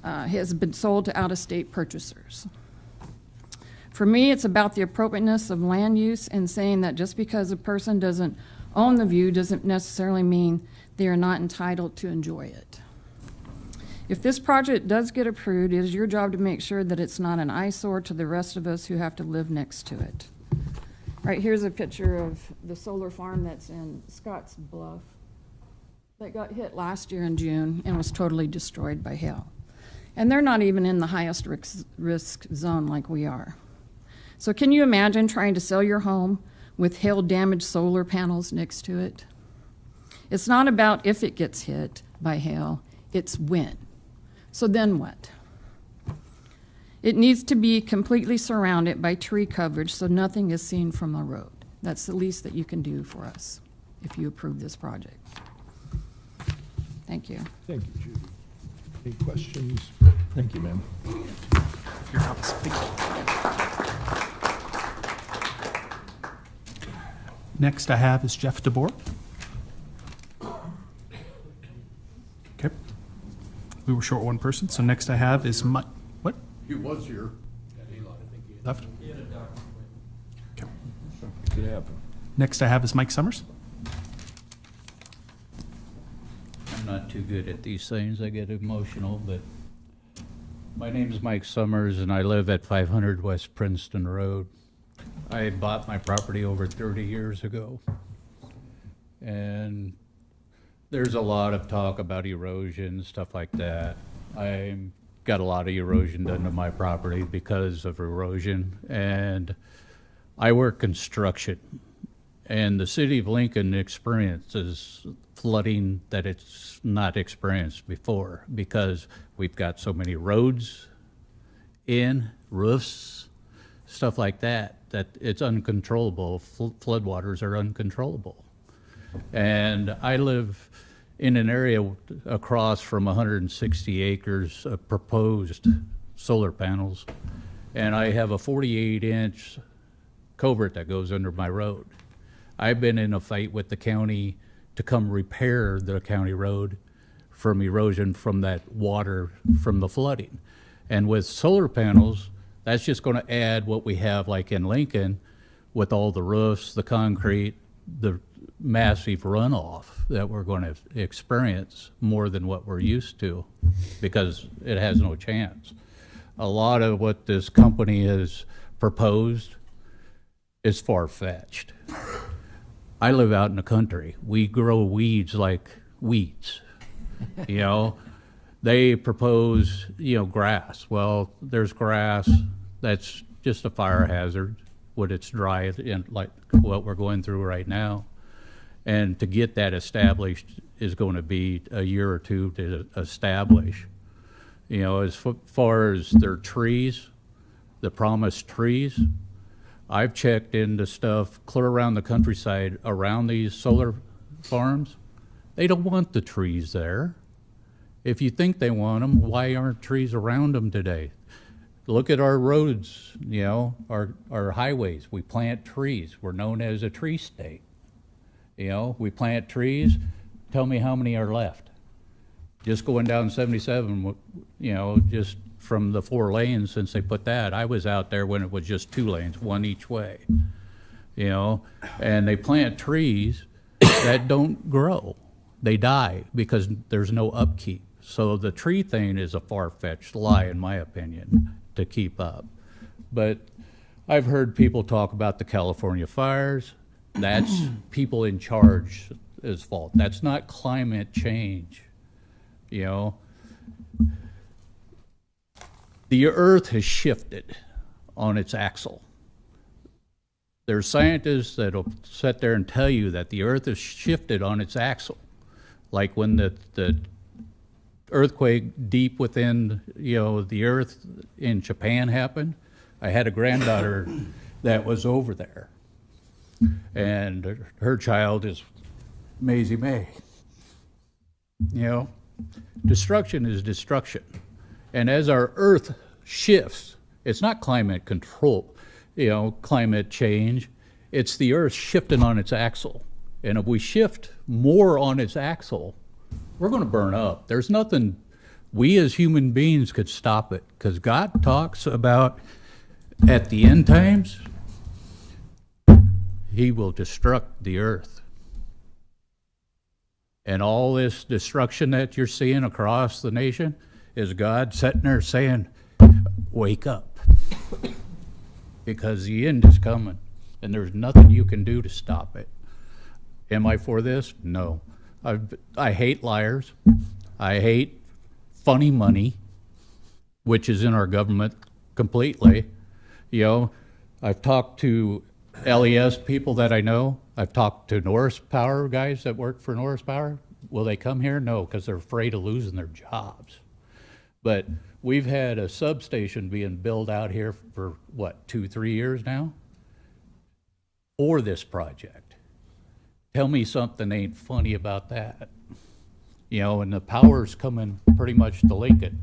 Speaker 13: It has been sold to out-of-state purchasers. For me, it's about the appropriateness of land use and saying that just because a person doesn't own the view doesn't necessarily mean they are not entitled to enjoy it. If this project does get approved, it is your job to make sure that it's not an eyesore to the rest of us who have to live next to it. Right, here's a picture of the solar farm that's in Scotts Bluff that got hit last year in June and was totally destroyed by hail. And they're not even in the highest risk zone like we are. So can you imagine trying to sell your home with hail-damaged solar panels next to it? It's not about if it gets hit by hail, it's when. So then what? It needs to be completely surrounded by tree coverage so nothing is seen from the road. That's the least that you can do for us if you approve this project. Thank you.
Speaker 1: Thank you, Judy. Any questions? Thank you, ma'am.
Speaker 3: If you're not speaking. Next I have is Jeff DeBoer. Okay. We were short one person, so next I have is Mike. What?
Speaker 4: He was here.
Speaker 3: Left? Okay.
Speaker 1: Could happen.
Speaker 3: Next I have is Mike Summers.
Speaker 11: I'm not too good at these things. I get emotional, but my name is Mike Summers, and I live at 500 West Princeton Road. I bought my property over 30 years ago, and there's a lot of talk about erosion, stuff like that. I got a lot of erosion done to my property because of erosion, and I work construction. And the city of Lincoln experiences flooding that it's not experienced before because we've got so many roads in, roofs, stuff like that, that it's uncontrollable. Floodwaters are uncontrollable. And I live in an area across from 160 acres of proposed solar panels, and I have a 48-inch culvert that goes under my road. I've been in a fight with the county to come repair the county road from erosion from that water from the flooding. And with solar panels, that's just going to add what we have like in Lincoln with all the roofs, the concrete, the massive runoff that we're going to experience more than what we're used to because it has no chance. A lot of what this company has proposed is far-fetched. I live out in the country. We grow weeds like weeds, you know. They propose, grass. Well, there's grass that's just a fire hazard when it's dry, and like what we're going through right now. And to get that established is going to be a year or two to establish. As far as their trees, the promised trees, I've checked into stuff clear around the countryside around these solar farms. They don't want the trees there. If you think they want them, why aren't trees around them today? Look at our roads, our highways. We plant trees. We're known as a tree state. We plant trees. Tell me how many are left. Just going down 77, just from the 4 lanes since they put that. I was out there when it was just 2 lanes, one each way. And they plant trees that don't grow. They die because there's no upkeep. So the tree thing is a far-fetched lie, in my opinion, to keep up. But I've heard people talk about the California fires. That's people in charge's fault. That's not climate change, The earth has shifted on its axle. There's scientists that'll sit there and tell you that the earth has shifted on its axle. Like when the earthquake deep within, the earth in Japan happened. I had a granddaughter that was over there. And her child is Maisie May. Destruction is destruction. And as our earth shifts, it's not climate control, climate change. It's the earth shifting on its axle. And if we shift more on its axle, we're going to burn up. There's nothing we as human beings could stop it, because God talks about at the end times, he will destruct the earth. And all this destruction that you're seeing across the nation is God sitting there saying, wake up. Because the end is coming, and there's nothing you can do to stop it. Am I for this? No. I hate liars. I hate funny money, which is in our government completely. You know, I've talked to LES people that I know. I've talked to Norris Power guys that work for Norris Power. Will they come here? No, because they're afraid of losing their jobs. But we've had a substation being built out here for, what, 2-3 years now? For this project. Tell me something ain't funny about that. You know, and the power's coming pretty much to Lincoln.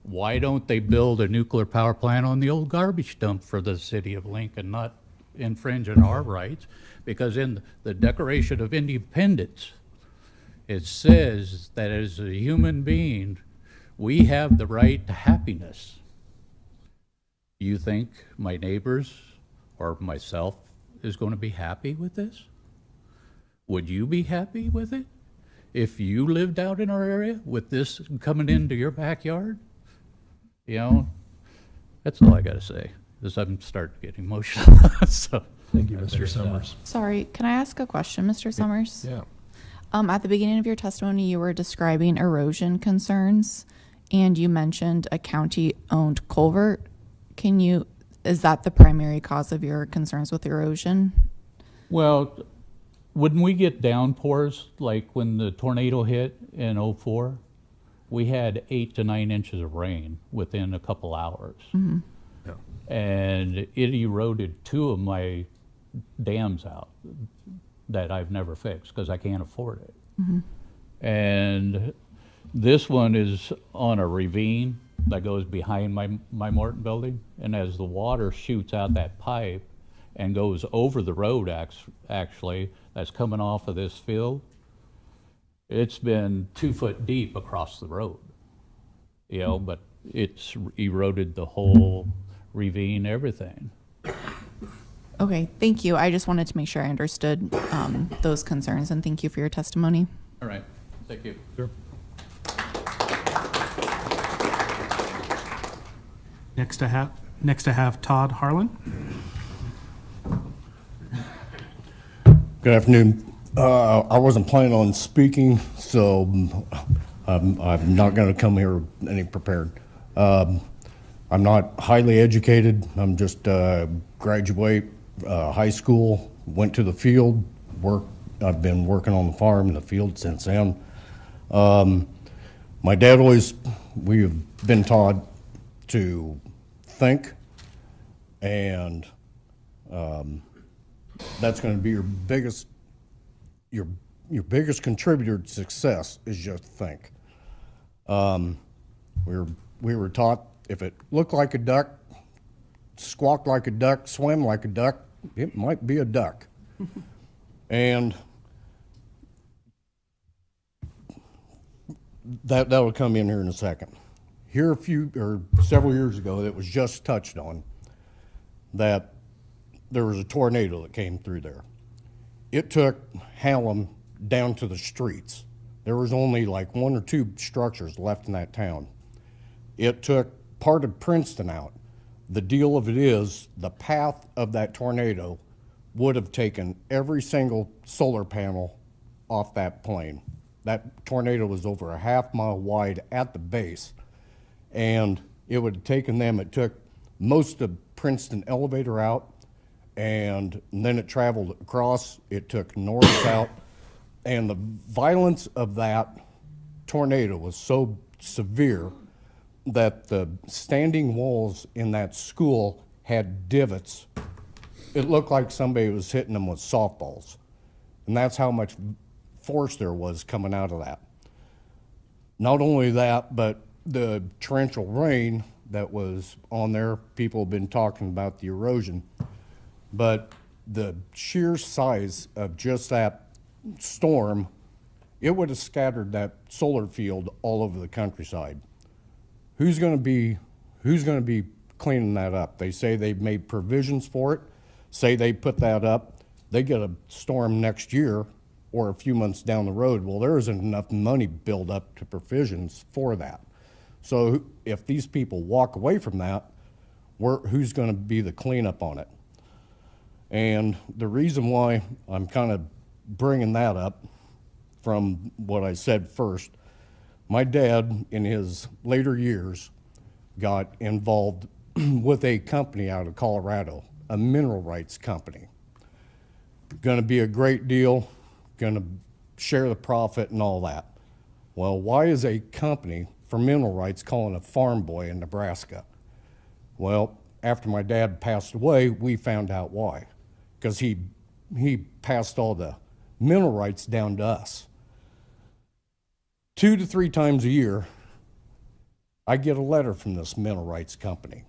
Speaker 11: Why don't they build a nuclear power plant on the old garbage dump for the city of Lincoln, not infringing our rights? Because in the Declaration of Independence, it says that as a human being, we have the right to happiness. You think my neighbors or myself is going to be happy with this? Would you be happy with it if you lived out in our area with this coming into your backyard? You know, that's all I got to say, because I'm starting to get emotional. So,
Speaker 1: thank you, Mr. Summers.
Speaker 8: Sorry, can I ask a question, Mr. Summers?
Speaker 1: Yeah.
Speaker 8: At the beginning of your testimony, you were describing erosion concerns, and you mentioned a county-owned culvert. Is that the primary cause of your concerns with erosion?
Speaker 11: well, when we get downpours, like when the tornado hit in '04, we had 8 to 9 inches of rain within a couple hours.
Speaker 8: Mm-hmm.
Speaker 1: Yeah.
Speaker 11: And it eroded 2 of my dams out that I've never fixed because I can't afford it.
Speaker 8: Mm-hmm.
Speaker 11: And this one is on a ravine that goes behind my Morton building, and as the water shoots out that pipe and goes over the road actually that's coming off of this field, it's been 2 foot deep across the road, you know, but it's eroded the whole ravine, everything.
Speaker 8: Okay, thank you. I just wanted to make sure I understood those concerns, and thank you for your testimony.
Speaker 11: All right, thank you.
Speaker 1: Sure.
Speaker 3: Next to have Todd Harlan.
Speaker 20: Good afternoon. I wasn't planning on speaking, so I'm not going to come here any prepared. I'm not highly educated. I'm just graduate high school, went to the field, I've been working on the farm in the field since then. My dad we've been taught to think, and that's going to be your biggest contributor to success is just think. We were taught if it looked like a duck, squawked like a duck, swam like a duck, it might be a duck. And that will come in here in a second. Here several years ago, it was just touched on that there was a tornado that came through there. It took Hallam down to the streets. There was only like 1 or 2 structures left in that town. It took part of Princeton out. The deal of it is the path of that tornado would have taken every single solar panel off that plane. That tornado was over a half-mile wide at the base, and it would have taken them. It took most of Princeton elevator out, and then it traveled across. It took north out, and the violence of that tornado was so severe that the standing walls in that school had divots. It looked like somebody was hitting them with softballs, and that's how much force there was coming out of that. Not only that, but the torrential rain that was on there, people have been talking about the erosion, but the sheer size of just that storm, it would have scattered that solar field all over the countryside. Who's going to be cleaning that up. They say they've made provisions for it, say they put that up, they get a storm next year or a few months down the road. Well, there isn't enough money built up to provisions for that. So if these people walk away from that, who's going to be the cleanup on it? And the reason why I'm kind of bringing that up from what I said first, my dad in his later years got involved with a company out of Colorado, a mineral rights company. Going to be a great deal, going to share the profit and all that. Well, why is a company for mineral rights calling a farm boy in Nebraska? Well, after my dad passed away, we found out why. Because he passed all the mineral rights down to us. 2 to 3 times a year, I get a letter from this mineral rights company.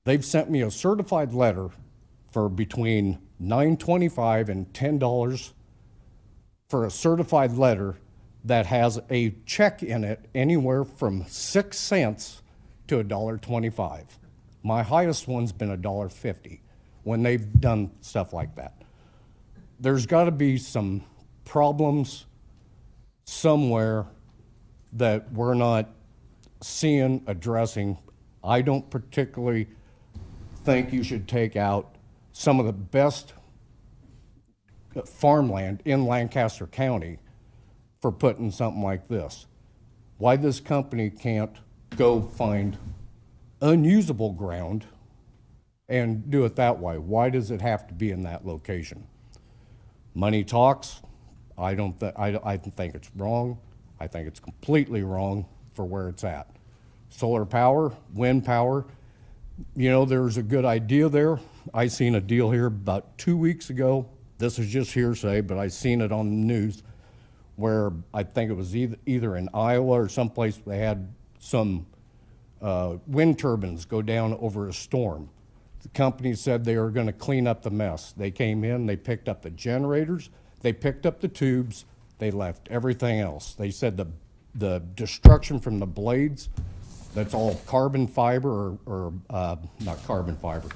Speaker 20: They've sent me a certified letter for between $9.25 and $10 for a certified letter that has a check in it anywhere from 6 cents to $1.25. My highest one's been $1.50 when they've done stuff like that. There's got to be some problems somewhere that we're not seeing, addressing. I don't particularly think you should take out some of the best farmland in Lancaster County for putting something like this. Why this company can't go find unusable ground and do it that way? Why does it have to be in that location? Money talks. I think it's wrong. I think it's completely wrong for where it's at. Solar power, wind power, you know, there's a good idea there. I seen a deal here about 2 weeks ago. This is just hearsay, but I seen it on the news where I think it was either in Iowa or someplace they had some wind turbines go down over a storm. The company said they were going to clean up the mess. They came in, they picked up the generators, they picked up the tubes, they left everything else. They said the destruction from the blades, that's all carbon fiber or not carbon fiber,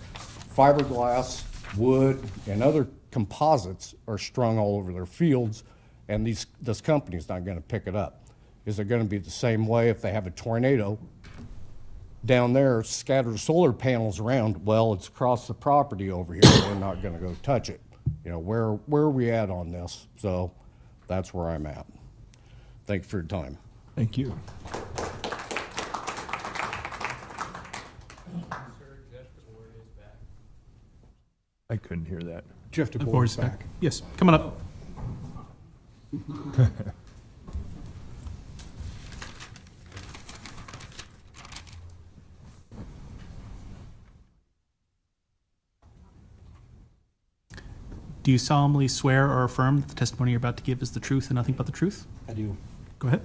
Speaker 20: fiberglass, wood, and other composites are strung all over their fields, and this company's not going to pick it up. Is it going to be the same way if they have a tornado down there, scatter solar panels around? Well, it's across the property over here. We're not going to go touch it. You know, where are we at on this? So that's where I'm at. Thank you for your time.
Speaker 1: Thank you. I couldn't hear that.
Speaker 14: Jeff DeBoer is back. Yes, coming up.
Speaker 3: Do you solemnly swear or affirm that the testimony you're about to give is the truth and nothing but the truth?
Speaker 9: I do.
Speaker 3: Go ahead.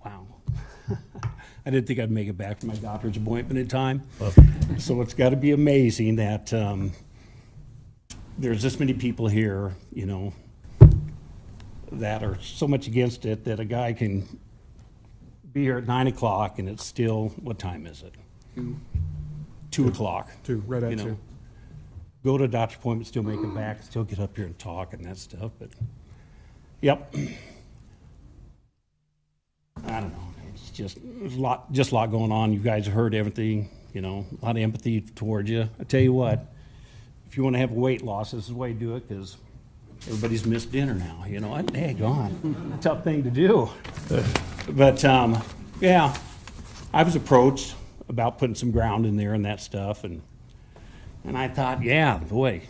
Speaker 9: Wow. I didn't think I'd make it back from my doctor's appointment in time. So it's got to be amazing that there's this many people here, you know, that are so much against it that a guy can be here at 9 o'clock and it's still, what time is it? 2 o'clock.
Speaker 14: 2, right at
Speaker 9: you know,
Speaker 14: 2.
Speaker 9: Go to a doctor's appointment, still make it back, still get up here and talk and that stuff. But, yep. I don't know. It's just, there's a lot going on. You guys have heard everything, you know, a lot of empathy towards you. I tell you what, if you want to have weight loss, this is the way to do it, because everybody's missed dinner now. You know what? Daggone. Tough thing to do. But, yeah, I was approached about putting some ground in there and that stuff, and I thought, yeah, boy,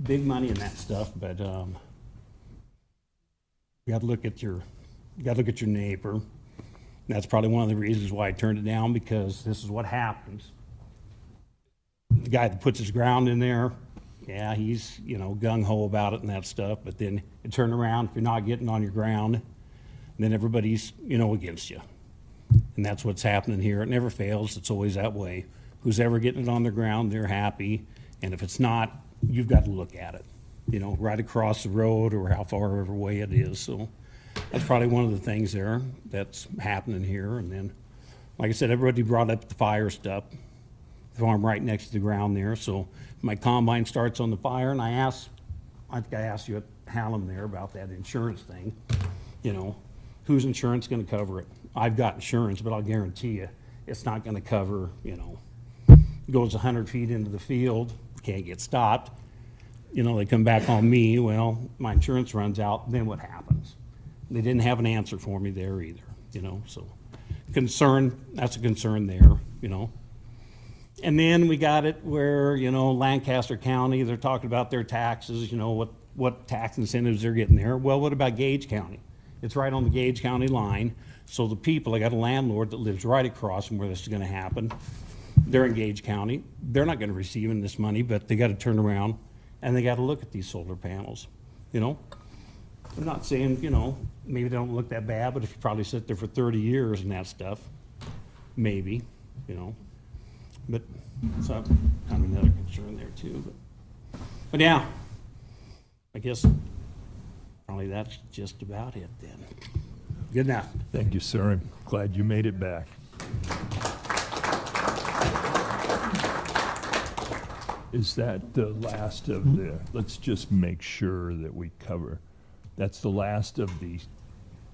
Speaker 9: big money in that stuff, but you got to look at your neighbor. And that's probably one of the reasons why I turned it down, because this is what happens. The guy that puts his ground in there, yeah, he's, you know, gung-ho about it and that stuff, but then you turn around, if you're not getting on your ground, then everybody's, you know, against you. And that's what's happening here. It never fails. It's always that way. Who's ever getting it on the ground, they're happy. And if it's not, you've got to look at it, you know, right across the road or how far away it is. So that's probably one of the things there that's happening here. And then Like I said, everybody brought up the fire stuff. The farm right next to the ground there, so my combine starts on the fire, and I think I asked you at Hallam there about that insurance thing. You know, whose insurance gonna cover it? I've got insurance, but I'll guarantee you, it's not gonna cover, you know, goes 100 feet into the field, can't get stopped. You know, they come back on me, well, my insurance runs out, then what happens? They didn't have an answer for me there either, you know, so that's a concern there, you know. And then we got it where, you know, Lancaster County, they're talking about their taxes, you know, what tax incentives they're getting there. Well, what about Gage County? It's right on the Gage County line. So the people, I got a landlord that lives right across from where this is gonna happen. They're in Gage County. They're not gonna receive this money, but they gotta turn around and they gotta look at these solar panels, you know? I'm not saying, you know, maybe they don't look that bad, but if you probably sit there for 30 years and that stuff, maybe, you know. But so kind of another concern there too. But yeah, I guess probably that's just about it then. Good enough.
Speaker 1: Thank you, sir. I'm glad you made it back. Is that the last of the, let's just make sure that we cover, that's the last of the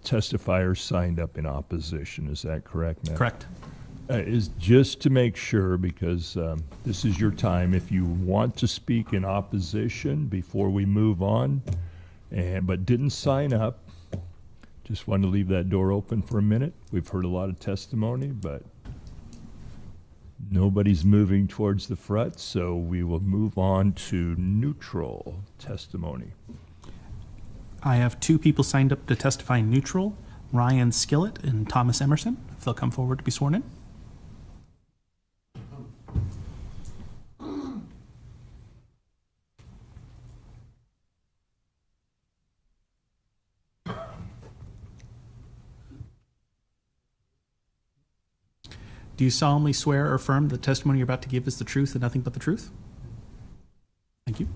Speaker 1: testifiers signed up in opposition. Is that correct, Matt?
Speaker 3: Correct.
Speaker 1: Is just to make sure, because this is your time, if you want to speak in opposition before we move on, but didn't sign up, just wanted to leave that door open for a minute. We've heard a lot of testimony, but nobody's moving towards the front, so we will move on to neutral testimony.
Speaker 3: I have two people signed up to testify neutral, Ryan Skillett and Thomas Emerson, if they'll come forward to be sworn in. Do you solemnly swear or affirm the testimony you're about to give is the truth and nothing but the truth? Thank you.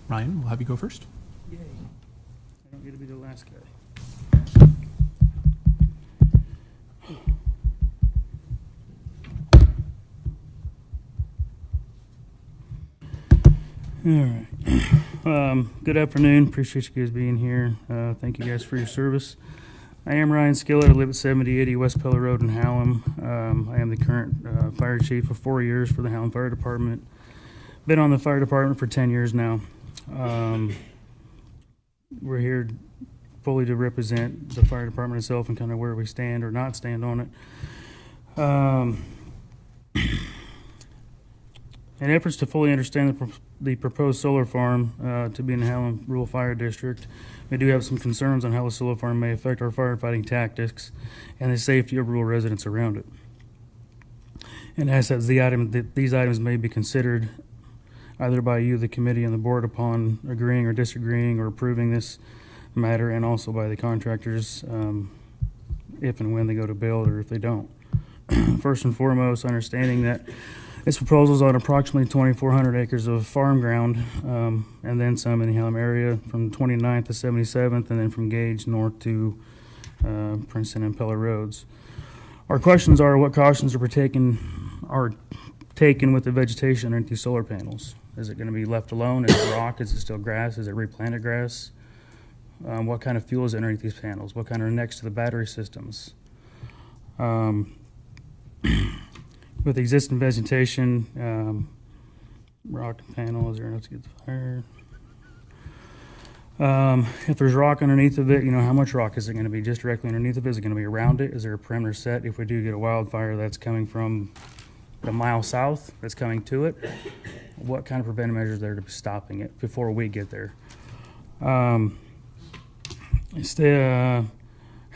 Speaker 3: Ryan, we'll have you go first.
Speaker 10: Yay. I don't get to be the last guy. All right. Good afternoon. Appreciate you guys being here. Thank you guys for your service. I am Ryan Skillett. I live at 7080 West Pella Road in Hallam. I am the current fire chief for 4 years for the Hallam Fire Department. Been on the fire department for 10 years now. We're here fully to represent the fire department itself and kind of where we stand or not stand on it. In efforts to fully understand the proposed solar farm to be in the Hallam Rural Fire District, we do have some concerns on how the solar farm may affect our firefighting tactics and the safety of rural residents around it. And as such, these items may be considered either by you, the committee, and the board upon agreeing or disagreeing or approving this matter, and also by the contractors if and when they go to build or if they don't. First and foremost, understanding that this proposal is on approximately 2,400 acres of farm ground, and then some in the Hallam area from 29th to 77th, and then from Gage north to Princeton and Pella Roads. Our questions are: what cautions are taken with the vegetation underneath these solar panels? Is it going to be left alone? Is it rock? Is it still grass? Is it replanted grass? What kind of fuel is underneath these panels? What kind are next to the battery systems? With existing vegetation, rock panel, is there enough to get the fire? If there's rock underneath of it, how much rock is it going to be just directly underneath of it? Is it going to be around it? Is there a perimeter set if we do get a wildfire that's coming from a mile south that's coming to it? What kind of preventive measures are there to be stopping it before we get there? How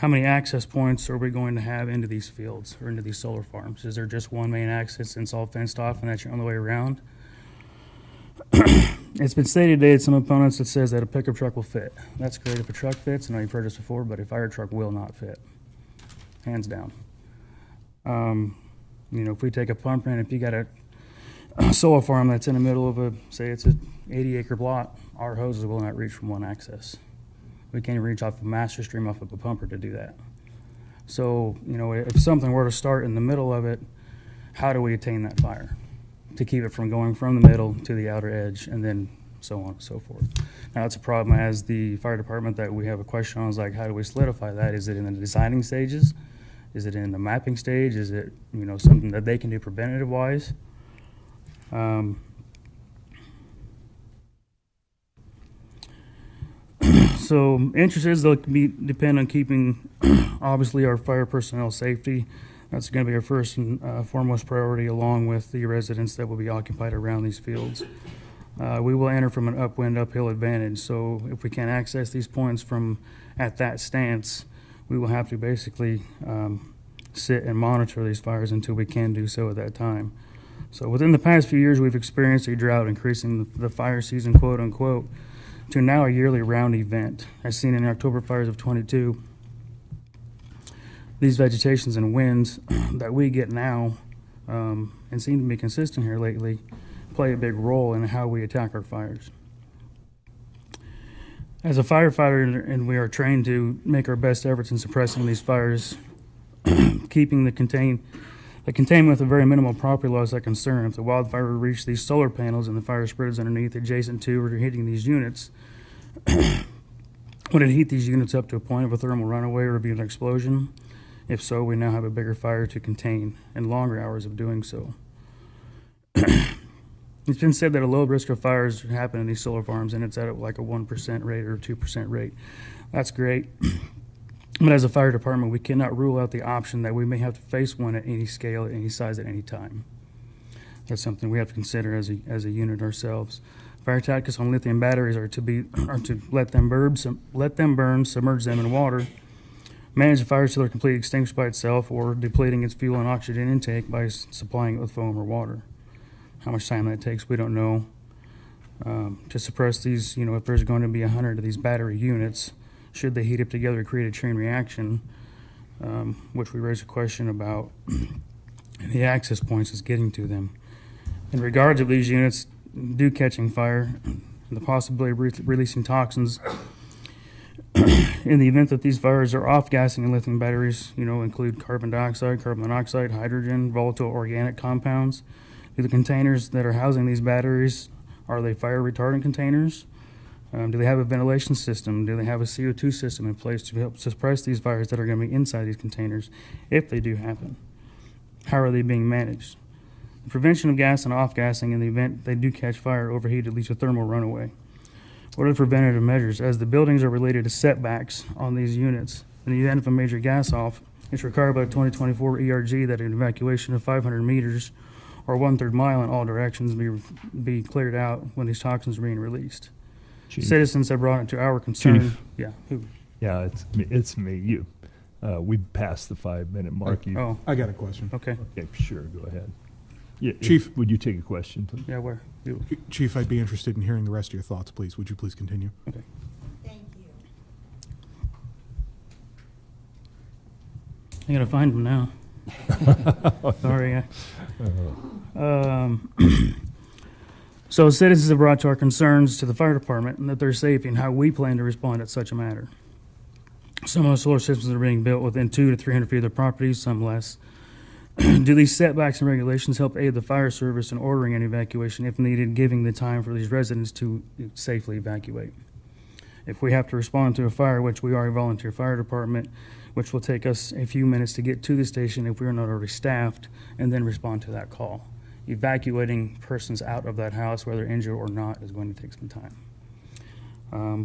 Speaker 10: many access points are we going to have into these fields or into these solar farms? Is there just one main access and it's all fenced off and that's your only way around? It's been stated today at some opponents that says that a pickup truck will fit. That's great if a truck fits. I know you've heard this before, but a fire truck will not fit. Hands down. If we take a pump in, if you got a solar farm that's in the middle of say it's an 80-acre plot, our hoses will not reach from one access. We can't reach off a master stream off of a pumper to do that. So, if something were to start in the middle of it, how do we attain that fire? To keep it from going from the middle to the outer edge, and then so on and so forth. Now, it's a problem as the fire department that we have a question on, is like, how do we solidify that? Is it in the designing stages? Is it in the mapping stage? Is it, something that they can do preventative wise? So interests, they'll depend on keeping, obviously, our fire personnel safety. That's going to be our first and foremost priority, along with the residents that will be occupied around these fields. We will enter from an upwind, uphill advantage. So if we can't access these points from at that stance, we will have to basically sit and monitor these fires until we can do so at that time. So within the past few years, we've experienced a drought, increasing the fire season, quote unquote, to now a yearly round event. As seen in the October fires of 22, these vegetations and winds that we get now, and seem to be consistent here lately, play a big role in how we attack our fires. As a firefighter, and we are trained to make our best efforts in suppressing these fires, keeping the containment with a very minimal property loss that concern. If the wildfire would reach these solar panels and the fire spreads underneath, adjacent to, or hitting these units, would it heat these units up to a point of a thermal runaway or be an explosion? If so, we now have a bigger fire to contain and longer hours of doing so. It's been said that a low risk of fires happen in these solar farms, and it's at like a 1% rate or 2% rate. That's great. But as a fire department, we cannot rule out the option that we may have to face one at any scale, at any size, at any time. That's something we have to consider as a unit ourselves. Fire tactics on lithium batteries are to let them burn, submerge them in water, manage the fire until they're completely extinguished by itself, or depleting its fuel and oxygen intake by supplying it with foam or water. How much time that takes, we don't know. To suppress these, if there's going to be 100 of these battery units, should they heat up together to create a chain reaction, which we raise a question about the access points is getting to them. In regards of these units do catching fire, and the possibility of releasing toxins, in the event that these fires are off-gassing in lithium batteries, include carbon dioxide, carbon monoxide, hydrogen, volatile organic compounds. Do the containers that are housing these batteries, are they fire retardant containers? Do they have a ventilation system? Do they have a CO2 system in place to help suppress these fires that are going to be inside these containers if they do happen? How are they being managed? The prevention of gas and off-gassing in the event they do catch fire, overheat, at least a thermal runaway. What are the preventative measures? As the buildings are related to setbacks on these units, in the event of a major gas off, it's required by 2024 ERG that an evacuation of 500 meters or 1/3 mile in all directions be cleared out when these toxins are being released.
Speaker 1: Chief.
Speaker 10: Citizens have brought it to our concern.
Speaker 1: Chief.
Speaker 10: Yeah, who?
Speaker 1: Yeah, it's me. You. We passed the 5-minute mark.
Speaker 10: Oh.
Speaker 14: I got a question.
Speaker 10: Okay.
Speaker 1: Okay, sure. Go ahead. Yeah,
Speaker 14: Chief.
Speaker 1: would you take a question, please?
Speaker 10: Yeah, where? You.
Speaker 14: Chief, I'd be interested in hearing the rest of your thoughts, please. Would you please continue?
Speaker 10: Okay.
Speaker 24: Thank you.
Speaker 10: I gotta find them now. Sorry. So citizens have brought to our concerns to the fire department and that their safety and how we plan to respond at such a matter. Some of the solar systems are being built within 200 to 300 feet of their properties, some less. Do these setbacks and regulations help aid the fire service in ordering an evacuation if needed, giving the time for these residents to safely evacuate? If we have to respond to a fire, which we are a volunteer fire department, which will take us a few minutes to get to the station if we are not already staffed, and then respond to that call. Evacuating persons out of that house, whether injured or not, is going to take some time.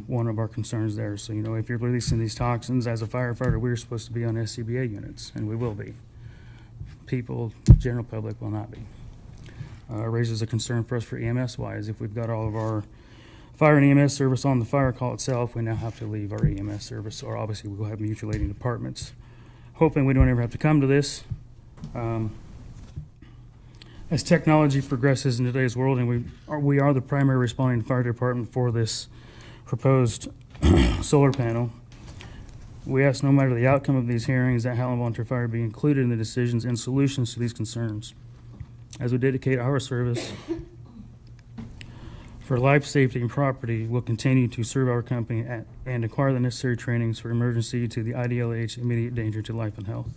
Speaker 10: One of our concerns there. So, if you're releasing these toxins, as a firefighter, we're supposed to be on SCBA units, and we will be. People, general public, will not be. Raises a concern for us for EMS-wise. If we've got all of our fire and EMS service on the fire call itself, we now have to leave our EMS service, or obviously we will have mutual aiding departments. Hoping we don't ever have to come to this. As technology progresses in today's world, and we are the primary responding fire department for this proposed solar panel, we ask no matter the outcome of these hearings that Howland Volunteer Fire be included in the decisions and solutions to these concerns. As we dedicate our service For life safety and property, will continue to serve our company and acquire the necessary trainings for emergency to the IDLH immediate danger to life and health.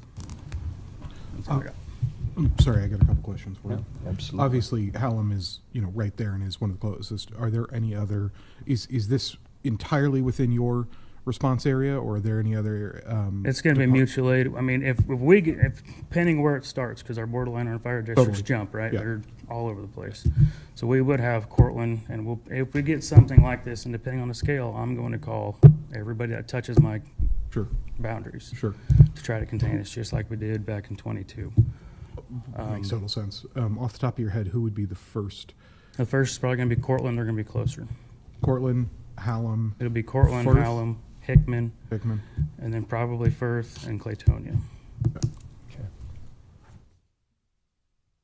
Speaker 10: That's all I got.
Speaker 14: I'm sorry, I got a couple questions for you.
Speaker 1: absolutely.
Speaker 14: Obviously, Hallam is, right there and is one of the closest. Are there any other, is this entirely within your response area, or are there any other?
Speaker 10: It's going to be mutual aid. I mean, if we get, depending where it starts, because our borderline and fire districts jump, right?
Speaker 14: Yeah.
Speaker 10: They're all over the place. So we would have Cortland, and if we get something like this, and depending on the scale, I'm going to call everybody that touches my boundaries
Speaker 14: Sure.
Speaker 10: to try to contain it, just like we did back in 22.
Speaker 14: Makes total sense. Off the top of your head, who would be the first?
Speaker 10: The first is probably going to be Cortland. They're going to be closer.
Speaker 14: Cortland, Hallam.
Speaker 10: It'll be Cortland,
Speaker 14: Firth?
Speaker 10: Hallam, Hickman,
Speaker 14: Hickman.
Speaker 10: and then probably Firth and Claytonia.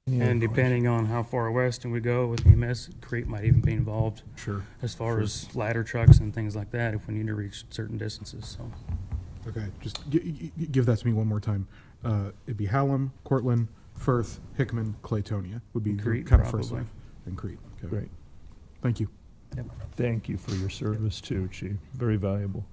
Speaker 10: And depending on how far west we go with EMS, Crete might even be involved.
Speaker 14: Sure.
Speaker 10: As far as ladder trucks and things like that, if we need to reach certain distances. So.
Speaker 14: Okay, just give that to me one more time. It'd be Hallam, Cortland, Firth, Hickman, Claytonia would be
Speaker 10: Crete,
Speaker 14: kind of first
Speaker 10: probably.
Speaker 14: line. And Crete. Okay.
Speaker 1: Great.
Speaker 14: Thank you.
Speaker 10: Yep.
Speaker 1: Thank you for your service too, Chief. Very valuable.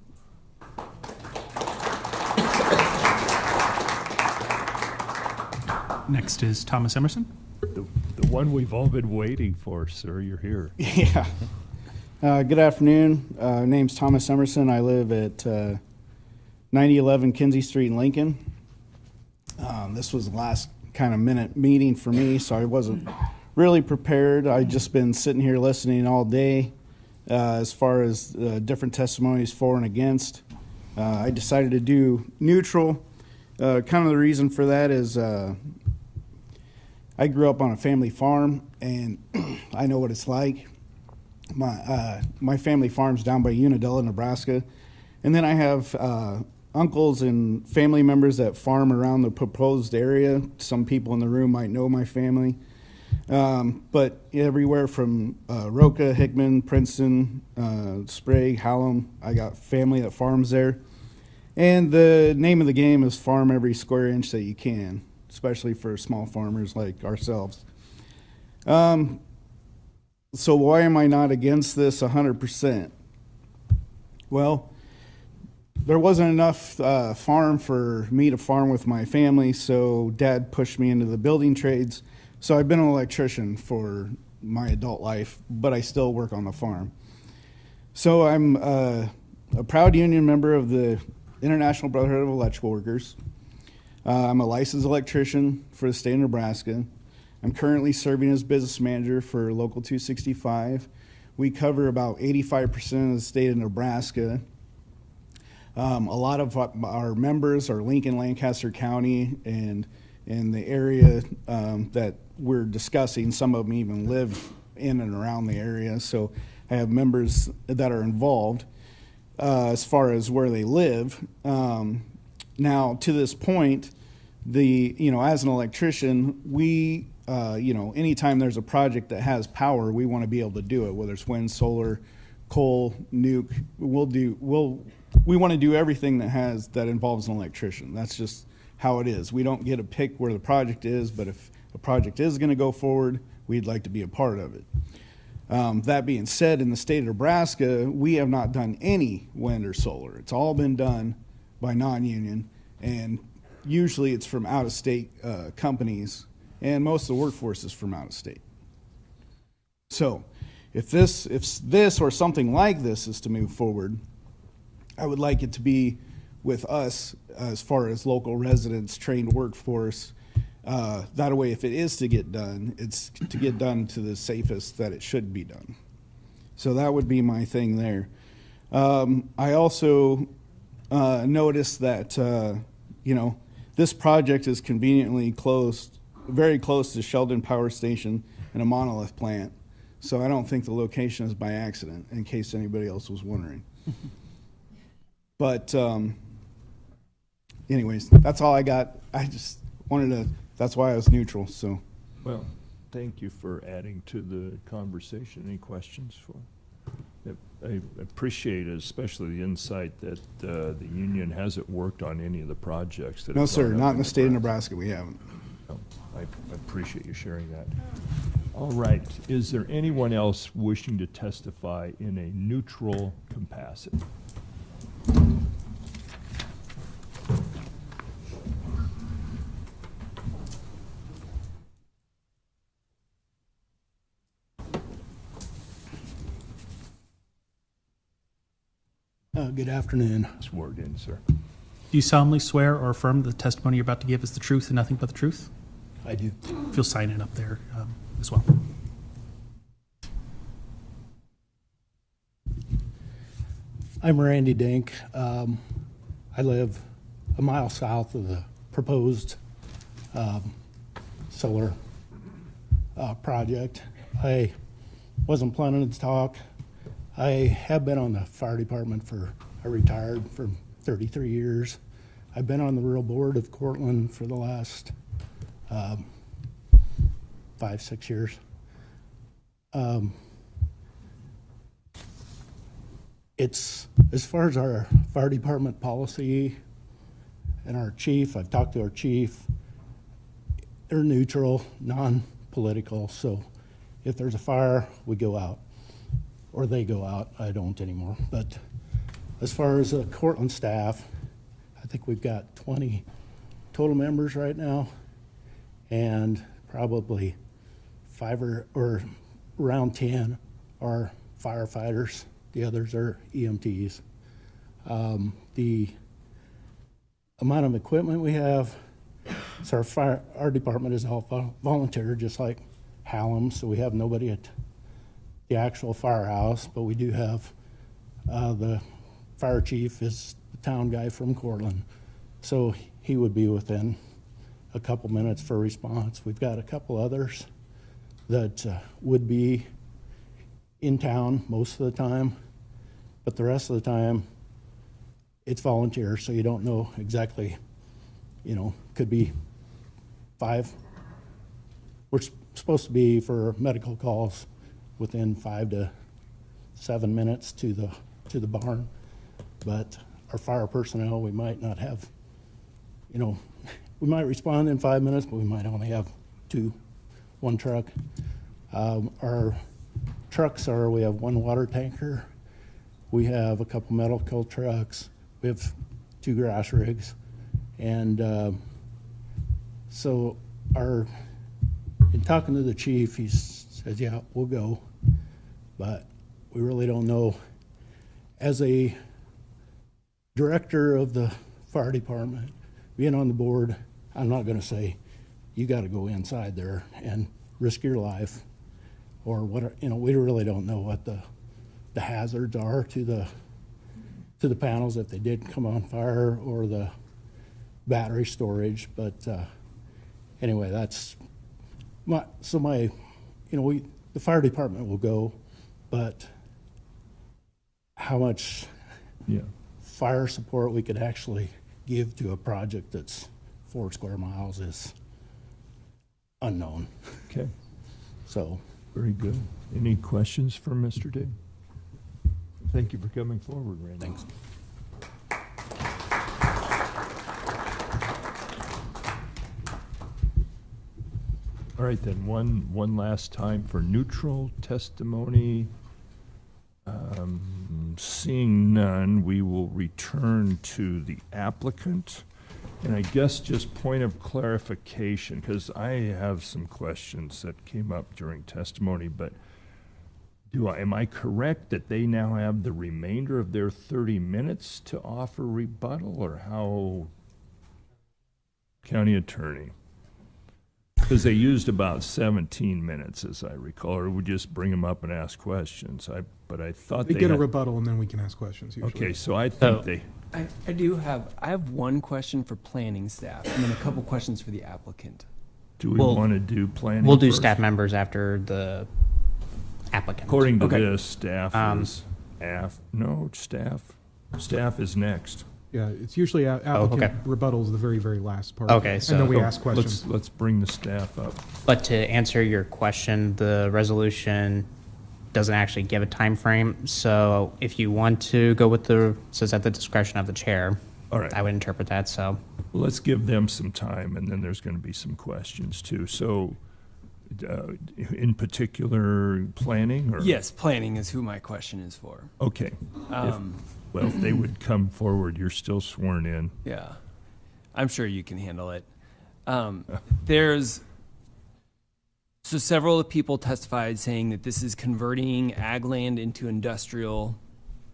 Speaker 3: Next is Thomas Emerson.
Speaker 1: The one we've all been waiting for, sir. You're here.
Speaker 12: Yeah. Good afternoon. Name's Thomas Emerson. I live at 9011 Kinsey Street in Lincoln. This was the last kind of minute meeting for me, so I wasn't really prepared. I've just been sitting here listening all day as far as different testimonies for and against. I decided to do neutral. Kind of the reason for that is I grew up on a family farm, and I know what it's like. My family farm's down by Unadilla, Nebraska, and then I have uncles and family members that farm around the proposed area. Some people in the room might know my family, but everywhere from Roca, Hickman, Princeton, Sprague, Hallam, I got family that farms there. And the name of the game is farm every square inch that you can, especially for small farmers like ourselves. So why am I not against this 100%? Well, there wasn't enough farm for me to farm with my family, so Dad pushed me into the building trades. So I've been an electrician for my adult life, but I still work on the farm. So I'm a proud union member of the International Brotherhood of Electrical Workers. I'm a licensed electrician for the state of Nebraska. I'm currently serving as business manager for Local 265. We cover about 85% of the state of Nebraska. A lot of our members are Lincoln, Lancaster County, and in the area that we're discussing, some of them even live in and around the area. So I have members that are involved as far as where they live. Now, to this point, as an electrician, we, anytime there's a project that has power, we want to be able to do it, whether it's wind, solar, coal, nuke. We want to do everything that involves an electrician. That's just how it is. We don't get to pick where the project is, but if a project is going to go forward, we'd like to be a part of it. That being said, in the state of Nebraska, we have not done any wind or solar. It's all been done by non-union, and usually it's from out-of-state companies, and most of the workforce is from out-of-state. So if this or something like this is to move forward, I would like it to be with us as far as local residents, trained workforce. That way, if it is to get done, it's to get done to the safest that it should be done. So that would be my thing there. I also noticed that, this project is conveniently very close to Sheldon Power Station and a monolith plant. So I don't think the location is by accident, in case anybody else was wondering. But anyways, that's all I got. I just wanted to, that's why I was neutral. So,
Speaker 1: Well, thank you for adding to the conversation. Any questions for? I appreciate it, especially the insight that the union hasn't worked on any of the projects that.
Speaker 12: No,
Speaker 1: have
Speaker 12: sir,
Speaker 1: gone up
Speaker 12: not in the state of Nebraska. We haven't.
Speaker 1: No, I appreciate you sharing that. All right. Is there anyone else wishing to testify in a neutral capacity?
Speaker 9: Good afternoon.
Speaker 1: Sworn in, sir.
Speaker 3: Do you solemnly swear or affirm the testimony you're about to give is the truth and nothing but the truth?
Speaker 9: I do.
Speaker 3: If you'll sign it up there as well.
Speaker 9: I'm Randy Dink. I live a mile south of the proposed solar project. I wasn't planning to talk. I have been on the fire department I retired for 33 years. I've been on the rural board of Cortland for the last 5-6 years. It's, as far as our fire department policy and our chief, I've talked to our chief, they're neutral, non-political, so if there's a fire, we go out. Or they go out, I don't anymore. But as far as the Cortland staff, I think we've got 20 total members right now, and probably 5 or around 10 are firefighters. The others are EMTs. The amount of equipment we have, so our department is all volunteer, just like Hallam, so we have nobody at the actual firehouse, but we do have the fire chief is the town guy from Cortland, so he would be within a couple minutes for response. We've got a couple others that would be in town most of the time, but the rest of the time it's volunteer, so you don't know exactly, could be 5. We're supposed to be for medical calls within 5 to 7 minutes to the barn, but our fire personnel, we might not have, we might respond in 5 minutes, but we might only have 1 truck. Our trucks we have 1 water tanker, we have a couple medical trucks, we have 2 grass rigs, and so in talking to the chief, he says, yeah, we'll go, but we really don't know. As a director of the fire department, being on the board, I'm not going to say you got to go inside there and risk your life, or what. We really don't know what the hazards are to the panels if they did come on fire, or the battery storage. But anyway, that's the fire department will go, but how much fire support we could actually give to a project that's 4 square miles is unknown.
Speaker 1: Okay.
Speaker 9: So.
Speaker 1: Very good. Any questions for Mr. Day? Thank you for coming forward, Randy.
Speaker 9: Thanks.
Speaker 1: All right, then, one last time for neutral testimony. Seeing none, we will return to the applicant. And I guess just point of clarification, because I have some questions that came up during testimony, but am I correct that they now have the remainder of their 30 minutes to offer rebuttal, or how? County attorney. Because they used about 17 minutes, as I recall, or we just bring them up and ask questions. But I thought
Speaker 14: They get a rebuttal and then we can ask questions usually.
Speaker 1: Okay, so I think
Speaker 7: I have one question for planning staff and then a couple questions for the applicant.
Speaker 1: Do we want to do planning?
Speaker 16: We'll do
Speaker 1: first?
Speaker 16: staff members after the applicant.
Speaker 1: According to this, staff is staff is next.
Speaker 14: Yeah, it's usually applicant rebuttal is the very, very last part.
Speaker 16: Okay, so
Speaker 14: and then we ask questions.
Speaker 1: Let's bring the staff up.
Speaker 16: But to answer your question, the resolution doesn't actually give a time frame. So if you want to go with says at the discretion of the chair.
Speaker 1: All right.
Speaker 16: I would interpret that. So
Speaker 1: Well, let's give them some time, and then there's going to be some questions too. So In particular, planning or?
Speaker 7: Yes, planning is who my question is for.
Speaker 1: Okay. Well, if they would come forward, you're still sworn in.
Speaker 7: Yeah, I'm sure you can handle it. So several people testified saying that this is converting ag land into industrial.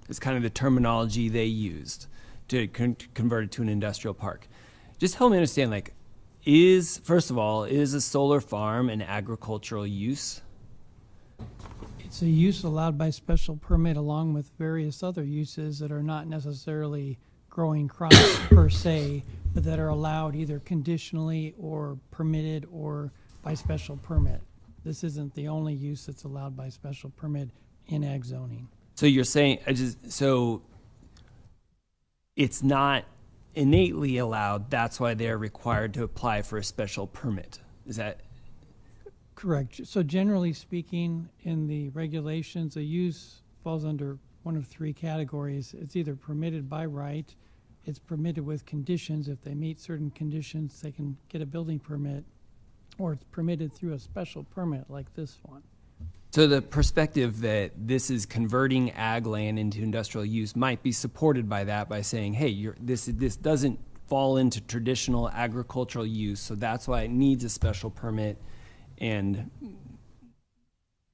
Speaker 7: Is kind of the terminology they used to convert it to an industrial park. Just help me understand, like, first of all, is a solar farm an agricultural use?
Speaker 17: It's a use allowed by special permit along with various other uses that are not necessarily growing crops per se, but that are allowed either conditionally or permitted or by special permit. This isn't the only use that's allowed by special permit in ag zoning.
Speaker 7: So you're saying, so it's not innately allowed, that's why they're required to apply for a special permit. Is that?
Speaker 17: Correct. So generally speaking, in the regulations, a use falls under one of three categories. It's either permitted by right, it's permitted with conditions. If they meet certain conditions, they can get a building permit, or it's permitted through a special permit like this one.
Speaker 7: So the perspective that this is converting ag land into industrial use might be supported by that, by saying, hey, this doesn't fall into traditional agricultural use, so that's why it needs a special permit. And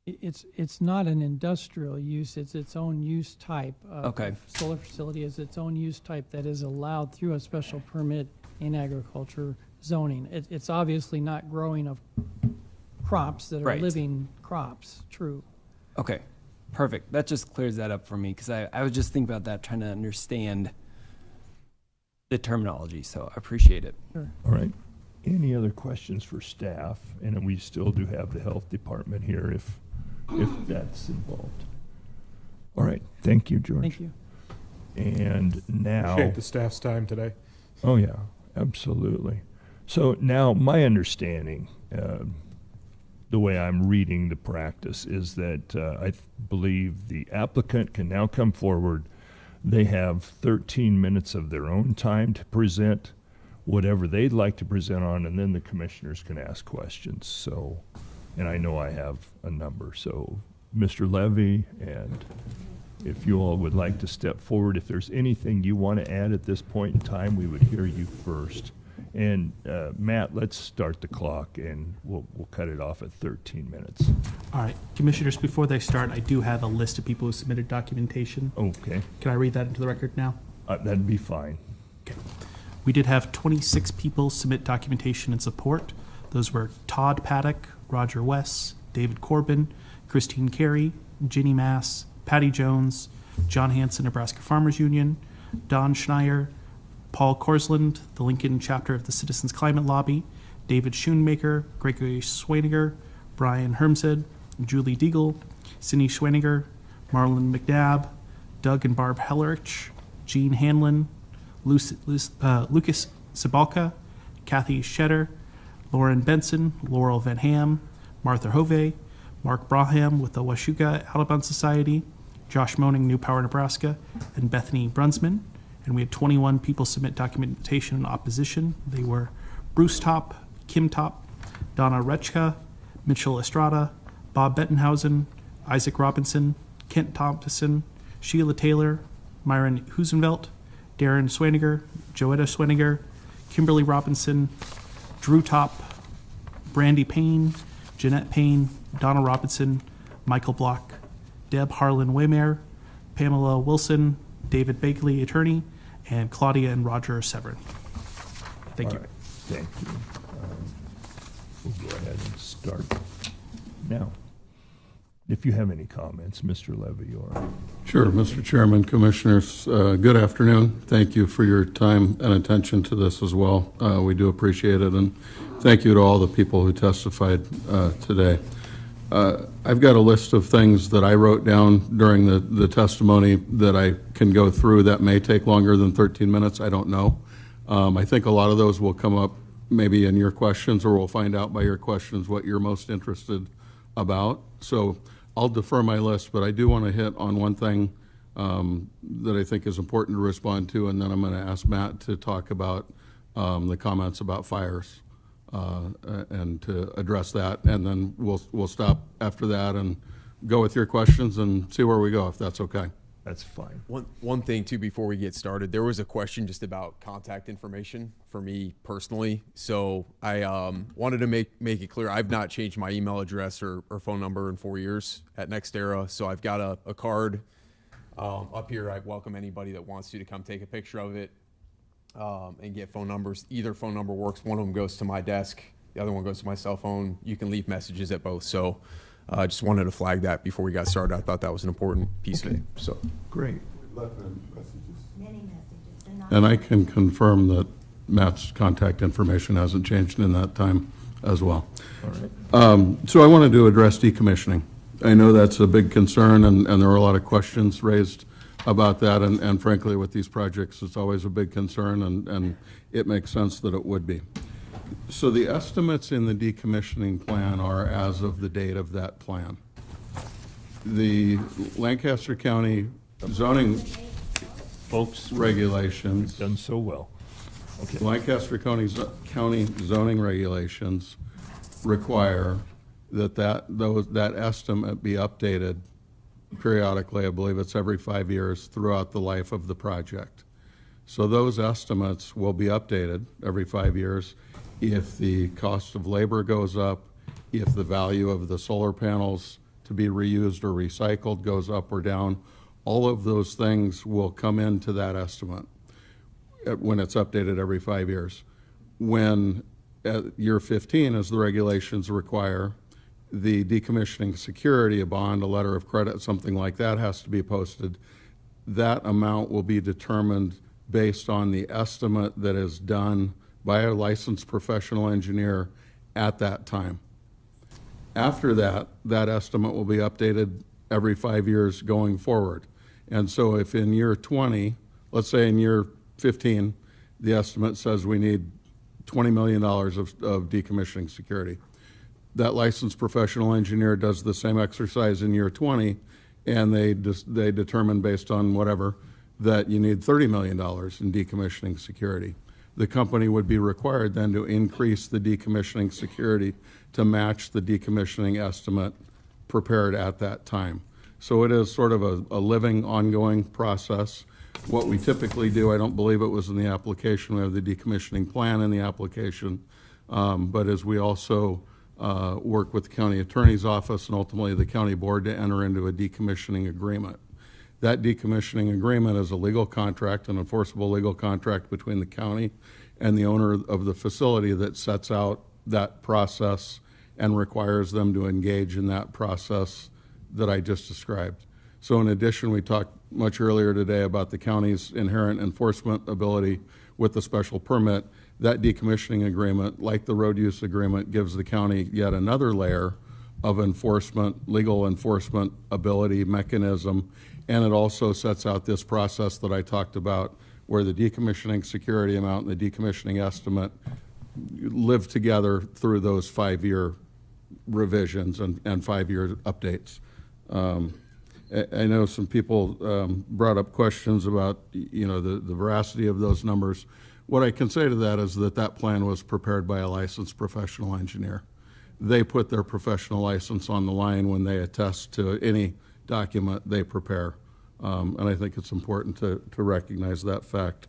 Speaker 17: it's not an industrial use, it's its own use type.
Speaker 7: Okay.
Speaker 17: Solar facility is its own use type that is allowed through a special permit in agriculture zoning. It's obviously not growing of crops that are
Speaker 7: Right.
Speaker 17: living crops, true.
Speaker 7: Okay, perfect. That just clears that up for me, because I was just thinking about that, trying to understand the terminology, so I appreciate it.
Speaker 17: Sure.
Speaker 1: All right. Any other questions for staff? And we still do have the health department here if that's involved. All right. Thank you, George.
Speaker 17: Thank you.
Speaker 1: And now.
Speaker 14: Appreciate the staff's time today.
Speaker 1: Oh, yeah, absolutely. So now my understanding, the way I'm reading the practice, is that I believe the applicant can now come forward. They have 13 minutes of their own time to present whatever they'd like to present on, and then the commissioners can ask questions. So, and I know I have a number. So, Mr. Levy, and if you all would like to step forward, if there's anything you want to add at this point in time, we would hear you first. And Matt, let's start the clock, and we'll cut it off at 13 minutes.
Speaker 3: All right, commissioners, before they start, I do have a list of people who submitted documentation.
Speaker 1: Okay.
Speaker 3: Can I read that into the record now?
Speaker 1: That'd be fine.
Speaker 3: Okay. We did have 26 people submit documentation in support. Those were Todd Paddock, Roger West, David Corbin, Christine Carey, Ginny Mass, Patty Jones, John Hanson, Nebraska Farmers Union, Don Schneier, Paul Korsland, the Lincoln chapter of the Citizens Climate Lobby, David Schoonmaker, Gregory Schwaniger, Brian Hermsed, Julie Deagle, Cindy Schwaniger, Marlon McNabb, Doug and Barb Hellerich, Gene Hanlon, Lucas Sabalka, Kathy Shetter, Lauren Benson, Laurel Van Ham, Martha Hove, Mark Braham with the Washuga Audubon Society, Josh Moning, New Power, Nebraska, and Bethany Brunsman. And we had 21 people submit documentation in opposition. They were Bruce Top, Kim Top, Donna Rechka, Mitchell Estrada, Bob Bettenhausen, Isaac Robinson, Kent Thompson, Sheila Taylor, Myron Husenvelt, Darren Swaniger, Joetta Swaniger, Kimberly Robinson, Drew Top, Brandy Payne, Jeanette Payne, Donna Robinson, Michael Block, Deb Harlan Waymare, Pamela Wilson, David Bagley, attorney, and Claudia and Roger Severin. Thank you.
Speaker 1: All right. Thank you. We'll go ahead and start now. If you have any comments, Mr. Levy, or...
Speaker 21: Sure, Mr. Chairman, Commissioners, good afternoon. Thank you for your time and attention to this as well. We do appreciate it, and thank you to all the people who testified today. I've got a list of things that I wrote down during the testimony that I can go through that may take longer than 13 minutes. I don't know. I think a lot of those will come up maybe in your questions, or we'll find out by your questions what you're most interested about. So I'll defer my list, but I do want to hit on one thing that I think is important to respond to, and then I'm going to ask Matt to talk about the comments about fires. and to address that. And then we'll stop after that and go with your questions and see where we go, if that's okay.
Speaker 1: That's fine.
Speaker 2: One thing too before we get started, there was a question just about contact information for me personally. So I wanted to make it clear I've not changed my email address or phone number in 4 years at NextEra. So I've got a card up here. I welcome anybody that wants to come take a picture of it and get phone numbers. Either phone number works. One of them goes to my desk. The other one goes to my cell phone. You can leave messages at both. So I just wanted to flag that before we got started. I thought that was an important piece of it. So
Speaker 1: great.
Speaker 21: And I can confirm that Matt's contact information hasn't changed in that time as well.
Speaker 1: All right.
Speaker 21: So I wanted to address decommissioning. I know that's a big concern, and there are a lot of questions raised about that, and frankly, with these projects, it's always a big concern, and it makes sense that it would be. So the estimates in the decommissioning plan are as of the date of that plan. The Lancaster County zoning
Speaker 1: Folks,
Speaker 21: regulations.
Speaker 1: done so well. Okay.
Speaker 21: Lancaster County zoning regulations require that estimate be updated periodically. I believe it's every 5 years throughout the life of the project. So those estimates will be updated every 5 years if the cost of labor goes up, if the value of the solar panels to be reused or recycled goes up or down. All of those things will come into that estimate when it's updated every 5 years. When at year 15, as the regulations require, the decommissioning security, a bond, a letter of credit, something like that has to be posted. That amount will be determined based on the estimate that is done by a licensed professional engineer at that time. After that, that estimate will be updated every 5 years going forward. And so if in year 20, let's say in year 15, the estimate says we need $20 million of decommissioning security, that licensed professional engineer does the same exercise in year 20, and they determine based on whatever that you need $30 million in decommissioning security. The company would be required then to increase the decommissioning security to match the decommissioning estimate prepared at that time. So it is sort of a living, ongoing process. What we typically do, I don't believe it was in the application, we have the decommissioning plan in the application, but as we also work with the county attorney's office and ultimately the county board to enter into a decommissioning agreement. That decommissioning agreement is a legal contract, an enforceable legal contract between the county and the owner of the facility that sets out that process and requires them to engage in that process that I just described. So in addition, we talked much earlier today about the county's inherent enforcement ability with the special permit. That decommissioning agreement, like the road use agreement, gives the county yet another layer of enforcement, legal enforcement ability mechanism, and it also sets out this process that I talked about where the decommissioning security amount and the decommissioning estimate live together through those 5-year revisions and 5-year updates. I know some people brought up questions about the veracity of those numbers. What I can say to that is that plan was prepared by a licensed professional engineer. They put their professional license on the line when they attest to any document they prepare. And I think it's important to recognize that fact.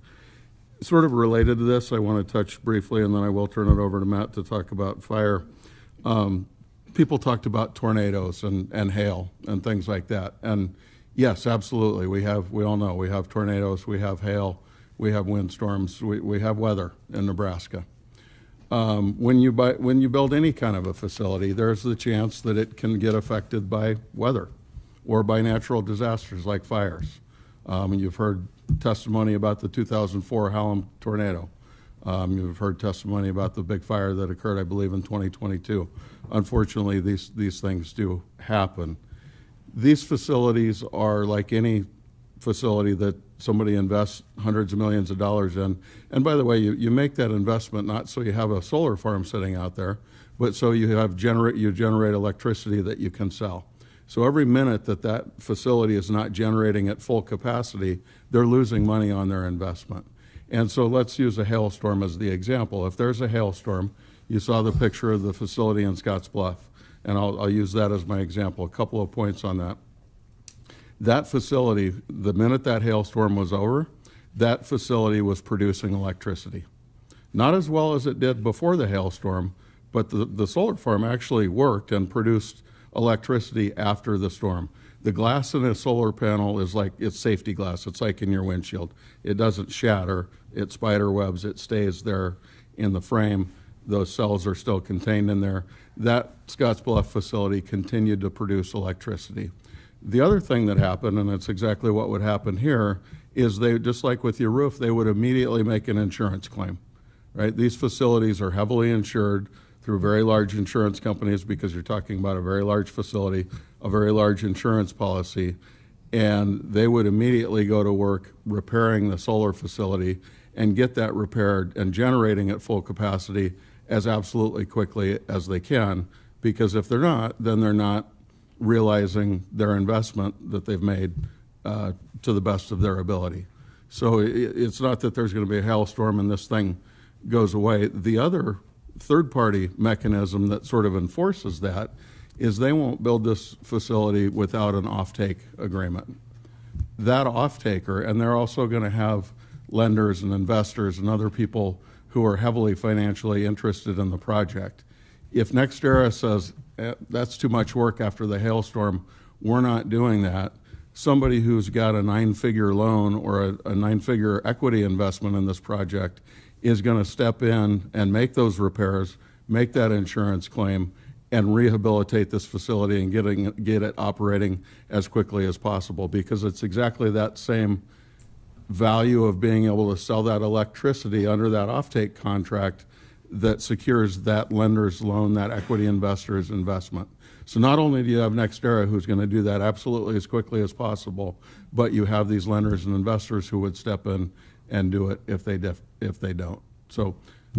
Speaker 21: Sort of related to this, I want to touch briefly, and then I will turn it over to Matt to talk about fire. People talked about tornadoes and hail and things like that. And yes, absolutely, we all know we have tornadoes, we have hail, we have windstorms, we have weather in Nebraska. When you build any kind of a facility, there's the chance that it can get affected by weather or by natural disasters like fires. You've heard testimony about the 2004 Hallam tornado. You've heard testimony about the big fire that occurred, I believe, in 2022. Unfortunately, these things do happen. These facilities are like any facility that somebody invests hundreds of millions of dollars in. And by the way, you make that investment not so you have a solar farm sitting out there, but so you generate electricity that you can sell. So every minute that facility is not generating at full capacity, they're losing money on their investment. And so let's use a hailstorm as the example. If there's a hailstorm, You saw the picture of the facility in Scottsbluff, and I'll use that as my example. A couple of points on that. That facility, the minute that hailstorm was over, that facility was producing electricity. Not as well as it did before the hailstorm, but the solar farm actually worked and produced electricity after the storm. The glass in a solar panel is like, it's safety glass. It's like in your windshield. It doesn't shatter. It spider webs. It stays there in the frame. Those cells are still contained in there. That Scottsbluff facility continued to produce electricity. The other thing that happened, and it's exactly what would happen here, is they, just like with your roof, they would immediately make an insurance claim, right? These facilities are heavily insured through very large insurance companies because you're talking about a very large facility, a very large insurance policy, and they would immediately go to work repairing the solar facility and get that repaired and generating at full capacity as absolutely quickly as they can, because if they're not, then they're not realizing their investment that they've made to the best of their ability. So it's not that there's going to be a hailstorm and this thing goes away. The other third-party mechanism that sort of enforces that is they won't build this facility without an offtake agreement. That offtaker, and they're also going to have lenders and investors and other people who are heavily financially interested in the project. If NextEra says, that's too much work after the hailstorm, we're not doing that, somebody who's got a 9-figure loan or a 9-figure equity investment in this project is going to step in and make those repairs, make that insurance claim, and rehabilitate this facility and get it operating as quickly as possible, because it's exactly that same value of being able to sell that electricity under that offtake contract that secures that lender's loan, that equity investor's investment. So not only do you have NextEra who's going to do that absolutely as quickly as possible, but you have these lenders and investors who would step in and do it if they don't. So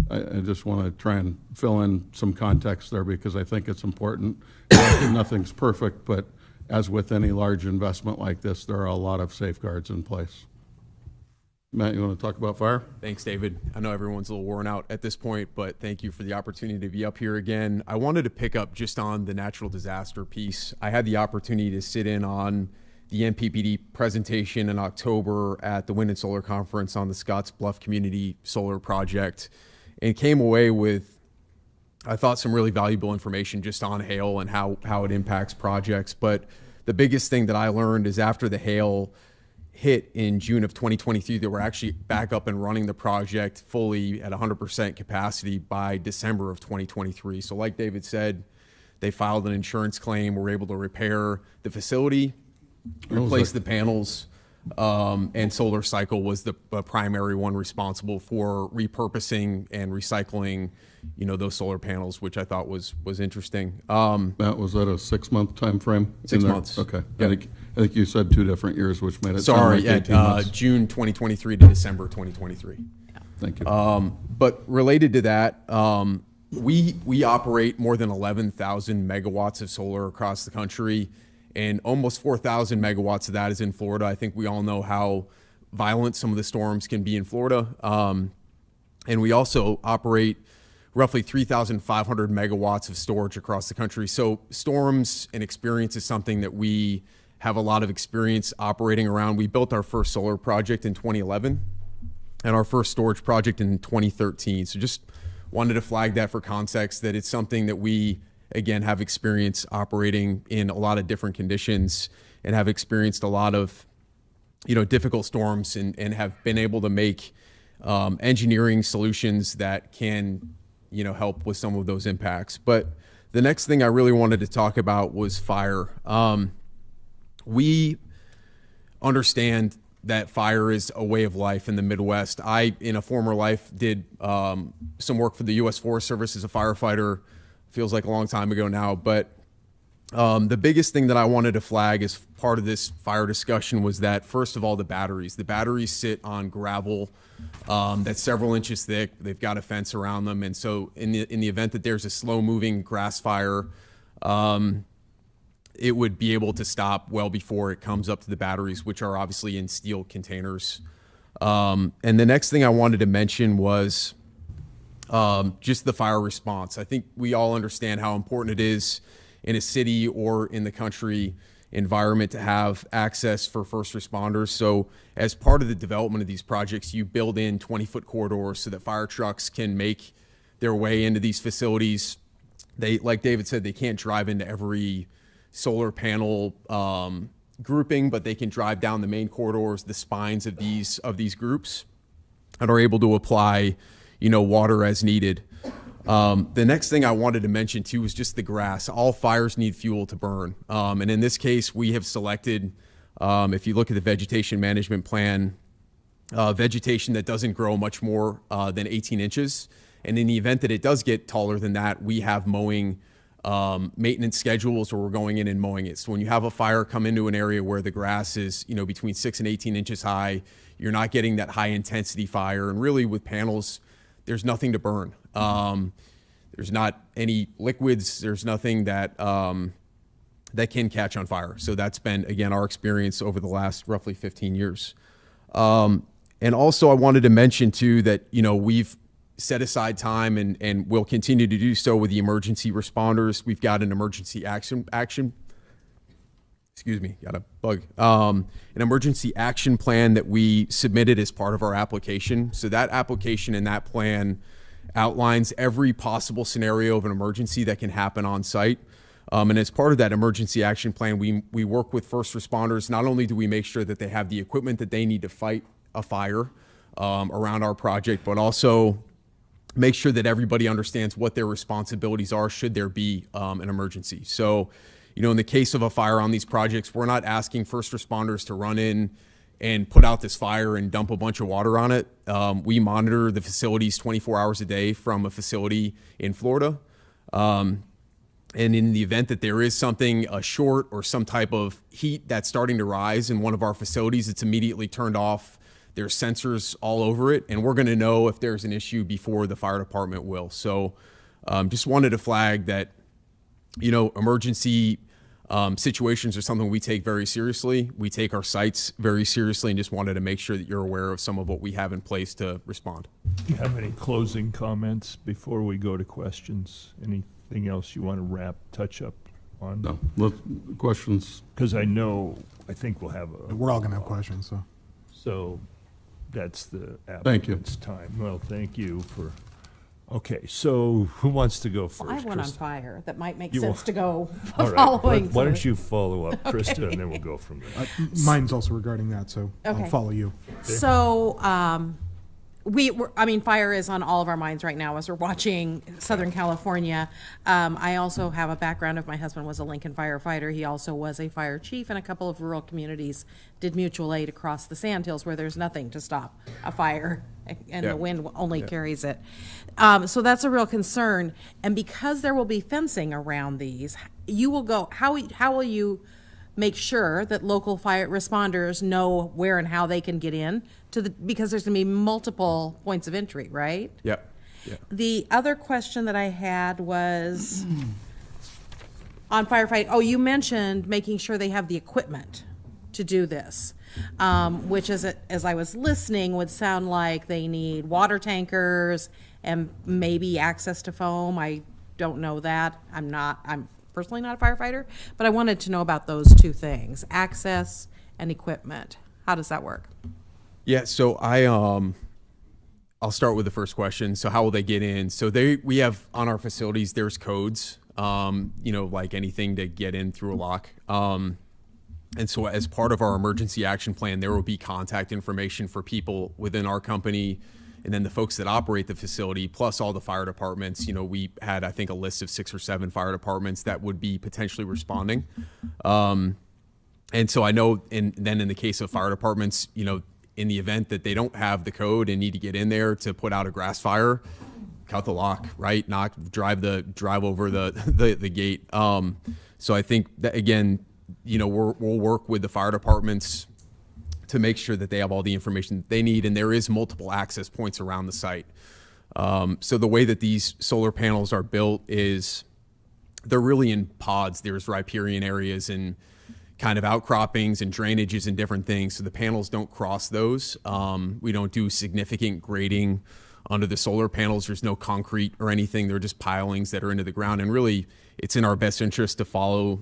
Speaker 21: I just want to try and fill in some context there because I think it's important. Nothing's perfect, but as with any large investment like this, there are a lot of safeguards in place. Matt, you want to talk about fire?
Speaker 2: Thanks, David. I know everyone's a little worn out at this point, but thank you for the opportunity to be up here again. I wanted to pick up just on the natural disaster piece. I had the opportunity to sit in on the NPPD presentation in October at the Wind and Solar Conference on the Scottsbluff Community Solar Project, and came away with, I thought, some really valuable information just on hail and how it impacts projects. But the biggest thing that I learned is after the hail hit in June of 2023, they were actually back up and running the project fully at 100% capacity by December of 2023. So like David said, they filed an insurance claim, were able to repair the facility, replace the panels, and Solar Cycle was the primary one responsible for repurposing and recycling, those solar panels, which I thought was interesting.
Speaker 21: Matt, was that a 6-month time frame?
Speaker 2: 6 months.
Speaker 21: Okay.
Speaker 2: Yep.
Speaker 21: I think you said 2 different years, which made it
Speaker 2: Sorry,
Speaker 21: sound like 18 months.
Speaker 2: June 2023 to December 2023.
Speaker 21: Thank you.
Speaker 2: But related to that, we operate more than 11,000 megawatts of solar across the country, and almost 4,000 megawatts of that is in Florida. I think we all know how violent some of the storms can be in Florida. And we also operate roughly 3,500 megawatts of storage across the country. So storms and experience is something that we have a lot of experience operating around. We built our first solar project in 2011 and our first storage project in 2013. So just wanted to flag that for context, that it's something that we, again, have experience operating in a lot of different conditions and have experienced a lot of, difficult storms and have been able to make engineering solutions that can, help with some of those impacts. But the next thing I really wanted to talk about was fire. We understand that fire is a way of life in the Midwest. I, in a former life, did some work for the U.S. Forest Service as a firefighter. Feels like a long time ago now, but the biggest thing that I wanted to flag as part of this fire discussion was that, first of all, the batteries. The batteries sit on gravel that's several inches thick. They've got a fence around them, and so in the event that there's a slow-moving grass fire, it would be able to stop well before it comes up to the batteries, which are obviously in steel containers. And the next thing I wanted to mention was just the fire response. I think we all understand how important it is in a city or in the country environment to have access for first responders. So as part of the development of these projects, you build in 20-foot corridors so that fire trucks can make their way into these facilities. They, like David said, they can't drive into every solar panel grouping, but they can drive down the main corridors, the spines of these groups, and are able to apply, water as needed. The next thing I wanted to mention too is just the grass. All fires need fuel to burn. And in this case, we have selected, if you look at the vegetation management plan, vegetation that doesn't grow much more than 18 inches. And in the event that it does get taller than that, we have mowing maintenance schedules where we're going in and mowing it. So when you have a fire come into an area where the grass is, between 6 and 18 inches high, you're not getting that high intensity fire. And really with panels, there's nothing to burn. There's not any liquids. There's nothing that that can catch on fire. So that's been, again, our experience over the last roughly 15 years. And also I wanted to mention too that, we've set aside time and we'll continue to do so with the emergency responders. We've got an emergency action, excuse me, got a bug. An emergency action plan that we submitted as part of our application. So that application and that plan outlines every possible scenario of an emergency that can happen on site. And as part of that emergency action plan, we work with first responders. Not only do we make sure that they have the equipment that they need to fight a fire around our project, but also make sure that everybody understands what their responsibilities are should there be an emergency. So, in the case of a fire on these projects, we're not asking first responders to run in and put out this fire and dump a bunch of water on it. We monitor the facilities 24 hours a day from a facility in Florida. And in the event that there is something, a short or some type of heat that's starting to rise in one of our facilities, it's immediately turned off. There's sensors all over it, and we're going to know if there's an issue before the fire department will. So just wanted to flag that, emergency situations are something we take very seriously. We take our sites very seriously, and just wanted to make sure that you're aware of some of what we have in place to respond.
Speaker 1: Do you have any closing comments before we go to questions? Anything else you want to touch up on?
Speaker 21: No, questions?
Speaker 1: Because I think we'll have
Speaker 14: We're all going to have questions, so.
Speaker 1: So that's the
Speaker 21: Thank you.
Speaker 1: applicant's time. Well, thank you for, okay, so who wants to go first?
Speaker 5: I have one on
Speaker 1: Krista?
Speaker 5: fire that might make
Speaker 1: You
Speaker 5: sense
Speaker 1: will-
Speaker 5: to go
Speaker 1: All right,
Speaker 5: following.
Speaker 1: why don't
Speaker 5: so-
Speaker 1: you follow up, Krista,
Speaker 5: Okay.
Speaker 1: and then we'll go from there.
Speaker 14: Mine's also regarding that, so
Speaker 5: Okay.
Speaker 14: I'll follow you.
Speaker 5: So, fire is on all of our minds right now as we're watching Southern California. I also have a background of my husband was a Lincoln firefighter. He also was a fire chief in a couple of rural communities, did mutual aid across the sandhills where there's nothing to stop a fire and
Speaker 2: Yeah.
Speaker 5: the wind only carries it. So that's a real concern. And because there will be fencing around these, you will go, how will you make sure that local fire responders know where and how they can get in because there's going to be multiple points of entry, right?
Speaker 2: Yep. Yeah.
Speaker 5: The other question that I had was on firefighting. Oh, you mentioned making sure they have the equipment to do this, which is, as I was listening, would sound like they need water tankers and maybe access to foam. I don't know that. I'm personally not a firefighter, but I wanted to know about those two things, access and equipment. How does that work?
Speaker 2: Yeah, so I'll start with the first question. So how will they get in? So we have on our facilities, there's codes, like anything to get in through a lock. And so as part of our emergency action plan, there will be contact information for people within our company and then the folks that operate the facility, plus all the fire departments. We had, I think, a list of 6 or 7 fire departments that would be potentially responding. And so I know, and then in the case of fire departments, in the event that they don't have the code and need to get in there to put out a grass fire, cut the lock, right? Drive over the gate. So I think that, again, we'll work with the fire departments to make sure that they have all the information that they need, and there is multiple access points around the site. So the way that these solar panels are built is they're really in pods. There's riparian areas and kind of outcroppings and drainages and different things. So the panels don't cross those. We don't do significant grading under the solar panels. There's no concrete or anything. They're just pilings that are into the ground. And really, it's in our best interest to follow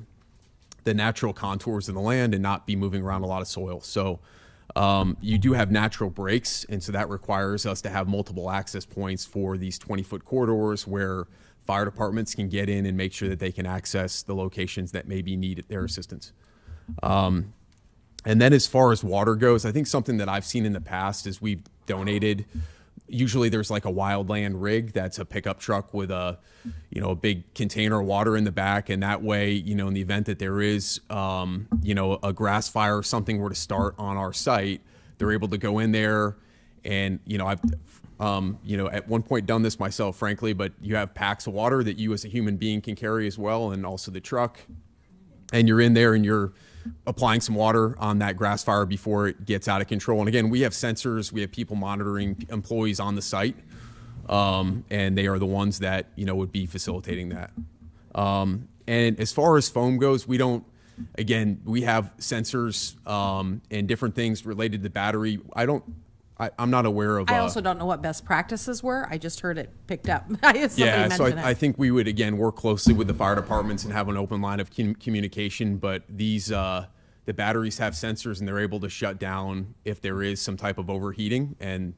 Speaker 2: the natural contours of the land and not be moving around a lot of soil. So you do have natural breaks, and so that requires us to have multiple access points for these 20-foot corridors where fire departments can get in and make sure that they can access the locations that maybe need their assistance. And then as far as water goes, I think something that I've seen in the past is we've donated. Usually there's like a wildland rig that's a pickup truck with a big container of water in the back. And that way, in the event that there is, a grass fire or something were to start on our site, they're able to go in there. And, I've, at one point done this myself, frankly, but you have packs of water that you as a human being can carry as well, and also the truck. And you're in there and you're applying some water on that grass fire before it gets out of control. And again, we have sensors, we have people monitoring employees on the site, and they are the ones that, would be facilitating that. And as far as foam goes, we have sensors and different things related to the battery. I'm not aware of.
Speaker 5: I also don't know what best practices were. I just heard it picked up. I
Speaker 2: think we would, again, work closely with the fire departments and have an open line of communication. But these, the batteries have sensors and they're able to shut down if there is some type of overheating. And,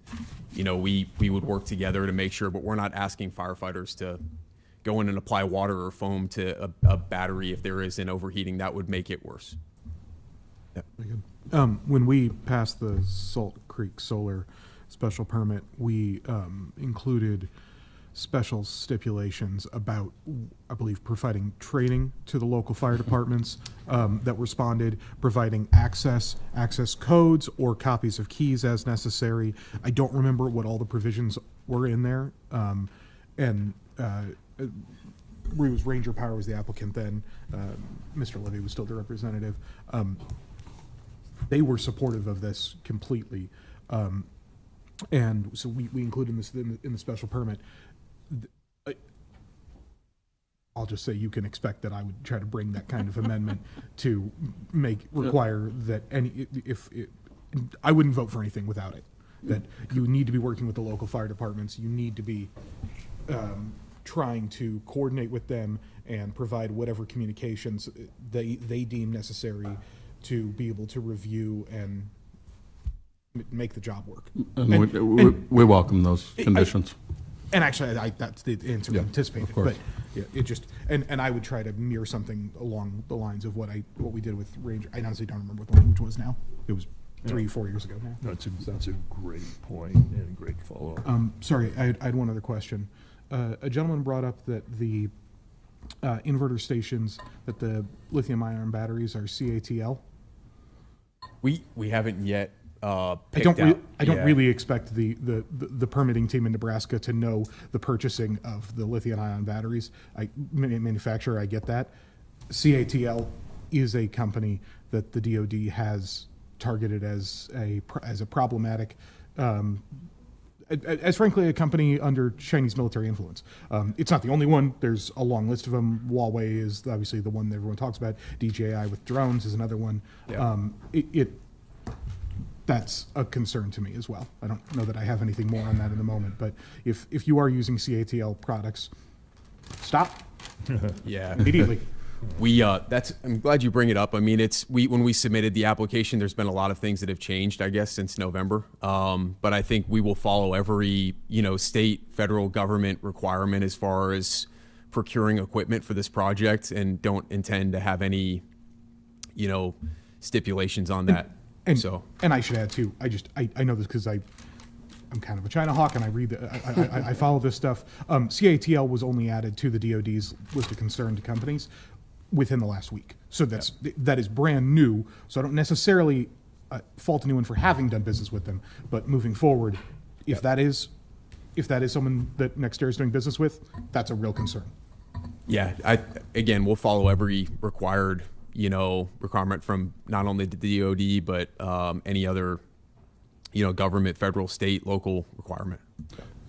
Speaker 2: we would work together to make sure, but we're not asking firefighters to go in and apply water or foam to a battery if there is an overheating. That would make it worse.
Speaker 14: Very good. When we passed the Salt Creek Solar special permit, we included special stipulations about, I believe, providing training to the local fire departments that responded, providing access codes or copies of keys as necessary. I don't remember what all the provisions were in there. Ranger Power was the applicant then. Mr. Levy was still the representative. They were supportive of this completely. And so we included this in the special permit. I'll just say you can expect that I would try to bring that kind of amendment to require that I wouldn't vote for anything without it. That you need to be working with the local fire departments. You need to be trying to coordinate with them and provide whatever communications they deem necessary to be able to review and make the job work.
Speaker 21: And we welcome those conditions.
Speaker 14: And actually, that's the answer we anticipated.
Speaker 21: Of course.
Speaker 14: But yeah, it just and I would try to mirror something along the lines of what we did with Ranger. I honestly don't remember what the language was now. It was 3-4 years ago now.
Speaker 1: That's a great point and a great follow-up.
Speaker 14: Sorry, I had one other question. A gentleman brought up that the inverter stations, that the lithium-ion batteries are CATL.
Speaker 2: We haven't yet.
Speaker 14: I don't really expect the permitting team in Nebraska to know the purchasing of the lithium-ion batteries. Manufacturer, I get that. CATL is a company that the DoD has targeted as a problematic, as frankly a company under Chinese military influence. It's not the only one. There's a long list of them. Huawei is obviously the one that everyone talks about. DJI with drones is another one.
Speaker 2: Yeah.
Speaker 14: That's a concern to me as well. I don't know that I have anything more on that in the moment, but if you are using CATL products, stop.
Speaker 2: Yeah.
Speaker 14: Immediately.
Speaker 2: I'm glad you bring it up. I mean, when we submitted the application, there's been a lot of things that have changed, I guess, since November. But I think we will follow every, state, federal government requirement as far as procuring equipment for this project, and don't intend to have any, stipulations on that.
Speaker 14: And I should add too, I know this because I'm kind of a China hawk and I read I follow this stuff. CATL was only added to the DoD's list of concerned companies within the last week. So that is brand new. So I don't necessarily fault anyone for having done business with them, but moving forward, if that is someone that Nextera is doing business with, that's a real concern.
Speaker 2: Yeah, we'll follow every required requirement from not only the DoD, but any other, government, federal, state, local requirement.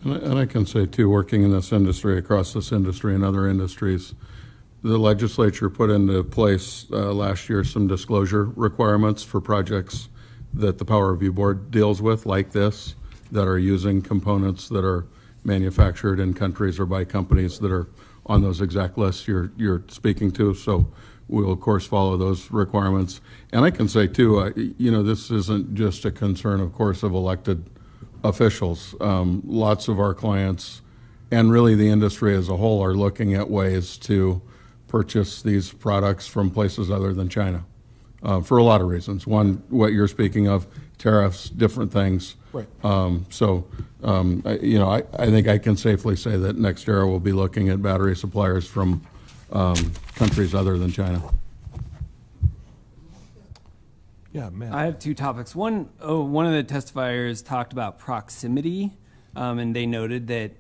Speaker 21: And I can say too, working in this industry, across this industry and other industries, the legislature put into place last year some disclosure requirements for projects that the Power Review Board deals with, like this, that are using components that are manufactured in countries or by companies that are on those exact lists you're speaking to. So we'll of course follow those requirements. And I can say too, this isn't just a concern, of course, of elected officials. Lots of our clients and really the industry as a whole are looking at ways to purchase these products from places other than China for a lot of reasons. One, what you're speaking of, tariffs, different things.
Speaker 14: Right.
Speaker 21: I think I can safely say that NextEra will be looking at battery suppliers from countries other than China.
Speaker 1: Yeah, Matt.
Speaker 7: I have two topics. One of the testifiers talked about proximity, and they noted that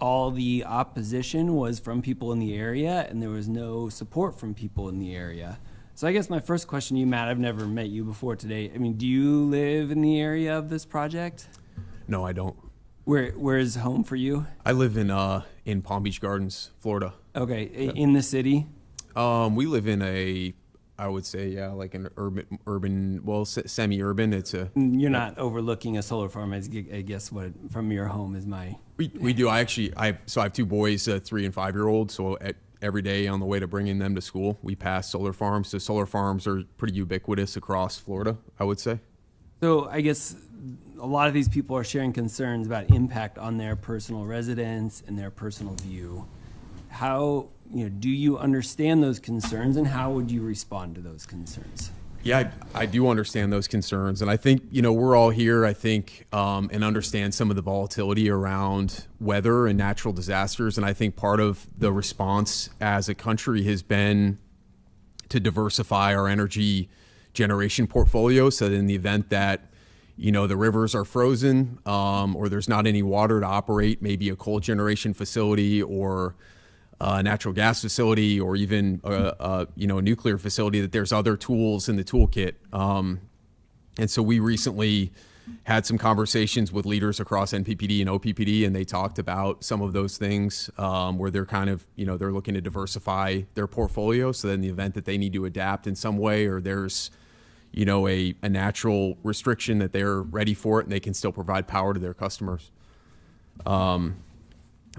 Speaker 7: all the opposition was from people in the area, and there was no support from people in the area. So I guess my first question to you, Matt, I've never met you before today. I mean, do you live in the area of this project?
Speaker 2: No, I don't.
Speaker 7: Where is home for you?
Speaker 2: I live in Palm Beach Gardens, Florida.
Speaker 7: Okay, in the city?
Speaker 2: We live in I would say, like an urban, well, semi-urban. It's a.
Speaker 7: You're not overlooking a solar farm, I guess. What from your home is my.
Speaker 2: We do. I have two boys, 3 and 5 year olds. So every day on the way to bringing them to school, we pass solar farms. So solar farms are pretty ubiquitous across Florida, I would say.
Speaker 7: So I guess a lot of these people are sharing concerns about impact on their personal residence and their personal view. How do you understand those concerns, and how would you respond to those concerns?
Speaker 2: Yeah, I do understand those concerns. And I think, we're all here, and understand some of the volatility around weather and natural disasters. And I think part of the response as a country has been to diversify our energy generation portfolio. So that in the event that, the rivers are frozen, or there's not any water to operate, maybe a coal generation facility or a natural gas facility, or even a nuclear facility, that there's other tools in the toolkit. And so we recently had some conversations with leaders across NPPD and OPPD, and they talked about some of those things where they're kind of, they're looking to diversify their portfolio. So that in the event that they need to adapt in some way, or there's, a natural restriction, that they're ready for it and they can still provide power to their customers.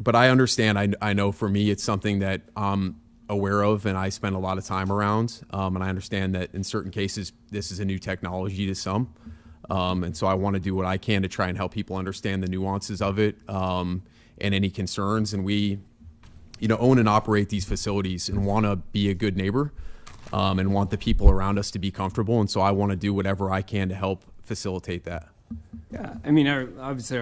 Speaker 2: But I understand, I know for me, it's something that I'm aware of and I spend a lot of time around. And I understand that in certain cases, this is a new technology to some. And so I want to do what I can to try and help people understand the nuances of it, and any concerns. And we, own and operate these facilities and want to be a good neighbor, and want the people around us to be comfortable. And so I want to do whatever I can to help facilitate that.
Speaker 7: Yeah, I mean, obviously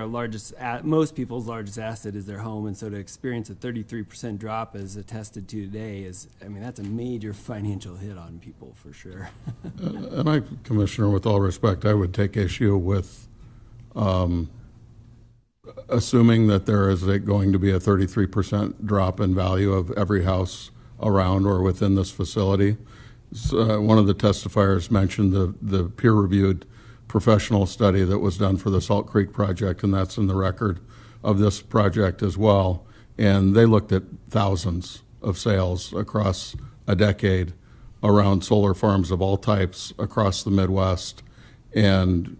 Speaker 7: most people's largest asset is their home, and so to experience a 33% drop as attested to today that's a major financial hit on people for sure.
Speaker 21: And Commissioner, with all respect, I would take issue with assuming that there is going to be a 33% drop in value of every house around or within this facility. So, one of the testifiers mentioned the peer-reviewed professional study that was done for the Salt Creek project, and that's in the record of this project as well. And they looked at thousands of sales across a decade around solar farms of all types across the Midwest, and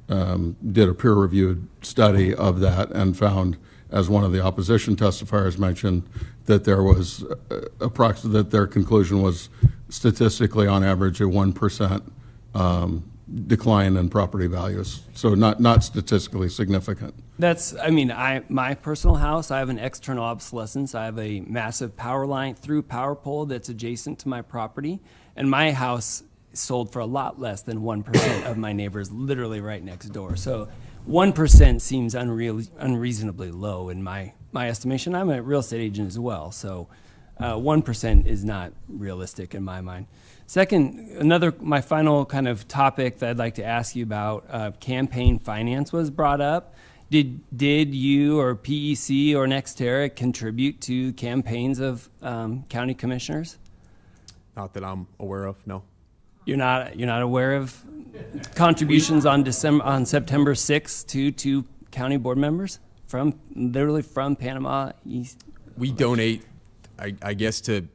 Speaker 21: did a peer-reviewed study of that, and found, as one of the opposition testifiers mentioned, that there was that their conclusion was statistically on average a 1% decline in property values. So not statistically significant.
Speaker 7: My personal house, I have an external obsolescence. I have a massive power line through power pole that's adjacent to my property, and my house sold for a lot less than 1% of my neighbors literally right next door. So 1% seems unreasonably low in my estimation. I'm a real estate agent as well, so 1% is not realistic in my mind. Second, my final kind of topic that I'd like to ask you about, campaign finance was brought up. Did you or PEC or NextEra contribute to campaigns of county commissioners?
Speaker 2: Not that I'm aware of, no.
Speaker 7: You're not aware of contributions on September 6th to two county board members from Panama East?
Speaker 2: We donate, I guess, to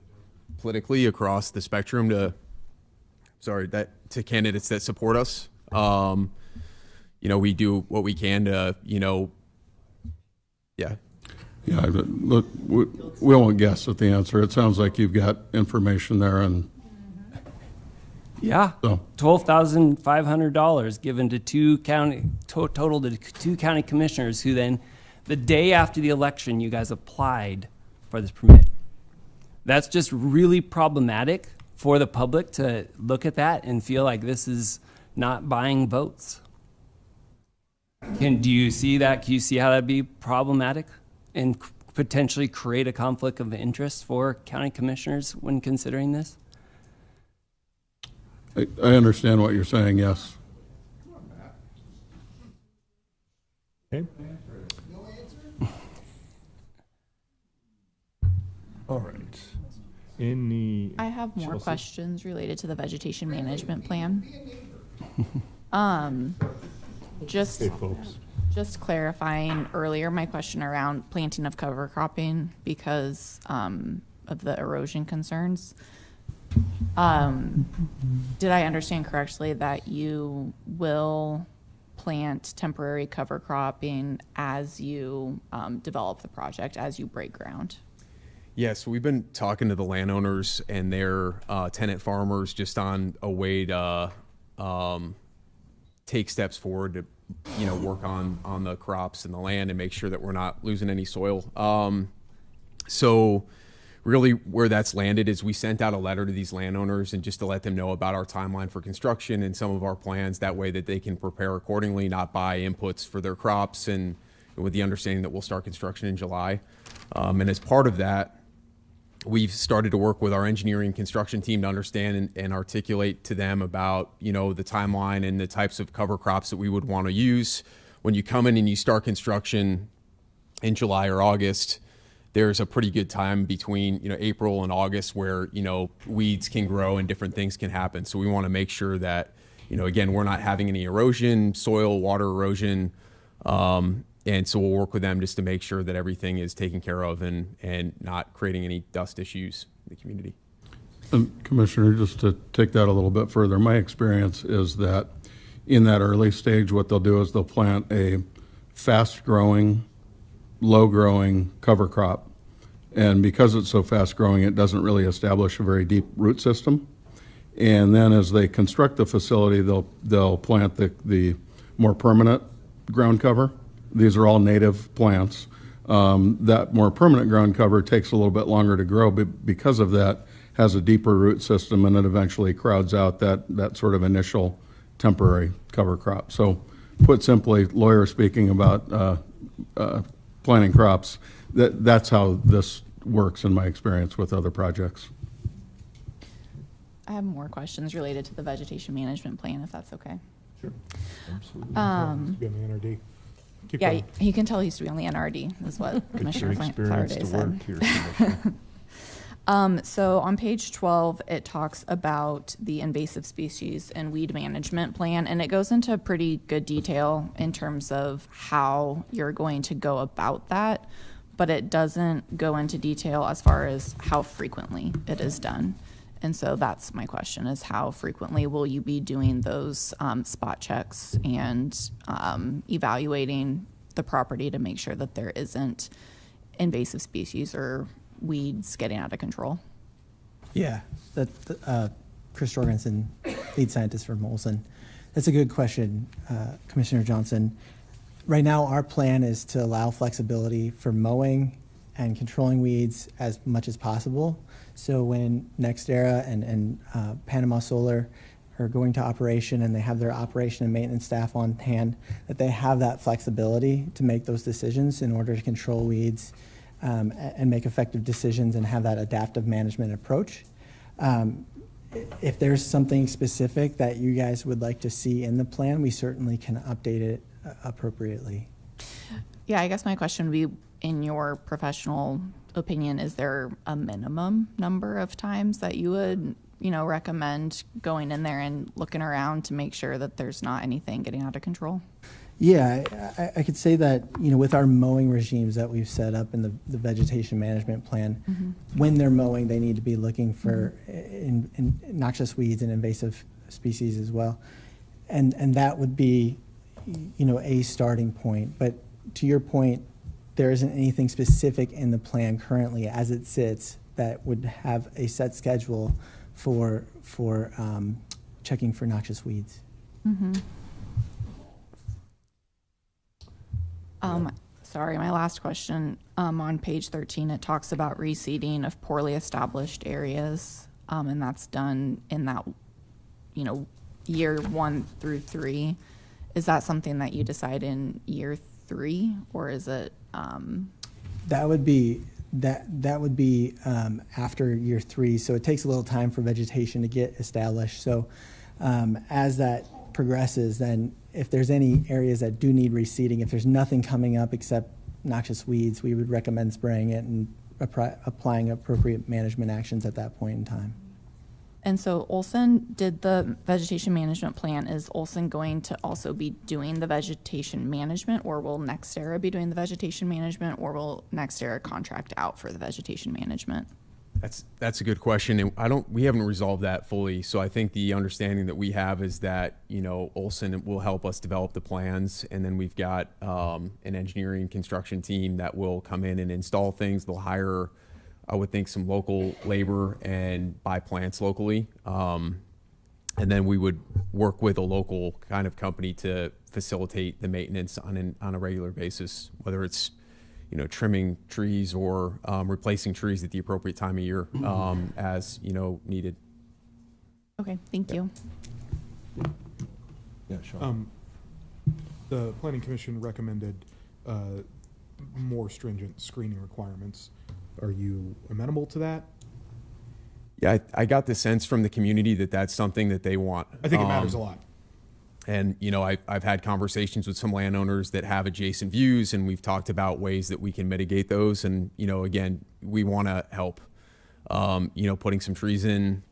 Speaker 2: politically across the spectrum to candidates that support us. we do what we can to, yeah.
Speaker 21: Yeah, look, we won't guess at the answer. It sounds like you've got information there, and
Speaker 7: Yeah,
Speaker 21: so
Speaker 7: $12,500 given to total to two county commissioners who then, the day after the election, you guys applied for this permit. That's just really problematic for the public to look at that and feel like this is not buying votes. Do you see that? Can you see how that'd be problematic and potentially create a conflict of interest for county commissioners when considering this?
Speaker 21: I understand what you're saying, yes.
Speaker 1: Okay. All right.
Speaker 8: I have more
Speaker 1: Chelsea?
Speaker 8: questions related to the vegetation management plan. Just
Speaker 1: Hey, folks.
Speaker 8: Just clarifying earlier my question around planting of cover cropping because of the erosion concerns. Did I understand correctly that you will plant temporary cover cropping as you develop the project, as you break ground?
Speaker 2: Yeah, so we've been talking to the landowners and their tenant farmers just on a way to take steps forward to, work on the crops and the land and make sure that we're not losing any soil. So really where that's landed is we sent out a letter to these landowners and just to let them know about our timeline for construction and some of our plans. That way that they can prepare accordingly, not buy inputs for their crops, and with the understanding that we'll start construction in July. And as part of that, we've started to work with our engineering construction team to understand and articulate to them about, the timeline and the types of cover crops that we would want to use. When you come in and you start construction in July or August, there's a pretty good time between, April and August where, weeds can grow and different things can happen. So we want to make sure that, again, we're not having any erosion, soil, water erosion, and so we'll work with them just to make sure that everything is taken care of and not creating any dust issues in the community.
Speaker 21: And Commissioner, just to take that a little bit further, my experience is that in that early stage, what they'll do is they'll plant a fast-growing, low-growing cover crop. And because it's so fast-growing, it doesn't really establish a very deep root system. And then as they construct the facility, they'll plant the more permanent ground cover. These are all native plants. That more permanent ground cover takes a little bit longer to grow, but because of that, has a deeper root system, and it eventually crowds out that sort of initial temporary cover crop. So put simply, lawyer speaking about planting crops, that's how this works in my experience with other projects.
Speaker 8: I have more questions related to the vegetation management plan, if that's okay.
Speaker 1: Sure. Absolutely.
Speaker 14: Be on the NRD. Keep
Speaker 8: Yeah,
Speaker 14: going.
Speaker 8: you can tell he used to be on the NRD, is what Commissioner Faraday said. So on page 12, it talks about the invasive species and weed management plan, and it goes into pretty good detail in terms of how you're going to go about that, but it doesn't go into detail as far as how frequently it is done. And so that's my question, is how frequently will you be doing those spot checks and evaluating the property to make sure that there isn't invasive species or weeds getting out of control?
Speaker 6: Yeah, Chris Jorgensen, lead scientist for Molson. That's a good question, Commissioner Johnson. Right now, our plan is to allow flexibility for mowing and controlling weeds as much as possible. So when NextEra and Panama Solar are going to operation and they have their operation and maintenance staff on hand, that they have that flexibility to make those decisions in order to control weeds and make effective decisions and have that adaptive management approach. If there's something specific that you guys would like to see in the plan, we certainly can update it appropriately.
Speaker 8: Yeah, I guess my question would be, in your professional opinion, is there a minimum number of times that you would, recommend going in there and looking around to make sure that there's not anything getting out of control?
Speaker 6: Yeah, I could say that, with our mowing regimes that we've set up in the vegetation management plan, when they're mowing, they need to be looking for in noxious weeds and invasive species as well. And that would be, a starting point. But to your point, there isn't anything specific in the plan currently as it sits that would have a set schedule for checking for noxious weeds.
Speaker 8: Sorry, my last question. On page 13, it talks about reseeding of poorly established areas, and that's done in that, year 1 through 3. Is that something that you decide in year 3, or is it?
Speaker 6: That would be after year 3. So it takes a little time for vegetation to get established. So as that progresses, then if there's any areas that do need reseeding, if there's nothing coming up except noxious weeds, we would recommend spraying it and applying appropriate management actions at that point in time.
Speaker 8: And so Olson did the vegetation management plan. Is Olson going to also be doing the vegetation management, or will NextEra be doing the vegetation management, or will NextEra contract out for the vegetation management?
Speaker 2: That's a good question, and we haven't resolved that fully. So I think the understanding that we have is that Olson will help us develop the plans, and then we've got an engineering construction team that will come in and install things. They'll hire, I would think, some local labor and buy plants locally, and then we would work with a local kind of company to facilitate the maintenance on a regular basis, whether it's trimming trees or replacing trees at the appropriate time of year as needed.
Speaker 8: Okay, thank you.
Speaker 1: Yeah, Sean.
Speaker 14: The Planning Commission recommended more stringent screening requirements. Are you amenable to that?
Speaker 2: Yeah, I got the sense from the community that that's something that they want.
Speaker 14: I think it matters a lot.
Speaker 2: And, I've had conversations with some landowners that have adjacent views, and we've talked about ways that we can mitigate those. And, again, we want to help, putting some trees in.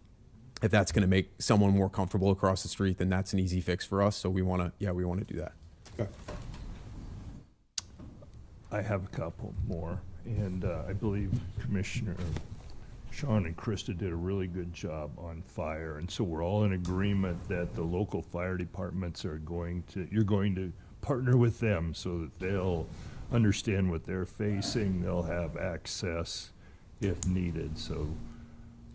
Speaker 2: If that's going to make someone more comfortable across the street, then that's an easy fix for us. So we want to do that.
Speaker 14: Okay.
Speaker 1: I have a couple more, and I believe Commissioner Sean and Krista did a really good job on fire, and so we're all in agreement that the local fire departments you're going to partner with them so that they'll understand what they're facing, they'll have access if needed, so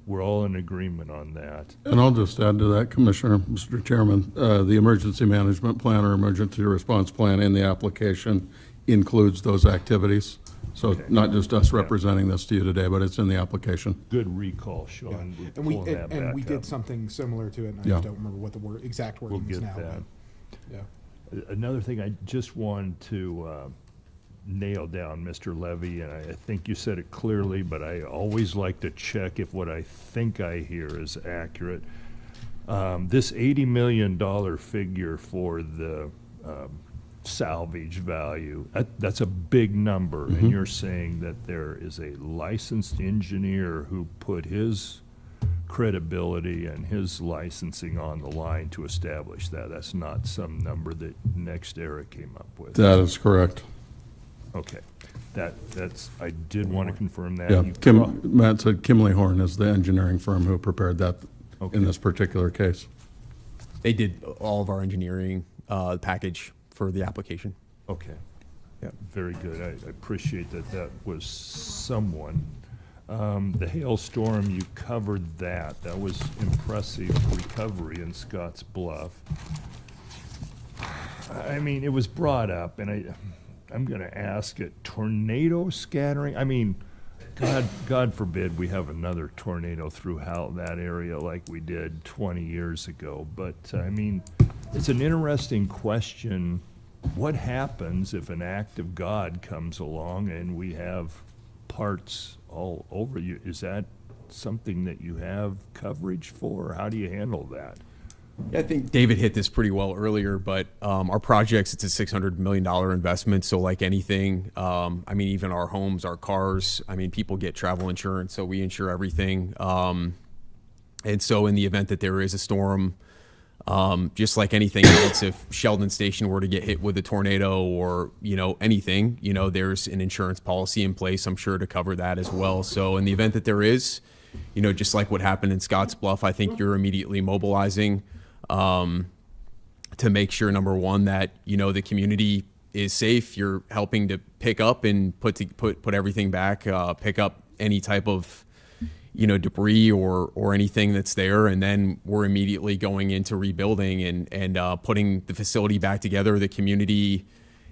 Speaker 1: we're all in agreement on that.
Speaker 21: And I'll just add to that, Commissioner, Mr. Chairman, the emergency management plan or emergency response plan in the application includes those activities. So
Speaker 1: Okay.
Speaker 21: not just us representing this to you today, but it's in the application.
Speaker 1: Good recall, Sean.
Speaker 14: Yeah.
Speaker 1: We're
Speaker 14: And
Speaker 1: pulling that back
Speaker 14: we did
Speaker 1: up.
Speaker 14: something similar to it, and I
Speaker 21: Yeah.
Speaker 14: just don't remember what the exact
Speaker 1: We'll
Speaker 14: wording is
Speaker 1: get
Speaker 14: now.
Speaker 1: that.
Speaker 14: But, yeah.
Speaker 1: Another thing I just wanted to nail down, Mr. Levy, and I think you said it clearly, but I always like to check if what I think I hear is accurate. This $80 million figure for the salvage value, that's a big number, and you're saying that there is a licensed engineer who put his credibility and his licensing on the line to establish that. That's not some number that NextEra came up with.
Speaker 21: That is correct.
Speaker 1: Okay, that's, I did want to confirm that.
Speaker 21: Yeah,
Speaker 1: You
Speaker 21: Matt said Kimley Horn is the engineering firm who prepared that
Speaker 1: Okay.
Speaker 21: in this particular case.
Speaker 2: They did all of our engineering package for the application.
Speaker 1: Okay.
Speaker 2: Yeah.
Speaker 1: Very good. I appreciate that that was someone. The hailstorm, you covered that. That was impressive recovery in Scotts Bluff. I mean, it was brought up, and I'm going to ask it, tornado scattering? I mean, God forbid we have another tornado through that area like we did 20 years ago. But, I mean, it's an interesting question. What happens if an act of God comes along and we have parts all over you? Is that something that you have coverage for? How do you handle that?
Speaker 2: Yeah, I think David hit this pretty well earlier, but our projects, it's a $600 million investment. So like anything, I mean, even our homes, our cars, I mean, people get travel insurance, so we insure everything. And so in the event that there is a storm, just like anything else, if Sheldon Station were to get hit with a tornado or, anything, there's an insurance policy in place, I'm sure, to cover that as well. So in the event that there is, just like what happened in Scotts Bluff, I think you're immediately mobilizing to make sure, number one, that, the community is safe. You're helping to pick up and put everything back, pick up any type of, debris or anything that's there. And then we're immediately going into rebuilding and putting the facility back together. The community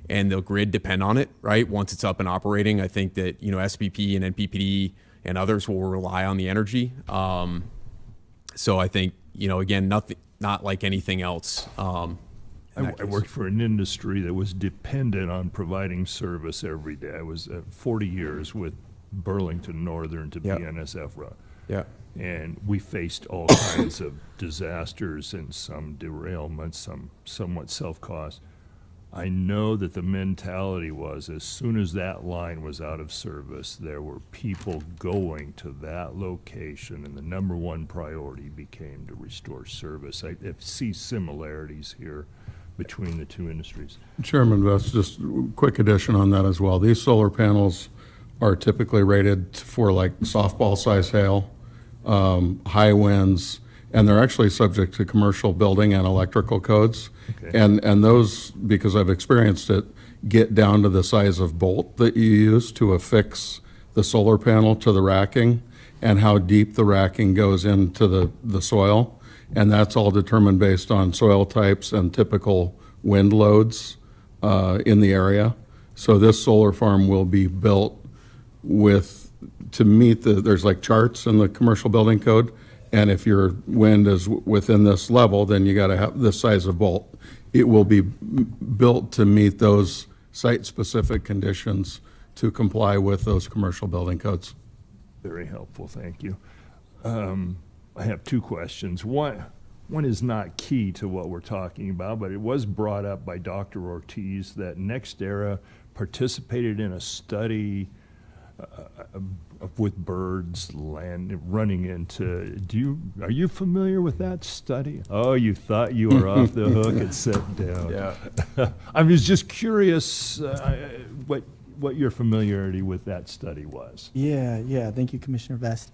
Speaker 2: and the grid depend on it, right? Once it's up and operating, I think that, SPP and NPPD and others will rely on the energy. So I think, again, not like anything else.
Speaker 1: I worked for an industry that was dependent on providing service every day. I was 40 years with Burlington Northern to BNSF.
Speaker 2: Yeah.
Speaker 1: And we faced all kinds of disasters and some derailments, some somewhat self-caused. I know that the mentality was, as soon as that line was out of service, there were people going to that location, and the number one priority became to restore service. I see similarities here between the two industries.
Speaker 21: Chairman Vest, just a quick addition on that as well. These solar panels are typically rated for like softball size hail, high winds, and they're actually subject to commercial building and electrical codes.
Speaker 1: Okay.
Speaker 21: And those, because I've experienced it, get down to the size of bolt that you use to affix the solar panel to the racking and how deep the racking goes into the soil. And that's all determined based on soil types and typical wind loads in the area. So this solar farm will be built to meet there's like charts in the commercial building code. And if your wind is within this level, then you got to have this size of bolt. It will be built to meet those site-specific conditions to comply with those commercial building codes.
Speaker 1: Very helpful, thank you. I have two questions. One is not key to what we're talking about, but it was brought up by Dr. Ortiz that NextEra participated in a study with birds running into. Are you familiar with that study? Oh, you thought you were off the hook and sat down.
Speaker 2: Yeah.
Speaker 1: I was just curious what your familiarity with that study was.
Speaker 6: Yeah. Thank you, Commissioner Vest.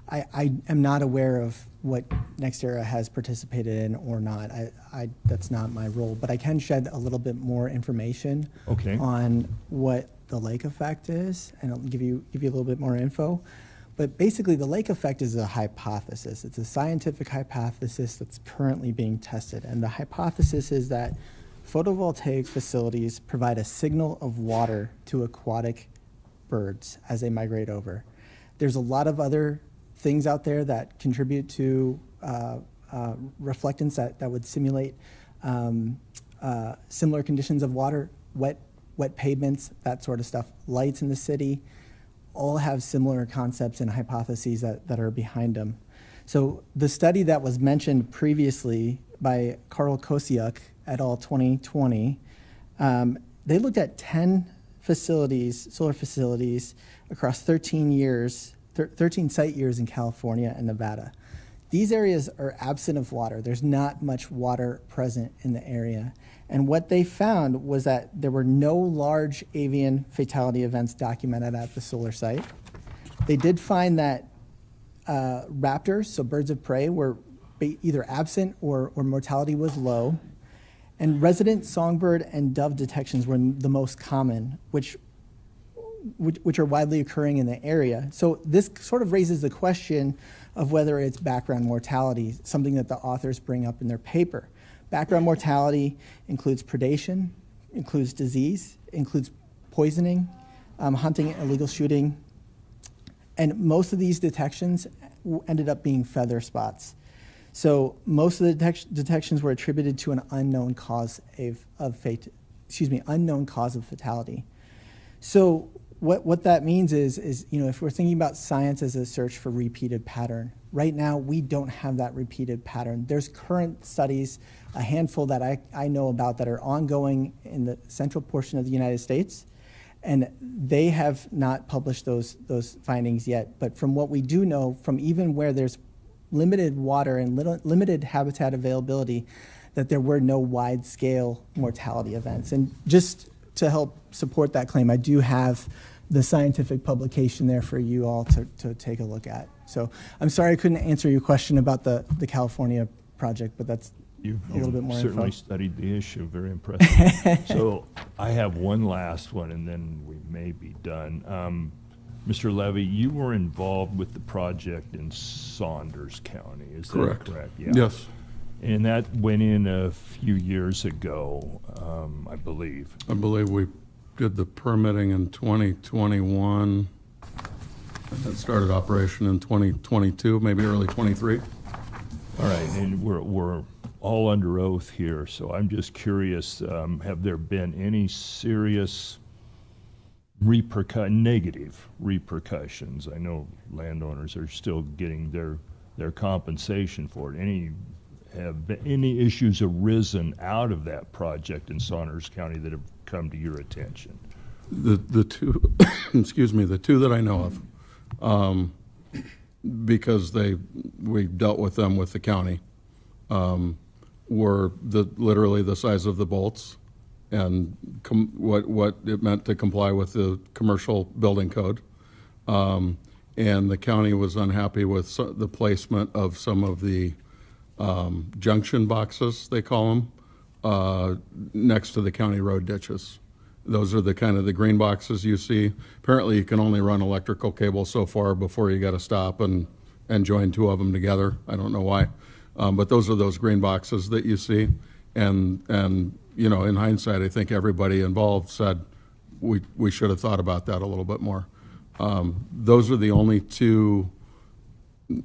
Speaker 6: I am not aware of what NextEra has participated in or not. That's not my role, but I can shed a little bit more information on what the lake effect is, and I'll give you a little bit more info. But basically, the lake effect is a hypothesis. It's a scientific hypothesis that's currently being tested, and the hypothesis is that photovoltaic facilities provide a signal of water to aquatic birds as they migrate over. There's a lot of other things out there that contribute to reflectance that would simulate similar conditions of water, wet pavements, that sort of stuff. Lights in the city all have similar concepts and hypotheses that are behind them. So the study that was mentioned previously by Karl Kosiuk et al. 2020, they looked at 10 solar facilities across 13 site years in California and Nevada. These areas are absent of water. There's not much water present in the area. And what they found was that there were no large avian fatality events documented at the solar site. They did find that raptors, so birds of prey, were either absent or mortality was low. And resident songbird and dove detections were the most common, which are widely occurring in the area. So this sort of raises the question of whether it's background mortality, something that the authors bring up in their paper. Background mortality includes predation, includes disease, includes poisoning, hunting, illegal shooting, and most of these detections ended up being feather spots. So most of the detections were attributed to an unknown cause of fatality. So what that means is if we're thinking about science as a search for repeated pattern, right now we don't have that repeated pattern. There's current studies, a handful that I know about that are ongoing in the central portion of the United States, and they have not published those findings yet. But from what we do know, from even where there's limited water and limited habitat availability, that there were no wide-scale mortality events. And just to help support that claim, I do have the scientific publication there for you all to take a look at. So I'm sorry I couldn't answer your question about the California project, but a little bit more
Speaker 1: certainly
Speaker 6: info.
Speaker 1: studied the issue. Very impressive. So I have one last one, and then we may be done. Mr. Levy, you were involved with the project in Saunders County. Is
Speaker 21: Correct.
Speaker 1: that correct? Yeah.
Speaker 21: Yes.
Speaker 1: And that went in a few years ago, I believe.
Speaker 21: I believe we did the permitting in 2021. That started operation in 2022, maybe early 23.
Speaker 1: All right, and we're all under oath here, so I'm just curious, have there been any serious negative repercussions? I know landowners are still getting their compensation for it. Have any issues arisen out of that project in Saunders County that have come to your attention?
Speaker 21: The two, excuse me, the two that I know of, because we dealt with them with the county, were literally the size of the bolts and what it meant to comply with the commercial building code. And the county was unhappy with the placement of some of the junction boxes, they call them, next to the county road ditches. Those are the kind of the green boxes you see. Apparently you can only run electrical cable so far before you got to stop and join two of them together. I don't know why. But those are those green boxes that you see. And you know, in hindsight, I think everybody involved said we should have thought about that a little bit more. Those are the only two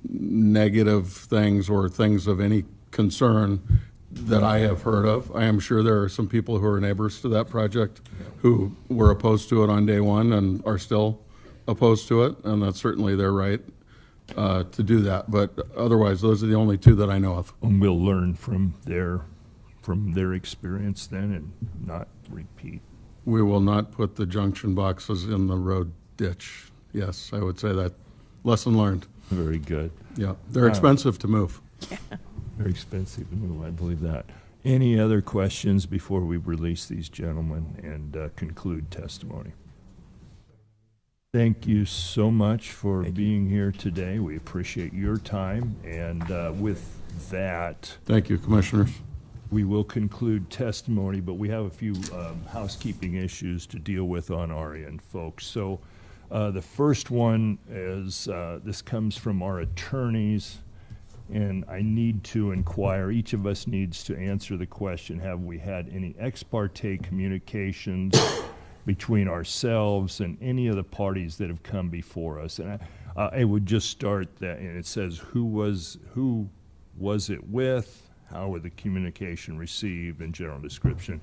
Speaker 21: negative things or things of any concern that I have heard of. I am sure there are some people who are neighbors to that project who were opposed to it on day one and are still opposed to it, and that's certainly their right to do that. But otherwise, those are the only two that I know of.
Speaker 1: And we'll learn from their experience then and not repeat.
Speaker 21: We will not put the junction boxes in the road ditch. Yes, I would say that. Lesson learned.
Speaker 1: Very good.
Speaker 21: Yeah, they're expensive to move.
Speaker 1: Very expensive to move, I believe that. Any other questions before we release these gentlemen and conclude testimony? Thank you so much for being here today. We appreciate your time. And with that,
Speaker 21: thank you, Commissioners.
Speaker 1: We will conclude testimony, but we have a few housekeeping issues to deal with on our end, folks. So the first one is this comes from our attorneys, and I need to inquire, each of us needs to answer the question, have we had any ex parte communications between ourselves and any of the parties that have come before us? And I would just start that, and it says who was it with, how were the communication received, and general description.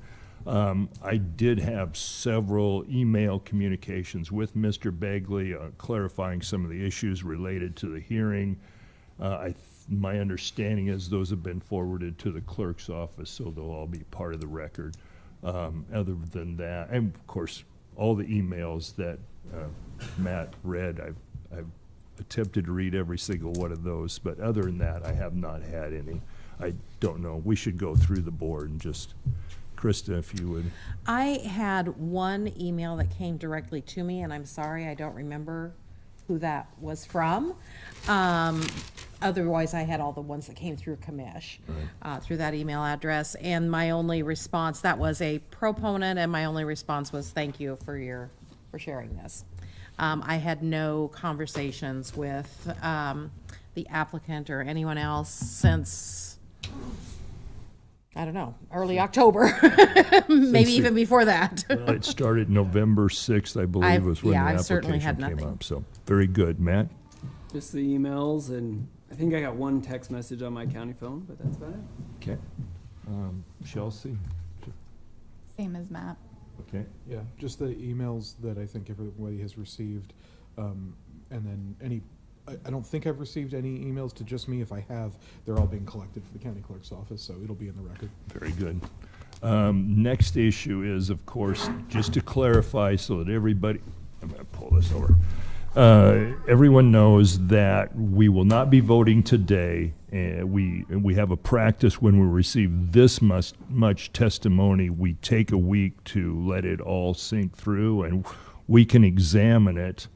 Speaker 1: I did have several email communications with Mr. Begley clarifying some of the issues related to the hearing. My understanding is those have been forwarded to the clerk's office, so they'll all be part of the record. Other than that, and of course, all the emails that Matt read, I've attempted to read every single one of those, but other than that, I have not had any. I don't know. We should go through the board and just, Krista, if you would.
Speaker 5: I had one email that came directly to me, and I'm sorry, I don't remember who that was from. Otherwise, I had all the ones that came through Commish, through that email address. And my only response, that was a proponent, and my only response was, thank you for sharing this. I had no conversations with the applicant or anyone else since, I don't know, early October, maybe even before that.
Speaker 1: Well, it started November 6th, I believe, was when the application came up. So very good. Matt?
Speaker 7: Just the emails, and I think I got one text message on my county phone, but that's about it.
Speaker 1: Okay. Chelsea?
Speaker 8: Same as Matt.
Speaker 1: Okay.
Speaker 14: Yeah, just the emails that I think everybody has received, and then I don't think I've received any emails to just me. If I have, they're all being collected for the county clerk's office, so it'll be in the record.
Speaker 1: Very good. Next issue is, of course, just to clarify so that everybody, I'm going to pull this over. Everyone knows that we will not be voting today. We have a practice when we receive this much testimony, we take a week to let it all sink through, and we can examine it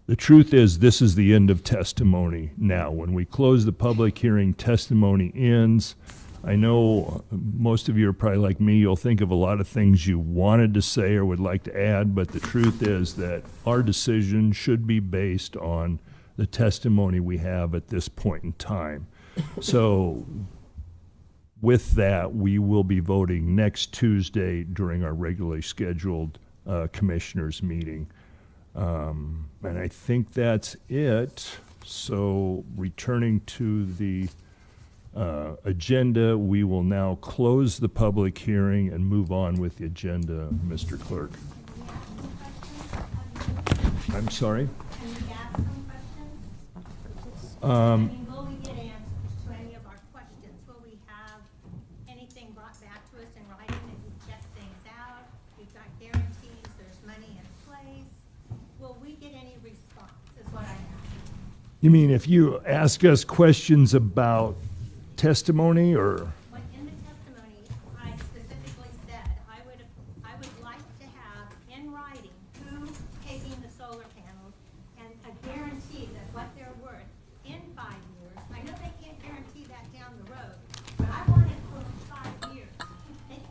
Speaker 1: The truth is, this is the end of testimony now. When we close the public hearing, testimony ends. I know most of you are probably like me. You'll think of a lot of things you wanted to say or would like to add, but the truth is that our decision should be based on the testimony we have at this point in time. So with that, we will be voting next Tuesday during our regularly scheduled commissioners meeting. And I think that's it. So returning to the agenda, we will now close the public hearing and move on with the agenda, Mr. Clerk. I'm sorry?
Speaker 24: Will we get answers to any of our questions? Will we have anything brought back to us in writing that you've checked things out? You've got guarantees, there's money in place? Will we get any response, is what I asked.
Speaker 1: You mean if you ask us questions about testimony or?
Speaker 24: When in the testimony, I specifically said, I would like to have in writing who's taking the solar panels and a guarantee that what they're worth in 5 years. I know they can't guarantee that down the road, but I want it for 5 years.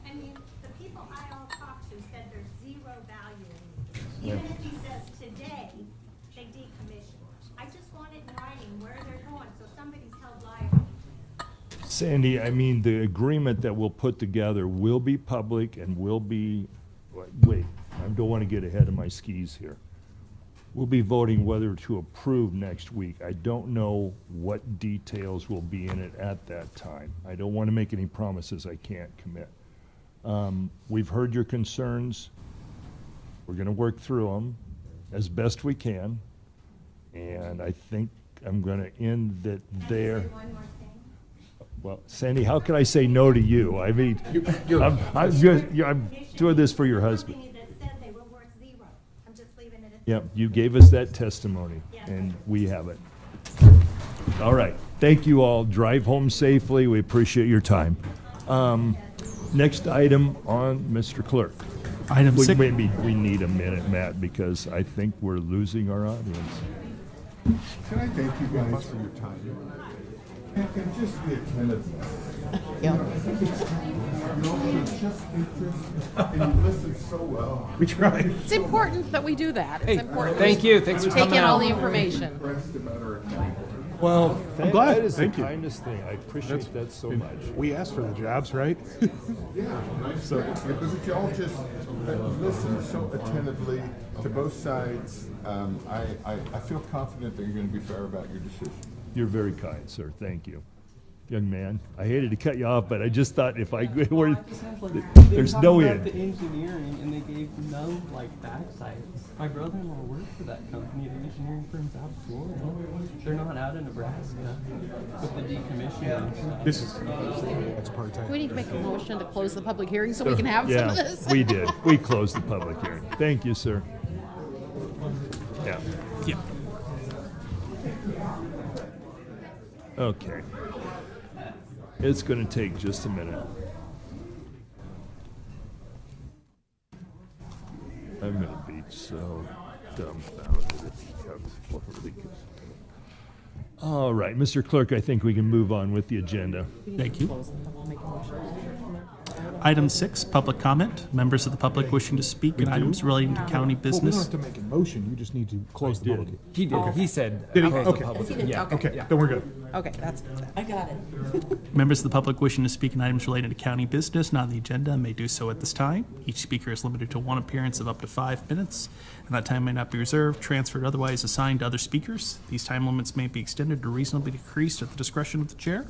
Speaker 24: I mean, the people I all talked to said there's zero value in these. Even if he says today, they decommission. I just want it in writing where they're going, so somebody's held liable.
Speaker 1: Sandy, I mean, the agreement that we'll put together will be public and will be, wait, I don't want to get ahead of my skis here. We'll be voting whether to approve next week. I don't know what details will be in it at that time. I don't want to make any promises I can't commit. We've heard your concerns. We're going to work through them as best we can. And I think I'm going to end it there.
Speaker 24: One more thing.
Speaker 1: Well, Sandy, how can I say no to you? I mean, I'm doing this for your husband.
Speaker 24: That said they were worth zero. I'm just leaving it at that.
Speaker 1: Yep, you gave us that testimony, and we have it. All right, thank you all. Drive home safely. We appreciate your time. Next item on Mr. Clerk.
Speaker 3: Item six.
Speaker 1: Maybe we need a minute, Matt, because I think we're losing our audience.
Speaker 15: Can I thank you guys for your time? And just the attentiveness.
Speaker 5: Yeah.
Speaker 15: And you listen so well.
Speaker 14: We try.
Speaker 5: It's important that we do that. It's important.
Speaker 7: Thank you. Thanks for
Speaker 5: Take
Speaker 7: coming
Speaker 5: in all
Speaker 7: out.
Speaker 5: the information.
Speaker 15: Impressed about our county.
Speaker 14: Well, I'm glad.
Speaker 1: That is the
Speaker 14: Thank you.
Speaker 1: kindest thing. I appreciate that so much.
Speaker 14: We asked for the jobs, right?
Speaker 15: Yeah, nice.
Speaker 14: So-
Speaker 15: But y'all just listen so attentively to both sides. I feel confident that you're going to be fair about your decision.
Speaker 1: You're very kind, sir. Thank you. Young man, I hated to cut you off, but I just thought if I were, there's no
Speaker 16: The
Speaker 1: end.
Speaker 16: engineering, and they gave no backside. My brother-in-law worked for that company. The engineering firm's out of Florida. They're not out in Nebraska with the decommissioning and stuff.
Speaker 14: This is that's part-time.
Speaker 5: We need to make a motion to close the public hearing so we can have some of this.
Speaker 1: We did. We closed the public hearing. Thank you, sir. Yeah.
Speaker 3: Yeah.
Speaker 1: Okay. It's going to take just a minute. I'm going to be so dumbfounded if he comes forward. All right, Mr. Clerk, I think we can move on with the agenda.
Speaker 3: Thank you. Item 6, public comment. Members of the public wishing to speak on items relating to county
Speaker 14: Well, we don't
Speaker 3: business.
Speaker 14: have to make a motion. You just need to close the public.
Speaker 7: He did. He said.
Speaker 14: Did he?
Speaker 7: close the
Speaker 14: Okay.
Speaker 7: public
Speaker 5: He
Speaker 7: hearing.
Speaker 5: did.
Speaker 7: Yeah.
Speaker 14: Okay,
Speaker 7: Yeah.
Speaker 14: then we're good.
Speaker 5: Okay, that's, I got it.
Speaker 3: Members of the public wishing to speak on items related to county business not on the agenda may do so at this time. Each speaker is limited to one appearance of up to 5 minutes, and that time may not be reserved, transferred, or otherwise assigned to other speakers. These time limits may be extended or reasonably decreased at the discretion of the chair.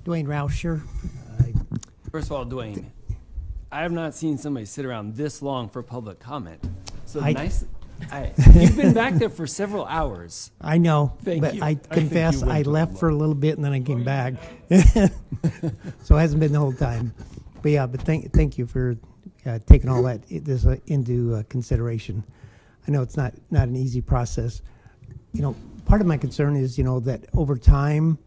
Speaker 18: Dwayne Rauscher.
Speaker 7: First of all, Dwayne, I have not seen somebody sit around this long for public comment. So
Speaker 18: I-
Speaker 7: nice. You've been back there for several hours.
Speaker 18: I know,
Speaker 7: Thank
Speaker 18: but
Speaker 7: you.
Speaker 18: I
Speaker 7: think
Speaker 18: confess
Speaker 7: you went
Speaker 18: I
Speaker 7: too
Speaker 18: left
Speaker 7: long.
Speaker 18: for a little bit and then I came back. So it hasn't been the whole time. But yeah, but thank you for taking all that into consideration. I know it's not an easy process. You know, part of my concern is, that over time,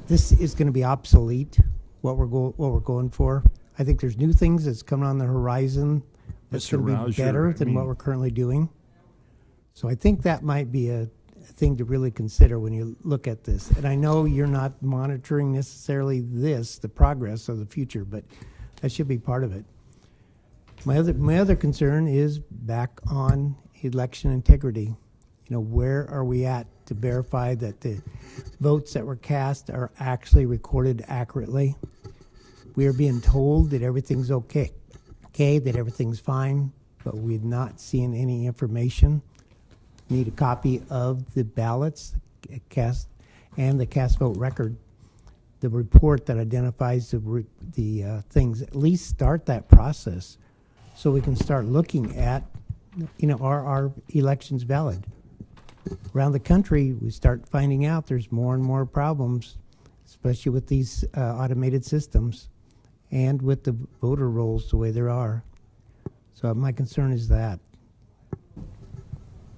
Speaker 18: this is going to be obsolete, what we're going for. I think there's new things that's coming on the horizon That's
Speaker 1: Mr.
Speaker 18: going to be
Speaker 1: Rouser,
Speaker 18: better
Speaker 1: I
Speaker 18: than what
Speaker 1: mean-
Speaker 18: we're currently doing. So I think that might be a thing to really consider when you look at this. And I know you're not monitoring necessarily the progress of the future, but that should be part of it. My other concern is back on election integrity. You know, where are we at to verify that the votes that were cast are actually recorded accurately? We are being told that everything's okay, that everything's fine, but we're not seeing any information. Need a copy of the ballots cast and the cast vote record, the report that identifies the things. At least start that process so we can start looking at, you know, are our elections valid? Around the country, we start finding out there's more and more problems, especially with these automated systems and with the voter rolls the way there are. So my concern is that.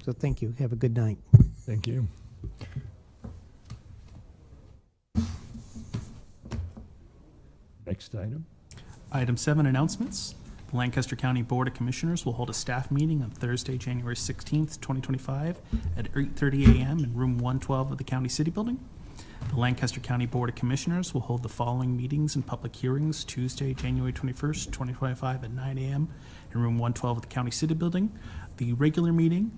Speaker 18: So thank you. Have a good night.
Speaker 1: Thank you. Next item.
Speaker 3: Item 7, announcements. The Lancaster County Board of Commissioners will hold a staff meeting on Thursday, January 16th, 2025 at 8:30 a.m. in room 112 of the County City Building. The Lancaster County Board of Commissioners will hold the following meetings and public hearings Tuesday, January 21st, 2025 at 9 a.m. in room 112 of the County City Building. The regular meeting,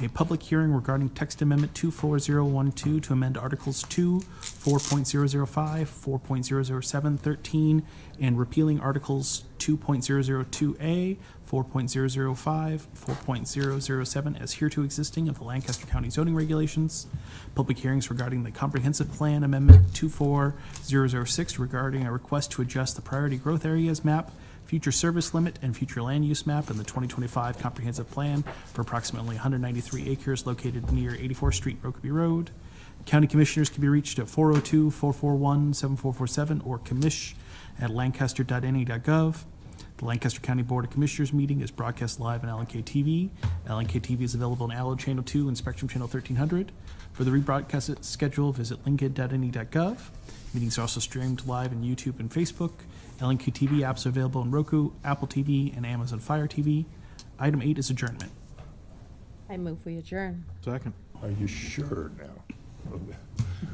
Speaker 3: a public hearing regarding text amendment 24012 to amend Articles 2, 4.005, 4.007, 13, and repealing Articles 2.002A, 4.005, 4.007 as hereto existing of the Lancaster County zoning regulations. Public hearings regarding the Comprehensive Plan Amendment 24006 regarding a request to adjust the priority growth areas map, future service limit, and future land use map in the 2025 Comprehensive Plan for approximately 193 acres located near 84th Street, Rokeby Road. County Commissioners can be reached at 402-441-7447 or commish@lancaster.ne.gov. The Lancaster County Board of Commissioners meeting is broadcast live on LNK TV. LNK TV is available on Allo Channel 2 and Spectrum Channel 1300. For the rebroadcast schedule, visit lincoln.ne.gov. Meetings are also streamed live on YouTube and Facebook. LNK TV apps are available on Roku, Apple TV, and Amazon Fire TV. Item 8 is adjournment.
Speaker 5: I move we adjourn.
Speaker 14: Second.
Speaker 1: Are you sure now?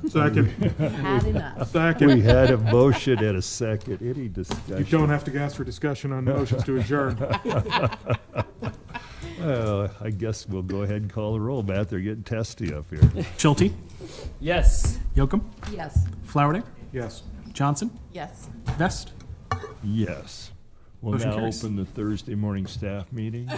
Speaker 14: Second.
Speaker 5: Had enough.
Speaker 14: Second.
Speaker 1: We had a motion and a second. Any discussion?
Speaker 14: You don't have to ask for discussion on motions to adjourn.
Speaker 1: Well, I guess we'll go ahead and call the roll. Matt, they're getting testy up here.
Speaker 3: Schulte,
Speaker 7: Yes.
Speaker 3: Yocum,
Speaker 5: Yes.
Speaker 3: Flowerday,
Speaker 14: Yes.
Speaker 3: Johnson,
Speaker 5: Yes.
Speaker 3: Vest.
Speaker 1: Yes. We'll
Speaker 3: Motion
Speaker 1: now
Speaker 3: carries.
Speaker 1: open the Thursday morning staff meeting.